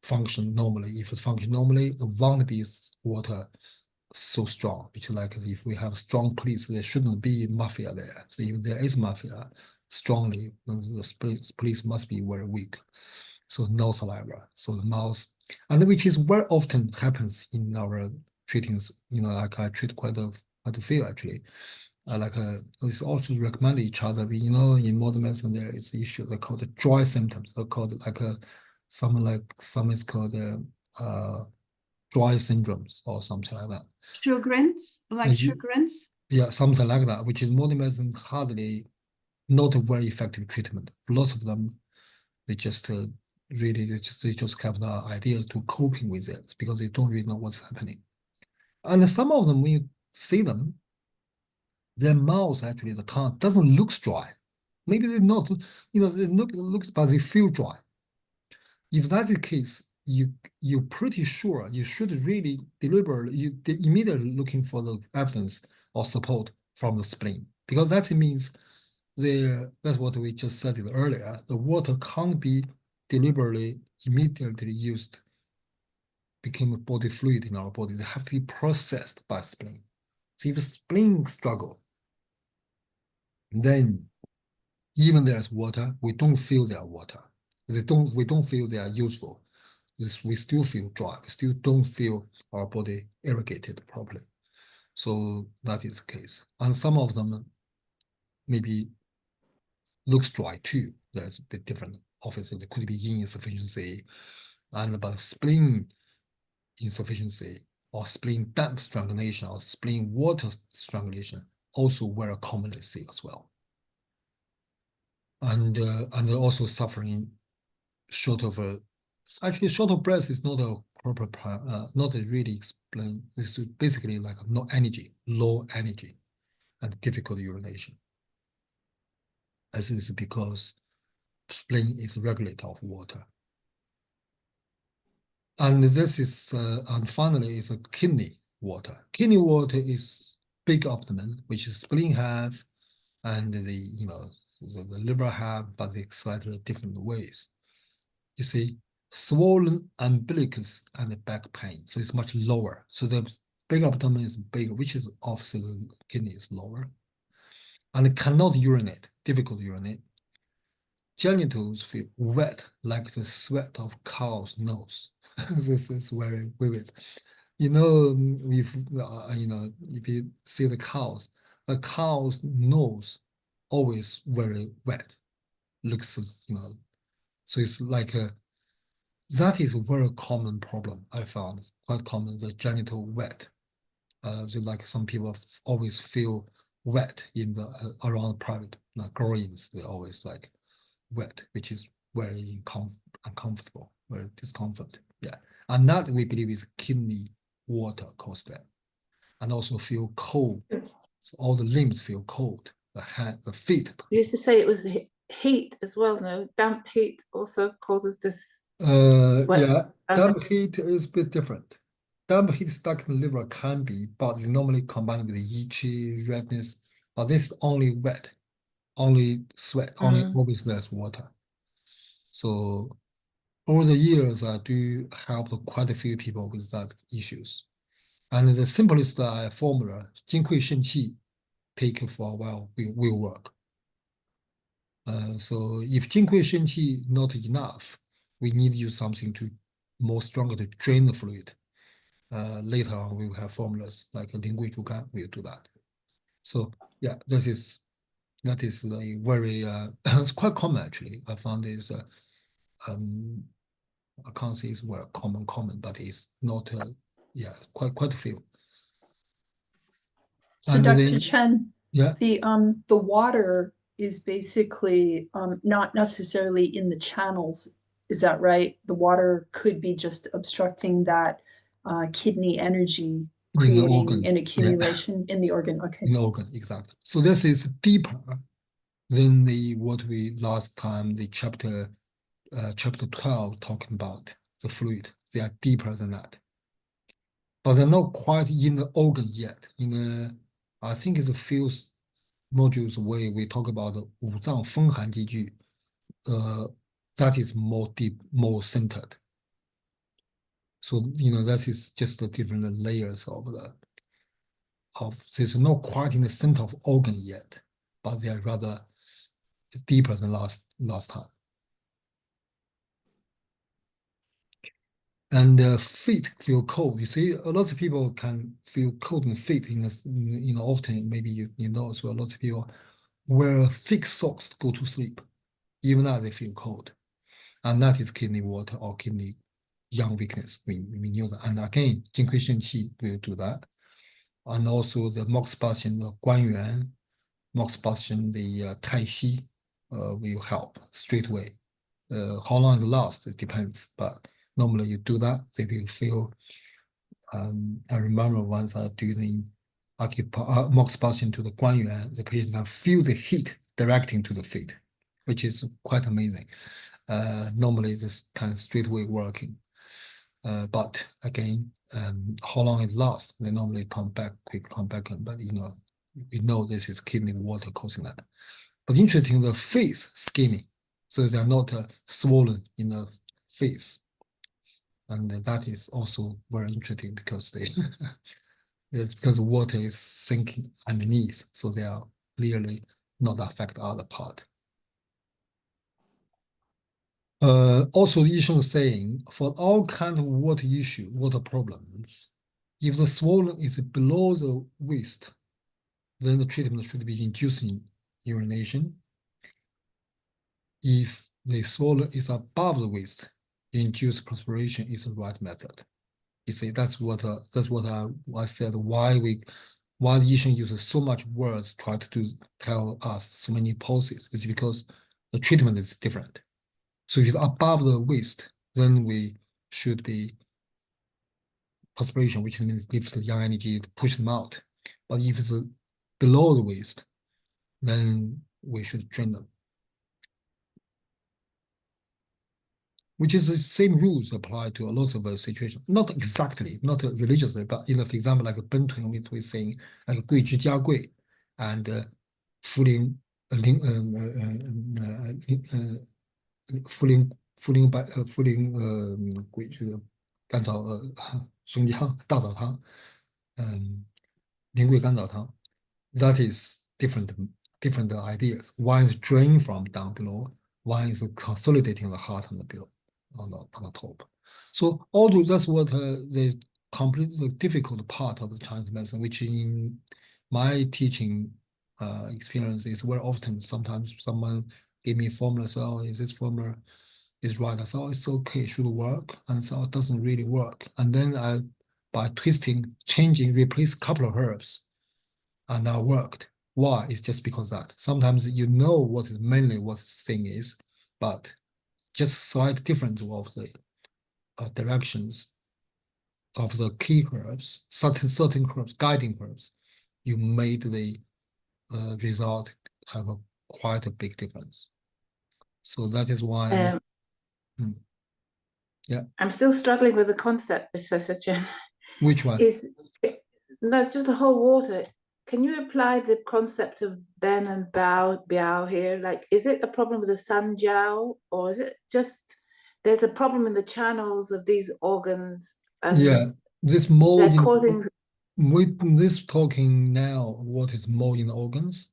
function normally. If it functions normally, it won't be water so strong. Which is like if we have strong police, there shouldn't be mafia there. So if there is mafia strongly, the police must be very weak. So no saliva. So the mouth, and which is very often happens in our treatings. Like I treat quite a few actually. It's also recommend each other. In modern medicine there is issue they call the dry symptoms. They're called some is called dry syndromes or something like that. Sjogren's, like Sjogren's? Yeah, something like that, which is modern medicine hardly not a very effective treatment. Lots of them, they just really they just have the ideas to coping with it because they don't really know what's happening. And some of them, when you see them, their mouth actually, the tongue doesn't look dry. Maybe they're not, they looks, but they feel dry. If that's the case, you're pretty sure you should really deliberately, immediately looking for the evidence or support from the spleen, because that means that's what we just said it earlier. The water can't be deliberately immediately used, became a body fluid in our body. They have to be processed by spleen. So if the spleen struggle, then even there's water, we don't feel their water. We don't feel they are useful. We still feel dry. We still don't feel our body irrigated properly. So that is the case. And some of them maybe looks dry too. That's a bit different. Obviously, there could be insufficiency, but spleen insufficiency or spleen damp strangulation or spleen water strangulation also very commonly seen as well. And also suffering short of actually short of breath is not a proper not a really explain. It's basically like no energy, low energy, and difficult urination. This is because spleen is regulator of water. And this is and finally is a kidney water. Kidney water is big abdomen, which is spleen have, and the liver have, but they slightly different ways. You see, swollen umbilicus and back pain, so it's much lower. So the big abdomen is bigger, which is obviously the kidney is lower, and it cannot urinate, difficult to urinate. Genitals feel wet like the sweat of cow's nose. This is very vivid. If if you see the cow's nose always very wet. Looks, so it's like that is a very common problem I found. It's quite common, the genital wet. Like some people always feel wet in the around private groins. They always like wet, which is very uncomfortable, very discomfort. Yeah, and that we believe is kidney water caused that. and also feel cold. So all the limbs feel cold, the hand, the feet. You used to say it was heat as well, no? Damp heat also causes this. Yeah, damp Okay. heat is a bit different. Damp heat stuck in the liver can be, but it's normally combined with itchy, redness. But this is only wet, only sweat, only always less water. So over the years, I do help quite a few people with that issues. And the simplest formula, 金匮肾气, take for a while will work. So if 金匮肾气 not enough, we need to use something to more stronger to drain the fluid. Later on, we will have formulas like 苓桂竹甘 will do that. So yeah, that is a very it's quite common actually. I found this I can't say it's very common, but it's not yeah, quite a few. So And Dr. then, Chen, yeah, the water is basically not necessarily in the channels. Is that right? The water could be just obstructing that kidney energy, in the creating organ, an yeah, accumulation in the organ. Okay. in the organ, exactly. So this is deeper than what we last time, the chapter 12 talking about the fluid. They are deeper than that. But they're not quite in the organ yet. I think it's a few modules away, we talk about the 五脏风寒积聚, that is more deep, more centered. So, that is just the different layers there's not quite in the center of organ yet, but they are rather deeper than last time. And feet feel cold. You see, a lot of people can feel cold in feet. Often maybe you know as well. Lots of people wear thick socks to go to sleep. Even that they feel cold, and that is kidney water or kidney yang weakness. We knew that. And again, 金匮肾气 will do that, and also the moxibustion, the 关元, moxibustion, the 太溪, will help straight away. How long it lasts, it depends, but normally you do that, they will feel. I remember once I do the moxibustion to the 关元, the patient can feel the heat directing to the feet, which is quite amazing. Normally this kind of straight away working. But again, how long it lasts, they normally come back, but we know this is kidney water causing that. But interesting, the face skinny, so they are not swollen in the face. And that is also very interesting because it's because water is sinking underneath, so they are clearly not affect other part. Also, the issue is saying for all kinds of water problems, if the swollen is below the waist, then the treatment should be inducing urination. If the swollen is above the waist, induced perspiration is the right method. You see, that's what I said. Why the Yishen uses so much words try to tell us so many pulses is because the treatment is different. So if it's above the waist, then we should be perspiration, which means gives the yang energy to push them out. But if it's below the waist, then we should drain them. Which is the same rules apply to a lot of situations. Not exactly, not religiously, but for example, like Bentun, which we're saying, like 贵之加贵 and 茯苓桂就是甘草生姜大枣汤苓桂甘草汤 that is different ideas. One is drain from down below, one is consolidating the heart on the below on the top. So although that's what the completely difficult part of the Chinese medicine, which in my teaching experience is very often sometimes someone give me a formula, so is this formula is right? I thought it's okay, it should work, and so it doesn't really work. And then by twisting, changing, replace a couple of herbs, and that worked. Why? It's just because that sometimes you know what is mainly what the thing is, but just slight difference of the directions of the key herbs, certain herbs, guiding herbs, you made the result have quite a big difference. So that is why, yeah. I'm still struggling with the concept, Professor Chen. Which one? Is no, just the whole water. Can you apply the concept of Ben and Biao here? Like, is it a problem with the Sun Jiao, or is it just there's a problem in the channels of these organs, and Yeah, this more they're in causing? with this talking now, what is more in organs?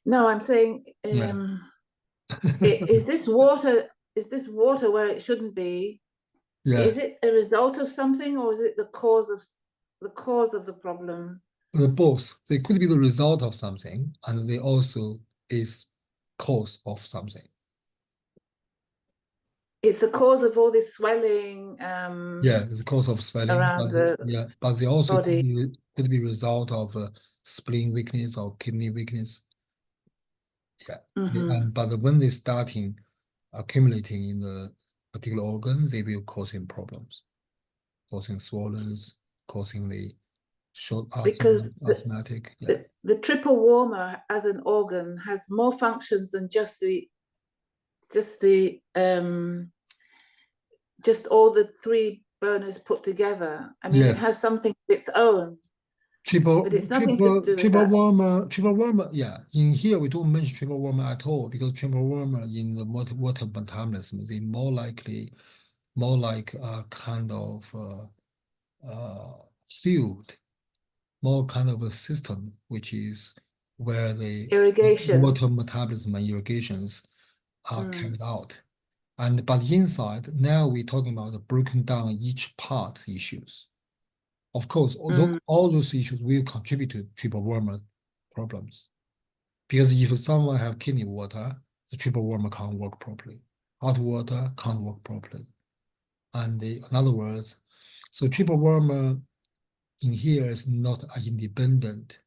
No, I'm saying, Yeah. is this water? Is this water where it shouldn't be? Yeah, Is it a result of something, or is it the cause of the problem? both. They could be the result of something, and they also is cause of something. It's the cause of all this swelling Yeah, it's the cause of swelling, around the but they also body. could be result of spleen weakness or kidney weakness. Yeah, but when they starting accumulating in the particular organ, they will causing problems, causing swollen, causing the short Because asthmatic. Yeah. the triple warmer as an organ has more functions than just all the three burners put together. I mean, it has Yes. something of its own, but it's nothing to do with that. Triple warmer. Yeah, in here we don't mention triple warmer at all because triple warmer in the water metabolism is more like a kind of field, more kind of a system, which is where the Irrigation. water metabolism and irrigations are carried out. But inside, now we're talking about the broken down each part issues. Of course, all those issues will contribute to triple warmer problems. Because if someone have kidney water, the triple warmer can't work properly. Hot water can't work properly. And in other words, so triple warmer in here is not an independent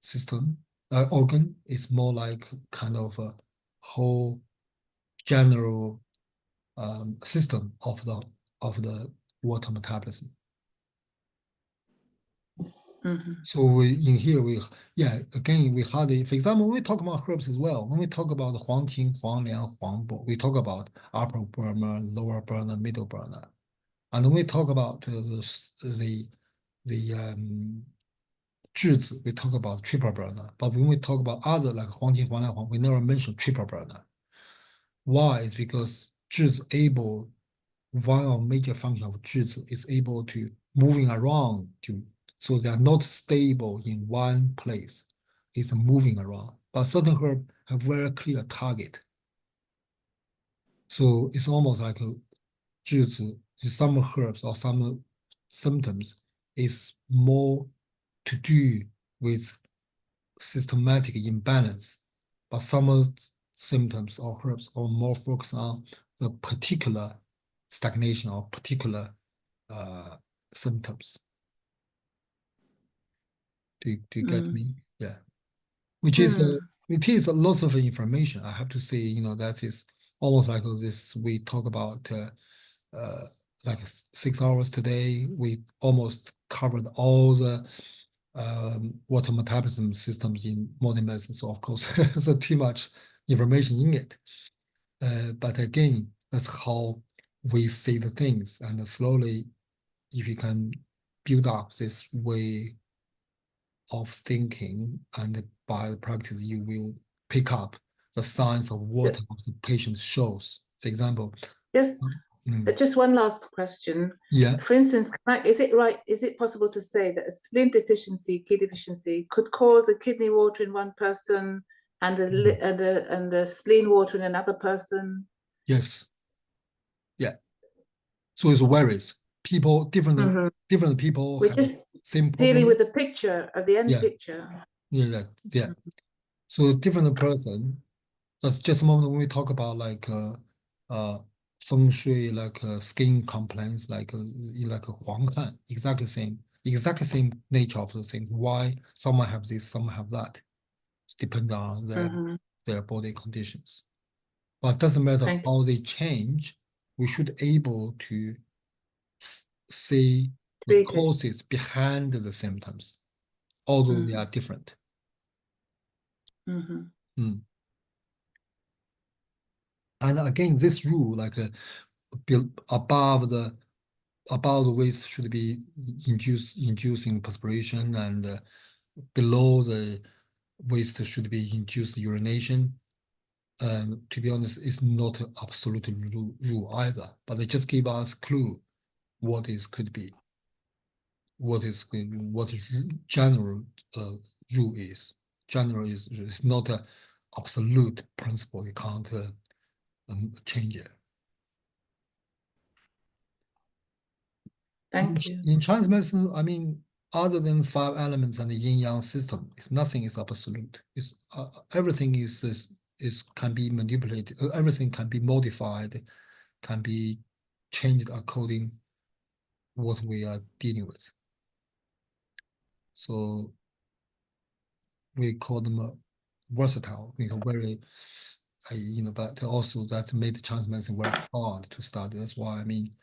system, organ. It's more like kind of a whole general system of the water metabolism. So in here again we hardly, for example, we talk about herbs as well. When we talk about Huangqing, Huangliang, Huangbo, we talk about upper burner, lower burner, middle burner, and when we talk about the zhizi, we talk about triple burner. But when we talk about other like Huangqing, Huangliang, Huang, we never mention triple burner. Why? It's because zhizi able, one of major function of zhizi is able to moving around so they are not stable in one place. It's moving around. But certain herbs have very clear target. So it's almost like a zhizi, some herbs or some symptoms is more to do with systematic imbalance, but some symptoms or herbs are more focused on the particular stagnation or particular symptoms. Do you get me? Yeah. Which is it is a lot of information. I have to say, that is almost like this. We talk about like 6 hours today. We almost covered all the water metabolism systems in modern medicine. So of course, there's too much information in it. But again, that's how we see the things, and slowly, if you can build up this way of thinking, and by the practice, you will pick up the signs of what the patient shows. For example, just one last question. Yeah. For instance, is it possible to say that a spleen deficiency, kidney deficiency, could cause a kidney water in one person and the spleen water in another person? Yes. Yeah. So it varies. People, different people We're have just same dealing problem. with the picture of the end picture. Yeah. So different person. That's just a moment when we talk about like feng shui, like skin complaints, like a huanghan, exactly same nature of the thing. Why someone have this, someone have that. It depends on their body conditions. But it doesn't matter how they change, we should able to see the Treat it. causes behind the symptoms, although they are different. Mhm. Mm. And again, this rule, like above the waist should be inducing perspiration, and below the waist should be induced urination. To be honest, it's not an absolute rule either, but they just give us clue what could be, what general rule is. General is not an absolute principle. You can't change it. Thank you. In Chinese medicine, I mean, other than 5 elements and the yin yang system, nothing is absolute. It's everything is can be manipulated. Everything can be modified, can be changed according what we are dealing with. So we call them versatile. Very, but also that made Chinese medicine very hard to study. That's why I mean.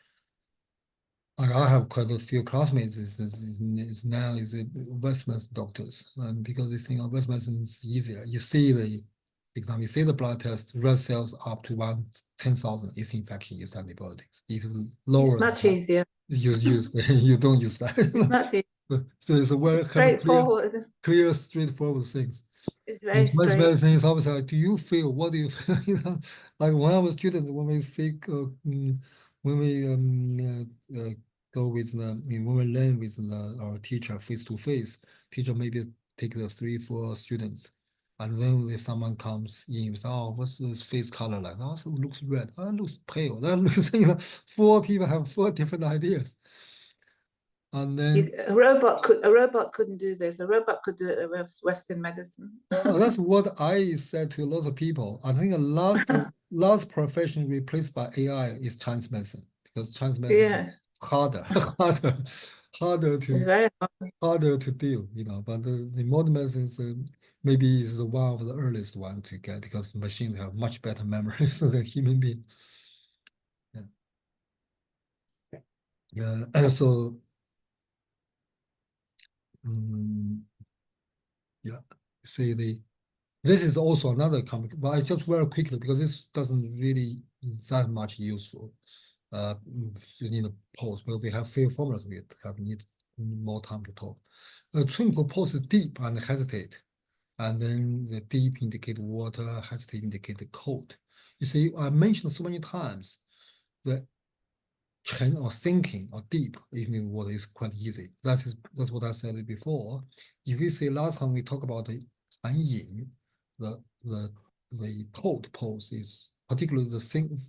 I have quite a few classmates is now West medicine doctors, and because they think West medicine is easier. You see the example, you see the blood test, red cells up to 10,000 is infection, use antibiotics. If you lower It's much easier. use you don't use that. It's much easier. So it's a very kind of Straightforward. clear, straightforward things. It's very Chinese straight. medicine is always like, do you feel? What do you feel? Like when I was student, when we sick, when we go with when we learn with our teacher face to face, teacher maybe take the 3, 4 students, and then someone comes in and says, oh, what's this face color like? Oh, so it looks red. Oh, it looks pale. That looks, 4 people have 4 different ideas. And then A robot couldn't do this. A robot could do it with Western medicine. that's what I said to a lot of people. I think the last profession replaced by AI is Chinese medicine, because Chinese medicine Yes. is harder It's very hard. to deal, But the modern medicine maybe is one of the earliest one to get, because machines have much better memories than human beings. Yeah, and so. Yeah, see this is also another company, but I just very quickly, because this doesn't really that much useful. You need a pause, but we have few formulas, we need more time to talk. Twinkle pause is deep and hesitate, and then the deep indicate water, hesitate indicate the cold. You see, I mentioned so many times that Chen or thinking or deep in water is quite easy. That's what I said before. If we say last time we talked about the Han Yin, the cold pose is particularly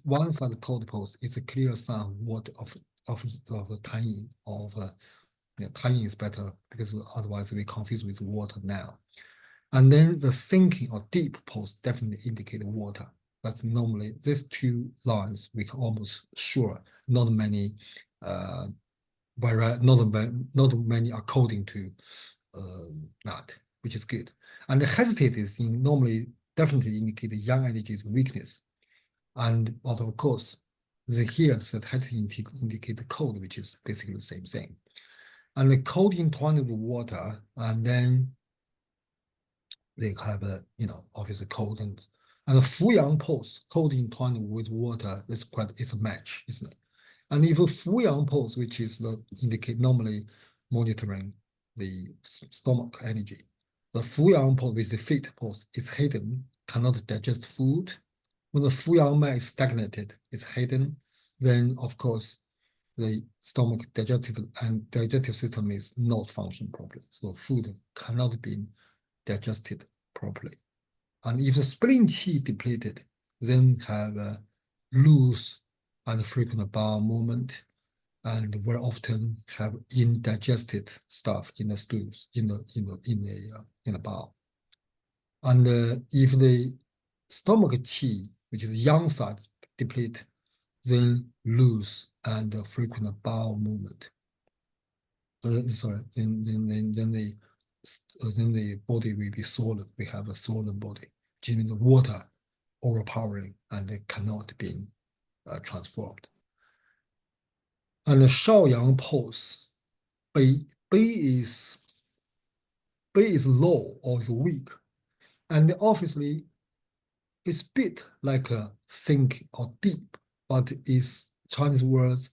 one side cold pose is a clear sign of what of Tan Yin Tan Yin is better, because otherwise we confuse with water now. And then the thinking or deep pose definitely indicate water. That's normally these 2 lines we can almost sure not many not many according to that, which is good. And the hesitate is normally definitely indicate the yang energy's weakness. And of course, here said hesitate indicate the cold, which is basically the same thing. And the cold entwined with water, and then they have obviously cold and the Fu Yang pose, cold entwined with water, it's a match, isn't it? And if a Fu Yang pose, which is indicate normally monitoring the stomach energy, the Fu Yang pose with the feet pose is hidden, cannot digest food. When the Fu Yang mat is stagnated, it's hidden, then of course the stomach digestive system is not functioning properly. So food cannot be digested properly. And if the spleen qi depleted, then have a loose and frequent bowel movement, and very often have indigested stuff in the stools, in the bowel. And if the stomach qi, which is yang side, deplete, then loose and frequent bowel movement. Sorry, then the body will be swollen. We have a swollen body, which means the water overpowering and it cannot be transformed. And the Shaoyang pose, Bei is low or is weak, and obviously it's bit like a sink or deep, but is Chinese words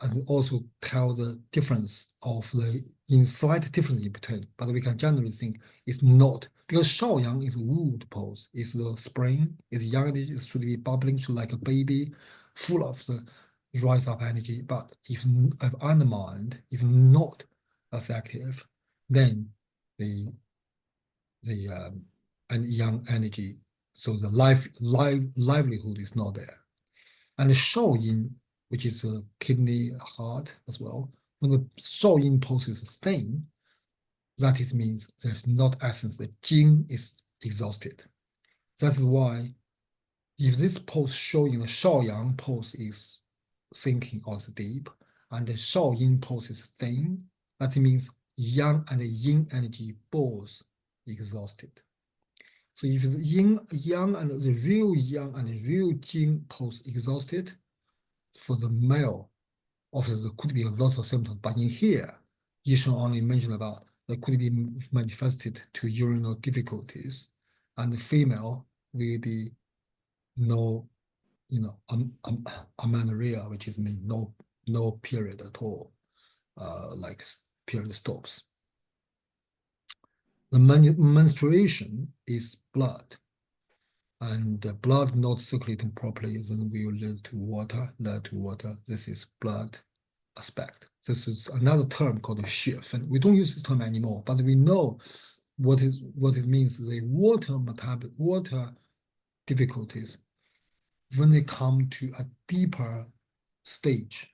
and also tell the difference of the in slight difference in between. But we can generally think it's not, because Shaoyang is wood pose, is the spring, is young, it should be bubbling should like a baby, full of the rise up energy. But if undermined, if not as active, then the and young energy, so the livelihood is not there. And the Shaoyin, which is a kidney, heart as well, when the Shaoyin pose is thin, that is means there's not essence, the Jing is exhausted. That is why if this pose showing the Shaoyang pose is sinking or is deep, and the Shaoyin pose is thin, that means yang and yin energy both exhausted. So if the yin yang and the real yang and the real jing pose exhausted, for the male, obviously there could be a lot of symptoms, but in here, Yishun only mentioned about that could be manifested to urinal difficulties, and the female will be no, amenorrhea, which is mean no period at all, like period stops. The menstruation is blood, and the blood not circulating properly, then will lead to water. This is blood aspect. This is another term called 血分. We don't use this term anymore, but we know what it means. The water difficulties, when they come to a deeper stage,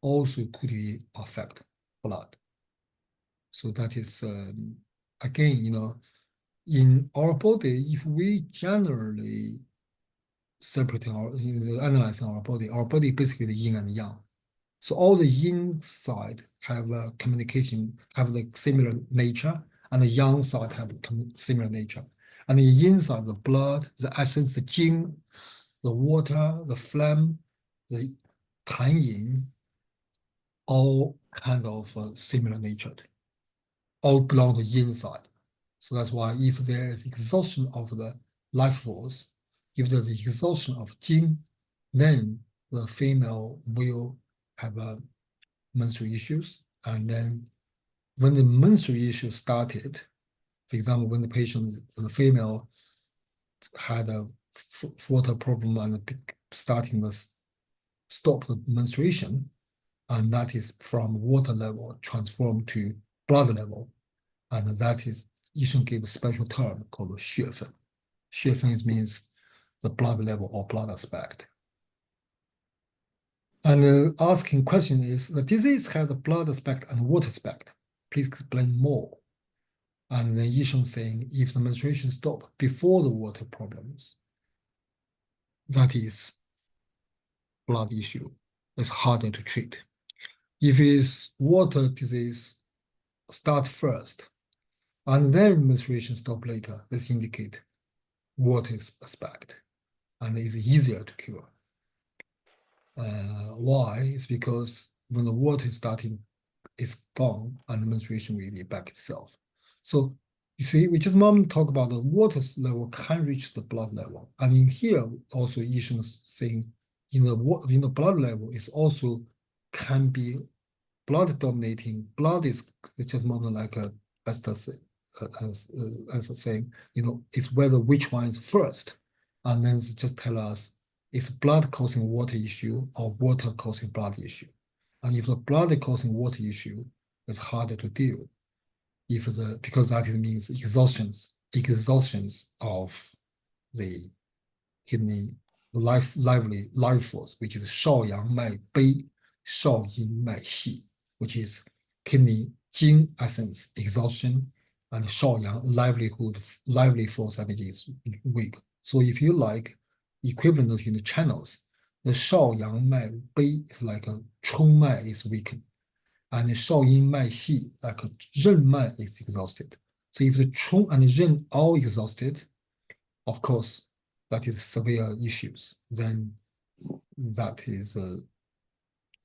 also could affect blood. So that is again, in our body, if we generally separating analyzing our body basically the yin and yang. So all the yin side have a communication, have the similar nature, and the yang side have similar nature. And the yin side, the blood, the essence, the jing, the water, the phlegm, the tan yin, all kind of similar natured, all belong to yin side. So that's why if there is exhaustion of the life force, if there's exhaustion of jing, then the female will have menstrual issues. And then when the menstrual issue started, for example, when the female had a water problem and starting to stop the menstruation, and that is from water level transformed to blood level, and that is Yishun gave a special term called 血分. 血分means the blood level or blood aspect. And asking question is, the disease has the blood aspect and water aspect. Please explain more. And then Yishun saying, if the menstruation stop before the water problems, that is blood issue. It's harder to treat. If it's water disease, start first, and then menstruation stop later, this indicate water aspect, and it's easier to cure. Why? It's because when the water is gone, and the menstruation will be back itself. So you see, we just talk about the water level can reach the blood level, and in here also Yishun is saying in the blood level is also can be blood dominating. Blood is just like a as saying, it's whether which one is first, and then just tell us it's blood causing water issue or water causing blood issue. And if the blood causing water issue, it's harder to deal. Because that means exhaustions of the kidney life force, which is 少阳脉悲少阴脉细, which is kidney jing essence exhaustion, and 少阳 lively force energy is weak. So if you like equivalent in the channels, the 少阳脉悲 is like a 冲脉 is weakened, and the 少阴脉细 like a 任脉 is exhausted. So if the 冲 and ren all exhausted, of course, that is severe issues. Then that is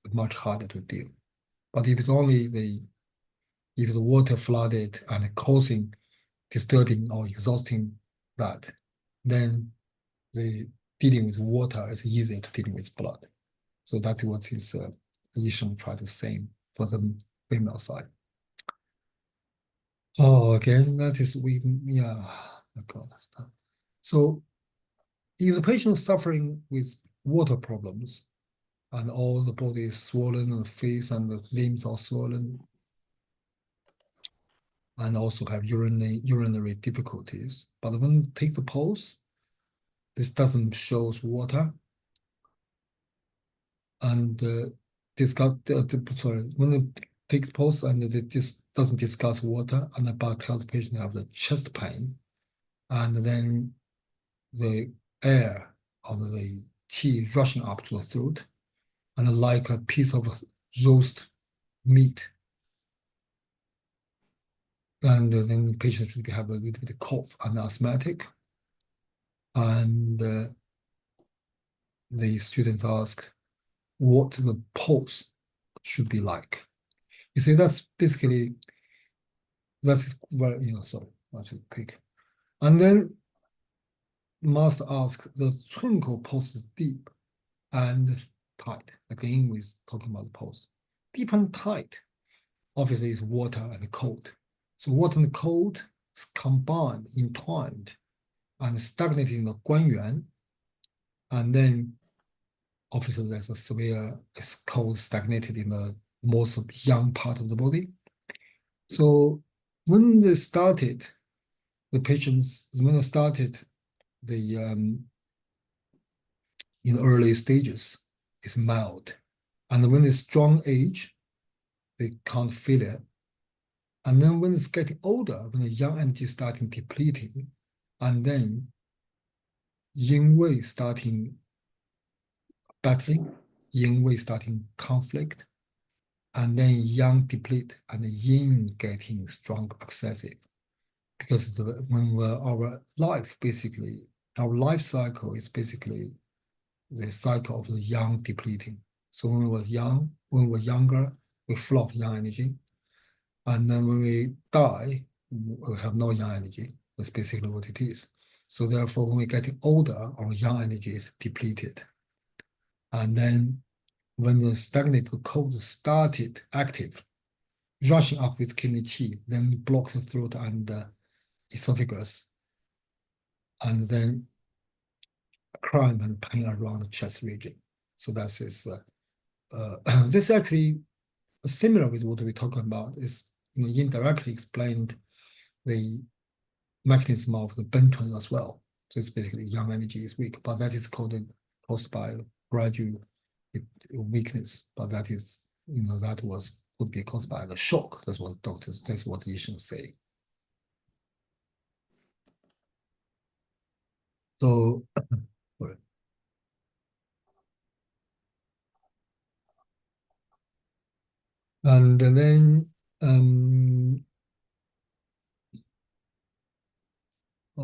it's much harder to deal. But if it's only if the water flooded and causing disturbing or exhausting that, then the dealing with water is easier to dealing with blood. So that's what his Yisheng try to say for the female side. Oh, again, that is I got that. So if the patient is suffering with water problems and all the body is swollen and the face and the limbs are swollen and also have urinary difficulties, but when take the pulse, this doesn't show water. And when it takes pulse and it just doesn't discuss water, and about tells the patient have the chest pain, and then the air or the qi rushing up to the throat, and like a piece of roast meat. And then the patient should have a little bit of cough and asthmatic. And the students ask what the pulse should be like. You see, that's basically, that's where, sorry, I should pick. And then must ask the twinkle pulse is deep and tight. Again, we're talking about the pulse. Deep and tight, obviously, is water and cold. So water and cold is combined, entwined, and stagnated in the guanyuan. And then, obviously, there's a severe, it's cold, stagnated in the most young part of the body. So when they started, the patients, when they started the in early stages, it's mild. And when it's strong age, they can't feel it. And then when it's getting older, when the yang energy starting depleting, and then yin wei starting battling, yin wei starting conflict, and then yang deplete and the yin getting strong, excessive. Because when our life basically, our life cycle is basically the cycle of the yang depleting. So when we were young, when we were younger, we full of yang energy. And then when we die, we have no yang energy. That's basically what it is. So therefore, when we're getting older, our yang energy is depleted. And then when the stagnant cold started active, rushing up with kidney qi, then block the throat and esophagus, and then cramp and pain around the chest region. So that's this. This actually similar with what we're talking about. Is indirectly explained the mechanism of the Bentun as well. So it's basically yang energy is weak, but that is caused by gradual weakness. But that is could be caused by the shock. That's what Yisheng say. So, and then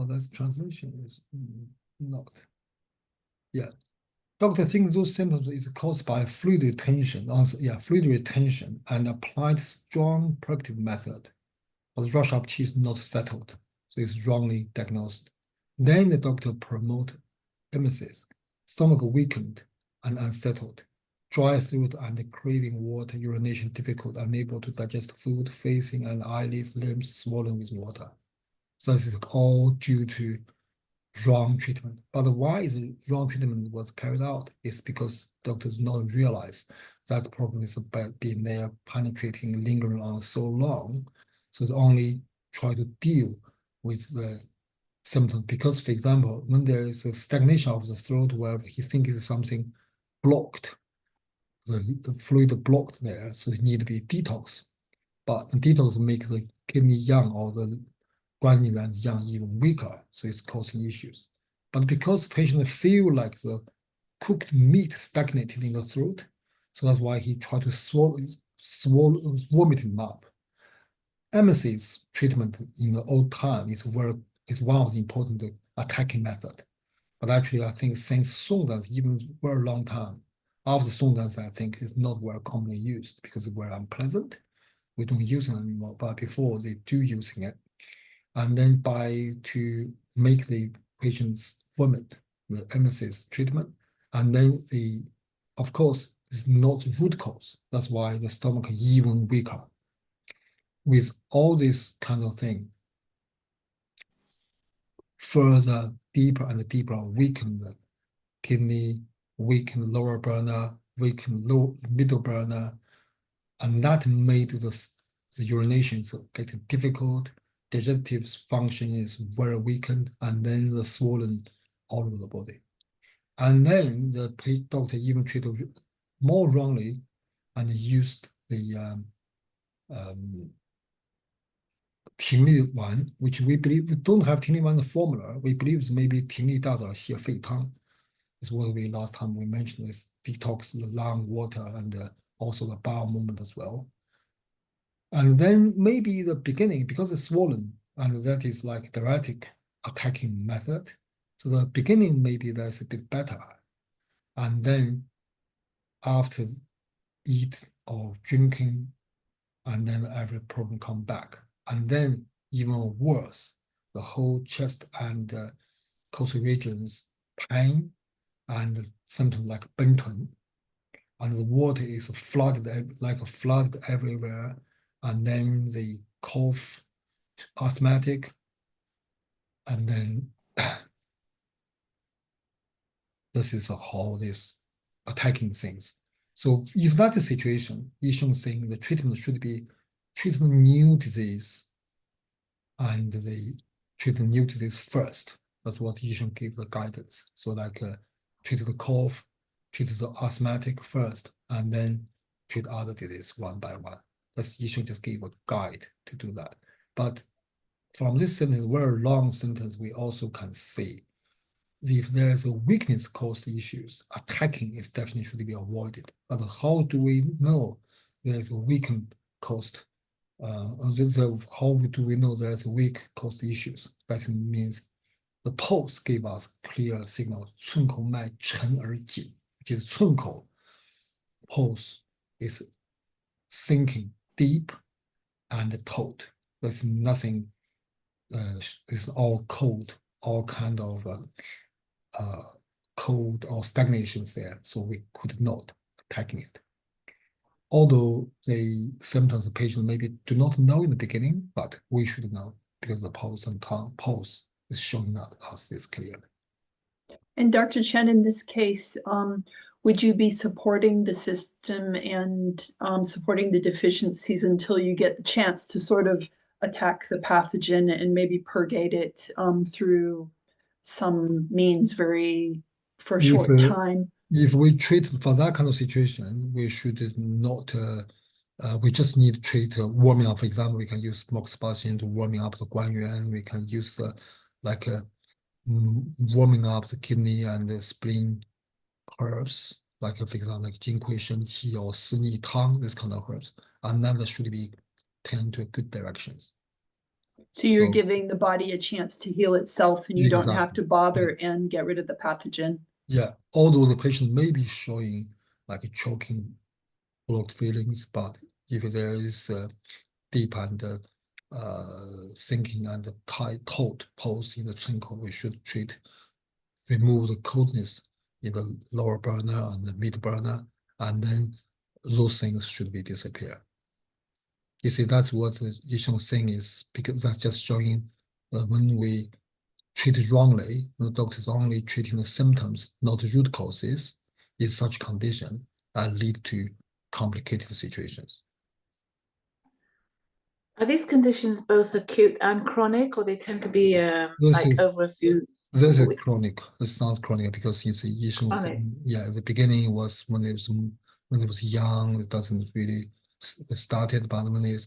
that's translation is not. Yeah. Doctor thinks those symptoms is caused by fluid retention. Fluid retention and applied strong proactive method. But the rush up qi is not settled, so it's wrongly diagnosed. Then the doctor promote emesis, stomach weakened and unsettled, dry throat and craving water, urination difficult, unable to digest food, facing and eyelids, limbs swollen with water. So this is all due to wrong treatment. But why is wrong treatment was carried out is because doctors do not realize that problem is being there, penetrating, lingering on so long. So they only try to deal with the symptom. Because, for example, when there is a stagnation of the throat where he thinks something blocked, the fluid blocked there, so it need to be detox. But the detox makes the kidney yang or the guanyuan yang even weaker, so it's causing issues. But because patients feel like the cooked meat stagnated in the throat, so that's why he tried to vomit him up. Emesis treatment in the old time is one of the important attacking method. But actually, I think since Song that even very long time After Songdan's, I think, is not very commonly used because it's very unpleasant. We don't use it anymore, but before they do using it. And then to make the patients vomit, the emesis treatment, and then of course, it's not root cause. That's why the stomach is even weaker. With all this kind of thing, further deeper and deeper weaken the kidney, weaken the lower burner, weaken middle burner, and that made the urination getting difficult. Digestive function is very weakened, and then the swollen all over the body. And then the doctor even treated more wrongly and used the1, which we believe we don't have 1 formula. We believe it's maybe 大枣泻肺汤 is what we last time we mentioned is detox the lung water and also the bowel movement as well. And then maybe the beginning, because it's swollen, and that is like diuretic attacking method. So the beginning, maybe that's a bit better. And then after eat or drinking, and then every problem come back. And then even worse, the whole chest and coastal regions pain and symptoms like Benton. And the water is flooded, like flooded everywhere. And then the cough, asthmatic, and then this is how this attacking things. So if that's the situation, Yisheng saying the treatment should be treat the new disease and they treat the new disease first. That's what Yisheng gave the guidance. So like treat the cough, treat the asthmatic first, and then treat other disease one by one. That's Yisheng just gave a guide to do that. But from this sentence, very long sentence, we also can see if there is a weakness caused issues, attacking is definitely should be avoided. But how do we know there is a weakened caused? How do we know there is a weak caused issues? That means the pulse gave us clear signal. 寸口脉沉而紧, which is 寸口 pulse is sinking deep and taut. There's nothing. It's all cold, all kind of cold or stagnations there, so we could not attacking it. Although the symptoms the patient maybe do not know in the beginning, but we should know because the pulse and tongue pulse is showing us this clearly. And Dr. Chen, in this case, would you be supporting the system and supporting the deficiencies until you get the chance to sort of attack the pathogen and maybe purgate it through some means for a short time? If we treat for that kind of situation, we should not, we just need to treat warming up. For example, we can use moxibustion to warming up the guanyuan. We can use warming up the kidney and the spleen herbs, like for example, like 金匮生气 or 四逆汤, this kind of herbs. And that should be tend to good directions. So you're giving the body a chance to heal itself and you don't have to bother and get rid of the pathogen. Yeah, although the patient may be showing like choking, blocked feelings, but if there is deep and sinking and taut pulse in the twinkle, we should remove the coldness in the lower burner and the mid burner, and then those things should be disappear. You see, that's what the Yisheng saying is, because that's just showing when we treat it wrongly, the doctor is only treating the symptoms, not the root causes, in such condition that lead to complicated situations. Are these conditions both acute and chronic, or they tend to be like over a few? This is chronic. It sounds chronic because it's yeah. The beginning was when it was young, it doesn't really started, but when it's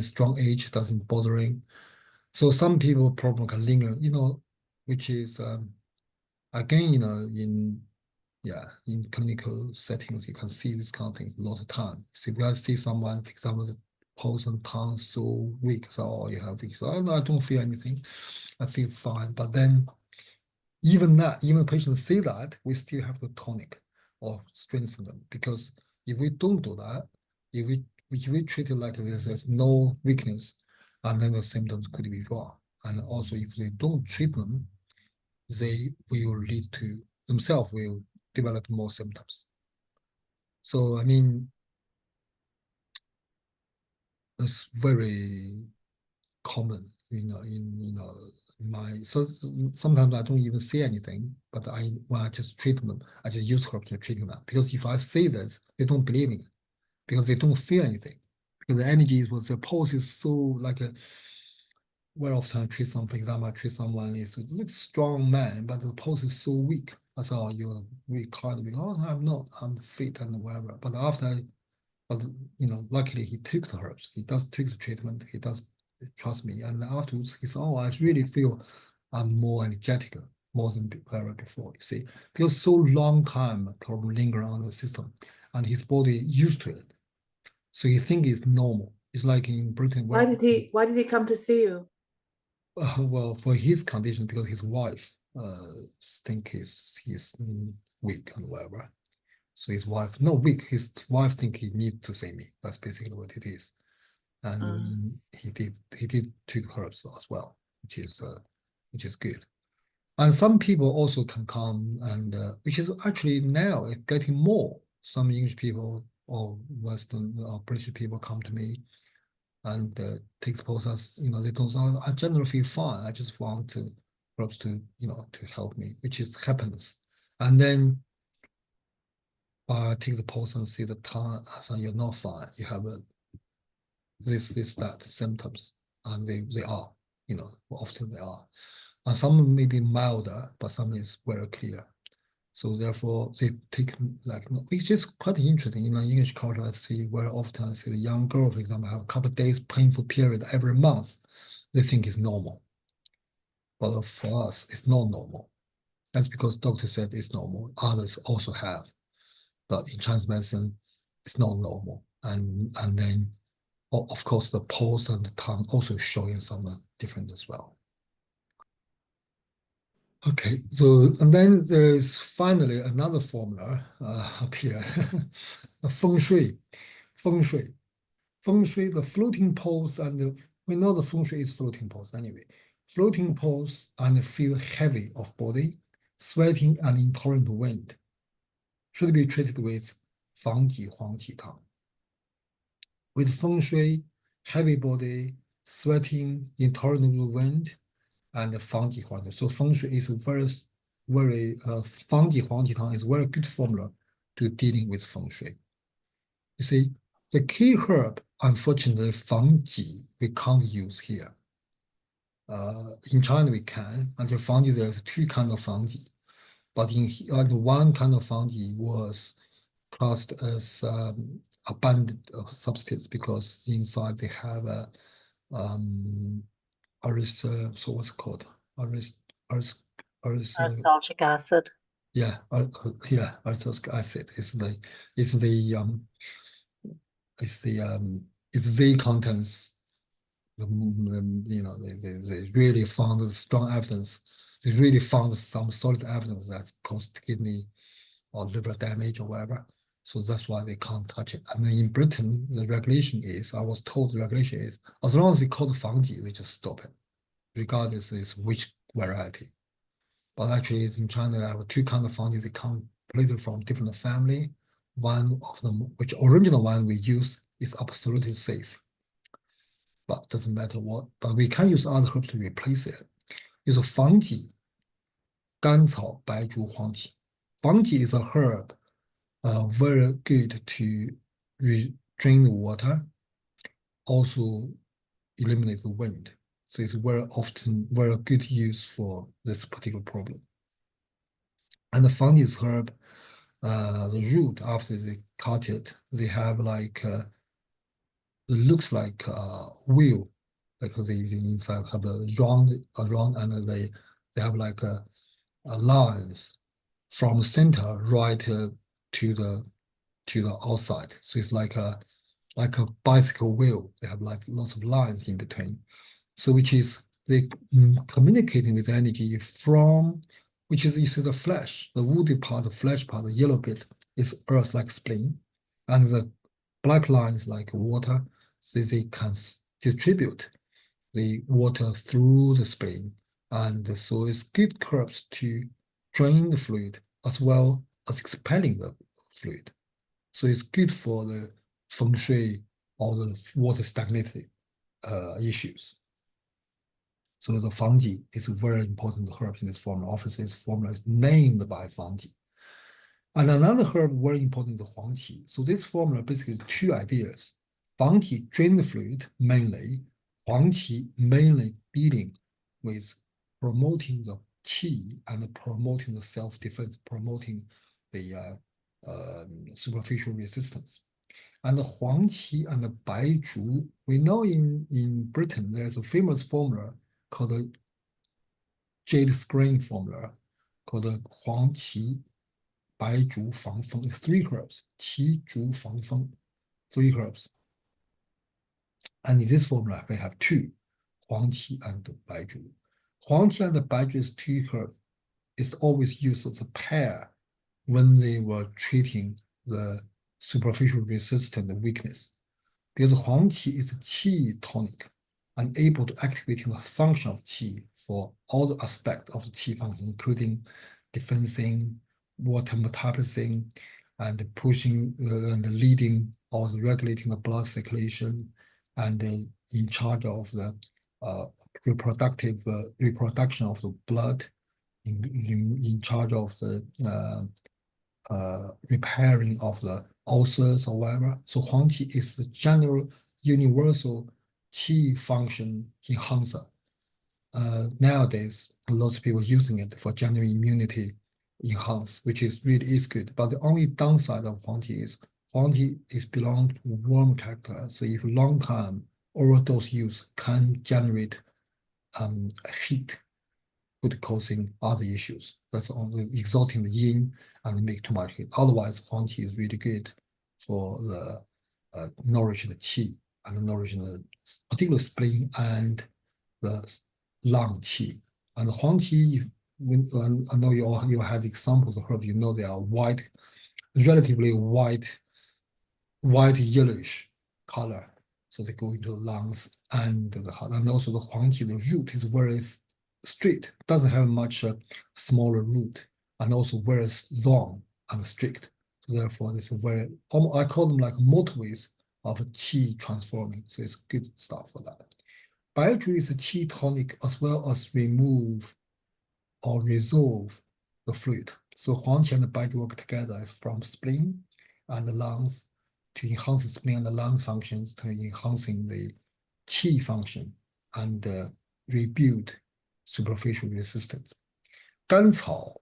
strong age, it doesn't bothering. So some people problem can linger, which is again, in clinical settings, you can see this kind of things a lot of time. So if you see someone, for example, the pulse and tongue so weak, so you have weak. So I don't feel anything, I feel fine. But then even the patient say that, we still have the tonic. or strengthen them. Because if we don't do that, if we treat it like there's no weakness, and then the symptoms could be wrong. And also, if they don't treat them, they will lead to themselves will develop more symptoms. So I mean, it's very common, so sometimes I don't even say anything, but when I just treat them, I just use herbs to treat them. Because if I say this, they don't believe in it, because they don't feel anything. Because the energy is the pulse is so like a very often I treat some, for example, I treat someone is a strong man, but the pulse is so weak. I say, oh, you're weak, kind of weak. Oh, I'm not, I'm fit and whatever. But but luckily he took the herbs. He does take the treatment. He does trust me. And afterwards, he said, oh, I really feel I'm more energetic, more than ever before. You see, because so long time problem linger on the system, and his body used to it, so he think it's normal. It's like in Britain. Why did he come to see you? Well, for his condition, because his wife think he's weak and whatever. So his wife, no weak, his wife think he need to see me. That's basically what it is. And he did take herbs as well, which is good. And some people also can come and which is actually now getting more. Some English people or Western or British people come to me and take the process. They don't say, I generally feel fine. I just want to perhaps to help me, which is happens. And then take the pulse and see the time, and you're not fine. You have that symptoms, and they are, often they are. And some may be milder, but some is very clear. So therefore, they take which is quite interesting. In English culture, I see very often I see the young girl, for example, have a couple of days painful period every month. They think it's normal, but for us, it's not normal. That's because doctor said it's normal. Others also have, but in Chinese medicine, it's not normal. And then, of course, the pulse and the tongue also showing some different as well. Okay, so and then there's finally another formula appeared. Feng Shui. The floating pulse, and we know the Feng Shui is floating pulse anyway. Floating pulse and feel heavy of body, sweating and intolerant wind should be treated with Fang Ji Huang Qi Tang. With Feng Shui, heavy body, sweating, intolerant wind, and Fang Ji Huang. So Feng Shui is very Fang Ji Huang Qi Tang is a very good formula to dealing with Feng Shui. You see, the key herb, unfortunately, Fang Ji, we can't use here. In China we can. Until Fang Ji, there's two kinds of Fang Ji, but in one kind of Fang Ji was classed as abundant substance because inside they have a so what's it called? Aristologic acid. Yeah, aristologic acid is it's the contents. They really found strong evidence. They really found some solid evidence that's caused kidney or liver damage or whatever. So that's why they can't touch it. And then in Britain, the regulation is, I was told the regulation is, as long as they call it Fang Ji, they just stop it, regardless of which variety. But actually, in China, I have two kinds of Fang Ji. They come completely from different family. One of them, which original one we use, is absolutely safe. But doesn't matter what. But we can use other herbs to replace it. It's a Fang Ji, 甘草白术黄芪. Fang Ji is a herb, very good to drain the water, also eliminate the wind. So it's very often very good use for this particular problem. And the Fang Ji herb, the root after they cut it, they have like it looks like a wheel, because the inside have a round, and they have like lines from the center right to the outside. So it's like a bicycle wheel. They have like lots of lines in between. So which is they communicating with energy from, which is, you see the flesh, the woody part, the flesh part, the yellow bit is earth like spring, and the black line is like water. So they can distribute the water through the spring, and so it's good curves to drain the fluid as well as expelling the fluid. So it's good for the feng shui or the water stagnity issues. So the Fangji is a very important herb in this formula. Obviously, this formula is named by Fangji. And another herb very important is Huangqi. So this formula basically is two ideas. Fangji drain the fluid mainly, Huangqi mainly dealing with promoting the qi and promoting the self-defense, promoting the superficial resistance. And the Huangqi and the Baizhu, we know in Britain there's a famous formula called the jade screen formula, called the Huangqi, Baizhu, Fangfeng. It's three herbs, Qi, Zhu, Fangfeng, three herbs. And in this formula, we have two, Huangqi and Baizhu. Huangqi and Baizhu is two herbs. It's always used as a pair when they were treating the superficial resistant weakness. Because Huangqi is a qi tonic and able to activate the function of qi for all the aspects of the qi function, including defensing, water metabolism, and pushing and leading or regulating the blood circulation, and in charge of the reproduction of the blood, in charge of the repairing of the ulcers or whatever. So Huangqi is the general universal qi function enhancer. Nowadays, lots of people using it for general immunity enhance, which is really good. But the only downside of Huangqi is belong to warm character. So if long time overdose use can generate heat, could causing other issues. That's only exhausting the yin and make too much heat. Otherwise, Huangqi is really good for the nourish the qi and nourish the particular spleen and the lung qi. And Huangqi, I know you had examples of herb. You know they are white, relatively white, yellowish color. So they go into the lungs and the heart. And also the Huangqi, the root is very straight, doesn't have much smaller root, and also very long and strict. So therefore, it's a very, I call them like motorways of qi transforming. So it's good stuff for that. Baizhu is a qi tonic as well as remove or resolve the fluid. So Huangqi and Baizhu work together as from spleen and the lungs to enhance the spleen and the lung functions, to enhancing the qi function and rebuild superficial resistance. Gancao,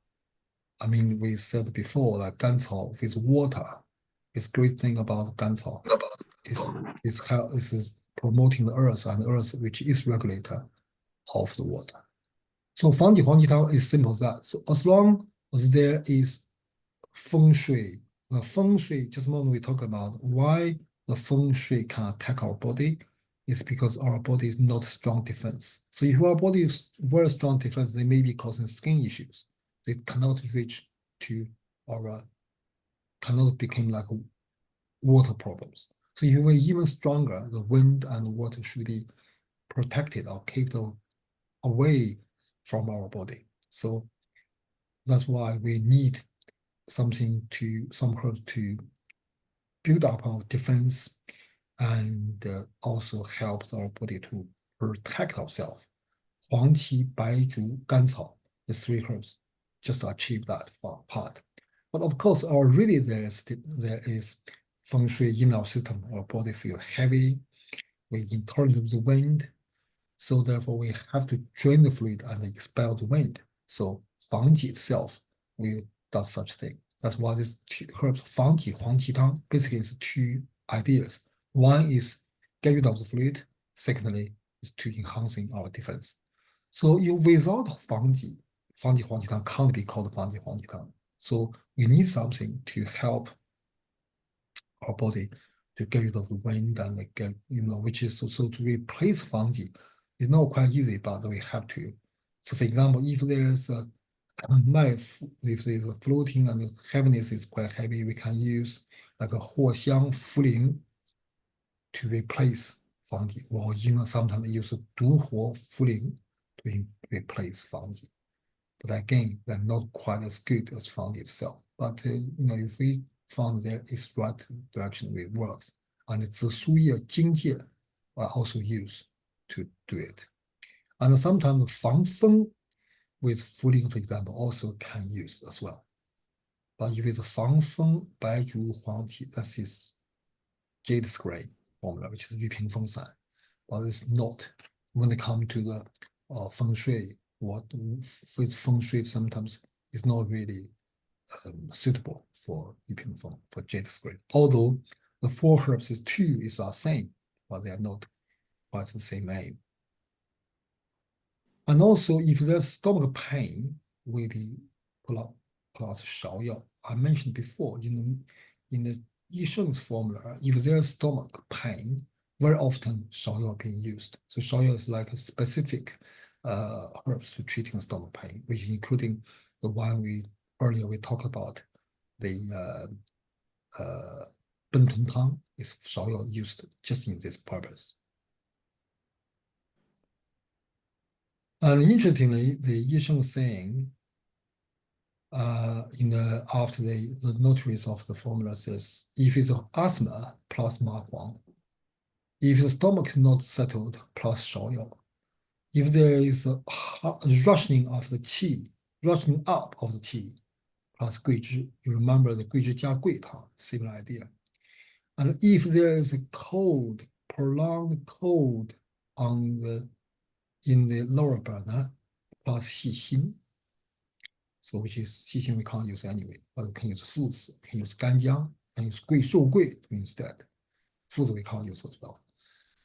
I mean, we said before that gancao with water is great thing about gancao. Is promoting the earth, and earth which is regulator of the water. So Fangji Huangqi Tang is simple as that. So as long as there is feng shui, the feng shui, just a moment we talk about why the feng shui can attack our body, is because our body is not strong defense. So if our body is very strong defense, they may be causing skin issues. They cannot reach to or cannot become like water problems. So if we're even stronger, the wind and water should be protected or kept away from our body. So that's why we need some herbs to build up our defense and also helps our body to protect ourselves. Huangqi, Baizhu, Gancao, the three herbs just achieve that part. But of course, already there is feng shui in our system. Our body feel heavy, we intolerant of the wind, so therefore we have to drain the fluid and expel the wind. So Fangji itself will do such thing. That's why this herb Fangji, Huangqi Tang, basically is two ideas. One is get rid of the fluid. Secondly, is to enhancing our defense. So without Fangji, Huangqi Tang can't be called Fangji Huangqi Tang. So we need something to help our body to get rid of the wind and get, which is so to replace Fangji is not quite easy, but we have to. So for example, if there's a if the floating and the heaviness is quite heavy, we can use like a 藿香茯苓 to replace 防己, or even sometimes use 独活茯苓 to replace 防己. But again, they're not quite as good as 防己 itself. But if we found there is right direction, it works. And 紫苏叶、荆芥 are also used to do it. And sometimes 防风 with 茯苓, for example, also can use as well. But if it's 防风白术黄体, that is jade spray formula, which is 玉屏风散. But it's not when it comes to the 风水, what with 风水sometimes is not really suitable for 玉屏风, for jade spray. Although the 4 herbs is the same, but they are not quite the same aim. And also, if there's stomach pain, maybe plus 芍药. I mentioned before, in the Yi Sheng's formula, if there's stomach pain, very often 芍药 being used. So 芍药is like a specific herbs to treating stomach pain, which is including the one earlier we talked about, the 奔豚汤 is 芍药 used just in this purpose. And interestingly, the Yi Sheng saying, after the notaries of the formula says, if it's asthma plus ma huang, if the stomach is not settled plus 芍药, if there is a rushing of the qi, rushing up of the qi plus 桂枝, you remember the 桂枝加桂汤, similar idea. And if there is a cold, prolonged cold in the lower burner, plus 细辛, so which is 细辛 we can't use anyway, but we can use 附子, we can use 干姜, and use 肉桂 instead. 附子 we can't use as well.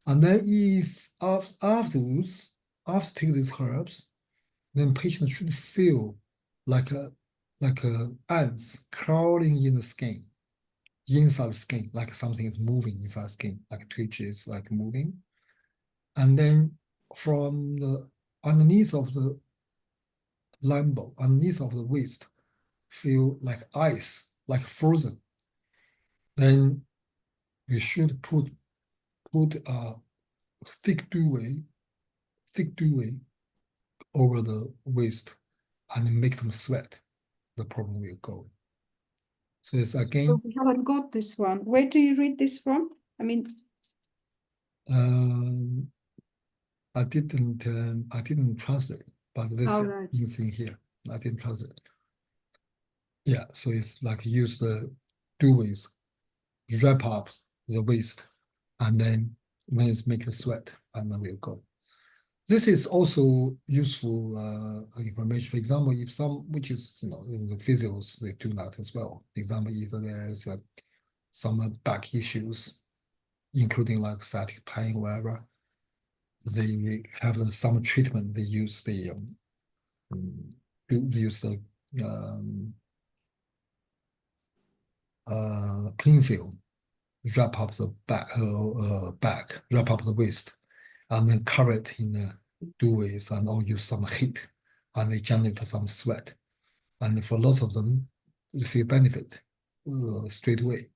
And then if afterwards, after taking these herbs, then patient should feel like ants crawling in the skin, inside the skin, like something is moving inside the skin, like twitches, like moving. And then from the underneath of the lumbar, underneath of the waist, feel like ice, like frozen. Then we should put a thick duvet over the waist and make them sweat. The problem will go. So it's again. So we haven't got this one. Where do you read this from? I mean, I didn't translate, but this right. is in here. I didn't translate. Yeah, so it's like use the duvets, wrap up the waist, and then when it's making sweat, and then we'll go. This is also useful information. For example, if which is, in the physios, they do that as well. For example, if there is some back issues, including like sciatic pain, whatever, they have some treatment. They use the clean film, wrap up the back, wrap up the waist, and then cover it in the duvets and or use some heat, and they generate some sweat. And for lots of them, they feel benefit straight away.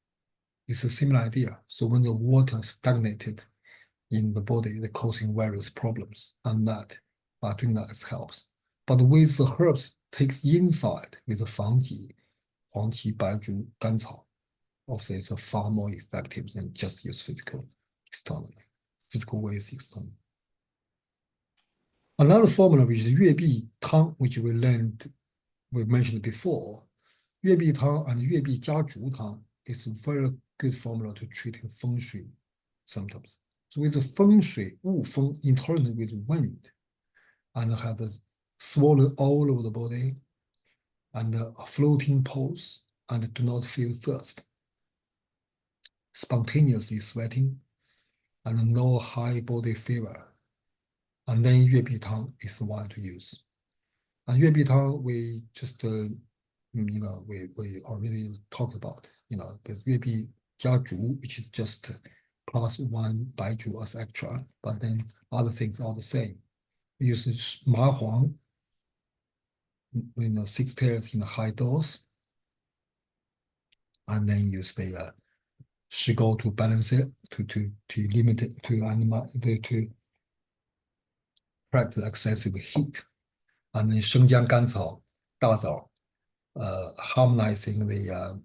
It's a similar idea. So when the water stagnated in the body, they're causing various problems, and doing that helps. But with the herbs takes inside with the 防己, 黄芪、白术、甘草, obviously it's far more effective than just use physical ways externally. Another formula which is 月碧汤, which we mentioned before. 月碧汤 and 月碧加竹汤 is a very good formula to treating 风水 symptoms. So with the 风水, 雾风, intolerant with wind, and have a swollen all over the body, and a floating pulse, and do not feel thirst, spontaneously sweating, and no high body fever. And then 月碧汤 is the one to use. And 月碧汤 we just we already talked about, because 月碧加竹, which is just +1 白术 as extra, but then other things are the same. We use 麻黄6 tears in the high dose, and then use the Shigo to balance it to limit it to practice excessive heat, and then 生姜、甘草、大枣 harmonizing the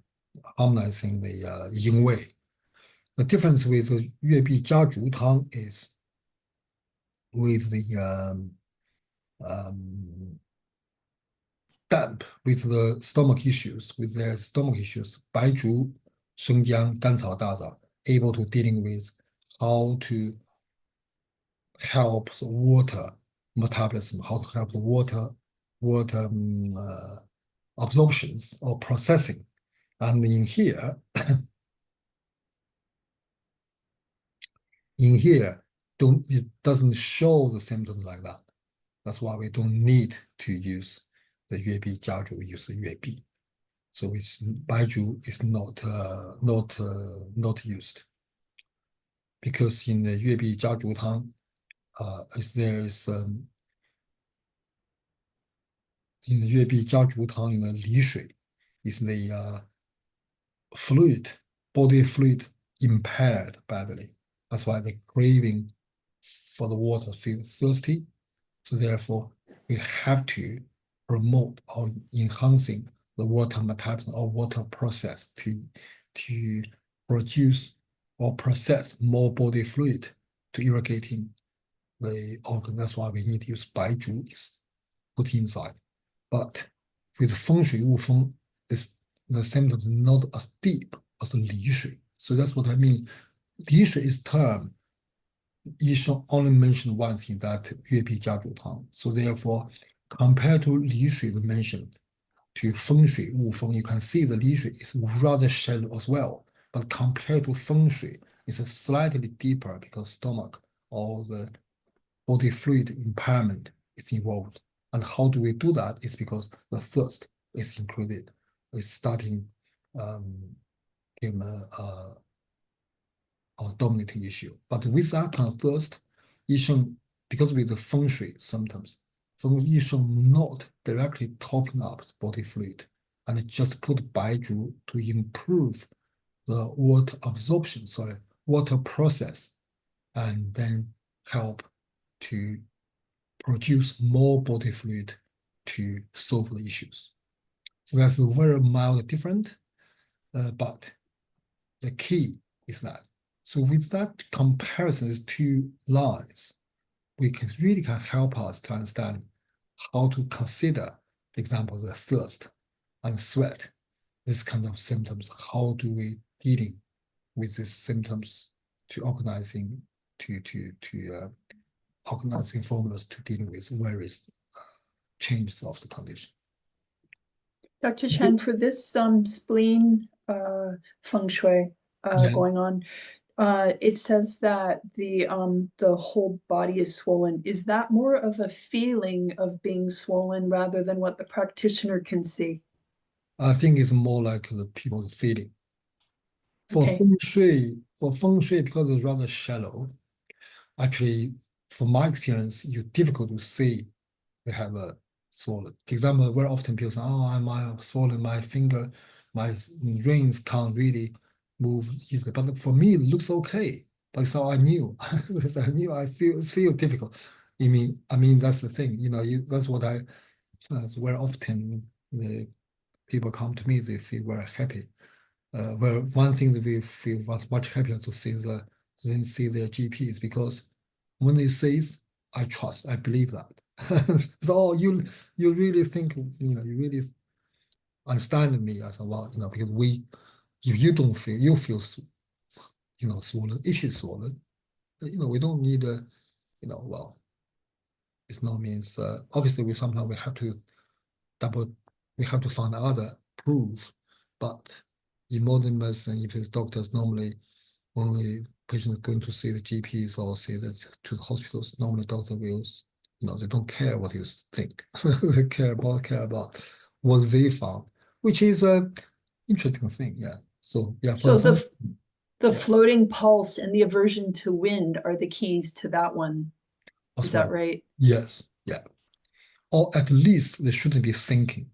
yin wei. The difference with the 月碧家竹汤 is with the damp, with the stomach issues, with their stomach issues, 白术、生姜、甘草、大枣 able to dealing with how to help the water metabolism, how to help the water absorptions or processing. And in here, it doesn't show the symptoms like that. That's why we don't need to use the 月碧家族, we use the 月碧. So it's 白术 is not used, because in the 月碧家族汤, there is in the 月碧家族汤 in the 梨水 is the body fluid impaired badly. That's why the craving for the water feels thirsty. So therefore, we have to promote or enhancing the water metabolism or water process to produce or process more body fluid to irrigating the organ. That's why we need to use 白术 is put inside. But with 风水雾风, the symptoms not as deep as the 梨水. So that's what I mean. 梨水 is term 医生 only mentioned once in that 月碧家族汤. So therefore, compared to 梨水 mentioned to 风水雾风, you can see the 梨水 is rather shallow as well. But compared to 风水, it's slightly deeper because stomach or the body fluid impairment is involved. And how do we do that? It's because the thirst is included. It's starting our dominating issue. But with that kind of thirst, 医生, because with the 风水 symptoms, 医生 not directly topping up body fluid and just put 白术 to improve the water absorption, water process, and then help to produce more body fluid to solve the issues. So that's a very mild different, but the key is that. So with that comparison, these two lines, we can really help us to understand how to consider, for example, the thirst and sweat, this kind of symptoms. How do we dealing with these symptoms to organizing organizing formulas to dealing with various changes of the condition. Dr. Chen, for this spleen feng shui going on, it says that the whole body is swollen. Is that more of a feeling of being swollen rather than what the practitioner can see? I think it's more like the people's feeling. For Okay. feng shui, because it's rather shallow, actually, from my experience, it's difficult to see they have a swollen. For example, very often people say, "Oh, I'm swollen. My finger, my rings can't really move easily." But for me, it looks okay. But so I knew, I feel difficult. I mean that's the thing. That's what that's very often the people come to me. They feel very happy. Well, one thing that we feel much happier to see than see their GPs, because when they say, I trust, I believe that. So you really think, you really understand me as well, because if you don't feel, you feel, swollen, it is swollen. We don't need well, it's no means, obviously sometimes we have to find other proof, but in modern medicine, if it's doctors, normally only patients going to see the GPs or see that to the hospitals, normally doctor will, they don't care what you think. They care about what they found, which is a interesting thing. Yeah. So yeah. So the yeah. floating pulse and the aversion to wind are the keys to that one. That's Is that right? Yes. Yeah. or at least they shouldn't be sinking.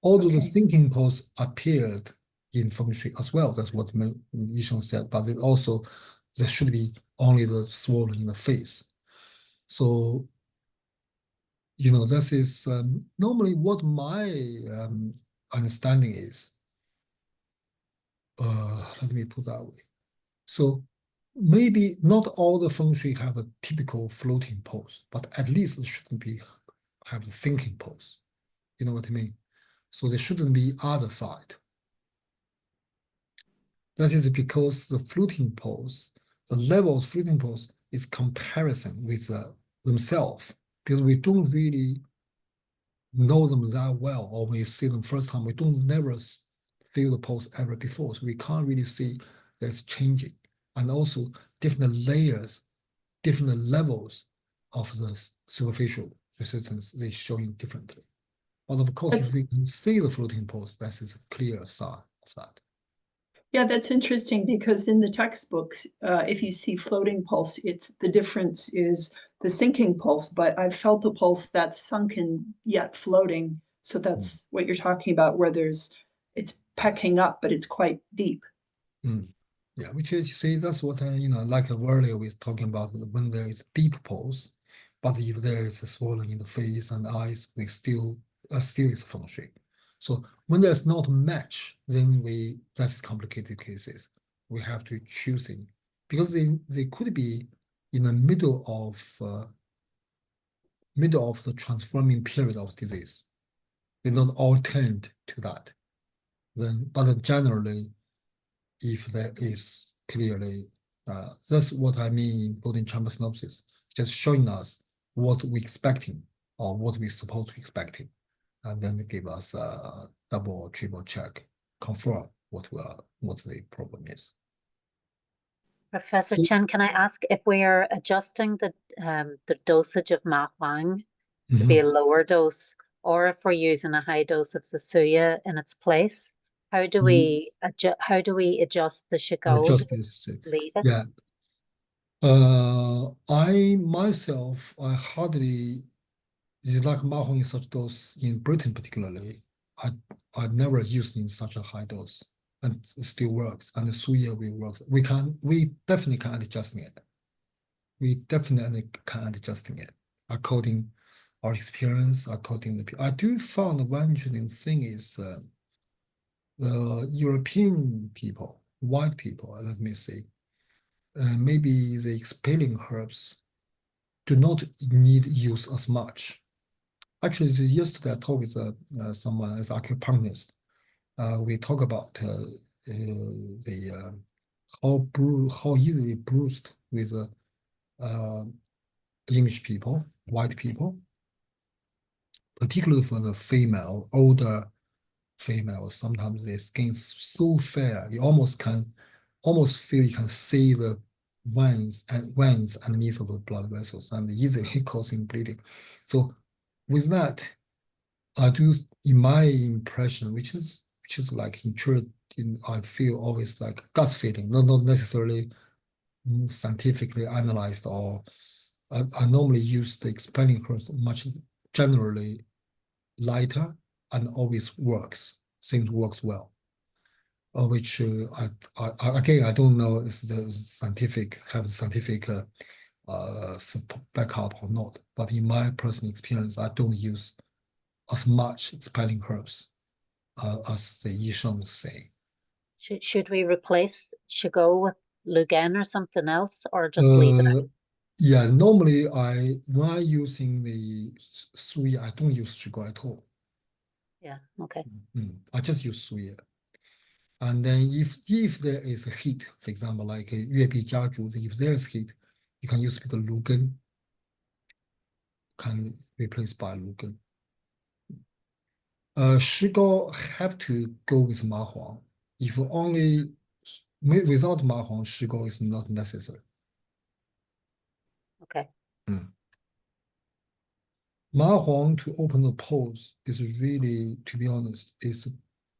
Although the Okay. sinking pose appeared in feng shui as well, that's what Yisheng said, but it also, there should be only the swollen in the face. So, this is normally what my understanding is. Let me put that way. So maybe not all the feng shui have a typical floating pose, but at least it shouldn't be have the sinking pose. You know what I mean? So there shouldn't be other side. That is because the floating pose, the level of floating pose is comparison with themselves, because we don't really know them that well, or when you see them first time, we don't never feel the pose ever before, so we can't really see that it's changing. And also different layers, different levels of the superficial resistance, they showing differently. But of course, if we can see the floating pose, that is a clear sign of that. Yeah, that's interesting because in the textbooks, if you see floating pulse, it's the difference is the sinking pulse, but I've felt a pulse that's sunken yet floating. So that's what you're talking about, where it's pecking up, but it's quite deep. Yeah, which is, you see, that's what like earlier we was talking about when there is deep pulse, but if there is a swelling in the face and eyes, we still is feng shui. So when there's not match, then that's complicated cases. We have to choosing because they could be in the middle of the transforming period of disease. They're not all tend to that. But generally, if there is clearly, that's what I mean in golden chamber synopsis, just showing us what we're expecting or what we're supposed to be expecting, and then give us a double or triple check, confirm what the problem is. Professor Chen, can I ask if we are adjusting the dosage of Ma Huang to be a lower dose, or if we're using a high dose of Zasuya in its place? How do we adjust the Shigo Just to this, leave it? yeah. I myself, I hardly, it's like Ma Huang in such dose in Britain particularly. I've never used in such a high dose, and it still works. And the Suya will work. We definitely can adjusting it. We definitely can adjusting it according our experience, according to I do found one interesting thing is the European people, white people, let me say, maybe the exhaling herbs do not need use as much. Actually, yesterday I talked with someone as acupuncturist. We talk about the how easily bruised with English people, white people, particularly for the female, older females. Sometimes their skin's so fair, you almost feel you can see the veins underneath of the blood vessels and easily causing bleeding. So with that, I do, in my impression, which is like I feel always like gut feeling, not necessarily scientifically analyzed, or I normally use the expanding herbs much generally lighter and always seems works well. Which again, I don't know if the scientific backup or not, but in my personal experience, I don't use as much expelling herbs as the Yisheng say. Should we replace Shigo with Lugen or something else, or just leave it out? Yeah, normally when I using the Suya, I don't use Shigo at all. Yeah, okay. I just use Suya. And then if there is a heat, for example, like Yue Bi Jia Zhu, if there is heat, you can use the Lugen, can replace by Lugen. Shigo have to go with Ma Huang. If only without Ma Huang, Shigo is not necessary. Okay. Ma Huang to open the pores is really, to be honest, is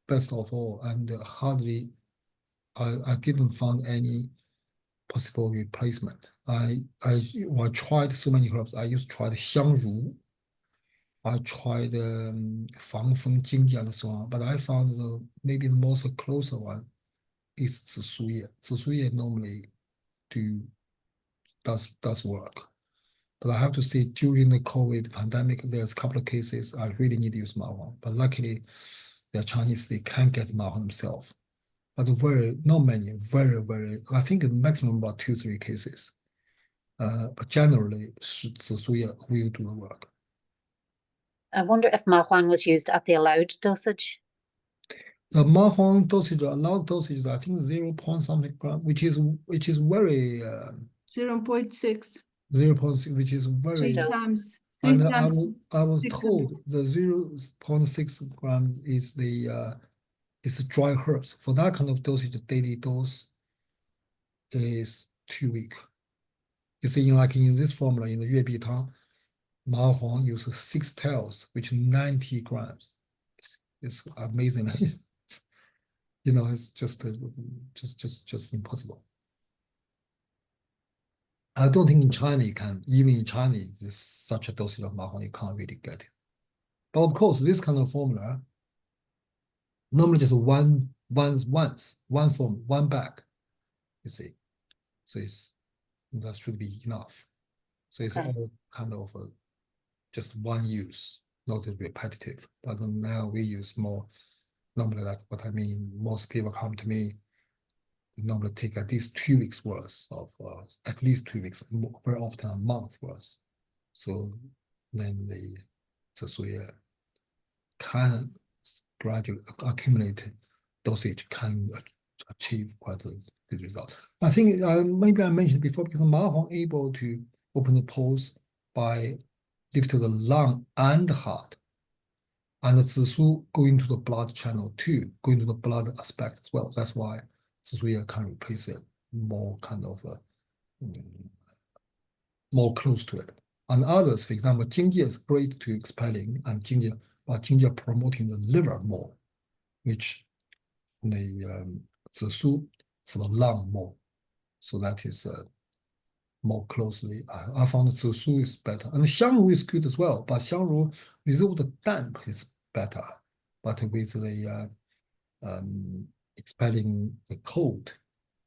best of all, and hardly I didn't find any possible replacement. I tried so many herbs. I tried Xiangru. I tried Fang Feng Jingji and so on, but I found maybe the most closer one is Zisuye. Zisuye normally does work. But I have to say, during the COVID pandemic, there's a couple of cases I really need to use Mahuang. But luckily, the Chinese, they can't get Mahuang themselves. But not many, very, I think the maximum about 2-3 cases. But generally, Zisuye will do the work. I wonder if Ma Huang was used at the allowed dosage. The Mahuang dosage, allowed dosage is I think 0 point something gram, which is very 0.6, 0.6, which is very. three So- times. And Three I times was 600. told the 0.6 grams is is dry herbs. For that kind of dosage, the daily dose is 2 weeks. You see, like in this formula, in the 粤碧汤, Ma Huang uses 6 taels, which is 90 grams. It's amazing. You know, it's just impossible. I don't think in China you can, even in China, there's such a dosage of Ma Huang, you can't really get it. But of course, this kind of formula, normally just one form, one bag, you see. So that should be enough. So it's Okay. all kind of just one use, not repetitive. But now we use more, normally like what I mean, most people come to me, they normally take at least 2 weeks worth of, at least 2 weeks, very often a month worth. So then the Zisuye can gradually accumulate dosage, can achieve quite a good result. I think maybe I mentioned before, because Ma Huang able to open the pores by lifting the lung and heart, and Zisu go into the blood channel too, go into the blood aspect as well. That's why Zisu can replace it more kind of more close to it. And others, for example, Jingji is great to expelling, and Jingji promoting the liver more, which the Zisu for the lung more. So that is more closely. I found Zisu is better, and Xiangru is good as well. But Xiangru without the damp is better, but with the expelling the cold.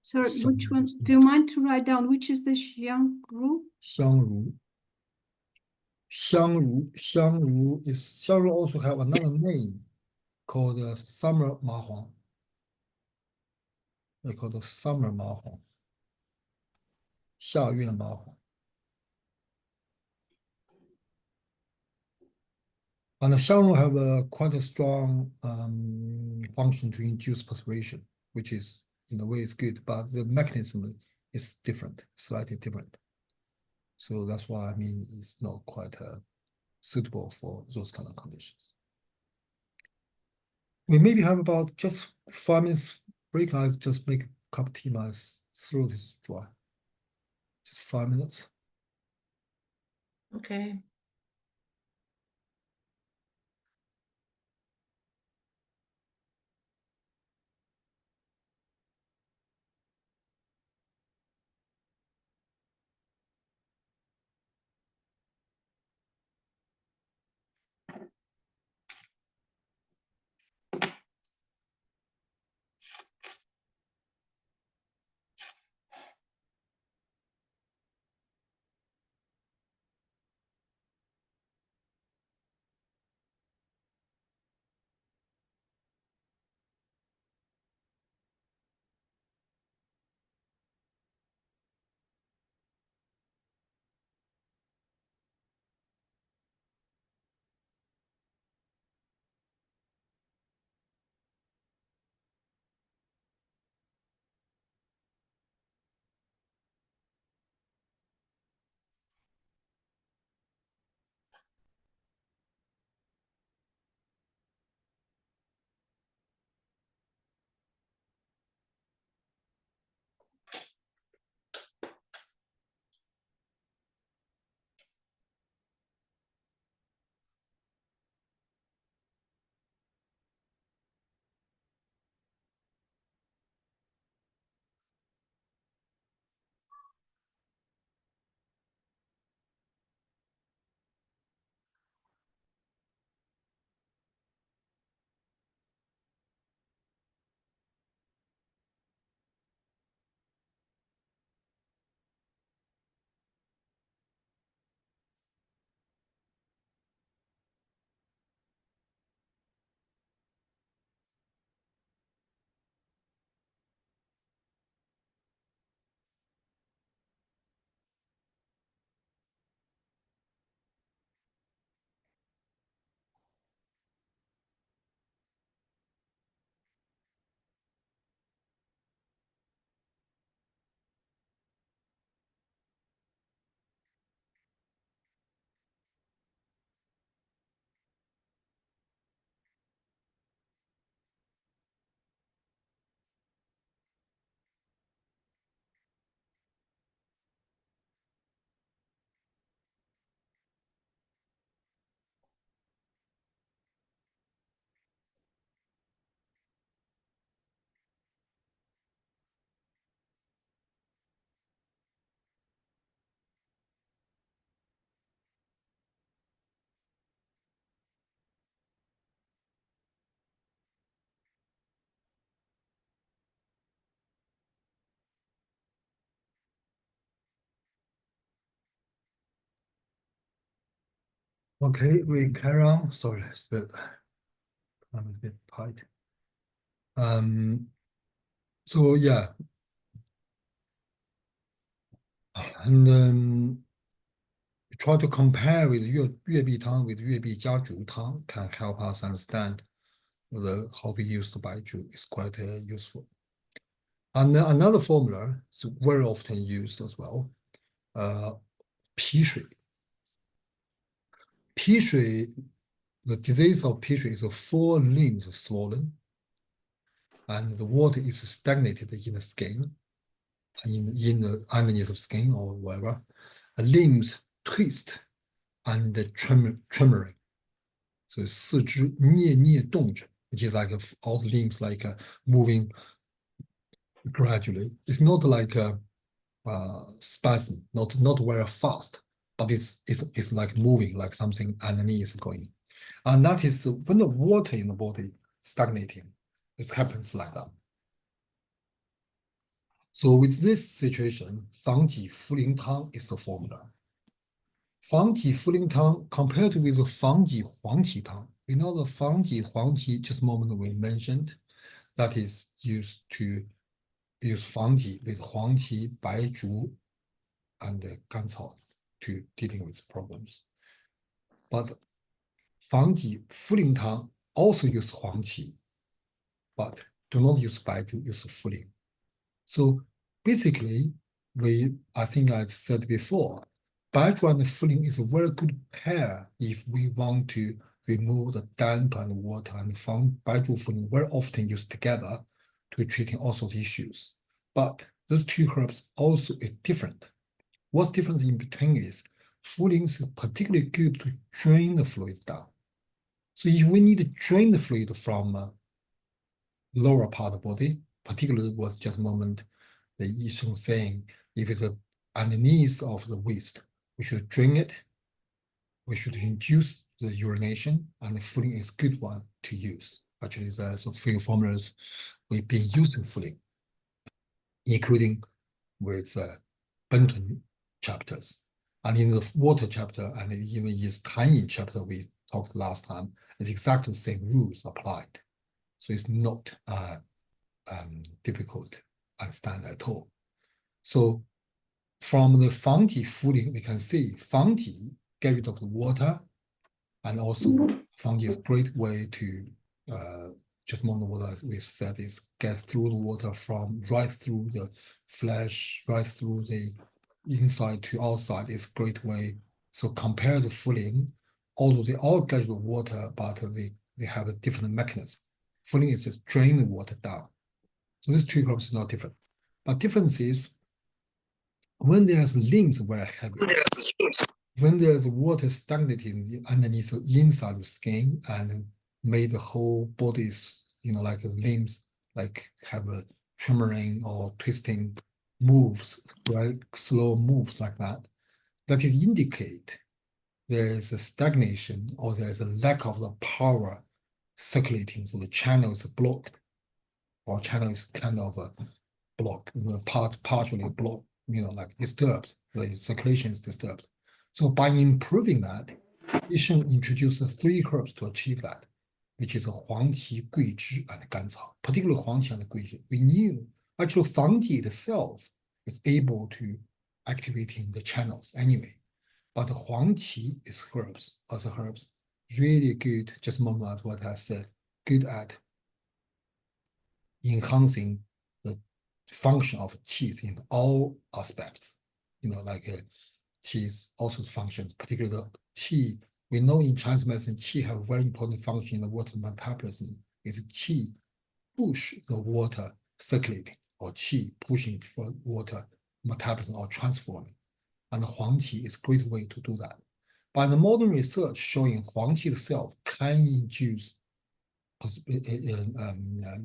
Sorry, which Xiangru one? is Do you not. mind to write down which is the Xiangru? Xiangru also have another name called summer Ma Huang. They call it summer Ma Huang. 夏月麻黄. And the xiangru have quite a strong function to induce perspiration, which is in a way is good, but the mechanism is different, slightly different. So that's why I mean it's not quite suitable for those kind of conditions. We maybe have about just 5 minutes break. I'll just make a cup of tea. My throat is dry. Just 5 minutes. Okay. Okay, we carry on. Sorry, I'm a bit tight. So yeah, and try to compare with 粤碧汤 with 粤碧家竹汤 can help us understand how we use the Baizhu is quite useful. And another formula is very often used as well. 脾水. The disease of 脾水 is 4 limbs swollen, and the water is stagnated in the skin, in the underneath of skin or whatever. The limbs twist and tremoring. So 四肢捏动着, which is like all the limbs like moving gradually. It's not like a spasm, not very fast, but it's like moving, like something underneath going. And that is when the water in the body stagnating, it happens like that. So with this situation, 防己茯苓汤 is the formula. 防己茯苓汤 compared with the 防己黄芪汤. We know the 防己黄芪just a moment we mentioned, that is used to use 防己 with 黄芪, 白术, and 甘草 to dealing with problems. But 防己茯苓汤 also use 黄芪, but do not use 白术, use 茯苓. So basically, I think I said before, 白术 and 茯苓is a very good pair if we want to remove the damp and water, and 白术茯苓very often used together to treating all sorts of issues. But those two herbs also is different. What's different in between is 茯苓is particularly good to drain the fluid down. So if we need to drain the fluid from lower part of the body, particularly was just a moment the Yi Sheng saying, if it's underneath of the waist, we should drain it, we should induce the urination, and the茯苓is a good one to use. Actually, there's a few formulas we've been using茯苓, including with Bentun chapters. And in the water chapter, and even in Tanyin chapter we talked last time, it's exactly the same rules applied. So it's not difficult to understand at all. So from the 防己茯苓, we can see 防己 get rid of the water, and also 防己 is a great way to just more what we said is get through the water from right through the flesh, right through the inside to outside is a great way. So compared to 茯苓, although they all get the water, but they have a different mechanism. 茯苓is just drain the water down. So these two herbs are not different. But difference is when there's limbs very heavy, when there's water stagnating underneath the inside of the skin and made the whole body's, like limbs, like have a tremoring or twisting moves, right? Slow moves like that. That is indicate there is a stagnation or there is a lack of the power circulating, so the channel is blocked, or channel is kind of blocked, partially blocked, like disturbed. The circulation is disturbed. So by improving that, Yi Sheng introduced 3 herbs to achieve that, which is 黄芪、桂枝, and 甘草. Particularly 黄芪 and 桂枝. We knew actually 防己 itself is able to activating the channels anyway. But 黄芪is herbs, as herbs, really good, just moment what I said, good at enhancing the function of qis in all aspects. Like qis also functions, particularly the qi. We know in Chinese medicine, qi have very important function in the water metabolism. Is qi push the water circulating, or qi pushing for water metabolism or transforming. And Huang Qi is a great way to do that. But the modern research showing Huang Qi itself can induce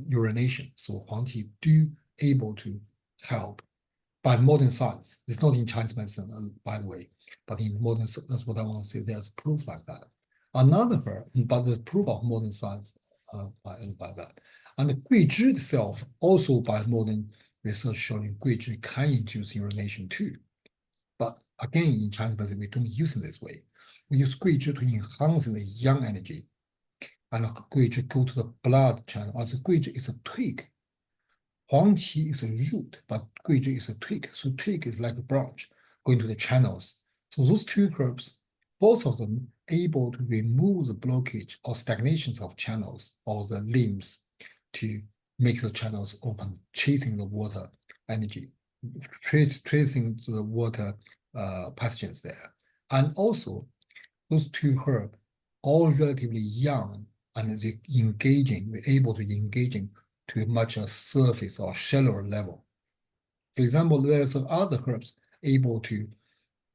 urination. So Huang Qi do able to help by modern science. It's not in Chinese medicine, by the way, but in modern, that's what I want to say. There's proof like that. Another herb, but the proof of modern science by that. And the Gui Zhi itself, also by modern research showing Gui Zhi can induce urination too. But again, in Chinese medicine, we don't use it this way. We use 桂枝 to enhance the yang energy. And 桂枝 go to the blood channel. Also, 桂枝 is a twig. 黄芪 is a root, but 桂枝 is a twig. So twig is like a branch going to the channels. So those two herbs, both of them able to remove the blockage or stagnations of channels or the limbs to make the channels open, chasing the water energy, tracing the water pathogens there. And also, those two herbs, all relatively young and they're able to engaging to a much surface or shallower level. For example, there's other herbs able to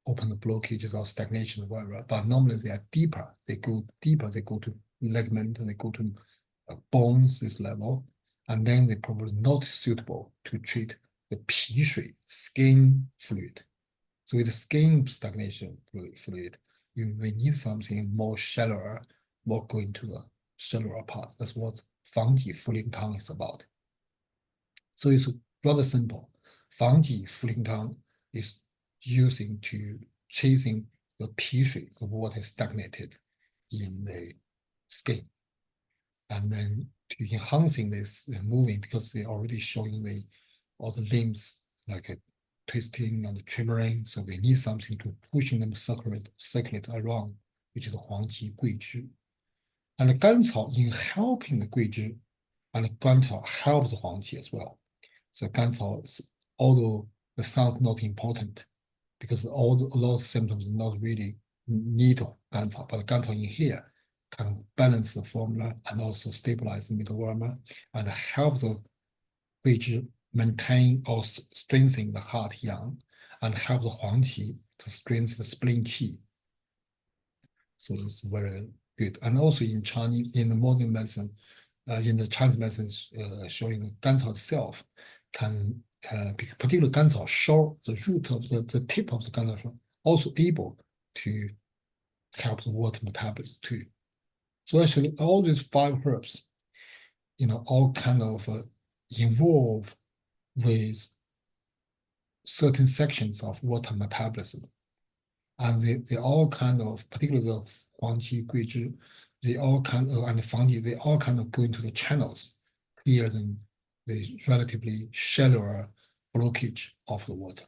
open the blockages or stagnation, whatever, but normally they are deeper. They go deeper, they go to ligament, and they go to bones, this level, and then they're probably not suitable to treat the 皮水, skin fluid. So with the skin stagnation fluid, you may need something more shallower, more going to the shallower part. That's what 防己茯苓汤 is about. So it's rather simple. 防己茯苓汤 is using to chasing the 皮水, the water stagnated in the skin, and then to enhancing this moving, because they're already showing all the limbs like twisting and tremoring, so they need something to pushing them circulate around, which is 黄芪桂枝. And the 甘草 in helping the 桂枝, and the 甘草 helps the 黄芪 as well. So 甘草, although the sounds not important, because a lot of symptoms not really need 甘草, but 甘草 in here can balance the formula and also stabilize the middle and help the 桂枝 maintain or strengthen the heart yang, and help the 黄芪 to strengthen the spleen qi. So it's very good. And also in Chinese, in the modern medicine, in the Chinese medicine, showing 甘草 itself can, particularly 甘草 show the root of the tip of the 甘草 show, also able to help the water metabolism too. So actually, all these 5 herbs, all kind of involve with certain sections of water metabolism. And they all kind of, particularly the 黄芪, 桂枝, they all kind of, and 防己, they all kind of go into the channels, clearing the relatively shallower blockage of the water.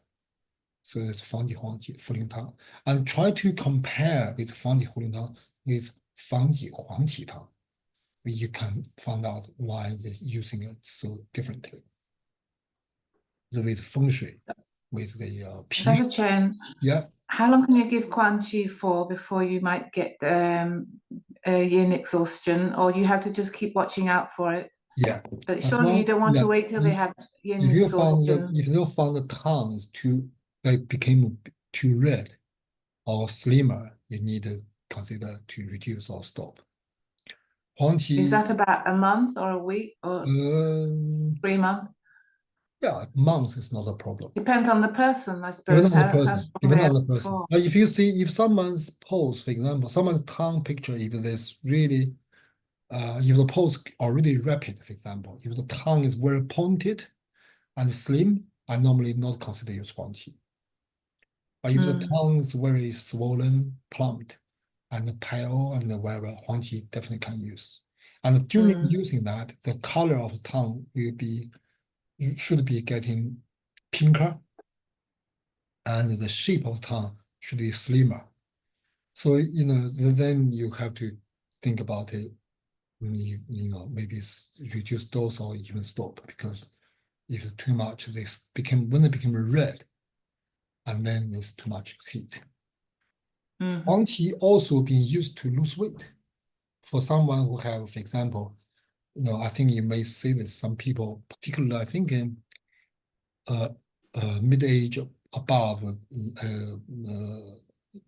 So it's 防己黄芪茯苓汤, and try to compare with 防己茯苓汤 with 防己黄芪汤. You can find out why they're using it so differently. With 风水, with the Professor Chen, yeah. how long can you give Quan Chi for before you might get yin exhaustion, or you have to just keep watching out for it? Yeah. But surely you don't want to wait till they have yin exhaustion. If you found the tongues became too red or slimmer, you need to consider to reduce or stop. 黄芪, Is that about a month or a week or 3 months? Yeah, months is not a problem. Depends on the person, I suppose. Depends on the person. But if someone's pose, for example, someone's tongue picture, if there's really, if the pose already rapid, for example, if the tongue is very pointed and slim, I normally not consider use 黄芪. But if the tongue is very swollen, plumped, and pale, and whatever, 黄芪 definitely can use. And during using that, the color of the tongue should be getting pinker, and the shape of the tongue should be slimmer. So, then you have to think about it, maybe reduce dose or even stop, because if it's too much, when they become red, and then there's too much heat. 黄芪 also being used to lose weight. For someone who have, for example, I think you may see this, some people, particularly I think in mid-age above,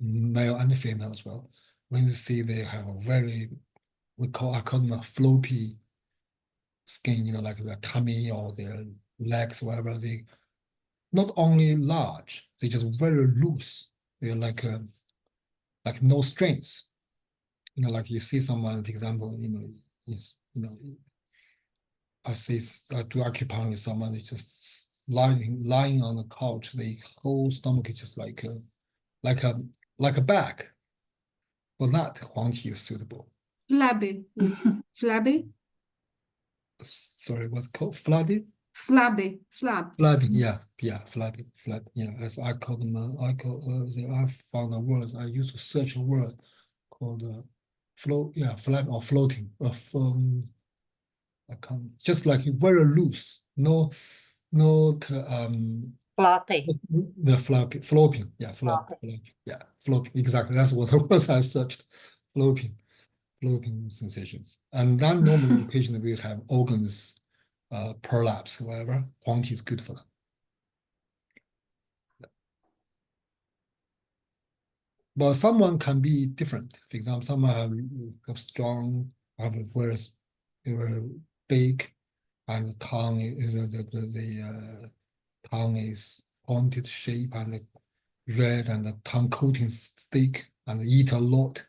male and female as well, when you see they have a very, I call them a floppy skin, like their tummy or their legs, whatever, they not only large, they just very loose. They're like no strength. Like you see someone, for example, I do acupuncture with someone, it's just lying on the couch, the whole stomach is just like a bag. For that, Huang Qi is suitable. Flabby. Flabby? Sorry, what's it called? Flooded? Flabby. Flab. Flapping, yeah, flapping, yeah. As I call them, I found a word. I used to search a word called flap or floating. I can't, just like very loose. No, Floppy. the flopping, yeah, flopping. Exactly, that's what the words I searched. Flopping sensations, and then normally occasionally we have organs, prolapse, whatever. Huang Qi is good for that. But someone can be different. For example, someone have strong, have a very big, and the tongue is the tongue is pointed shape and red, and the tongue coating is thick, and eat a lot.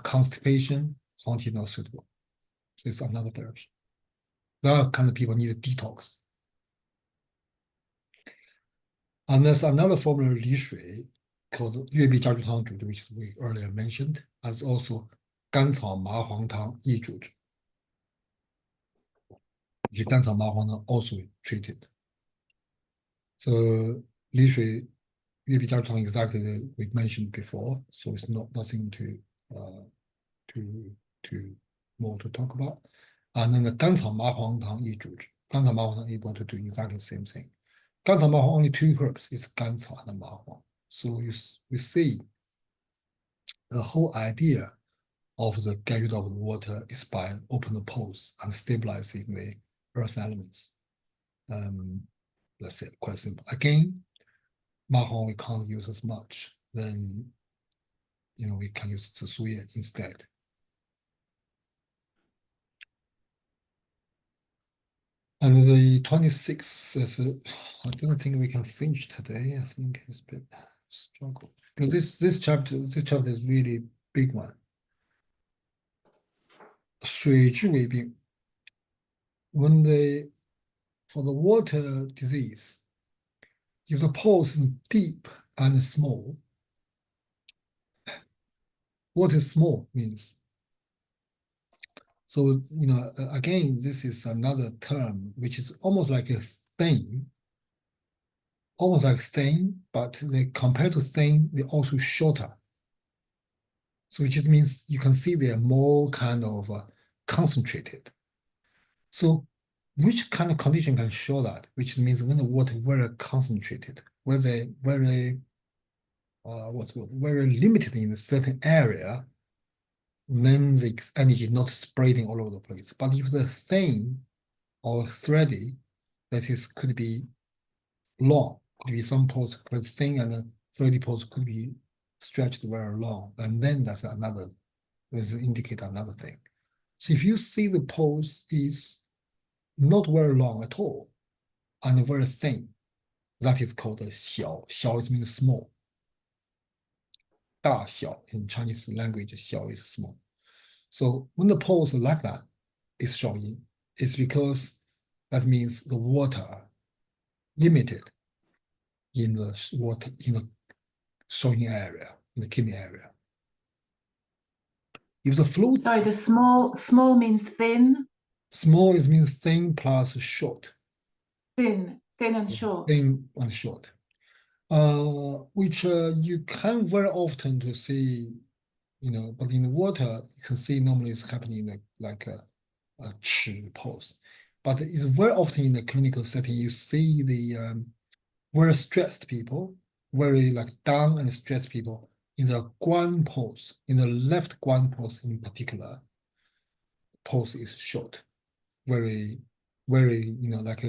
Constipation, Huang Qi not suitable. So it's another direction. There are kind of people need a detox. And there's another formula, Li Shui, called 月碧加猪汤煮汁, which we earlier mentioned, as also 甘草麻黄汤益煮汁, which 甘草麻黄汤 also treated. So Li Shui, 月碧加猪汤 exactly that we mentioned before, so it's nothing to more to talk about. And then the 甘草麻黄汤益煮汁, 甘草麻黄汤 able to do exactly the same thing. 甘草麻黄 only 2 herbs, it's 甘草 and 麻黄. So we see the whole idea of the get rid of the water is by open the pores and stabilizing the earth elements. Let's say quite simple. Again, mahong we can't use as much. Then we can use zisuye instead. And the 26th is I don't think we can finish today. I think it's a bit struggle. But this chapter is really big one. 水质为病. For the water disease, if the pores is deep and small, what is small means? So, again, this is another term which is almost like a thin, but compared to thin, they're also shorter. So it just means you can see they are more kind of concentrated. So which kind of condition can show that? Which means when the water very concentrated, where they very limited in a certain area, then the energy is not spreading all over the place. But if the thin or thready, that is could be long, could be some pores, but thin and thready pores could be stretched very long, and then that's indicate another thing. So if you see the pores is not very long at all and very thin, that is called a xiao. Xiao is means small. 大小 in Chinese language, 小 is small. So when the pores are like that, it's showing. It's because that means the water limited in the water in the showing area, in the kidney area. If the fluid, Sorry, the small means thin. small is means thin plus short. Thin and short. Thin and short. Which you can very often to see, but in the water, you can see normally it's happening in like a chi pose. But it's very often in the clinical setting, you see the very stressed people, very like down and stressed people in the guan pose, in the left guan pose in particular, pose is short, very, like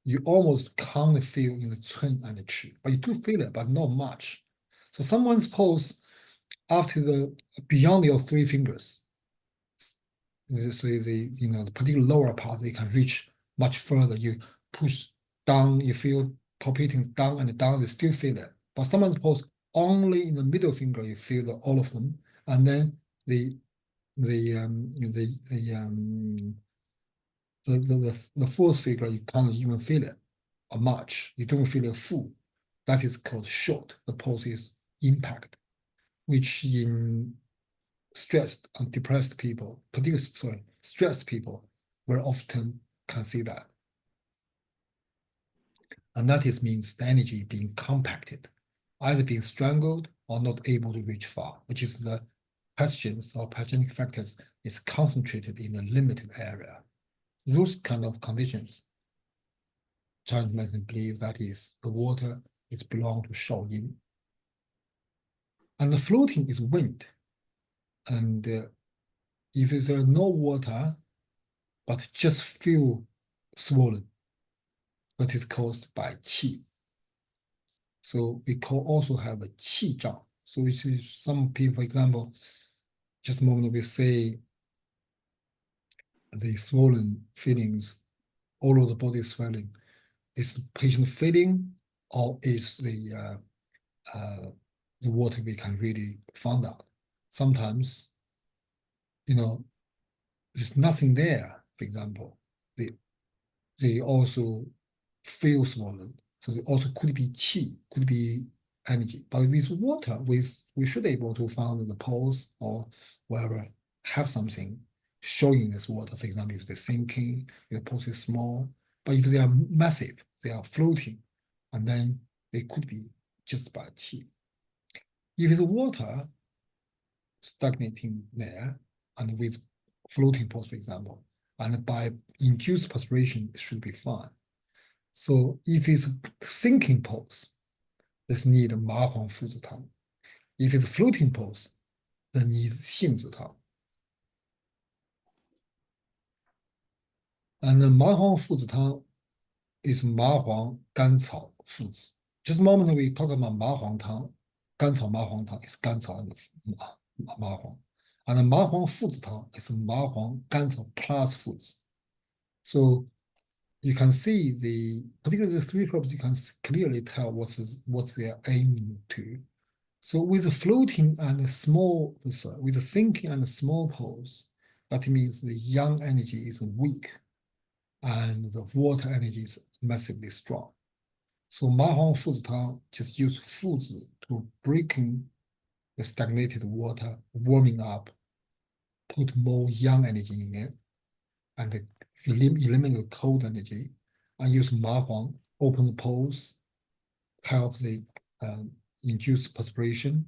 you almost can't feel in the cun and the chi, but you do feel it, but not much. So someone's pose after beyond your 3 fingers, so the particular lower part, they can reach much further. You push down, you feel palpating down and down, you still feel it. But someone's pose only in the middle finger, you feel all of them, and then the fourth figure, you can't even feel it much. You don't feel it full. That is called short. The pose is impact. which in stressed and depressed people, particularly stressed people, very often can see that. And that means the energy being compacted, either being strangled or not able to reach far, which is the questions or pathogenic factors is concentrated in a limited area. Those kind of conditions, Chinese medicine believe that is the water is belong to Shaoyin. And the floating is wind. And if there's no water, but just feel swollen, that is caused by qi. So we also have a qi zhang. So we see some people, for example, just a moment we say the swollen feelings, all of the body swelling, is the patient feeling or is the water we can really find out. Sometimes, there's nothing there, for example. They also feel swollen. So they also could be qi, could be energy. But with water, we should be able to find the pulse or wherever have something showing this water. For example, if they're sinking, if the pulse is small. But if they are massive, they are floating, and then they could be just by qi. If it's water stagnating there, and with floating pulse, for example, and by induced perspiration, it should be fine. So if it's sinking pulse, this need Ma Huang Fu Zi Tang. If it's floating pulse, then needs Xing Zi Tang. And the Ma Huang Fu Zi Tang is Ma Huang Gan Cao Fu Zi. Just a moment we talk about Ma Huang Tang, Gan Cao Ma Huang Tang is Gan Cao and Ma Huang. And the Ma Huang Fu Zi Tang is Ma Huang Gan Cao plus Fu Zi. So you can see particularly the three herbs, you can clearly tell what they are aiming to. So with the floating and the small, with the sinking and the small pulse, that means the yang energy is weak and the water energy is massively strong. So Ma Huang Fu Zi Tang just use Fu Zi to breaking the stagnated water, warming up, put more yang energy in it, and eliminate the cold energy, and use Ma Huang, open the pores, help the induce perspiration.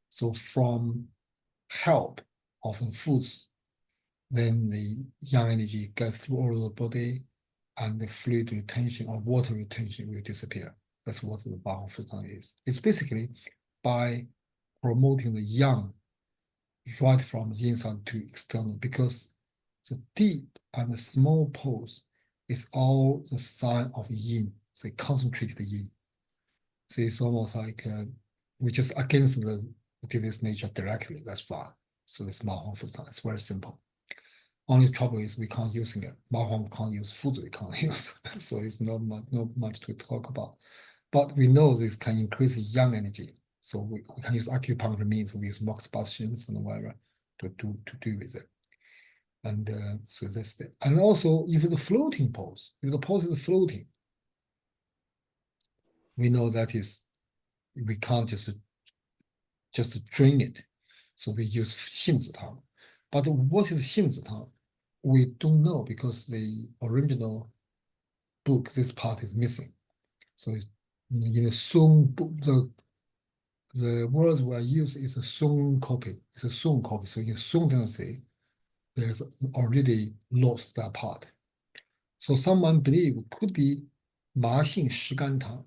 So from help of the foods, then the yang energy gets through all of the body, and the fluid retention or water retention will disappear. That's what the Ma Huang Fu Tang is. It's basically by promoting the yang right from the inside to external, because the deep and the small pores is all the sign of yin, so concentrated yin. So it's almost like we're just against the disease nature directly, that's fine. So it's Ma Huang Fu Tang, it's very simple. Only trouble is we can't use it. Ma Huang can't use food, we can't use. So it's not much to talk about. But we know this can increase yang energy. So we can use acupuncture means we use mox bastions and whatever to do with it. And so that's it. And also, if it's a floating pulse, if the pulse is floating, we know that is we can't just drain it. So we use Xing Zi Tang. But what is Xing Zi Tang? We don't know because the original book, this part is missing. So in the Song book, the words we are used is a Song copy. It's a Song copy. So in Song dynasty, there's already lost that part. So someone believe could be Ma Xing Shi Gan Tang.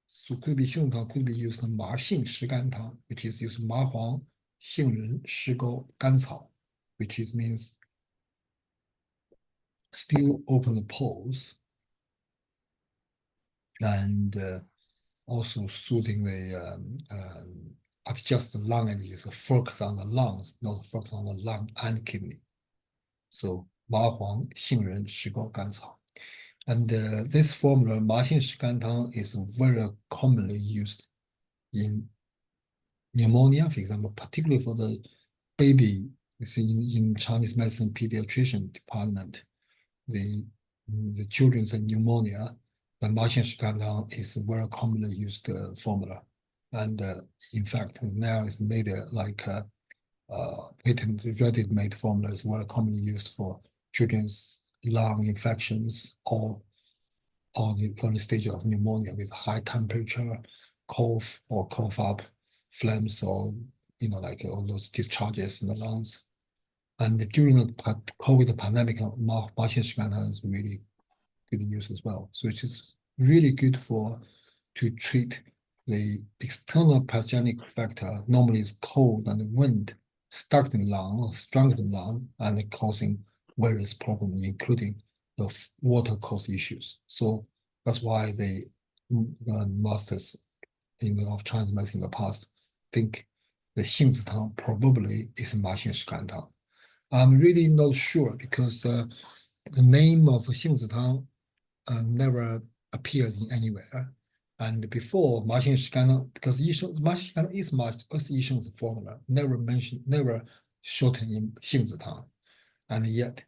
So could be Xing Tang, could be used Ma Xing Shi Gan Tang, which is used Ma Huang Xing Ren Shi Gou Gan Cao, which means still open the pores and also soothing the adjust the lung energy, so focus on the lungs, not focus on the lung and kidney. So Ma Huang Xing Ren Shi Gou Gan Cao. And this formula, Ma Xing Shi Gan Tang, is very commonly used in pneumonia, for example, particularly for the baby. You see, in Chinese medicine pediatrician department, the children's pneumonia, the Ma Xing Shi Gan Tang is a very commonly used formula. And in fact, now it's made like patent ready-made formula is very commonly used for children's lung infections or the early stage of pneumonia with high temperature, cough or cough up, phlegms or like all those discharges in the lungs. And during the COVID pandemic, Martian is really good use as well. So it is really good to treat the external pathogenic factor. Normally it's cold and wind stuck in the lung or strung in the lung and causing various problems, including the water cause issues. So that's why the masters of Chinese medicine in the past think the 杏子汤 probably is 麻杏石甘汤. I'm really not sure because the name of 杏子汤 never appeared in anywhere. And before 麻杏石甘汤, because 麻杏石甘汤is 医生 formula, never mentioned, never shortened in 杏子汤. And yet,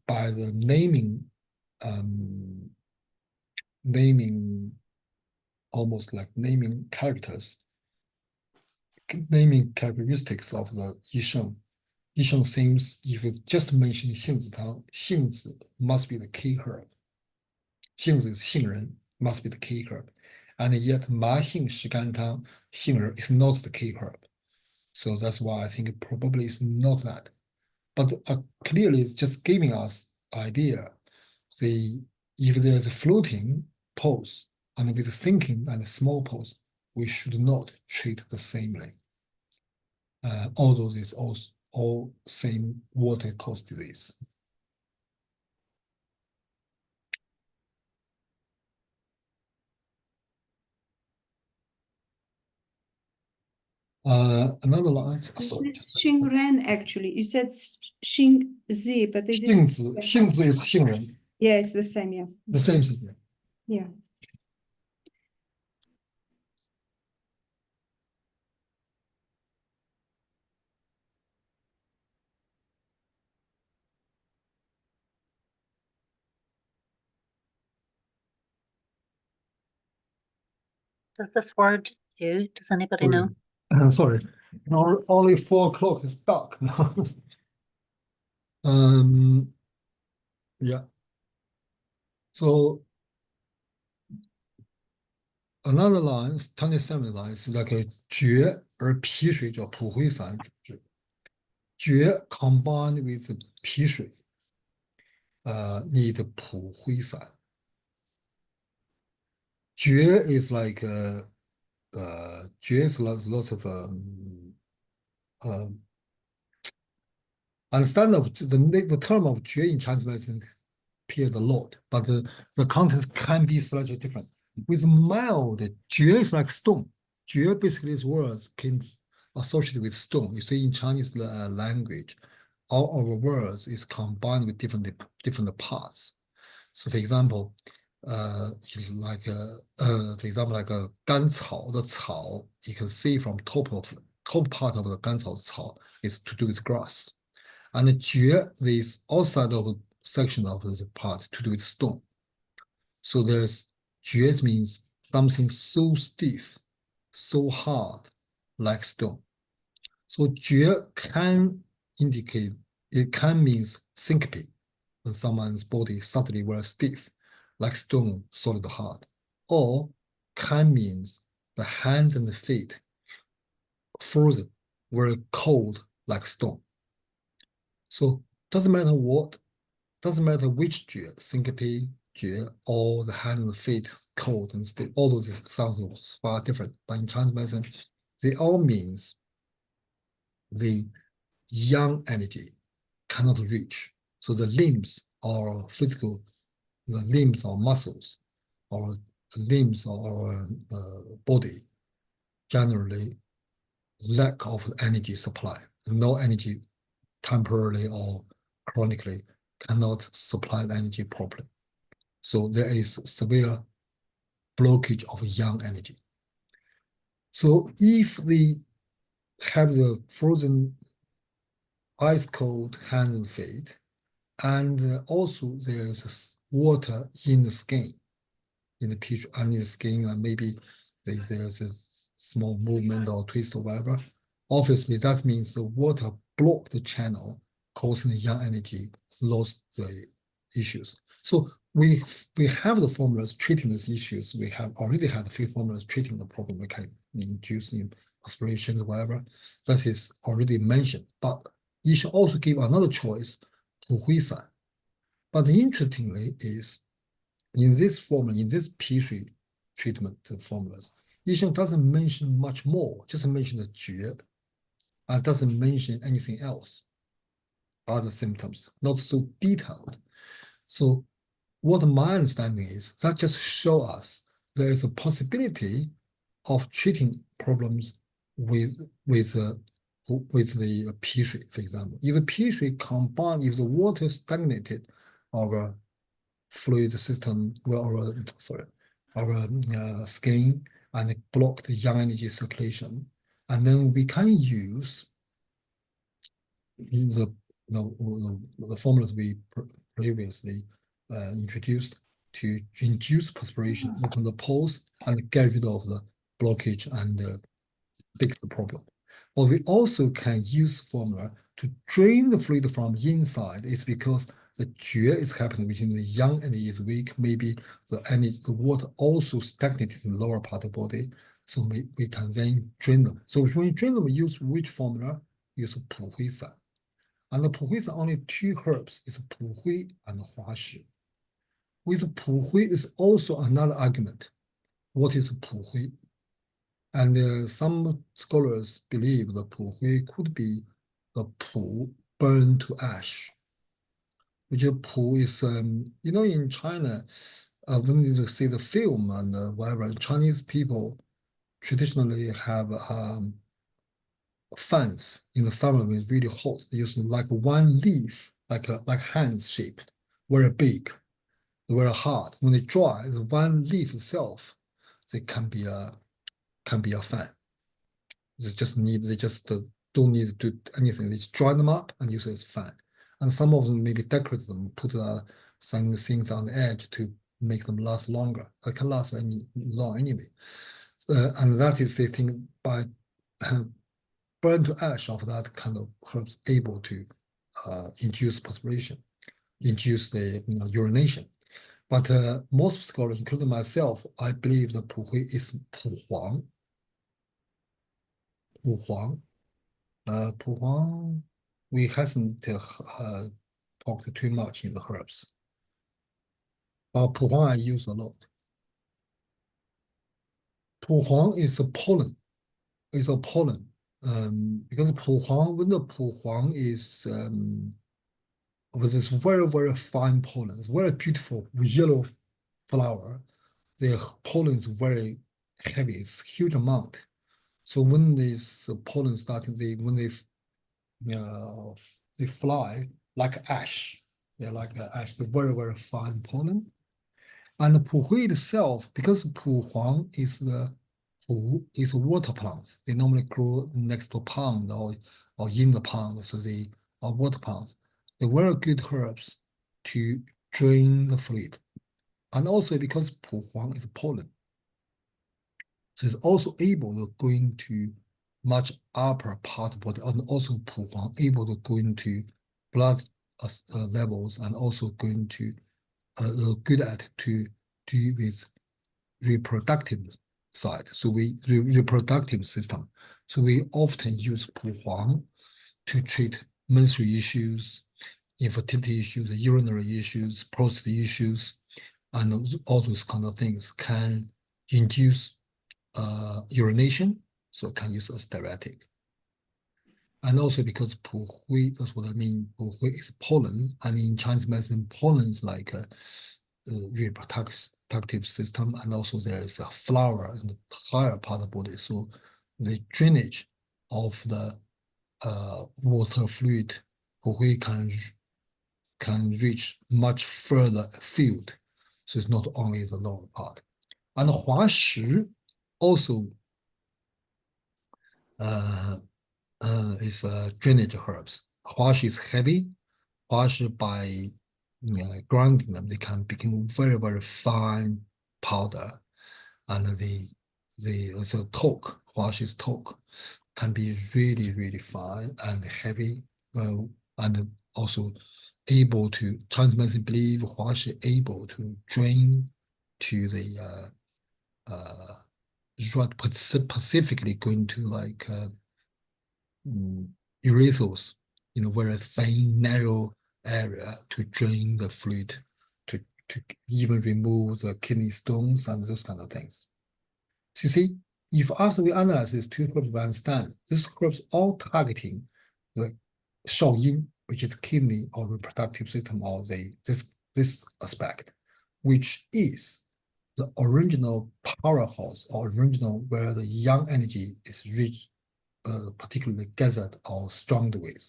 by the naming almost like naming characteristics of the 医生 seems if you just mention 杏子汤, 杏子 must be the key herb. 杏子 is 杏仁 must be the key herb. And yet 麻杏石甘汤 杏仁 is not the key herb. So that's why I think it probably is not that. But clearly it's just giving us idea. If there's a floating pulse and with a sinking and a small pulse, we should not treat the same way. Although it's all same water cause disease. Another line. Sorry. This Xingren actually, you said Xingzi, but is it? 杏子 is 杏仁. Yeah, it's the same, yeah. The same thing. Yeah. Does this word do? Does anybody know? Sorry. Only 4 o'clock is dark now. Yeah. So another line, 27 line is like a 蕨而脾水叫普回散主治. 蕨 combined with 脾水, need 普回散. 蕨 is like 蕨 is lots of understand of the term of 蕨 in Chinese medicine appeared a lot, but the context can be slightly different. With mild, 蕨 is like stone. 蕨 basically is words came associated with stone. You see in Chinese language, all our words is combined with different parts. So for example, like a 甘草 the 草, you can see from top part of the 甘草 草 is to do with grass. And the 蕨, this outside of section of the part to do with stone. So there's 蕨 means something so stiff, so hard, like stone. So 蕨 can indicate, it can means syncope, when someone's body suddenly very stiff, like stone, solid hard. Or can means the hands and the feet frozen, very cold, like stone. So doesn't matter what, doesn't matter which 蕨, syncope, 蕨, or the hand and the feet cold and stiff. All those sounds far different, but in Chinese medicine, they all means the yang energy cannot reach. So the limbs or physical, the limbs or muscles or limbs or body generally lack of energy supply. No energy temporarily or chronically cannot supply the energy properly. So there is severe blockage of yang energy. So if they have the frozen ice cold hand and feet, and also there is water in the skin, in the pitch under the skin, and maybe there's small movement or twist or whatever, obviously that means the water block the channel, causing the yang energy lost the issues. So we have the formulas treating these issues. We have already had a few formulas treating the problem. We can induce aspiration or whatever. That is already mentioned. But you should also give another choice, 普惠散. But interestingly is, in this formula, in this P3 treatment formulas, Yisheng doesn't mention much more, just mention the 绝, and doesn't mention anything else, other symptoms, not so detailed. So what my understanding is, that just show us there is a possibility of treating problems with the P3, for example. If the P3 combined, if the water stagnated our fluid system, well, our skin, and block the yang energy circulation, and then we can use the formulas we previously introduced to induce perspiration, open the pores, and get rid of the blockage and fix the problem. But we also can use formula to drain the fluid from inside. It's because the 绝 is happening between the yang and is weak. Maybe the water also stagnated in the lower part of the body. So we can then drain them. So when we drain them, we use which formula? Use 普惠散. And the 普惠散 only 2 herbs. It's 普惠 and 华石. With 普惠is also another argument. What is 普惠? And some scholars believe the 普惠 could be the 普 burned to ash. Which 普 is, in China, when you see the film and whatever, Chinese people traditionally have fans in the summer when it's really hot. They use like one leaf, like hands shaped, very big, very hard. When they dry, the one leaf itself, they can be a fan. They just don't need to do anything. They just dry them up and use it as fan. And some of them maybe decorate them, put some things on the edge to make them last longer. It can last any long anyway. And that is the thing, by burn to ash of that kind of herbs able to induce perspiration, induce the urination. But most scholars, including myself, I believe the 普惠 is 普黄. 普黄. 普黄, we hasn't talked too much in the herbs. But 普黄 I use a lot. 普黄 is a pollen. It's a pollen. Because 普黄, when the 普黄is with this very, very fine pollen, it's very beautiful yellow flower. The pollen is very heavy, it's huge amount. So when this pollen starting, when they fly like ash, they're like ash, the very, very fine pollen. And the 普惠 itself, because 普黄 is a water plant. They normally grow next to a pond or in the pond, so they are water plants. They're very good herbs to drain the fluid. And also because 普黄 is pollen, so it's also able to go into much upper part of the body, and also 普黄 able to go into blood levels, and also going to good at to do with reproductive side. So reproductive system. So we often use 普黄 to treat menstrual issues, infertility issues, urinary issues, prostate issues, and all those kind of things can induce urination, so it can use as diuretic. And also because 普惠, that's what I mean, 普惠 is pollen, and in Chinese medicine, pollen is like a reproductive system, and also there is a flower in the higher part of the body. So the drainage of the water fluid, 普惠 can reach much further afield. So it's not only the lower part. And 华石 also is drainage herbs. 华石 is heavy. 华石 by grinding them, they can become very, very fine powder. And it's a coke. Huaxi's talk can be really, really fine and heavy, and also able to, Chinese medicine believe Huaxi able to drain to the right, specifically going to like urethros, very thin, narrow area to drain the fluid, to even remove the kidney stones and those kind of things. So you see, if after we analyze these two groups, we understand these groups all targeting the Shaoyin, which is kidney or reproductive system, or this aspect, which is the original powerhouse or original where the yang energy is reached, particularly gathered or strong with.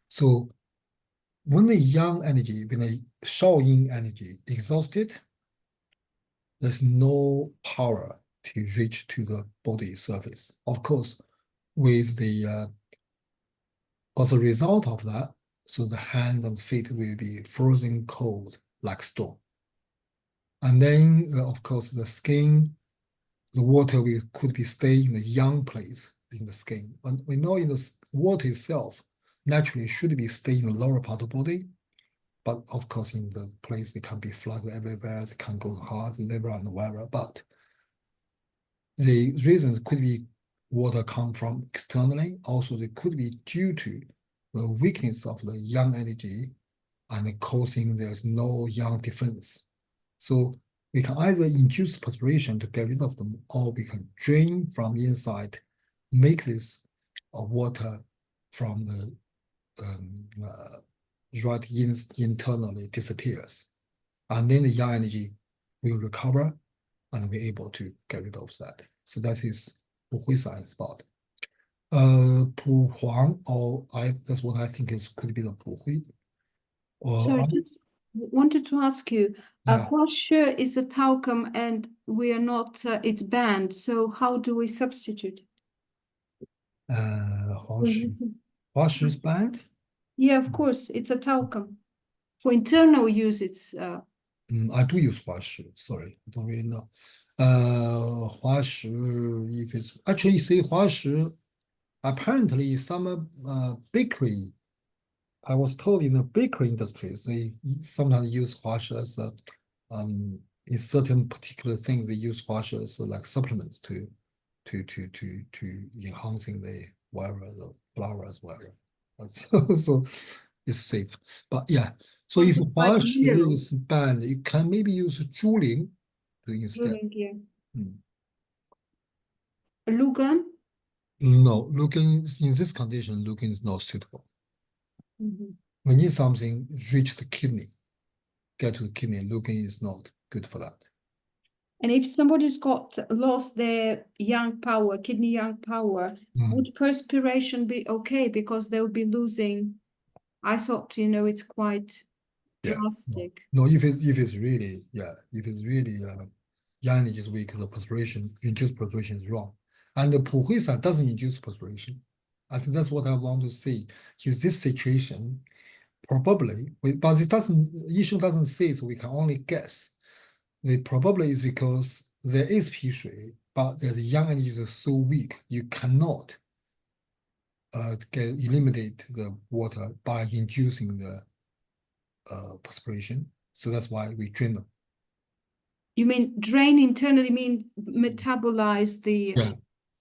So when the yang energy, when the Shaoyin energy exhausted, there's no power to reach to the body surface. Of course, with the as a result of that, so the hands and feet will be frozen cold like stone. And then, of course, the skin, the water could be stay in the yang place in the skin. And we know in the water itself, naturally should be stay in the lower part of the body. But of course, in the place, it can be flooded everywhere. They can go hard, liver and whatever. But the reasons could be water come from externally. Also, they could be due to the weakness of the yang energy and causing there's no yang defense. So we can either induce perspiration to get rid of them, or we can drain from inside, make this water from the right internally disappears. And then the yang energy will recover and be able to get rid of that. So that is Pu science about. Pu Huang, that's what I think could be the Pu Hui. So I just wanted to ask you, Yeah. Huashi is a talcum and we are not, it's banned. So how do we substitute? Huashi's banned? Yeah, of course, it's a talcum. For internal use, it's I do use Huashi, sorry, I don't really know. Huashi, if it's actually, you see, Huashi, apparently some bakery, I was told in the bakery industry, they sometimes use Huashi as a, in certain particular things, they use Huashi as like supplements to enhancing the whatever, the flowers, whatever. So it's safe. But yeah, so if it's like Huashi mineral. is banned, you can maybe use Zhuling to instead. Yeah. Hmm. Lugan? No, looking in this condition, looking is not suitable. We need something reach the kidney, get to the kidney. Looking is not good for that. And if somebody's lost their yang power, kidney yang power, would perspiration be okay? Because they'll be losing. I thought, it's quite drastic. No, if it's really, yang energy is weak, the perspiration, induced perspiration is wrong. And the Pu Hui San doesn't induce perspiration. I think that's what I want to see. Is this situation, probably, but it doesn't, Yisheng doesn't say, so we can only guess. The probably is because there is Pi Shui, but the yang energy is so weak, you cannot eliminate the water by inducing the perspiration. So that's why we drain them. You mean drain internally mean metabolize the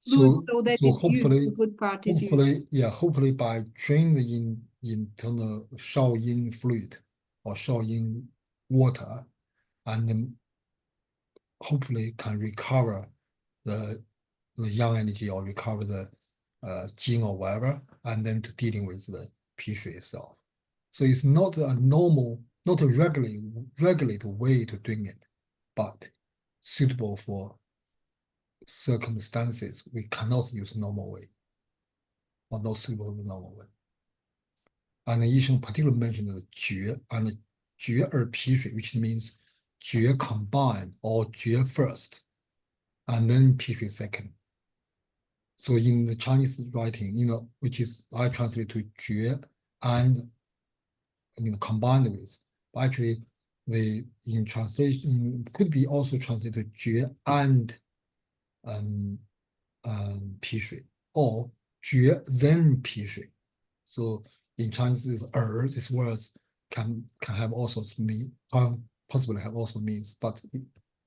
fluid so that it's used, the good part is used. Hopefully by drain the internal Shaoyin fluid or Shaoyin water, and then hopefully can recover the yang energy or recover the Jing or whatever, and then to dealing with the Pi Shui itself. So it's not a normal, not a regulated way to doing it, but suitable for circumstances. We cannot use normal way, or not suitable in normal way. And Yisheng particularly mentioned the Jue and Jue Pi Shui, which means Jue combined or Jue first, and then Pi Shui second. So in the Chinese writing, which is I translate to Jue and combined with, but actually in translation could be also translated Jue and 批水 or 决 then 批水. So in Chinese, these words can have all sorts of mean, possibly have also means, but it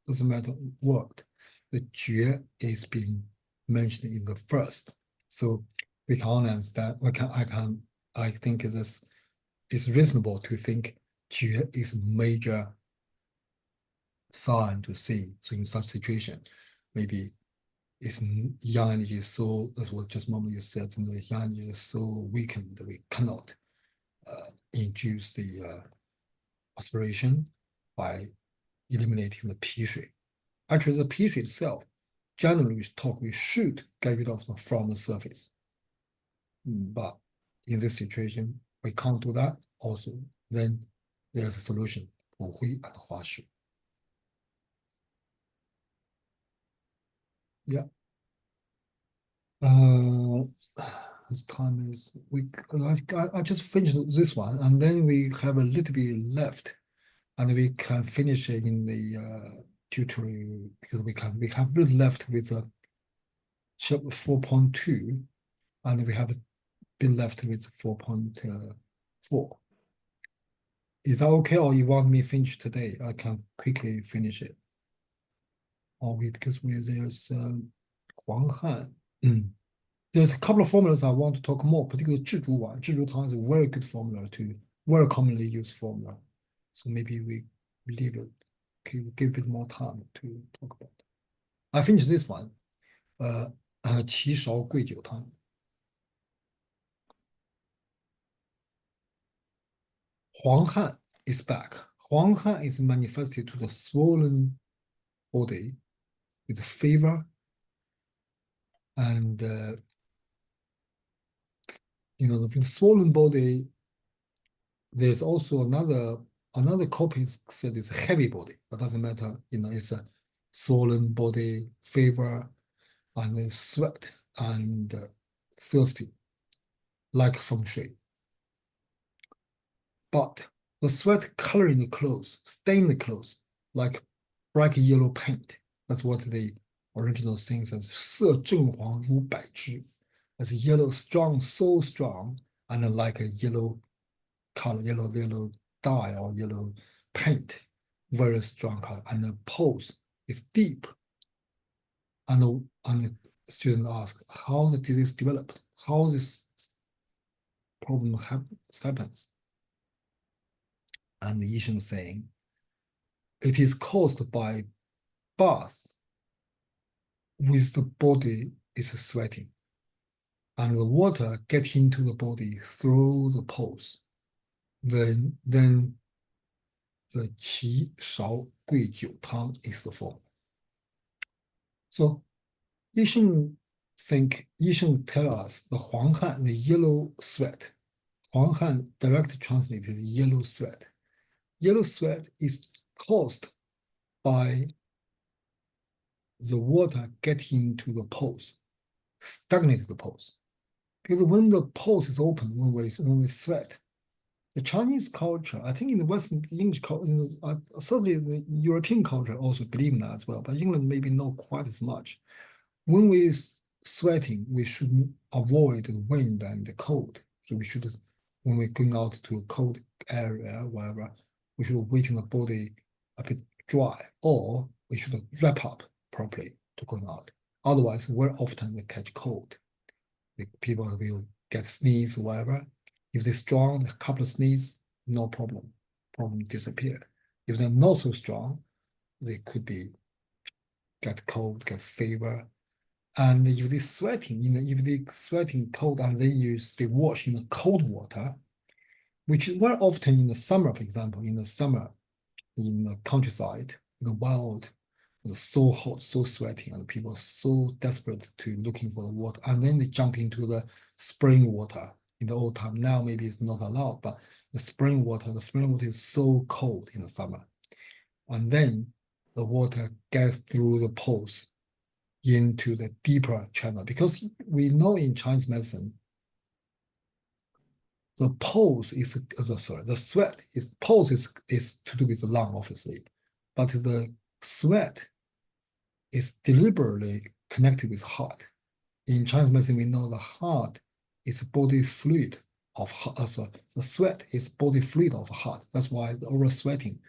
doesn't matter what. The 决 is being mentioned in the first. So we can understand, I think it's reasonable to think 决 is a major sign to see. So in such situation, maybe it's yang energy is so, that's what just moment you said, the yang energy is so weakened that we cannot induce the aspiration by eliminating the 脾水. Actually, the 脾水 itself, generally we should get rid of them from the surface. But in this situation, we can't do that also. Then there's a solution, 骨灰 and 化石. Yeah. This time is I just finished this one, and then we have a little bit left, and we can finish it in the tutorial because we have a bit left with chapter 4.2, and we have a bit left with 4.4. Is that okay, or you want me to finish today? I can quickly finish it. Or because there's Huang Han. There's a couple of formulas I want to talk more, particularly 制竹丸. 制竹糖 is a very good formula, very commonly used formula. So maybe we leave it, give a bit more time to talk about. I finished this one. 岐勺桂酒汤. Huang Han is back. Huang Han is manifested to the swollen body with fever and with the swollen body, there's also another copy said it's a heavy body, but doesn't matter. It's a swollen body, fever, and then sweat and thirsty, like feng shui. But the sweat coloring the clothes, stain the clothes like bright yellow paint. That's what the original thing says. 色正黄如柏枝. As yellow, strong, so strong, and like a yellow color, yellow dye or yellow paint, very strong color, and the pose is deep. And the student asks, how did this develop? How this problem happens? And the Yisheng saying, it is caused by bath with the body is sweating. And the water get into the body through the pores. Then the 岐勺桂酒汤 is the form. So Yisheng tell us the Huang Han, the yellow sweat. Huang Han directly translated yellow sweat. Yellow sweat is caused by the water getting into the pores, stagnate the pores. Because when the pores is open, when we sweat, the Chinese culture, I think in the Western English culture, certainly the European culture also believe in that as well, but England maybe not quite as much. When we're sweating, we should avoid the wind and the cold. So we should, when we're going out to a cold area, wherever, we should wait in the body a bit dry, or we should wrap up properly to go out. Otherwise, very often we catch cold. The people will get sneeze or whatever. If they're strong, a couple of sneeze, no problem. Problem disappear. If they're not so strong, they could get cold, get fever. And if they're sweating, if they're sweating cold and they wash in the cold water, which is very often in the summer, for example, in the countryside, in the wild, it's so hot, so sweating, and people are so desperate to looking for the water. And then they jump into the spring water. In the old time, now maybe it's not allowed, but the spring water is so cold in the summer. And then the water gets through the pores into the deeper channel. Because we know in Chinese medicine, the pose is, the sweat is, pose is to do with the lung, obviously. But the sweat is deliberately connected with heart. In Chinese medicine, we know the heart is body fluid of heart. So the sweat is body fluid of heart. That's why the over sweating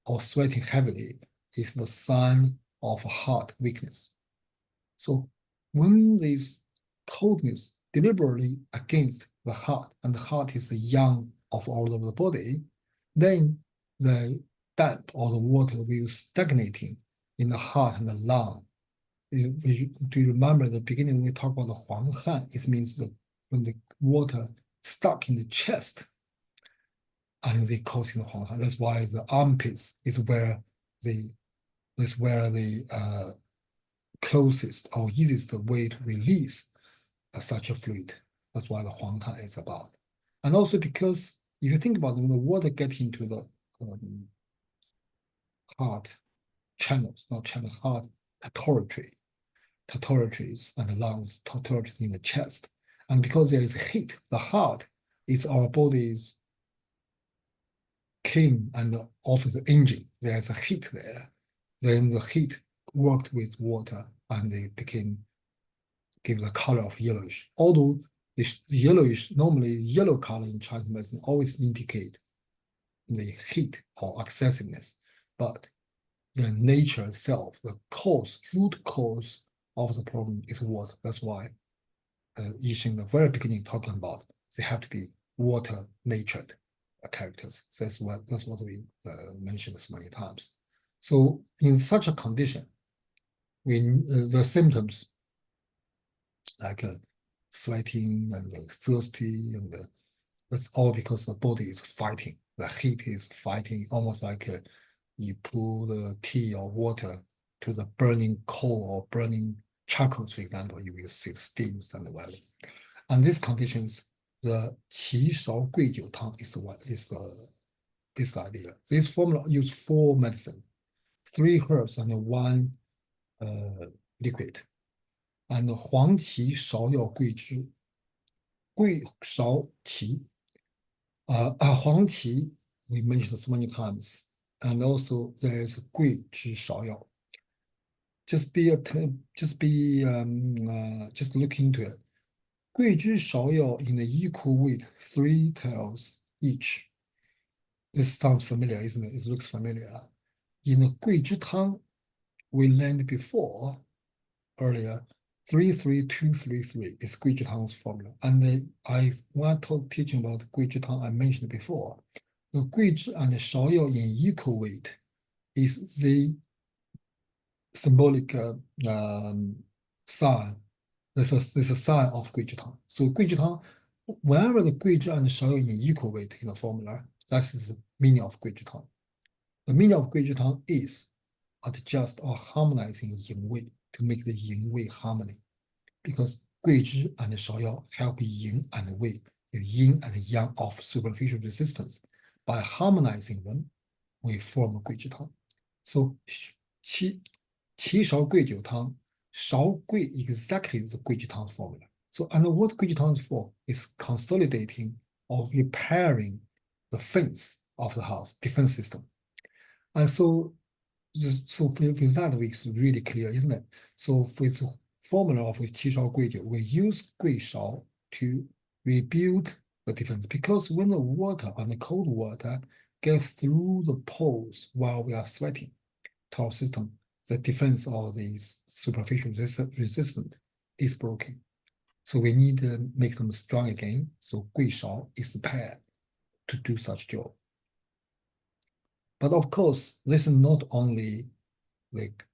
or sweating heavily is the sign of heart weakness. So when this coldness deliberately against the heart, and the heart is the yang of all of the body, then the damp or the water will stagnating in the heart and the lung. Do you remember the beginning when we talk about the Huang Han? It means that when the water stuck in the chest, and they cause in the Huang Han. That's why the armpits is where the closest or easiest way to release such a fluid. That's why the Huang Han is about. And also because if you think about it, when the water get into the heart channels, not channel, heart territories and the lungs, territories in the chest. And because there is heat, the heart is our body's king and also the engine. There's a heat there. Then the heat worked with water and they give the color of yellowish. Although this yellowish, normally yellow color in Chinese medicine always indicate the heat or excessiveness, but the nature itself, the root cause of the problem is water. That's why Yi in the very beginning talking about they have to be water natured characters. That's what we mentioned so many times. So in such a condition, when the symptoms like sweating and thirsty, and that's all because the body is fighting. The heat is fighting, almost like you pour the tea or water to the burning coal or burning charcoal, for example, you will see the steams and whatever. And these conditions, the qi shao gui jiu tang is this idea. This formula use 4 medicine, 3 herbs and 1 liquid. And huang qi shao yao gui zhi, gui shao qi. Huang qi we mentioned so many times, and also there is gui zhi shao yao. Just look into it. Gui zhi shao yao in the equal weight, 3 taels each. This sounds familiar, isn't it? It looks familiar. In the gui zhi tang, we learned before, earlier, 33233 is gui zhi tang's formula. And when I teaching about gui zhi tang, I mentioned before, the gui zhi and the shao yao in equal weight is the symbolic sign. This is a sign of gui zhi tang. So gui zhi tang, whenever the gui zhi and the shao yao in equal weight in the formula, that is the meaning of gui zhi tang. The meaning of gui zhi tang is adjust or harmonizing yin wei to make the yin wei harmony, because gui zhi and shao yao help yin and wei, the yin and yang of superficial resistance. By harmonizing them, we form gui zhi tang. So qi shao gui jiu tang, shao gui exactly the gui zhi tang formula. So and what gui zhi tang is for is consolidating or repairing the fence of the house, defense system. And so with that, it's really clear, isn't it? So with the formula of qi shao gui jiu, we use gui shao to rebuild the defense, because when the water and the cold water get through the pores while we are sweating to our system, the defense of these superficial resistance is broken. So we need to make them strong again. So gui shao is prepared to do such job. But of course, this is not only like